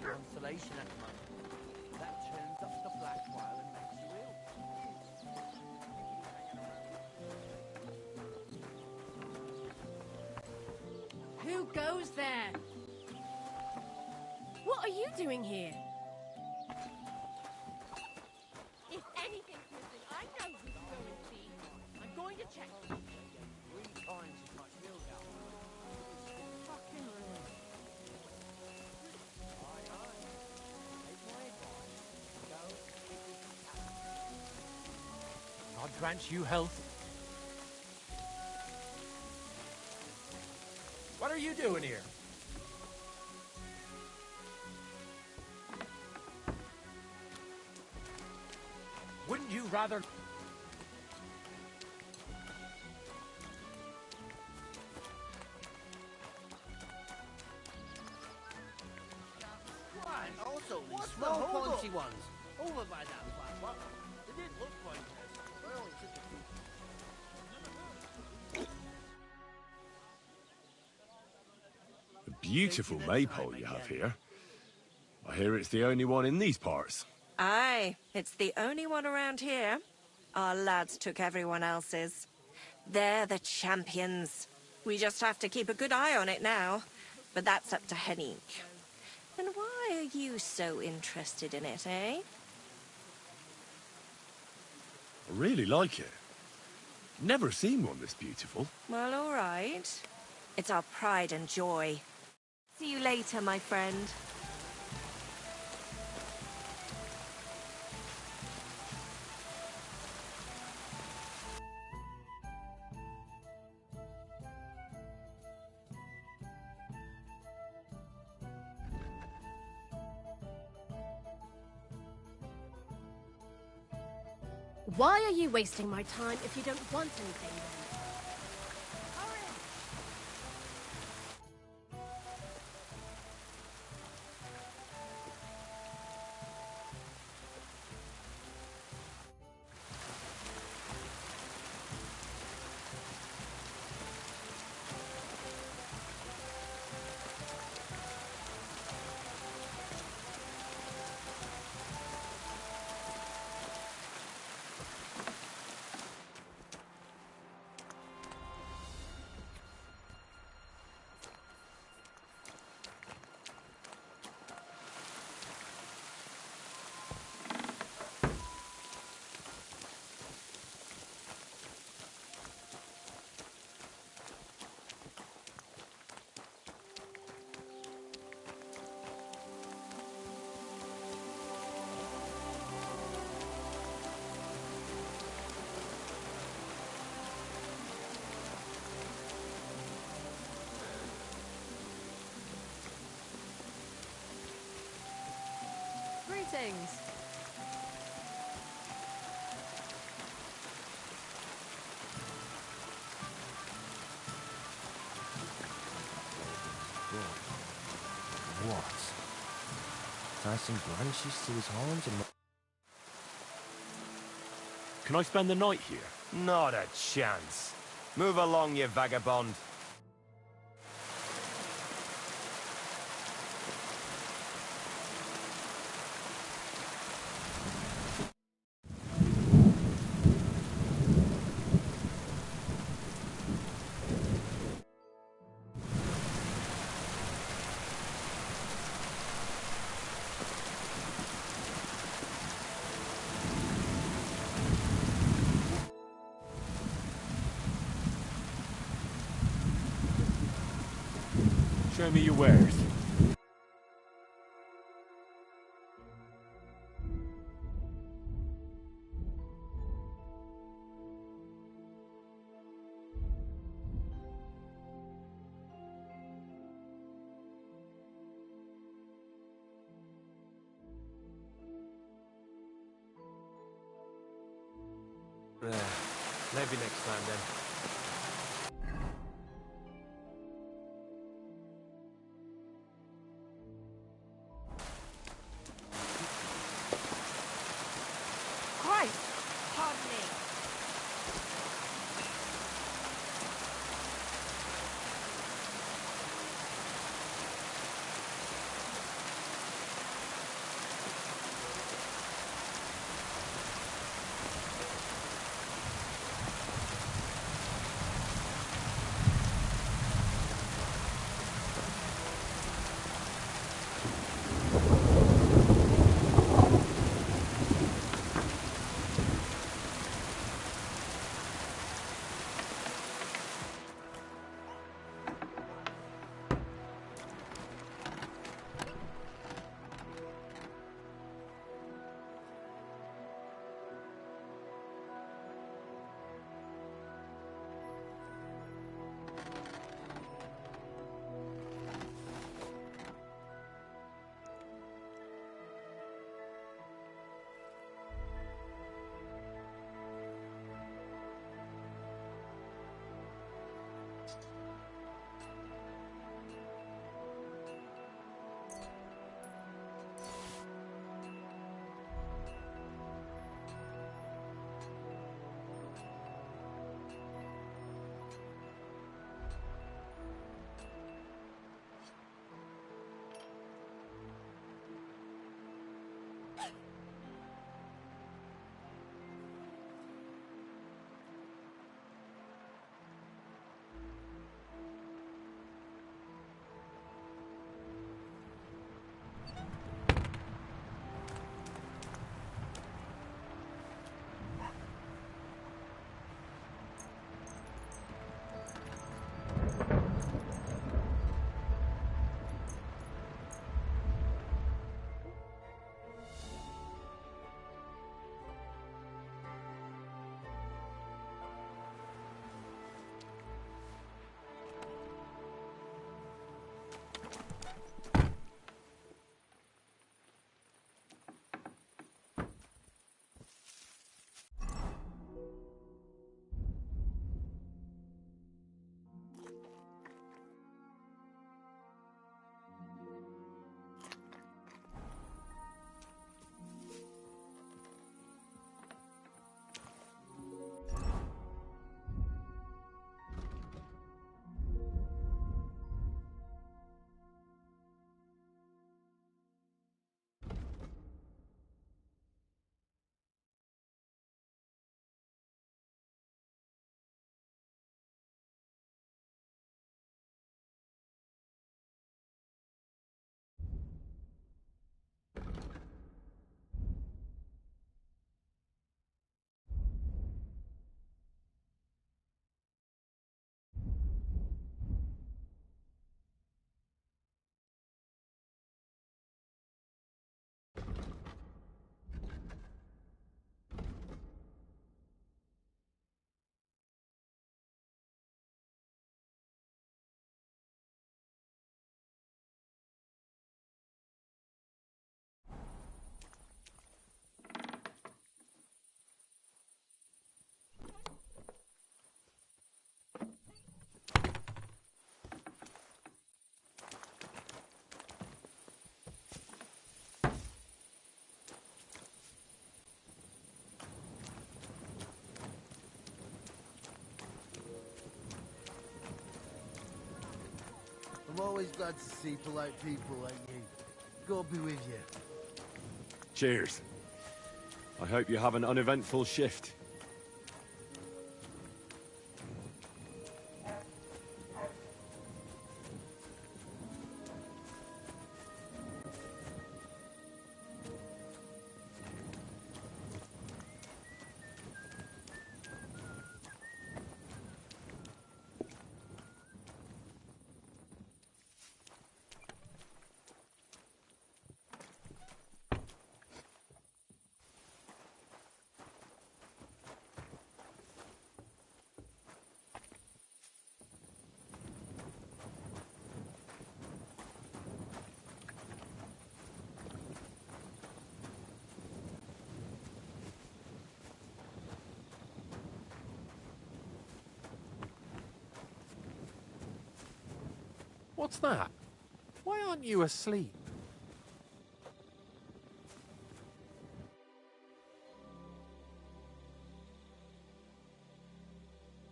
S8: Consolation at the moment. That turns up the black while and makes you ill.
S17: goes there? What are you doing here? If anything's missing, I know who to go and see. I'm going to check.
S22: 3 times as much milk out. Fucking rude. Aye, aye. Take my advice. Go
S8: God grant you health. What are you doing here? Wouldn't you rather...
S19: Also, these
S8: What's
S19: small
S8: the hold
S19: fancy
S8: up?
S19: ones over by that flat. They didn't look quite nice. I only took a few.
S2: A beautiful maypole you have here. I hear it's the only one in these parts.
S18: Aye, it's the only one around here. Our lads took everyone else's. They're the champions. We just have to keep a good eye on it now. But that's up to Hennique. And why are you so interested in it, eh?
S2: I really like it. Never seen one this beautiful.
S18: Well, all right. It's our pride and joy. See you later, my friend.
S17: Why are you wasting my time if you don't want anything then?
S15: Greetings.
S14: What? Tie some branches to his horns and...
S4: Can I spend the night here?
S14: Not a chance. Move along, you vagabond.
S4: Show me your wares.
S20: Maybe next time then.
S18: Christ! Pardon me.
S5: Always glad to see polite people like you. God be with you.
S2: Cheers. I hope you have an uneventful shift.
S7: What's that? Why aren't you asleep?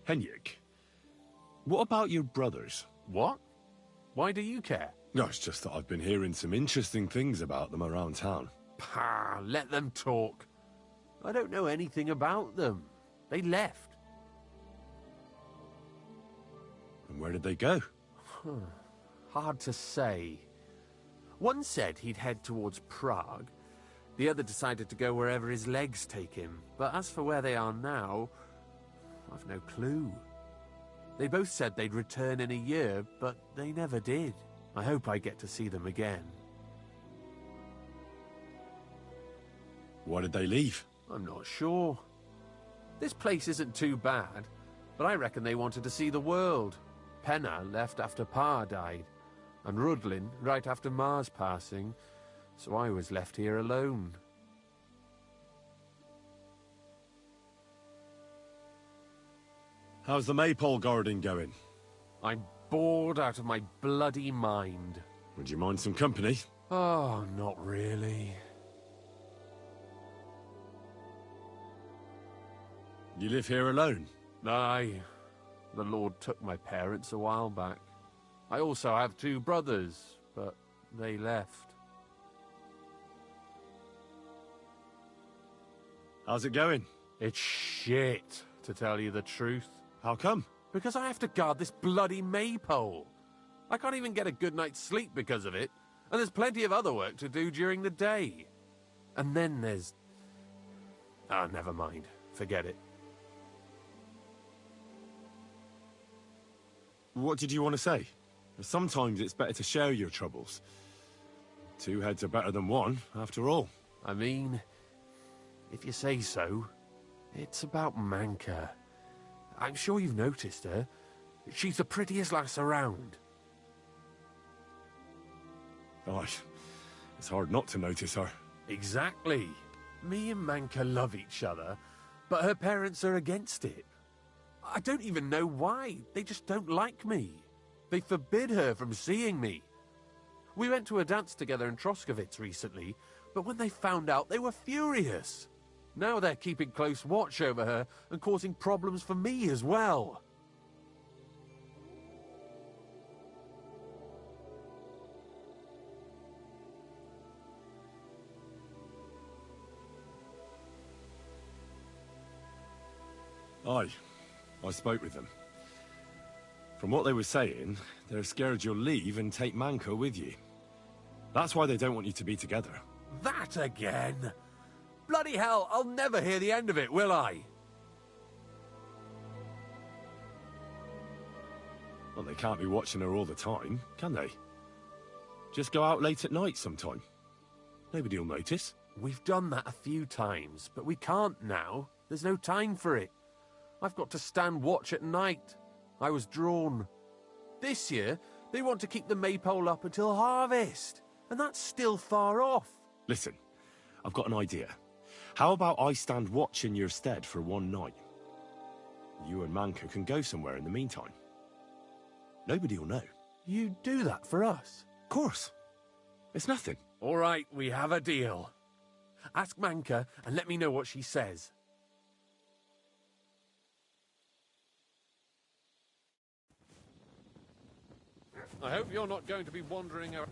S2: Henrik, what about your brothers?
S7: What? Why do you care?
S2: No, it's just that I've been hearing some interesting things about them around town.
S7: Pah, let them talk. I don't know anything about them. They left.
S2: And where did they go?
S7: Hard to say. One said he'd head towards Prague. The other decided to go wherever his legs take him. But as for where they are now, I've no clue. They both said they'd return in a year, but they never did. I hope I get to see them again.
S2: Why did they leave?
S7: I'm not sure. This place isn't too bad, but I reckon they wanted to see the world. Penna left after Pa died, and Rudlin right after Ma's passing, so I was left here alone.
S2: How's the maypole garden going?
S7: I'm bored out of my bloody mind.
S2: Would you mind some company?
S7: Oh, not really.
S2: You live here alone?
S7: Aye. The Lord took my parents a while back. I also have 2 brothers, but they left.
S2: How's it going?
S7: It's shit, to tell you the truth.
S2: How come?
S7: Because I have to guard this bloody maypole. I can't even get a good night's sleep because of it, and there's plenty of other work to do during the day. And then there's... Ah, never mind. Forget it.
S2: What did you want to say? Sometimes it's better to share your troubles. 2 heads are better than 1, after all.
S7: I mean, if you say so, it's about Manka. I'm sure you've noticed her. She's the prettiest lass around.
S2: Oh, it's hard not to notice her.
S7: Exactly. Me and Manka love each other, but her parents are against it. I don't even know why. They just don't like me. They forbid her from seeing me. We went to a dance together in Troskovitz recently, but when they found out, they were furious. Now they're keeping close watch over her and causing problems for me as well.
S2: Aye, I spoke with them. From what they were saying, they're scared you'll leave and take Manka with you. That's why they don't want you to be together.
S7: That again? Bloody hell, I'll never hear the end of it, will I?
S2: Well, they can't be watching her all the time, can they? Just go out late at night sometime. Nobody'll notice.
S7: We've done that a few times, but we can't now. There's no time for it. I've got to stand watch at night. I was drawn. This year, they want to keep the maypole up until harvest, and that's still far off.
S2: Listen, I've got an idea. How about I stand watch in your stead for one night? You and Manka can go somewhere in the meantime. Nobody will know.
S7: You do that for us?
S2: Of course. It's nothing.
S7: All right, we have a deal. Ask Manka and let me know what she says. I hope you're not going to be wandering around.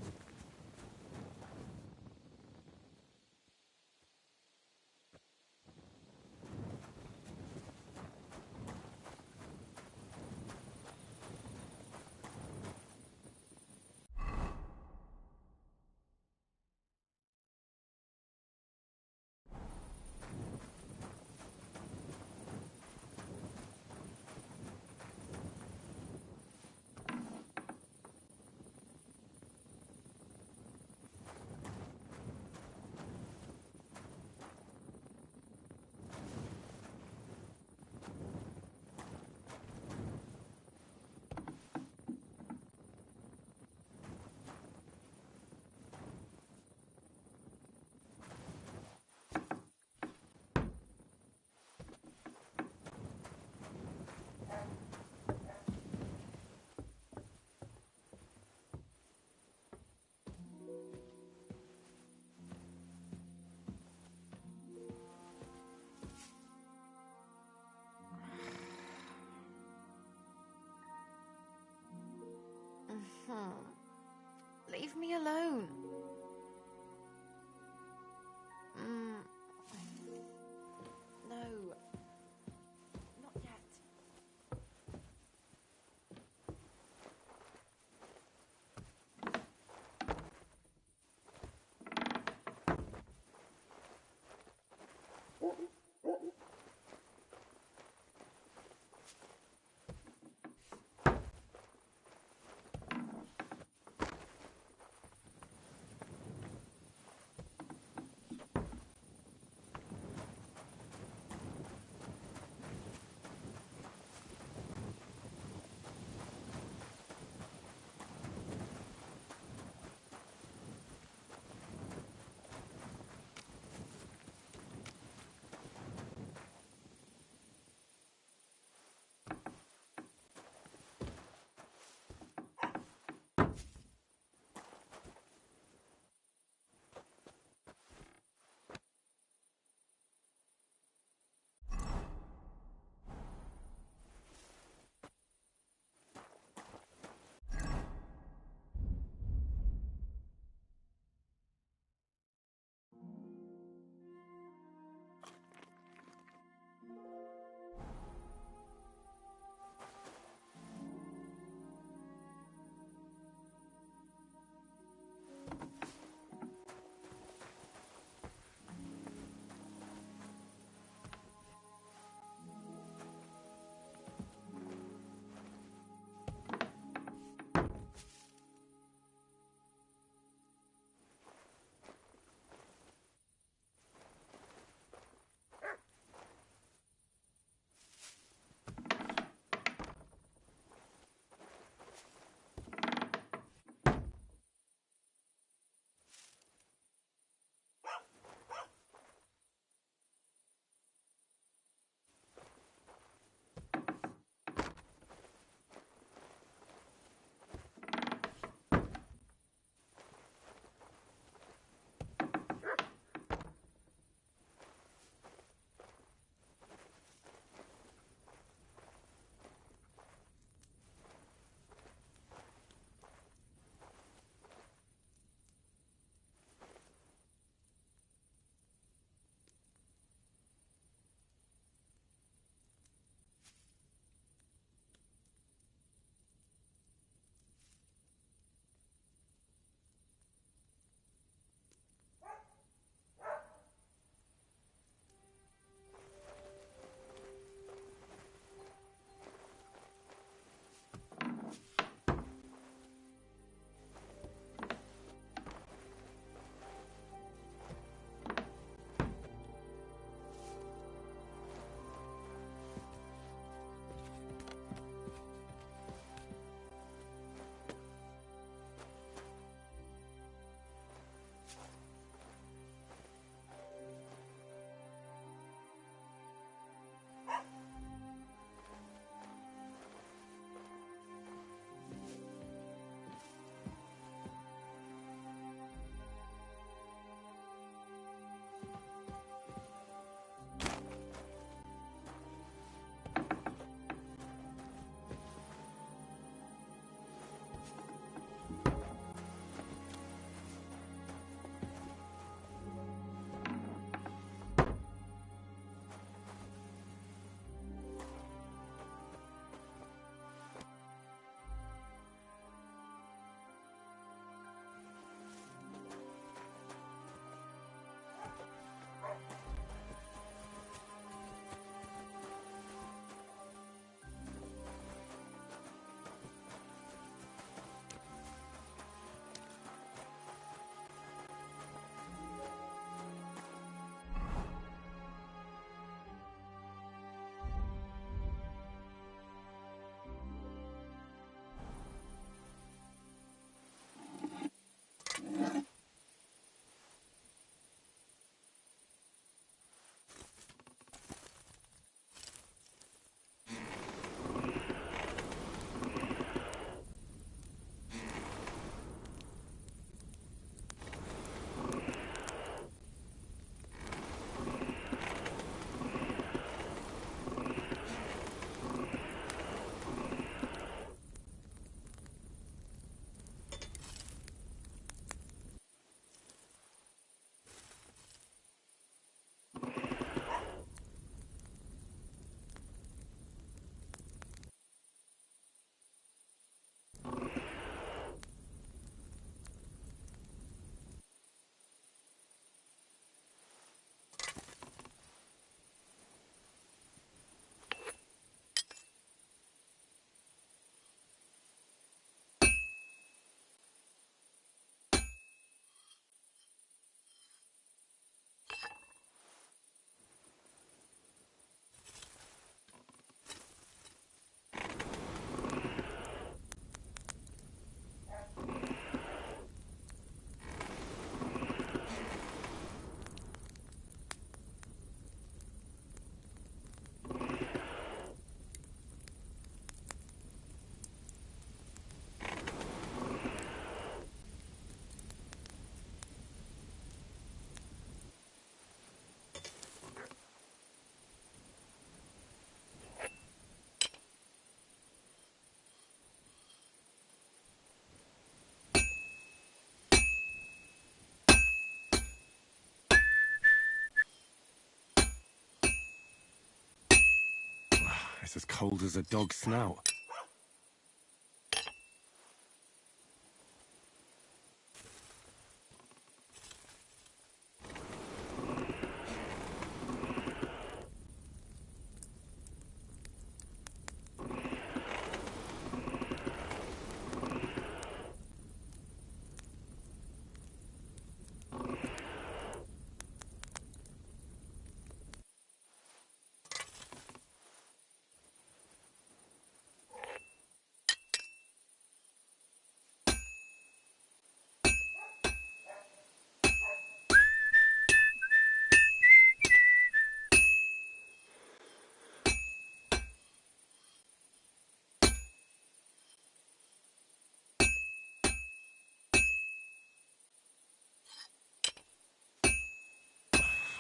S2: It's as cold as a dog's snout.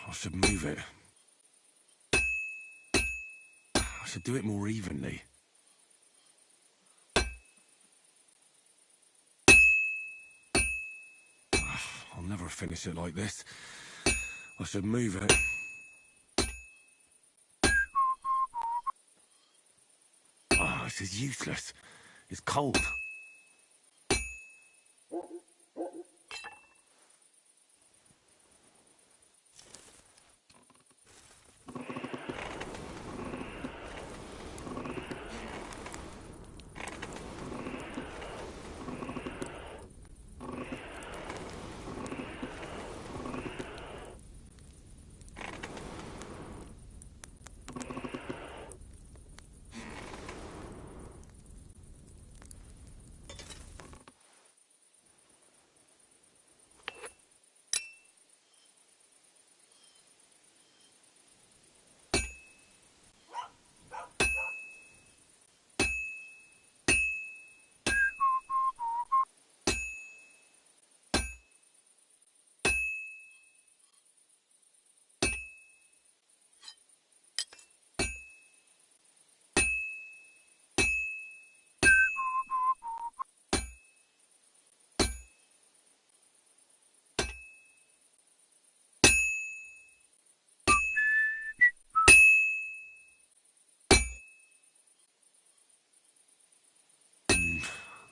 S2: I should move it. I should do it more evenly. I'll never finish it like this. I should move it. Oh, this is useless. It's cold.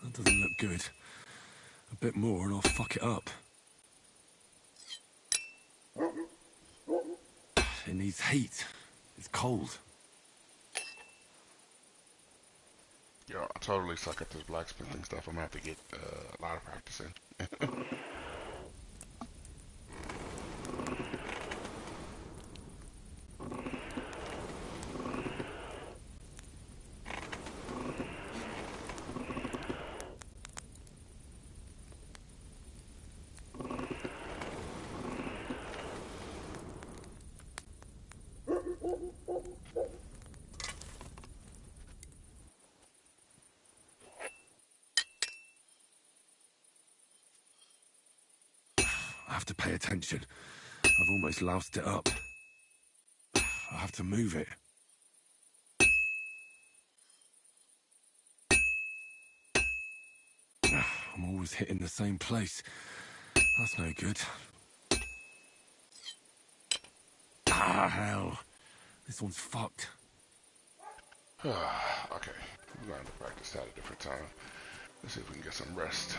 S2: That doesn't look good. A bit more and I'll fuck it up. It needs heat. It's cold.
S1: Yo, I totally suck at this blacksmithing stuff. I'm gonna have to get a lot of practice in.
S2: I have to pay attention. I've almost loused it up. I have to move it. I'm always hitting the same place. That's no good. Ah, hell. This one's fucked.
S1: Okay, we're going to practice that at a different time. Let's see if we can get some rest.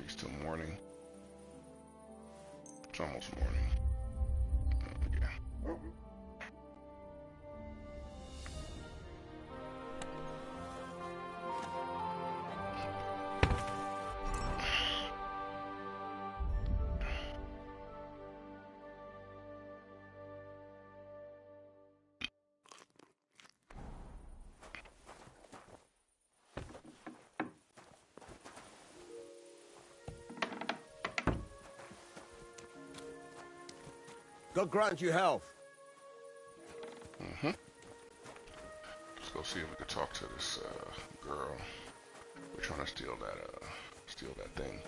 S1: It's still morning. It's almost morning. Yeah.
S19: God grant you health.
S1: Let's go see if we can talk to this girl. We're trying to steal that thing.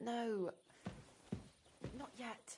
S15: No. Not yet.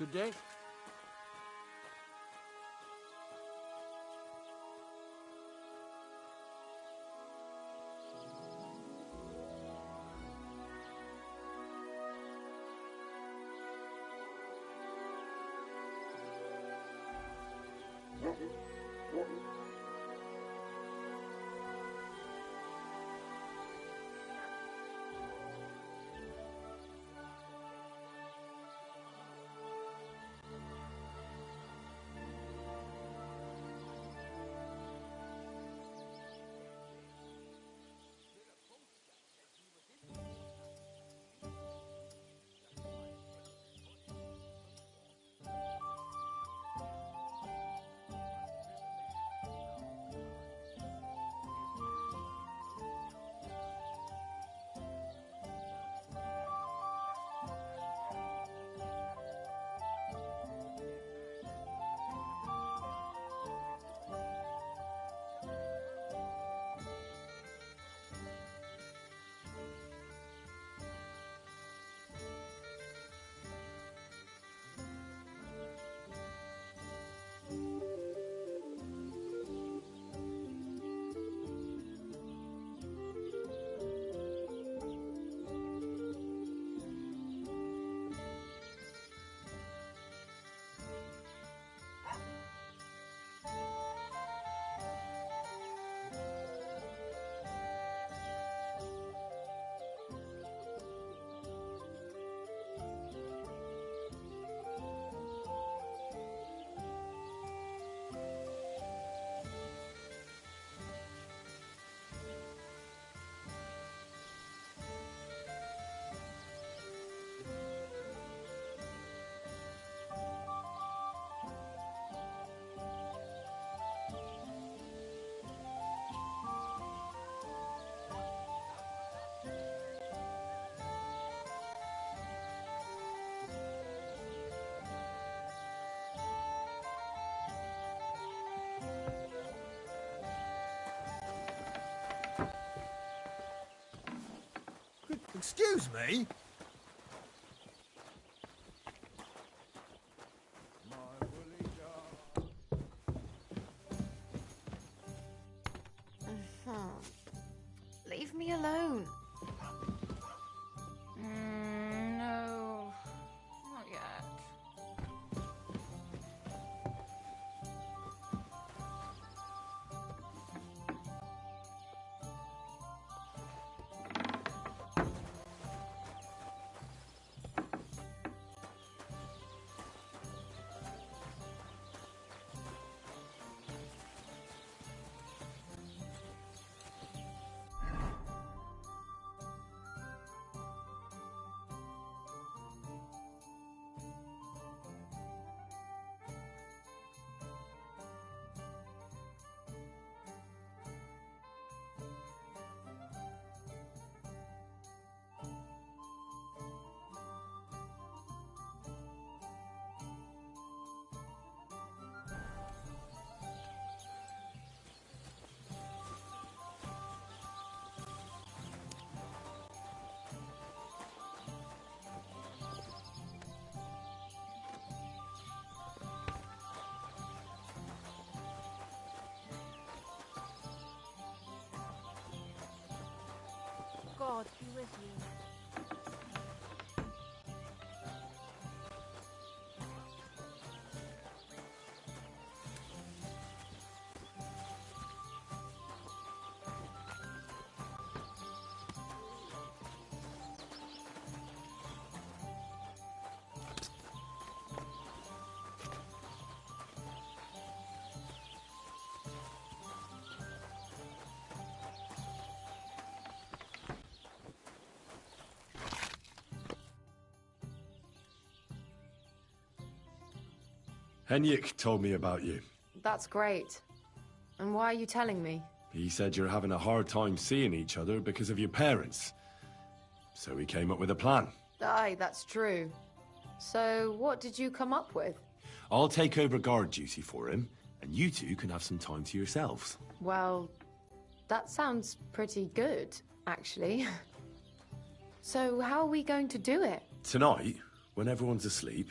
S7: Good day.
S13: Excuse me?
S15: Leave me alone. No.
S10: with you.
S2: Henrik told me about you.
S15: That's great. And why are you telling me?
S2: He said you're having a hard time seeing each other because of your parents. So he came up with a plan.
S15: Aye, that's true. So, what did you come up with?
S2: I'll take over guard duty for him, and you two can have some time to yourselves.
S15: Well, that sounds pretty good, actually. So, how are we going to do it?
S2: Tonight, when everyone's asleep,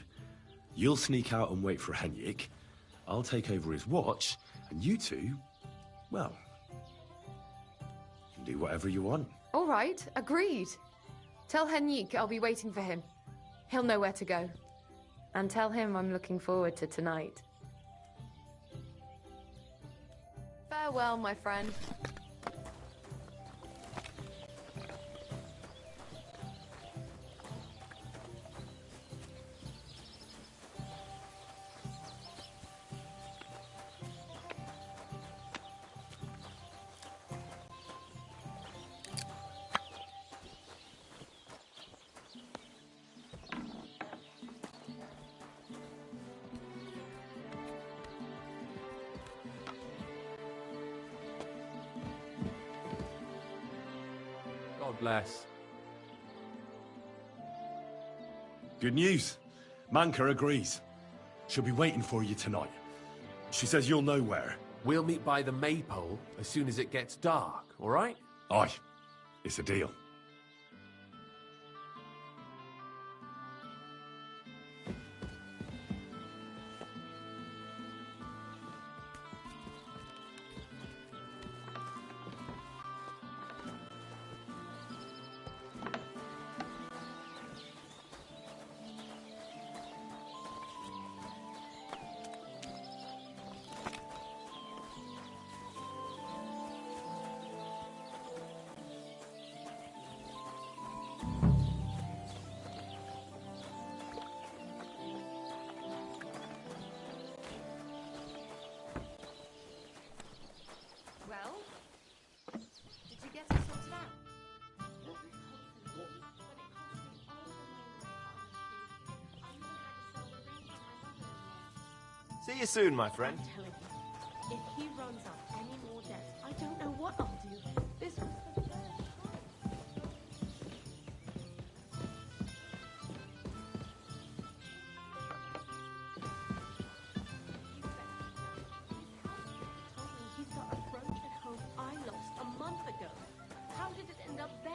S2: you'll sneak out and wait for Henrik. I'll take over his watch, and you two, well, can do whatever you want.
S15: All right, agreed. Tell Henrik I'll be waiting for him. He'll know where to go. And tell him I'm looking forward to tonight. Farewell, my friend.
S7: God bless.
S2: Good news. Manka agrees. She'll be waiting for you tonight. She says you'll know where.
S7: We'll meet by the maypole as soon as it gets dark, all right?
S2: Aye. It's a deal.
S15: Well, did you get it sorted out?
S14: See you soon, my friend.
S17: I'm telling you, if he runs up any more debts, I don't know what I'll do. This was the first time. He's got a brooch at home I lost a month ago. How did it end up there?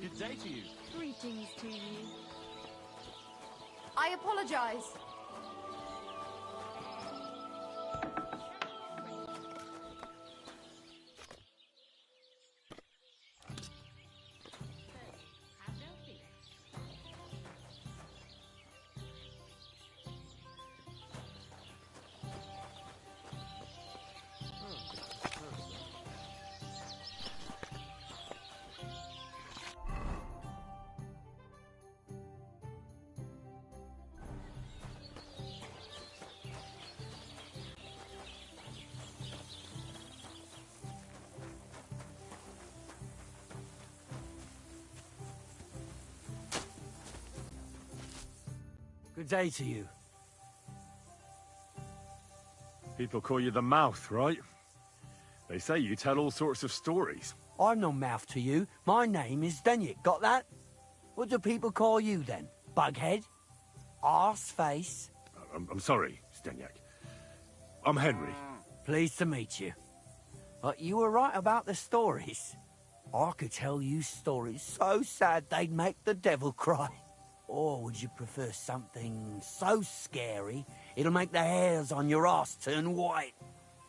S6: Good day to you.
S10: Greetings to you.
S15: I apologize.
S23: Good day to you.
S2: People call you the Mouth, right? They say you tell all sorts of stories.
S23: I'm no mouth to you. My name is Denyek, got that? What do people call you then? Bughead? Arseface?
S2: I'm sorry, Stenyak. I'm Henry.
S23: Pleased to meet you. But you were right about the stories. I could tell you stories so sad they'd make the devil cry. Or would you prefer something so scary it'll make the hairs on your ass turn white?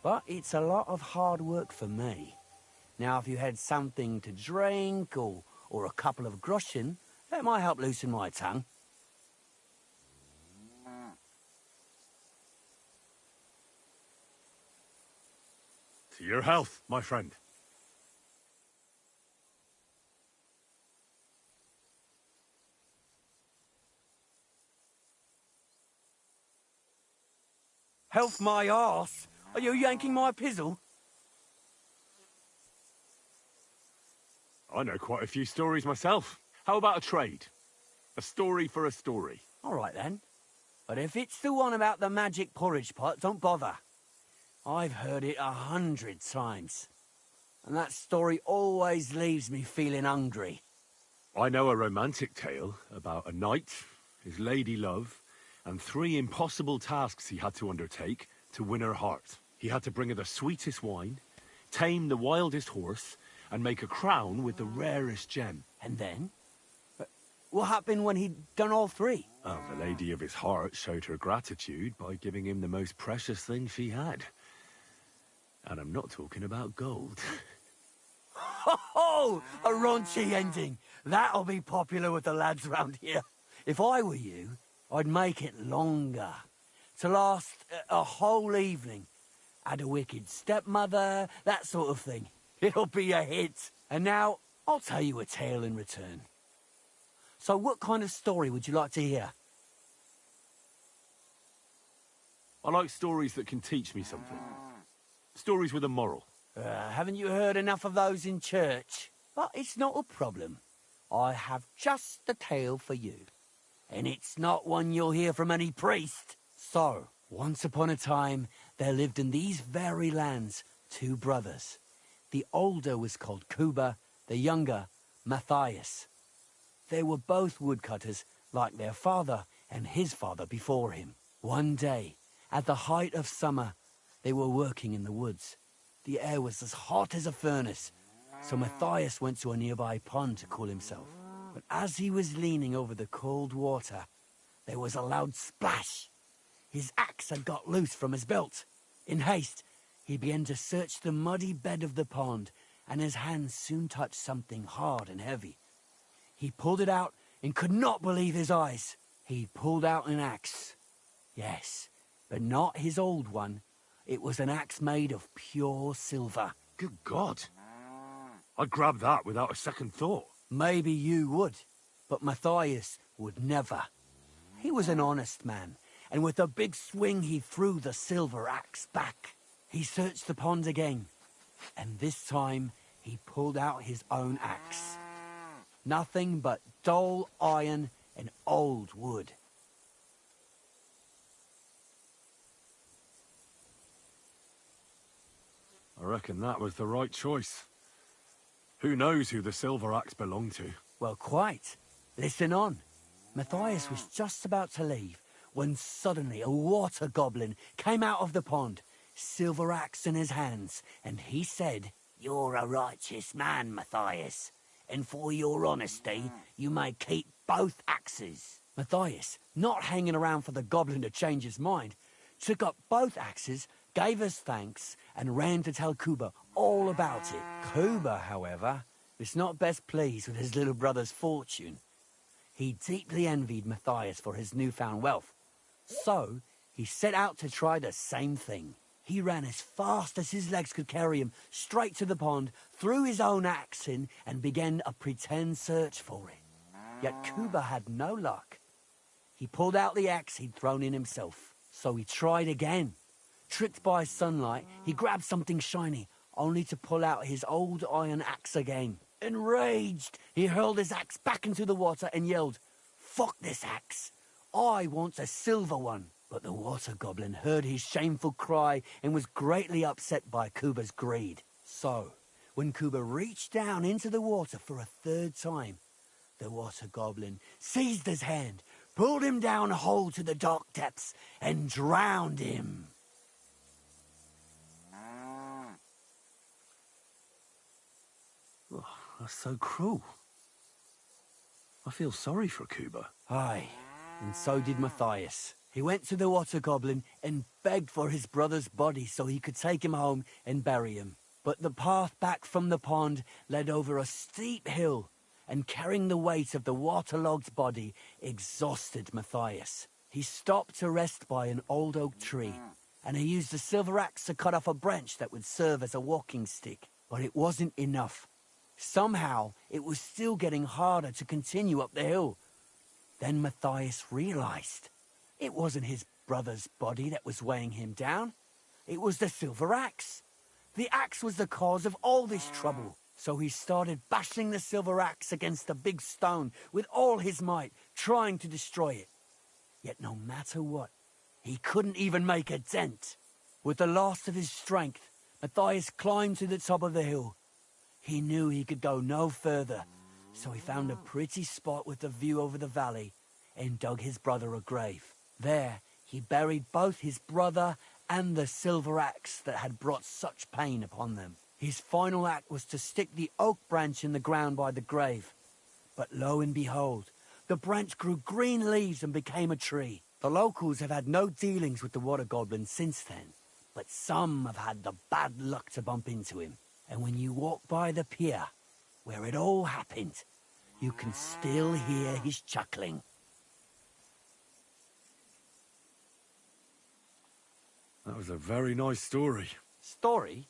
S23: But it's a lot of hard work for me. Now, if you had something to drink or a couple of groschen, that might help loosen my tongue.
S2: To your health, my friend.
S23: Health my arse? Are you yanking my pizzle?
S2: I know quite a few stories myself. How about a trade? A story for a story.
S23: All right, then. But if it's the one about the magic porridge pot, don't bother. I've heard it 100 times. And that story always leaves me feeling hungry.
S2: I know a romantic tale about a knight, his lady love, and 3 impossible tasks he had to undertake to win her heart. He had to bring her the sweetest wine, tame the wildest horse, and make a crown with the rarest gem.
S23: And then? What happened when he'd done all 3?
S2: Oh, the lady of his heart showed her gratitude by giving him the most precious thing she had. And I'm not talking about gold.
S23: Ho! A raunchy ending. That'll be popular with the lads round here. If I were you, I'd make it longer. To last a whole evening. Add a wicked stepmother, that sort of thing. It'll be a hit. And now, I'll tell you a tale in return. So what kind of story would you like to hear?
S2: I like stories that can teach me something. Stories with a moral.
S23: Haven't you heard enough of those in church? But it's not a problem. I have just the tale for you. And it's not one you'll hear from any priest. So, once upon a time, there lived in these very lands 2 brothers. The older was called Kuba, the younger, Matthias. They were both woodcutters, like their father and his father before him. One day, at the height of summer, they were working in the woods. The air was as hot as a furnace, so Matthias went to a nearby pond to cool himself. But as he was leaning over the cold water, there was a loud splash. His axe had got loose from his belt. In haste, he began to search the muddy bed of the pond, and his hands soon touched something hard and heavy. He pulled it out and could not believe his eyes. He pulled out an axe. Yes, but not his old one. It was an axe made of pure silver.
S2: Good God. I'd grab that without a second thought.
S23: Maybe you would, but Matthias would never. He was an honest man, and with a big swing he threw the silver axe back. He searched the pond again, and this time he pulled out his own axe. Nothing but dull iron and old wood.
S2: I reckon that was the right choice. Who knows who the silver axe belonged to?
S23: Well, quite. Listen on. Matthias was just about to leave when suddenly a water goblin came out of the pond, silver axe in his hands, and he said, "You're a righteous man, Matthias, and for your honesty, you may keep both axes." Matthias, not hanging around for the goblin to change his mind, took up both axes, gave us thanks, and ran to tell Kuba all about it. Kuba, however, was not best pleased with his little brother's fortune. He deeply envied Matthias for his newfound wealth, so he set out to try the same thing. He ran as fast as his legs could carry him straight to the pond, threw his own axe in, and began a pretend search for it. Yet Kuba had no luck. He pulled out the axe he'd thrown in himself, so he tried again. Tricked by sunlight, he grabbed something shiny, only to pull out his old iron axe again. Enraged, he hurled his axe back into the water and yelled, "Fuck this axe! I want a silver one!" But the water goblin heard his shameful cry and was greatly upset by Kuba's greed. So, when Kuba reached down into the water for a third time, the water goblin seized his hand, pulled him down a hole to the dark depths, and drowned him.
S2: Oh, that's so cruel. I feel sorry for Kuba.
S23: Aye, and so did Matthias. He went to the water goblin and begged for his brother's body so he could take him home and bury him. But the path back from the pond led over a steep hill, and carrying the weight of the waterlogged body exhausted Matthias. He stopped to rest by an old oak tree, and he used a silver axe to cut off a branch that would serve as a walking stick. But it wasn't enough. Somehow, it was still getting harder to continue up the hill. Then Matthias realized it wasn't his brother's body that was weighing him down. It was the silver axe. The axe was the cause of all this trouble. So he started bashing the silver axe against the big stone with all his might, trying to destroy it. Yet no matter what, he couldn't even make a dent. With the last of his strength, Matthias climbed to the top of the hill. He knew he could go no further, so he found a pretty spot with a view over the valley and dug his brother a grave. There, he buried both his brother and the silver axe that had brought such pain upon them. His final act was to stick the oak branch in the ground by the grave. But lo and behold, the branch grew green leaves and became a tree. The locals have had no dealings with the water goblin since then, but some have had the bad luck to bump into him. And when you walk by the pier, where it all happened, you can still hear his chuckling.
S2: That was a very nice story.
S23: Story?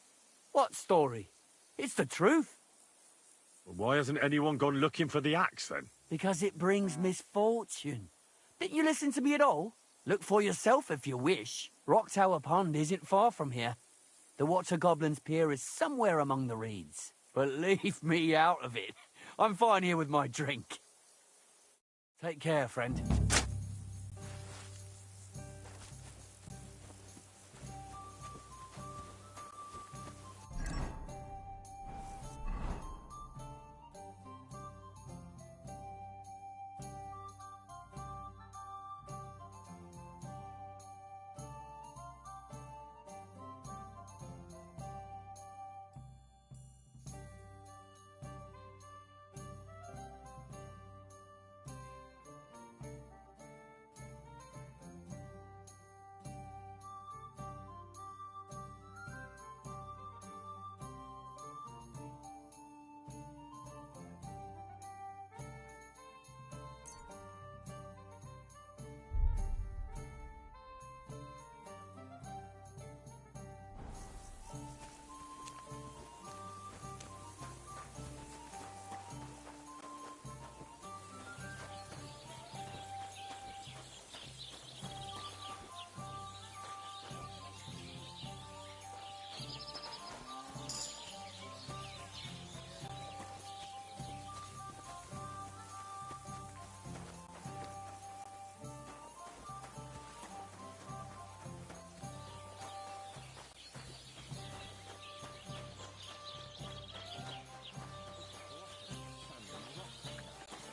S23: What story? It's the truth.
S2: Well, why hasn't anyone gone looking for the axe, then?
S23: Because it brings misfortune. Didn't you listen to me at all? Look for yourself if you wish. Rock Tower Pond isn't far from here. The Water Goblin's pier is somewhere among the reeds. But leave me out of it. I'm fine here with my drink. Take care, friend.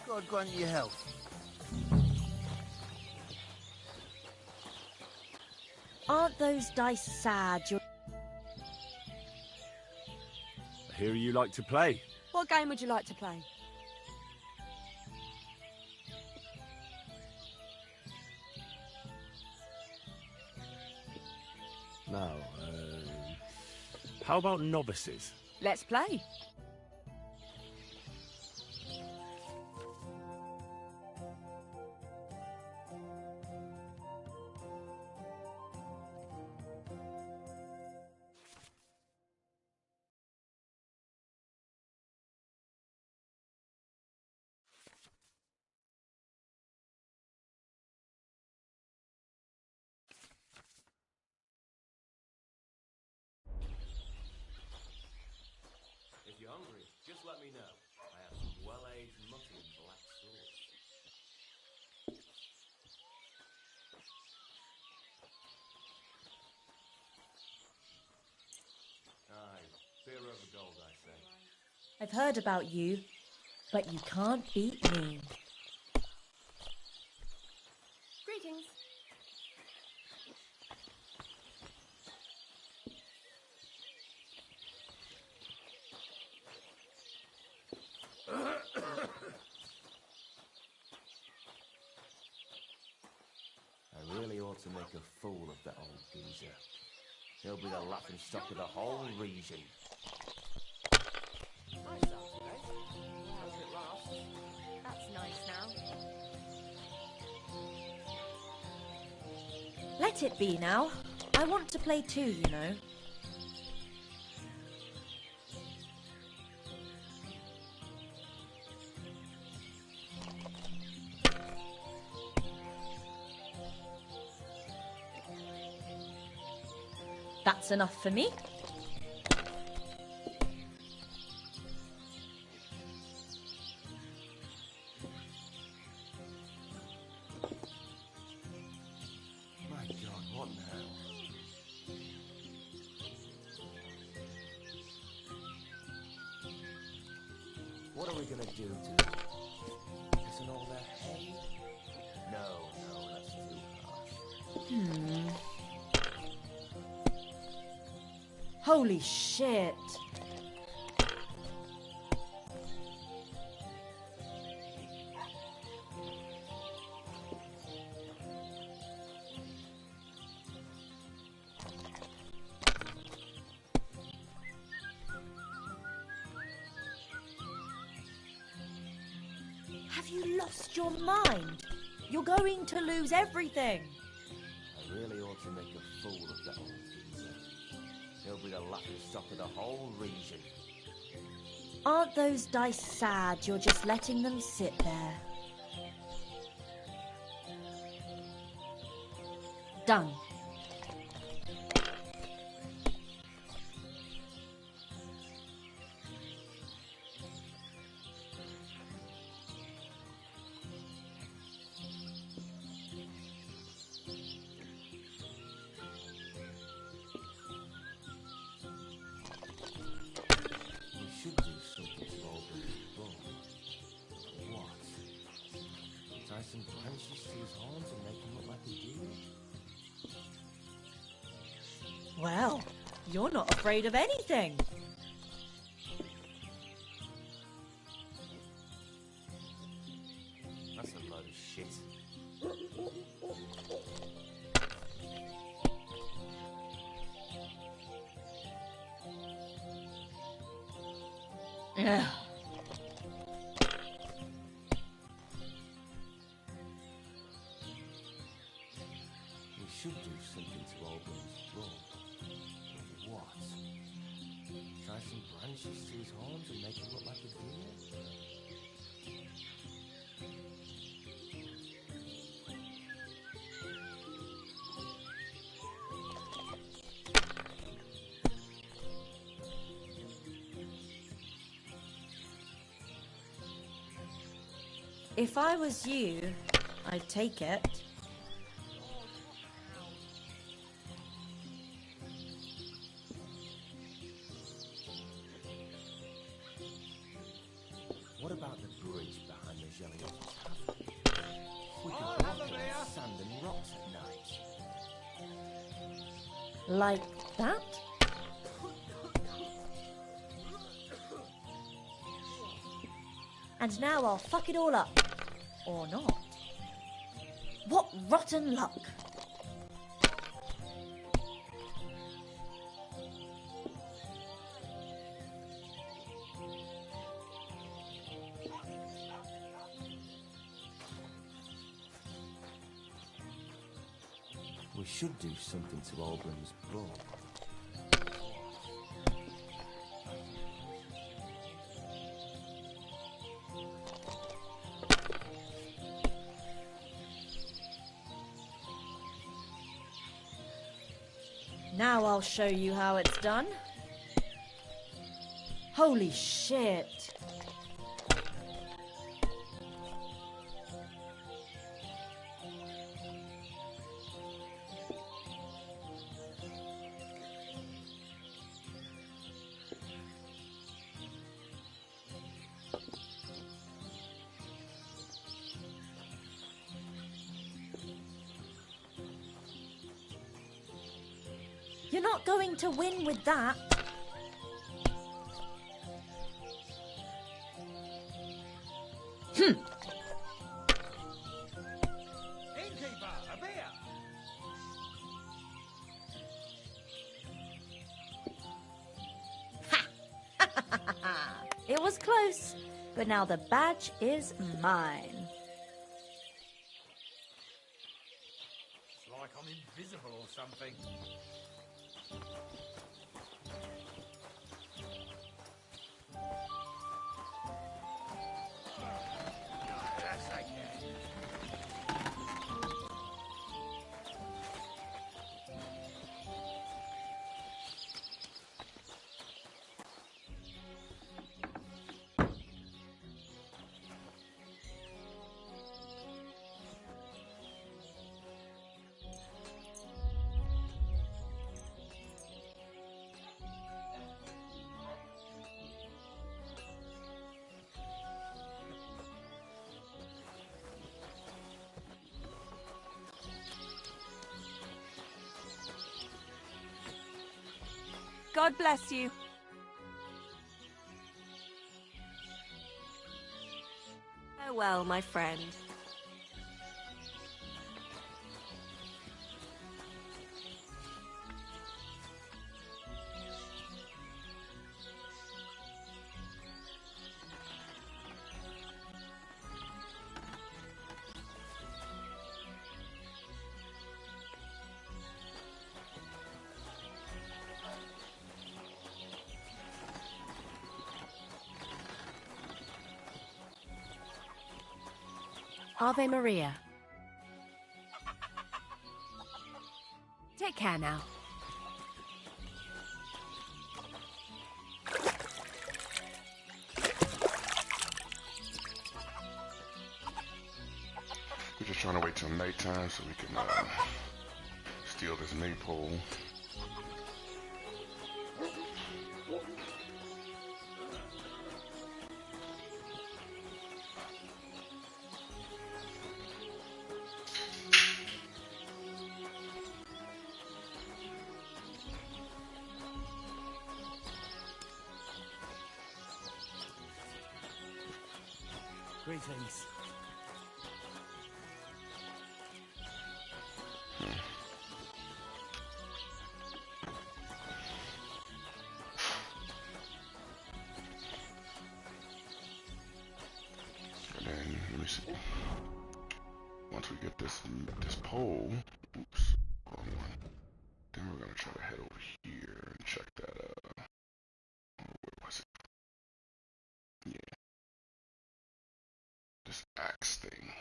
S5: God grant you health.
S10: Aren't those dice sad?
S4: I hear you like to play.
S10: What game would you like to play?
S4: Now, how about novices?
S10: Let's play.
S20: If you're hungry, just let me know. I have some well-aged mutton and black sauce. Aye, beer over gold, I say.
S10: I've heard about you, but you can't beat me.
S17: Greetings.
S14: I really ought to make a fool of that old geezer. He'll be the laughing stock of the whole region.
S15: Nice out today. Hope it lasts. That's nice now.
S10: Let it be now. I want to play too, you know. That's enough for me.
S14: My God, what now? What are we gonna do to them? Isn't all their hay? No, that's too harsh.
S10: Holy shit. Have you lost your mind? You're going to lose everything.
S14: I really ought to make a fool of that old geezer. He'll be the laughing stock of the whole region.
S10: Aren't those dice sad? You're just letting them sit there. Done.
S14: We should do something to open his bum. What? Tie some branches to his horns and make him look like a deer?
S10: Well, you're not afraid of anything.
S14: That's a load of shit.
S10: Ugh.
S14: We should do something to open his bum. What? Tie some branches to his horns and make him look like a deer?
S10: If I was you, I'd take it.
S14: What about the bridge behind the Jelly Tavern? We could walk on sand and rocks at night.
S10: Like that? And now I'll fuck it all up. Or not. What rotten luck.
S20: We should do something to Albram's bull.
S10: Now I'll show you how it's done. Holy shit. You're not going to win with that.
S8: Innkeeper, a beer!
S10: It was close, but now the badge is mine.
S8: It's like I'm invisible or something. That's okay.
S10: God bless you. Farewell, my friend.
S17: Ave Maria. Take care now.
S1: We're just trying to wait till nighttime so we can steal this maypole.
S23: Greetings.
S1: And then let me see. Once we get this pole, oops, wrong one. Then we're gonna try to head over here and check that. Where was it? Yeah, this axe thing.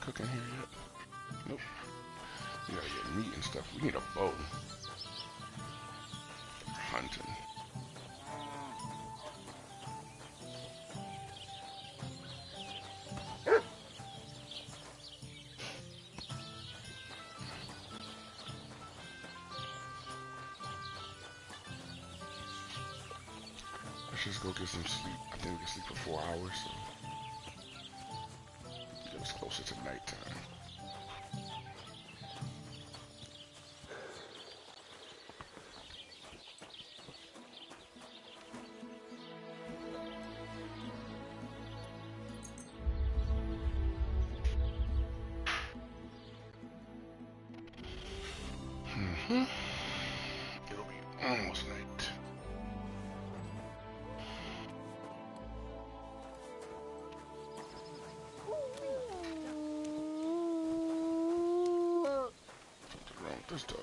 S1: cooking here yet? Nope. We gotta get meat and stuff. We need a bow. Hunting. Let's just go get some sleep. I think we can sleep for 4 hours, so get us closer to nighttime. It'll be almost night. Something wrong with this dog.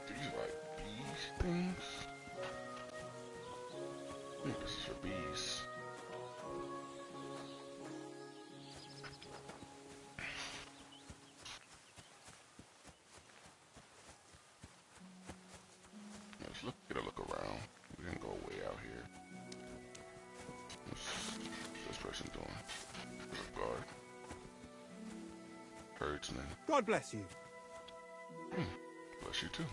S1: These are like bees things. I think this is for bees. Get a look around. We didn't go way out here. What's this person doing? There's a guard. Herdsman.
S12: God bless you.
S1: Bless you too.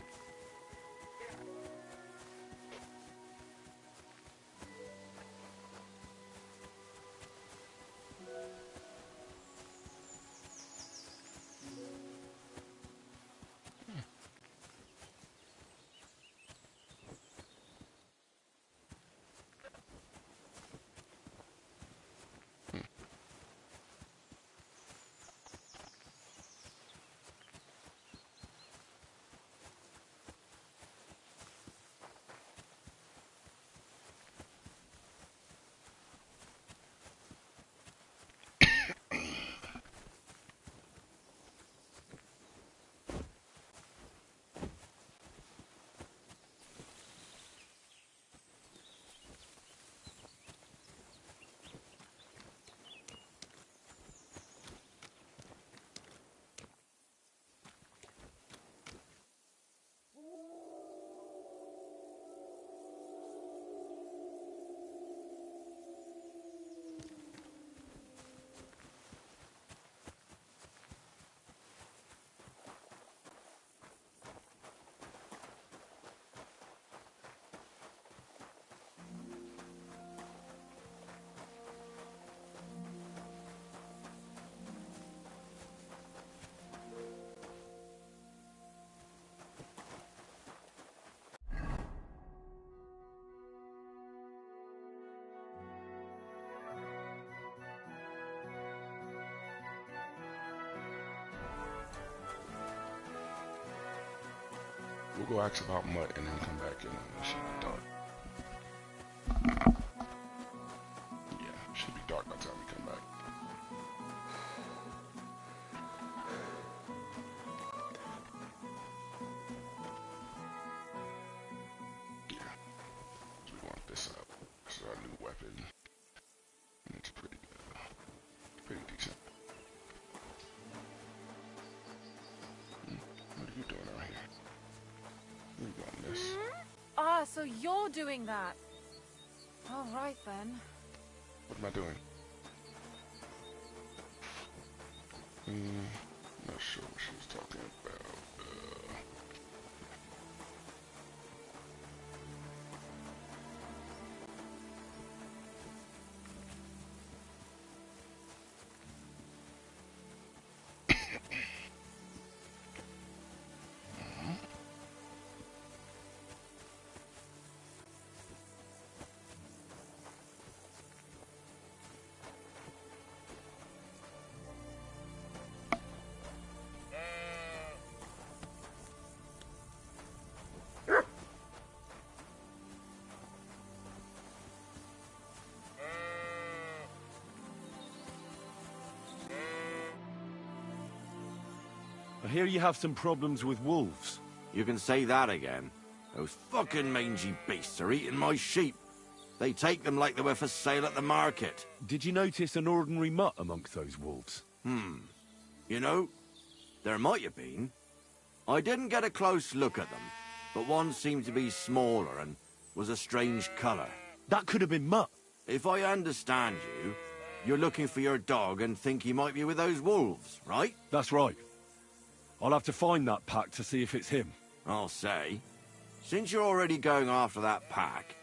S1: We'll go ask about Mutt and then come back and it should be dark. Yeah, it should be dark by the time we come back. Yeah, so we want this up. This is our new weapon. And it's pretty decent. What are you doing out here? Where are you going, miss?
S10: Ah, so you're doing that. All right, then.
S1: What am I doing? Not sure what she was talking about.
S2: hear you have some problems with wolves.
S19: You can say that again. Those fucking mangy beasts are eating my sheep. They take them like they were for sale at the market.
S2: Did you notice an ordinary mutt amongst those wolves?
S19: You know, there might have been. I didn't get a close look at them, but one seemed to be smaller and was a strange colour.
S2: That could have been Mutt.
S19: If I understand you, you're looking for your dog and think he might be with those wolves, right?
S2: That's right. I'll have to find that pack to see if it's him.
S19: I'll say, since you're already going after that pack,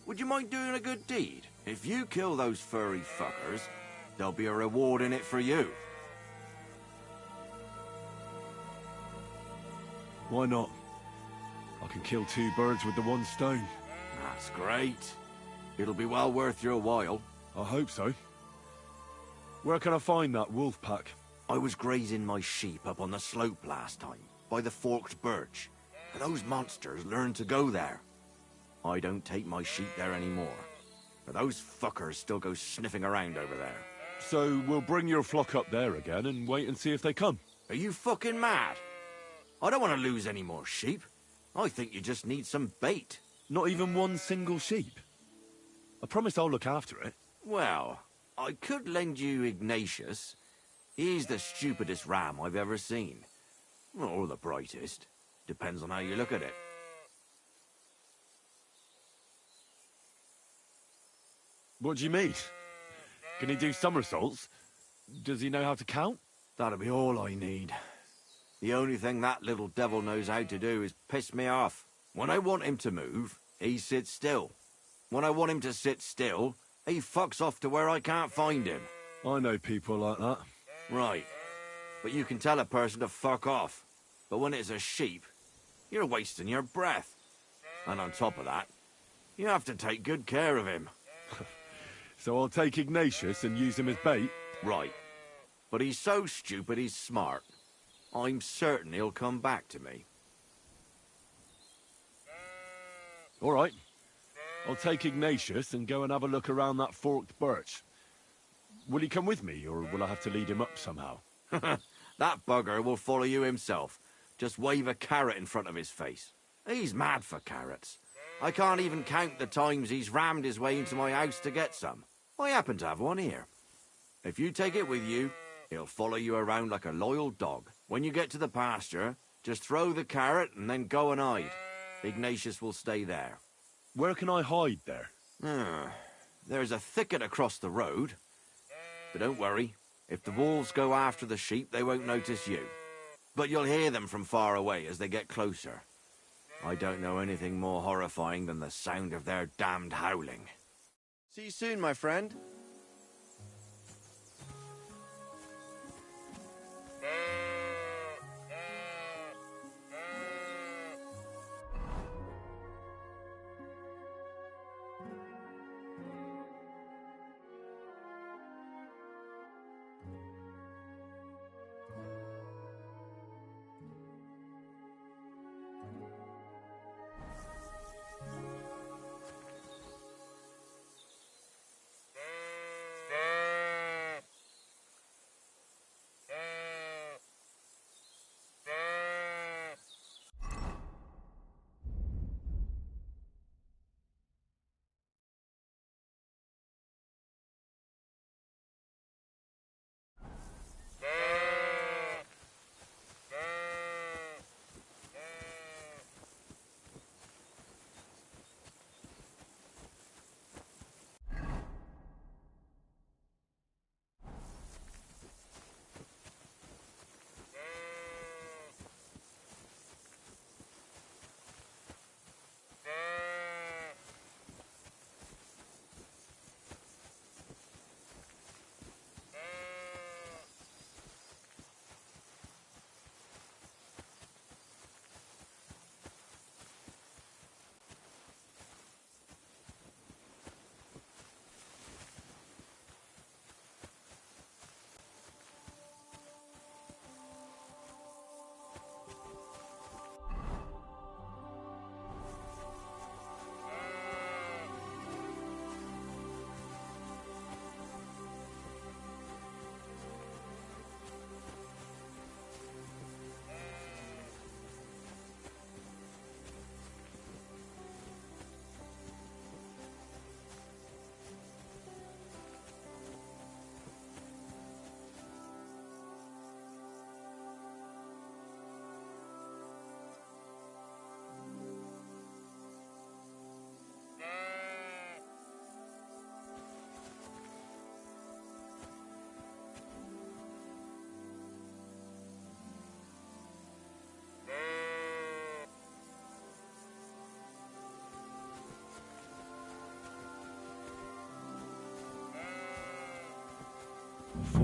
S19: would you mind doing a good deed? If you kill those furry fuckers, there'll be a reward in it for you.
S2: Why not? I can kill 2 birds with the one stone.
S19: That's great. It'll be well worth your while.
S2: I hope so. Where can I find that wolf pack?
S19: I was grazing my sheep up on the slope last time, by the forked birch, and those monsters learned to go there. I don't take my sheep there anymore, but those fuckers still go sniffing around over there.
S2: So we'll bring your flock up there again and wait and see if they come.
S19: Are you fucking mad? I don't want to lose any more sheep. I think you just need some bait.
S2: Not even one single sheep? I promise I'll look after it.
S19: Well, I could lend you Ignatius. He's the stupidest ram I've ever seen. Or the brightest. Depends on how you look at it.
S2: What do you mean? Can he do somersaults? Does he know how to count?
S19: That'll be all I need. The only thing that little devil knows how to do is piss me off. When I want him to move, he sits still. When I want him to sit still, he fucks off to where I can't find him.
S2: I know people like that.
S19: Right. But you can tell a person to fuck off. But when it's a sheep, you're wasting your breath. And on top of that, you have to take good care of him.
S2: So I'll take Ignatius and use him as bait?
S19: Right. But he's so stupid he's smart. I'm certain he'll come back to me.
S2: All right. I'll take Ignatius and go and have a look around that forked birch. Will he come with me, or will I have to lead him up somehow?
S19: That bugger will follow you himself. Just wave a carrot in front of his face. He's mad for carrots. I can't even count the times he's rammed his way into my house to get some. I happen to have one here. If you take it with you, he'll follow you around like a loyal dog. When you get to the pasture, just throw the carrot and then go and hide. Ignatius will stay there.
S2: Where can I hide there?
S19: There's a thicket across the road. But don't worry. If the wolves go after the sheep, they won't notice you. But you'll hear them from far away as they get closer. I don't know anything more horrifying than the sound of their damned howling. See you soon, my friend.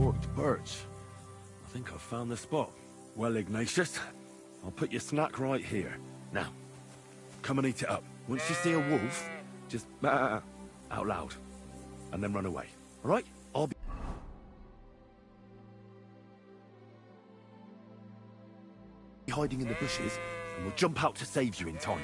S2: Forked birch. I think I've found the spot. Well, Ignatius, I'll put your snack right here. Now, come and eat it up. Once you see a wolf, just out loud, and then run away. All right? I'll be hiding in the bushes, and we'll jump out to save you in time.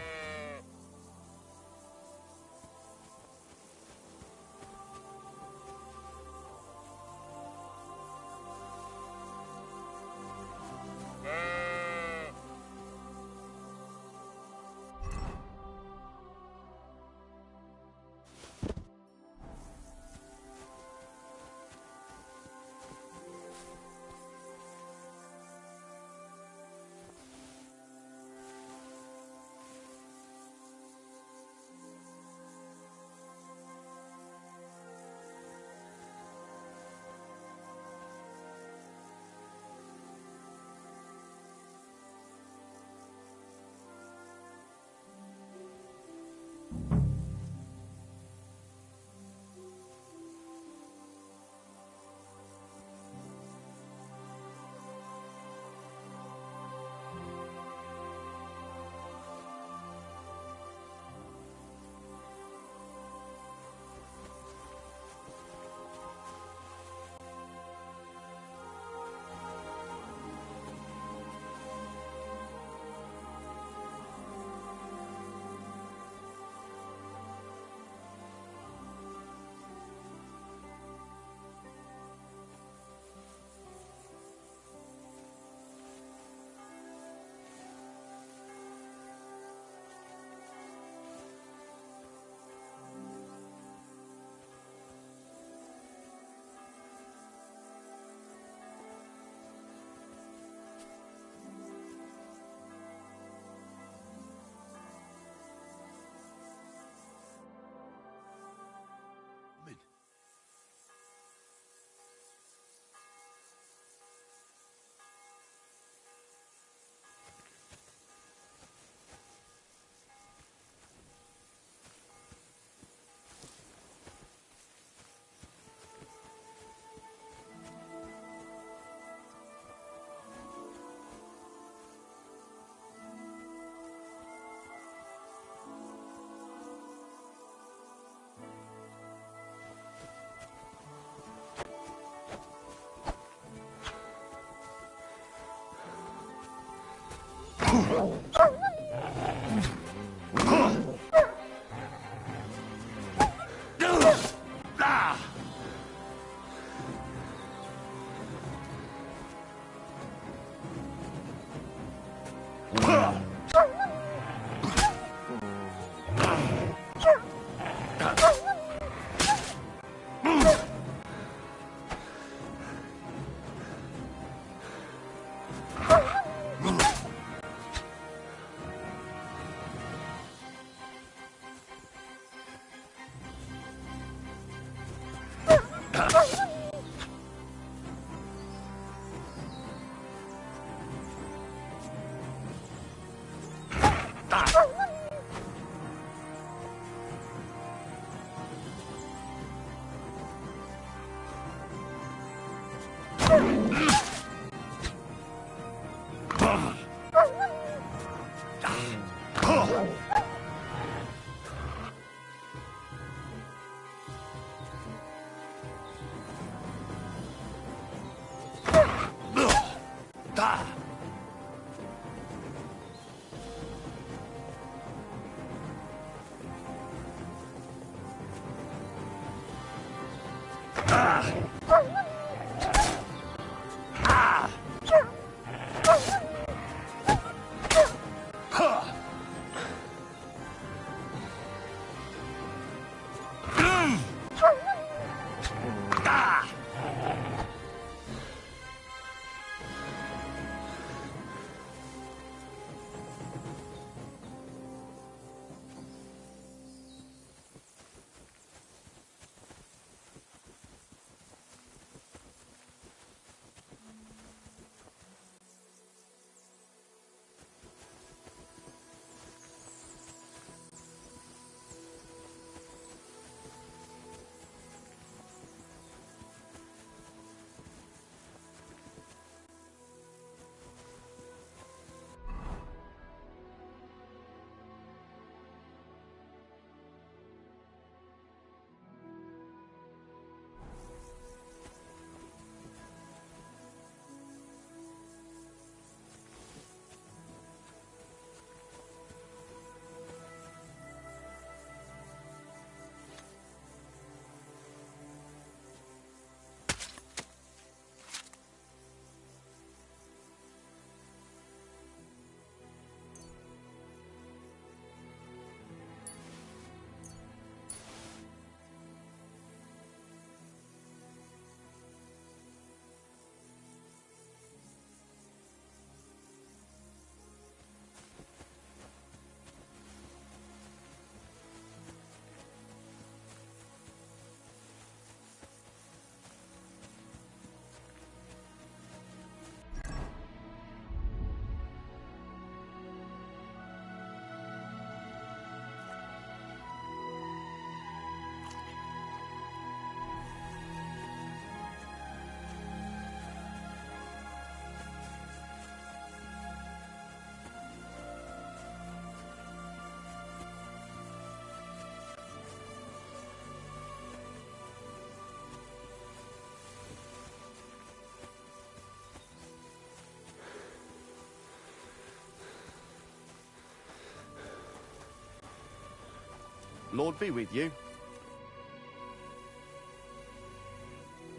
S9: Lord be with you.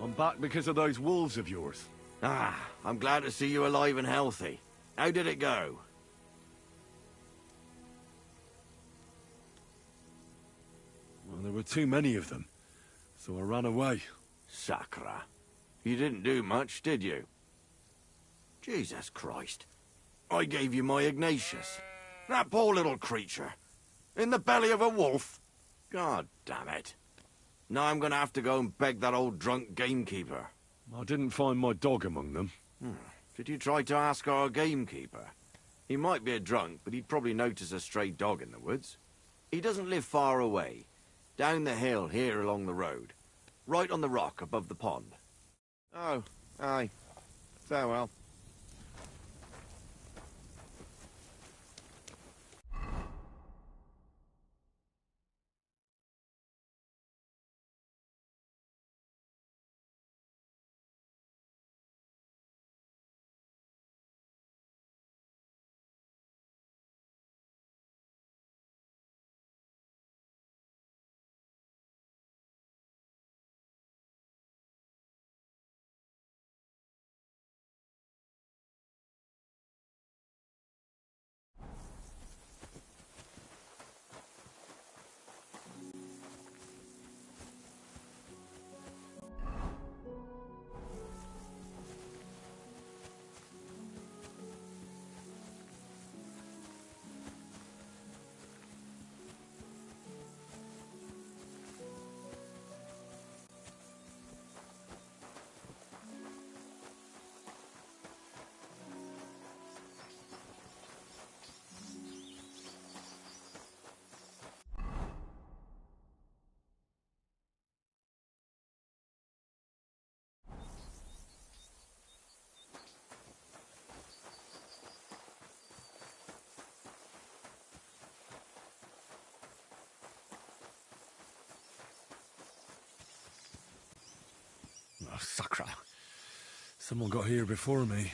S2: I'm back because of those wolves of yours.
S19: Ah, I'm glad to see you alive and healthy. How did it go?
S2: Well, there were too many of them, so I ran away.
S19: Sacra. You didn't do much, did you? Jesus Christ. I gave you my Ignatius. That poor little creature. In the belly of a wolf. God damn it. Now I'm gonna have to go and beg that old drunk gamekeeper.
S2: I didn't find my dog among them.
S19: Did you try to ask our gamekeeper? He might be a drunk, but he'd probably notice a stray dog in the woods. He doesn't live far away. Down the hill here along the road. Right on the rock above the pond. Oh, aye. Farewell.
S2: Oh, sacra. Someone got here before me.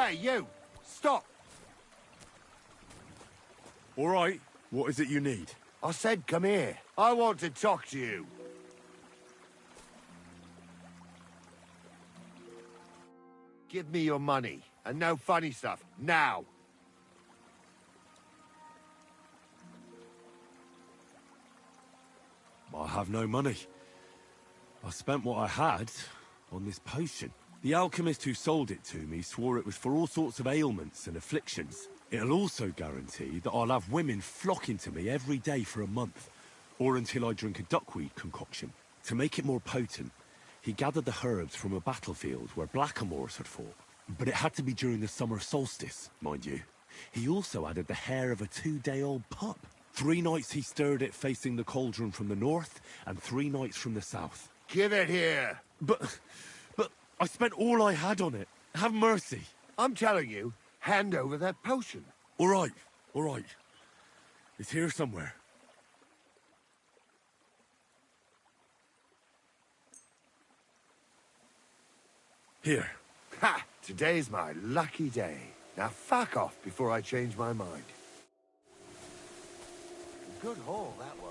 S19: Hey, you! Stop!
S2: All right, what is it you need?
S19: I said come here. I want to talk to you. Give me your money, and no funny stuff, now!
S2: I have no money. I spent what I had on this potion. The alchemist who sold it to me swore it was for all sorts of ailments and afflictions. It'll also guarantee that I'll have women flocking to me every day for a month, or until I drink a duckweed concoction. To make it more potent, he gathered the herbs from a battlefield where blackamoors had fought. But it had to be during the summer solstice, mind you. He also added the hair of a 2-day-old pup. 3 nights he stirred it facing the cauldron from the north, and 3 nights from the south.
S19: Give it here!
S2: But I spent all I had on it. Have mercy.
S19: I'm telling you, hand over that potion.
S2: All right. It's here somewhere. Here.
S19: Ha! Today's my lucky day. Now fuck off before I change my mind. Good haul, that was.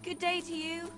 S10: Good day to you.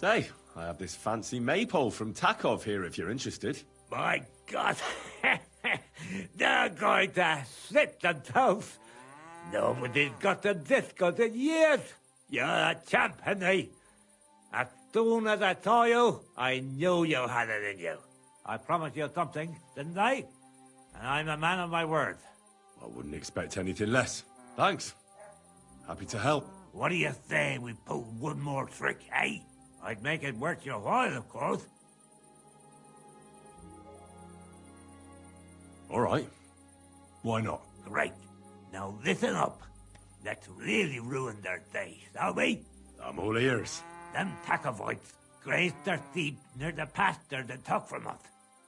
S4: Say, I have this fancy maypole from Takov here if you're interested.
S8: My God! They're going to slit the toast! Nobody's got a discount in years! You're a champ, Henry! That
S12: soon as I saw you, I knew you had it in you. I promised you something, didn't I? And I'm a man of my word.
S2: I wouldn't expect anything less. Thanks. Happy to help.
S12: What do you say we pull one more trick, eh? I'd make it worth your while, of course.
S2: All right. Why not?
S12: Great. Now listen up. Let's really ruin their day, shall we?
S2: I'm all ears.
S12: Them Takovites grazed their sheep near the pasture they took from us.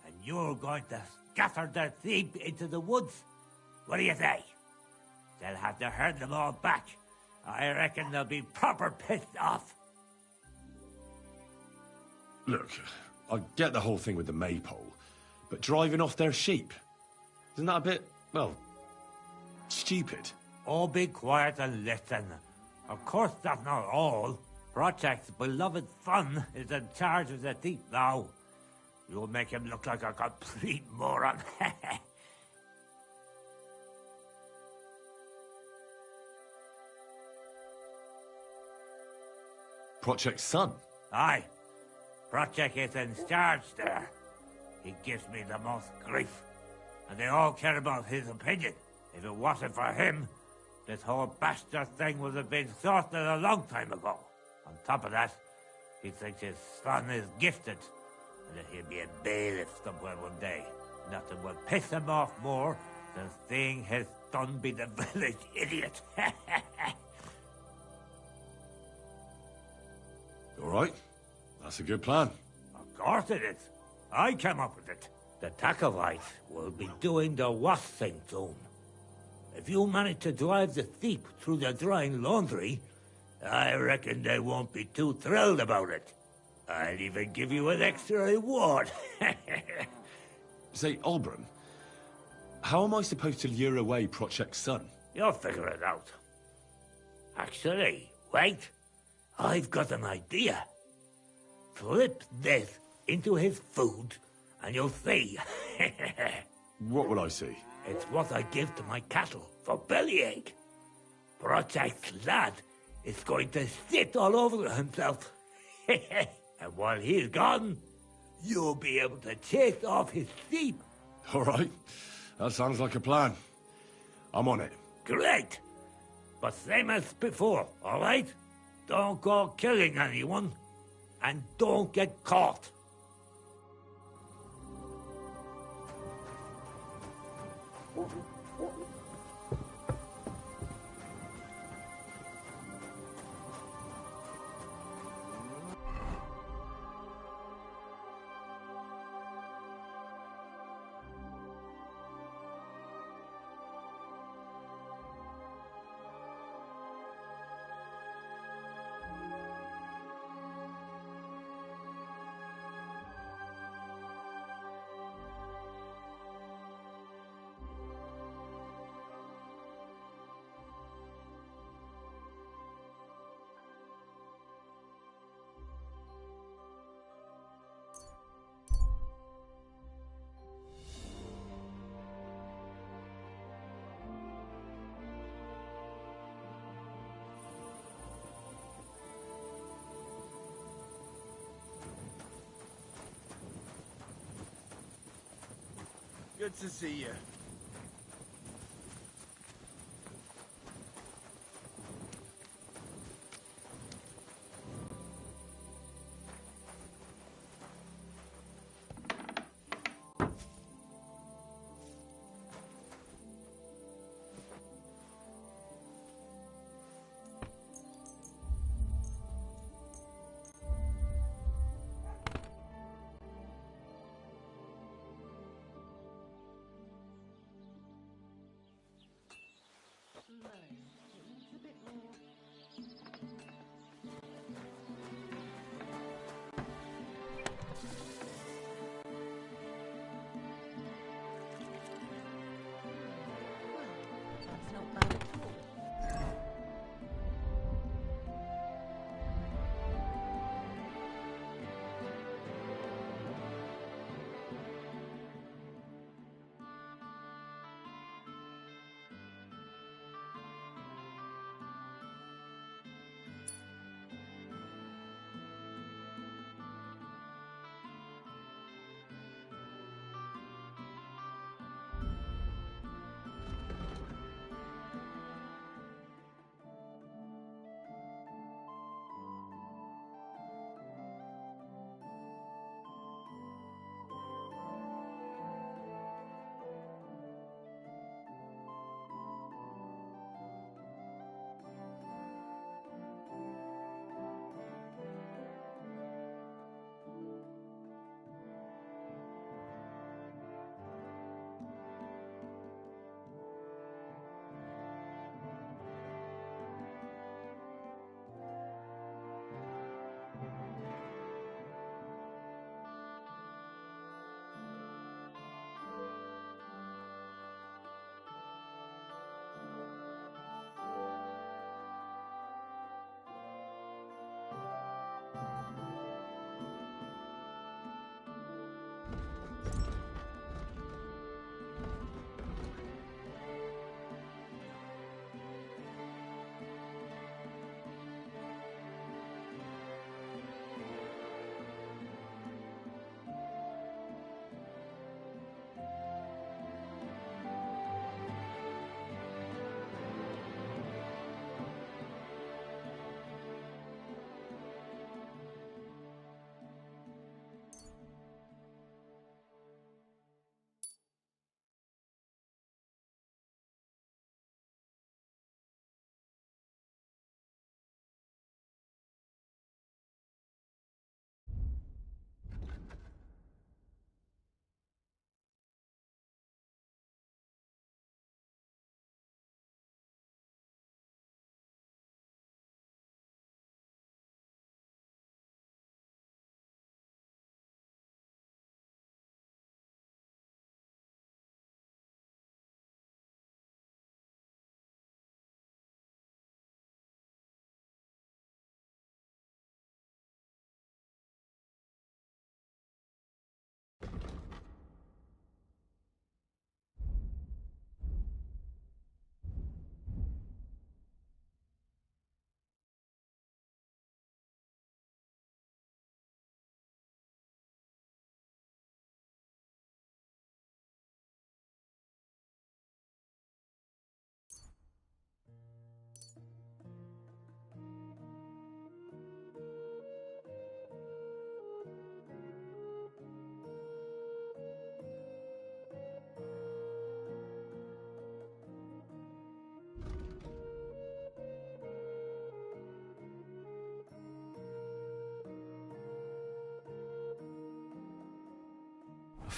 S12: And you're going to scatter their sheep into the woods. What do you say? They'll have to herd them all back. I reckon they'll be proper pissed off.
S2: Look, I get the whole thing with the maypole, but driving off their sheep, isn't that a bit, well, stupid?
S12: Oh, be quiet and listen. Of course, that's not all. Project's beloved son is in charge of the sheep now. You'll make him look like a complete moron.
S2: Project's son?
S12: Aye. Project is in charge there. He gives me the most grief. And they all care about his opinion. If it wasn't for him, this whole bastard thing would have been sorted a long time ago. On top of that, he thinks his son is gifted, and that he'll be a bailiff somewhere one day. Nothing will piss him off more than seeing his son be the village idiot.
S2: All right. That's a good plan.
S12: Of course it is. I came up with it. The Takovites will be doing the wash thing soon. If you manage to drive the sheep through the drying laundry, I reckon they won't be too thrilled about it. I'll even give you an extra reward.
S2: Say, Olbram, how am I supposed to lure away Project's son?
S12: You'll figure it out. Actually, wait. I've got an idea. Slip this into his food, and you'll see.
S2: What will I see?
S12: It's what I give to my cattle for bellyache. Project's lad is going to sit all over himself. And while he's gone, you'll be able to chase off his sheep.
S2: All right. That sounds like a plan. I'm on it.
S12: Great. But same as before, all right? Don't go killing anyone, and don't get caught.
S13: Good to see you.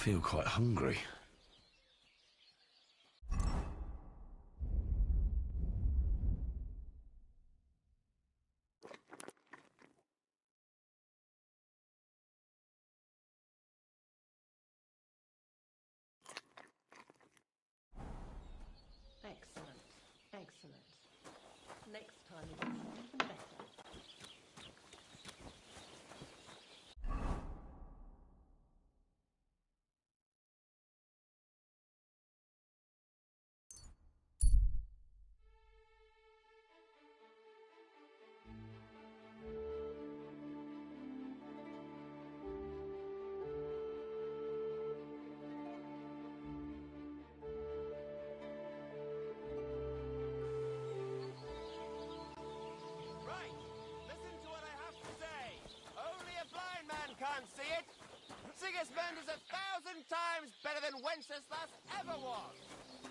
S2: feel quite hungry.
S18: Excellent. Excellent. Next time it'll be even better.
S14: Right, listen to what I have to say. Only a blind man can't see it. Sigismund is 1,000 times better than Wenceslas ever was.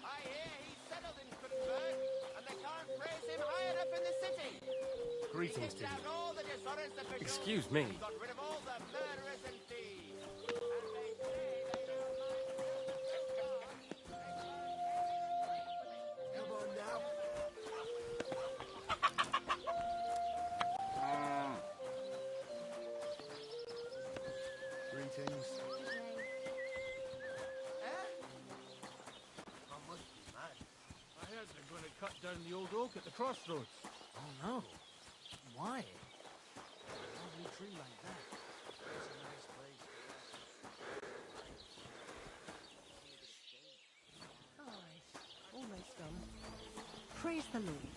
S14: I hear he's settled in Kuttenberg, and they can't praise him high enough in the city.
S3: Greetings
S14: He
S3: to
S14: kicked
S3: you.
S14: out all the dishonest officials.
S3: Excuse me.
S14: He got rid of all the murderers and thieves. And they say they don't mind
S5: Come on now.
S9: Greetings.
S13: I must be mad. I heard they're going to cut down the old oak at the crossroads.
S8: Oh no. Why? A lovely tree like that. It's a nice place to rest.
S18: Aye, almost done. Praise the Lord.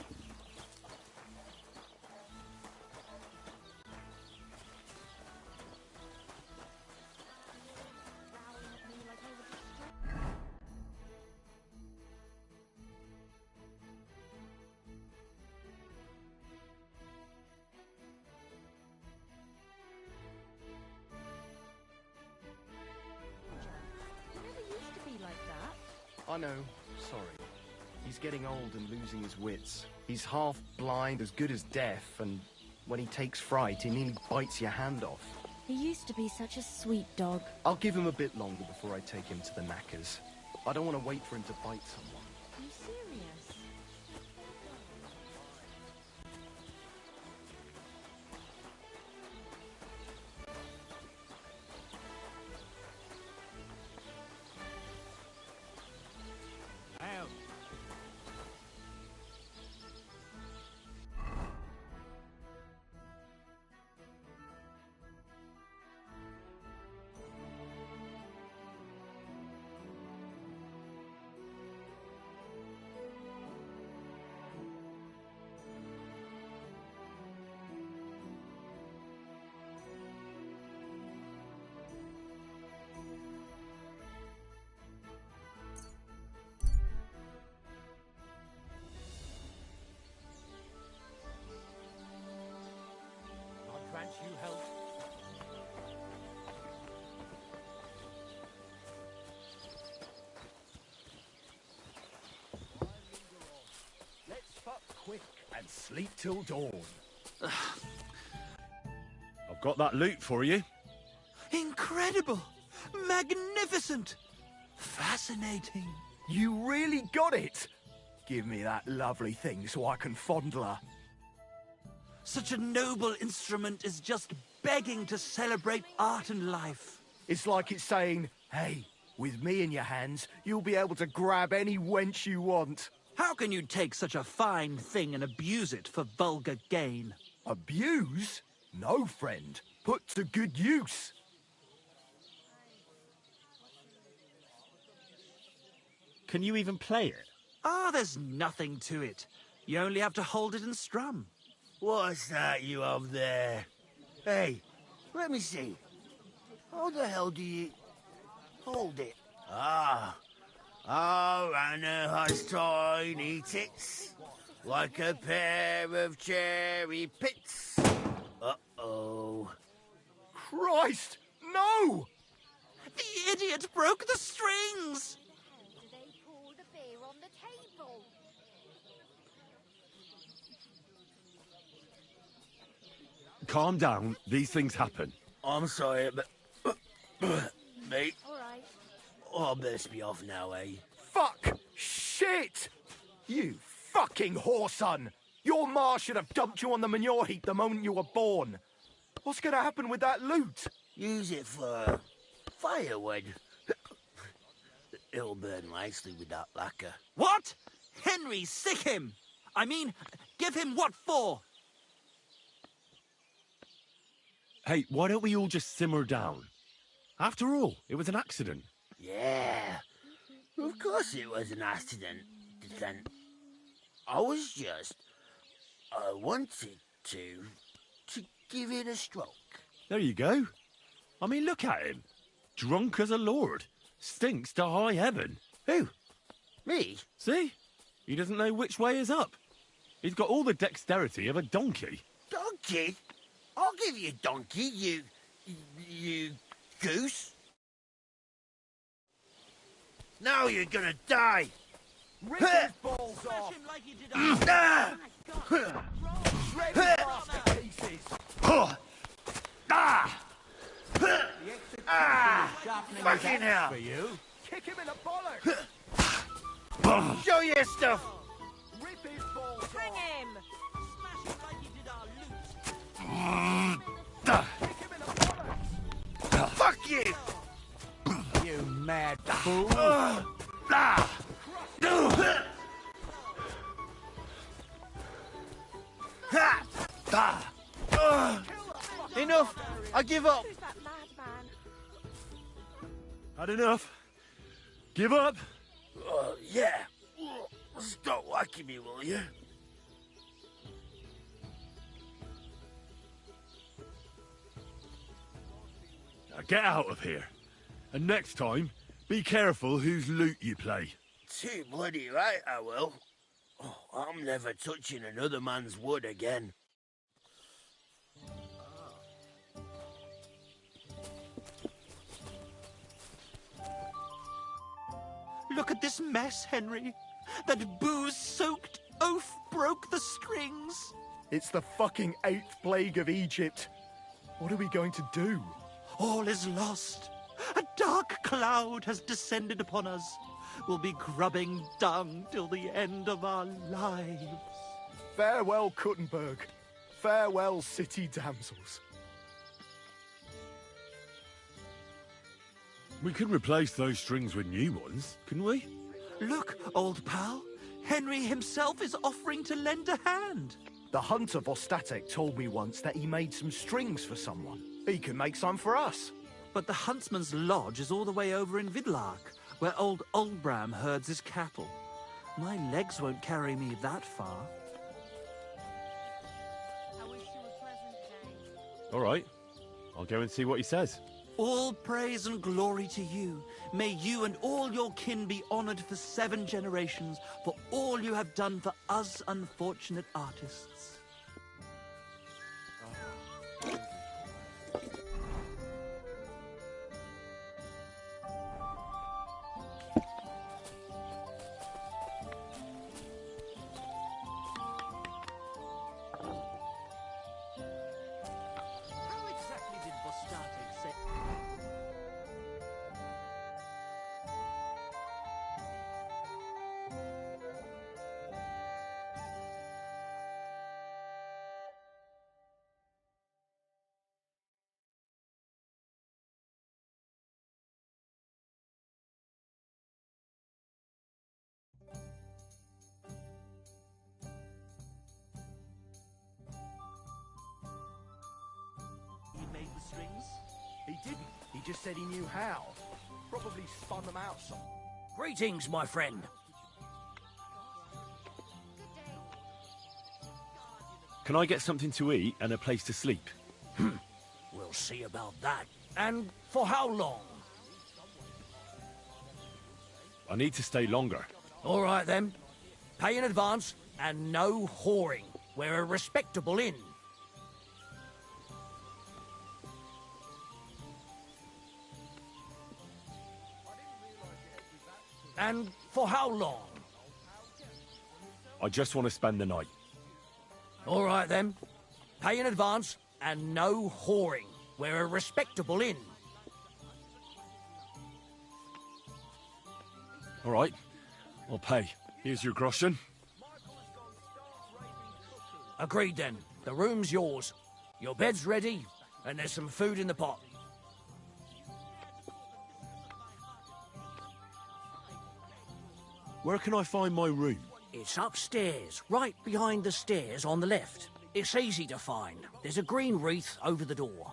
S10: You never used to be like that.
S9: I know. Sorry. He's getting old and losing his wits. He's half blind, as good as deaf, and when he takes fright, he nearly bites your hand off.
S10: He used to be such a sweet dog.
S9: I'll give him a bit longer before I take him to the knackers. I don't want to wait for him to bite someone.
S10: Are you serious?
S13: Well, God grant you health.
S9: Let's fuck quick and sleep till dawn. I've got that loot for you.
S23: Incredible! Magnificent! Fascinating.
S9: You really got it. Give me that lovely thing so I can fondle her.
S23: Such a noble instrument is just begging to celebrate art and life.
S9: It's like it's saying, hey, with me in your hands, you'll be able to grab any wench you want.
S23: How can you take such a fine thing and abuse it for vulgar gain?
S9: Abuse? No, friend. Put to good use.
S11: Can you even play it?
S23: Ah, there's nothing to it. You only have to hold it and strum.
S8: What's that you up there? Hey, let me see. How the hell do you... hold it? Ah. Oh, Anna has tiny tits. Like a pair of cherry pits. Uh-oh.
S9: Christ, no!
S23: The idiot broke the strings!
S10: Do they pour the beer on the table?
S2: Calm down. These things happen.
S8: I'm sorry, but... mate,
S10: All right.
S8: Oh, I best be off now, eh?
S9: Fuck! Shit! You fucking whoreson! Your ma should have dumped you on the manure heap the moment you were born. What's gonna happen with that loot?
S8: Use it for firewood. It'll burn nicely with that lacquer.
S6: What? Henry, sick him! I mean, give him what for?
S2: Hey, why don't we all just simmer down? After all, it was an accident.
S8: Yeah, of course it was an accident. Then I wanted to give it a stroke.
S2: There you go. I mean, look at him. Drunk as a lord. Stinks to high heaven.
S8: Who? Me?
S2: See? He doesn't know which way is up. He's got all the dexterity of a donkey.
S8: Donkey? I'll give you donkey, you goose. Now you're gonna die.
S9: Rip his balls off!
S6: Like you did
S9: Shred his bastard pieces!
S8: Fucking hell!
S9: For you. Kick him in the bollocks!
S8: Show your stuff!
S9: Rip his balls off!
S10: Hang him!
S6: Smash him like you did our loot.
S9: Kick him in the bollocks!
S8: Fuck you!
S9: You mad fool!
S8: Enough! I give up!
S10: Who's that madman?
S2: Had enough. Give up.
S8: Yeah. Stop whacking me, will you?
S2: Now get out of here. And next time, be careful whose loot you play.
S8: Too bloody right I will. Oh, I'm never touching another man's wood again.
S6: Look at this mess, Henry. That booze-soaked oaf broke the strings.
S9: It's the fucking 8th plague of Egypt. What are we going to do?
S6: All is lost. A dark cloud has descended upon us. We'll be grubbing dung till the end of our lives.
S9: Farewell, Kuttenberg. Farewell, city damsels.
S2: We could replace those strings with new ones, couldn't we?
S6: Look, old pal. Henry himself is offering to lend a hand.
S9: The hunter Vostatek told me once that he made some strings for someone. He can make some for us.
S6: But the huntsman's lodge is all the way over in Vidlark, where old Olbram herds his cattle. My legs won't carry me that far.
S10: I wish you a pleasant day.
S2: All right. I'll go and see what he says.
S6: All praise and glory to you. May you and all your kin be honored for 7 generations for all you have done for us unfortunate artists. How exactly did Vostatek say? He made the strings?
S9: He didn't. He just said he knew how. Probably spun them out some.
S8: Greetings, my friend.
S2: Can I get something to eat and a place to sleep?
S8: We'll see about that. And for how long?
S2: I need to stay longer.
S8: All right, then. Pay in advance and no whoring. We're a respectable inn. And for how long?
S2: I just want to spend the night.
S8: All right, then. Pay in advance and no whoring. We're a respectable inn.
S2: All right, I'll pay. Here's your groschen.
S16: Agreed then. The room's yours. Your bed's ready, and there's some food in the pot.
S2: Where can I find my room?
S16: It's upstairs, right behind the stairs on the left. It's easy to find. There's a green wreath over the door.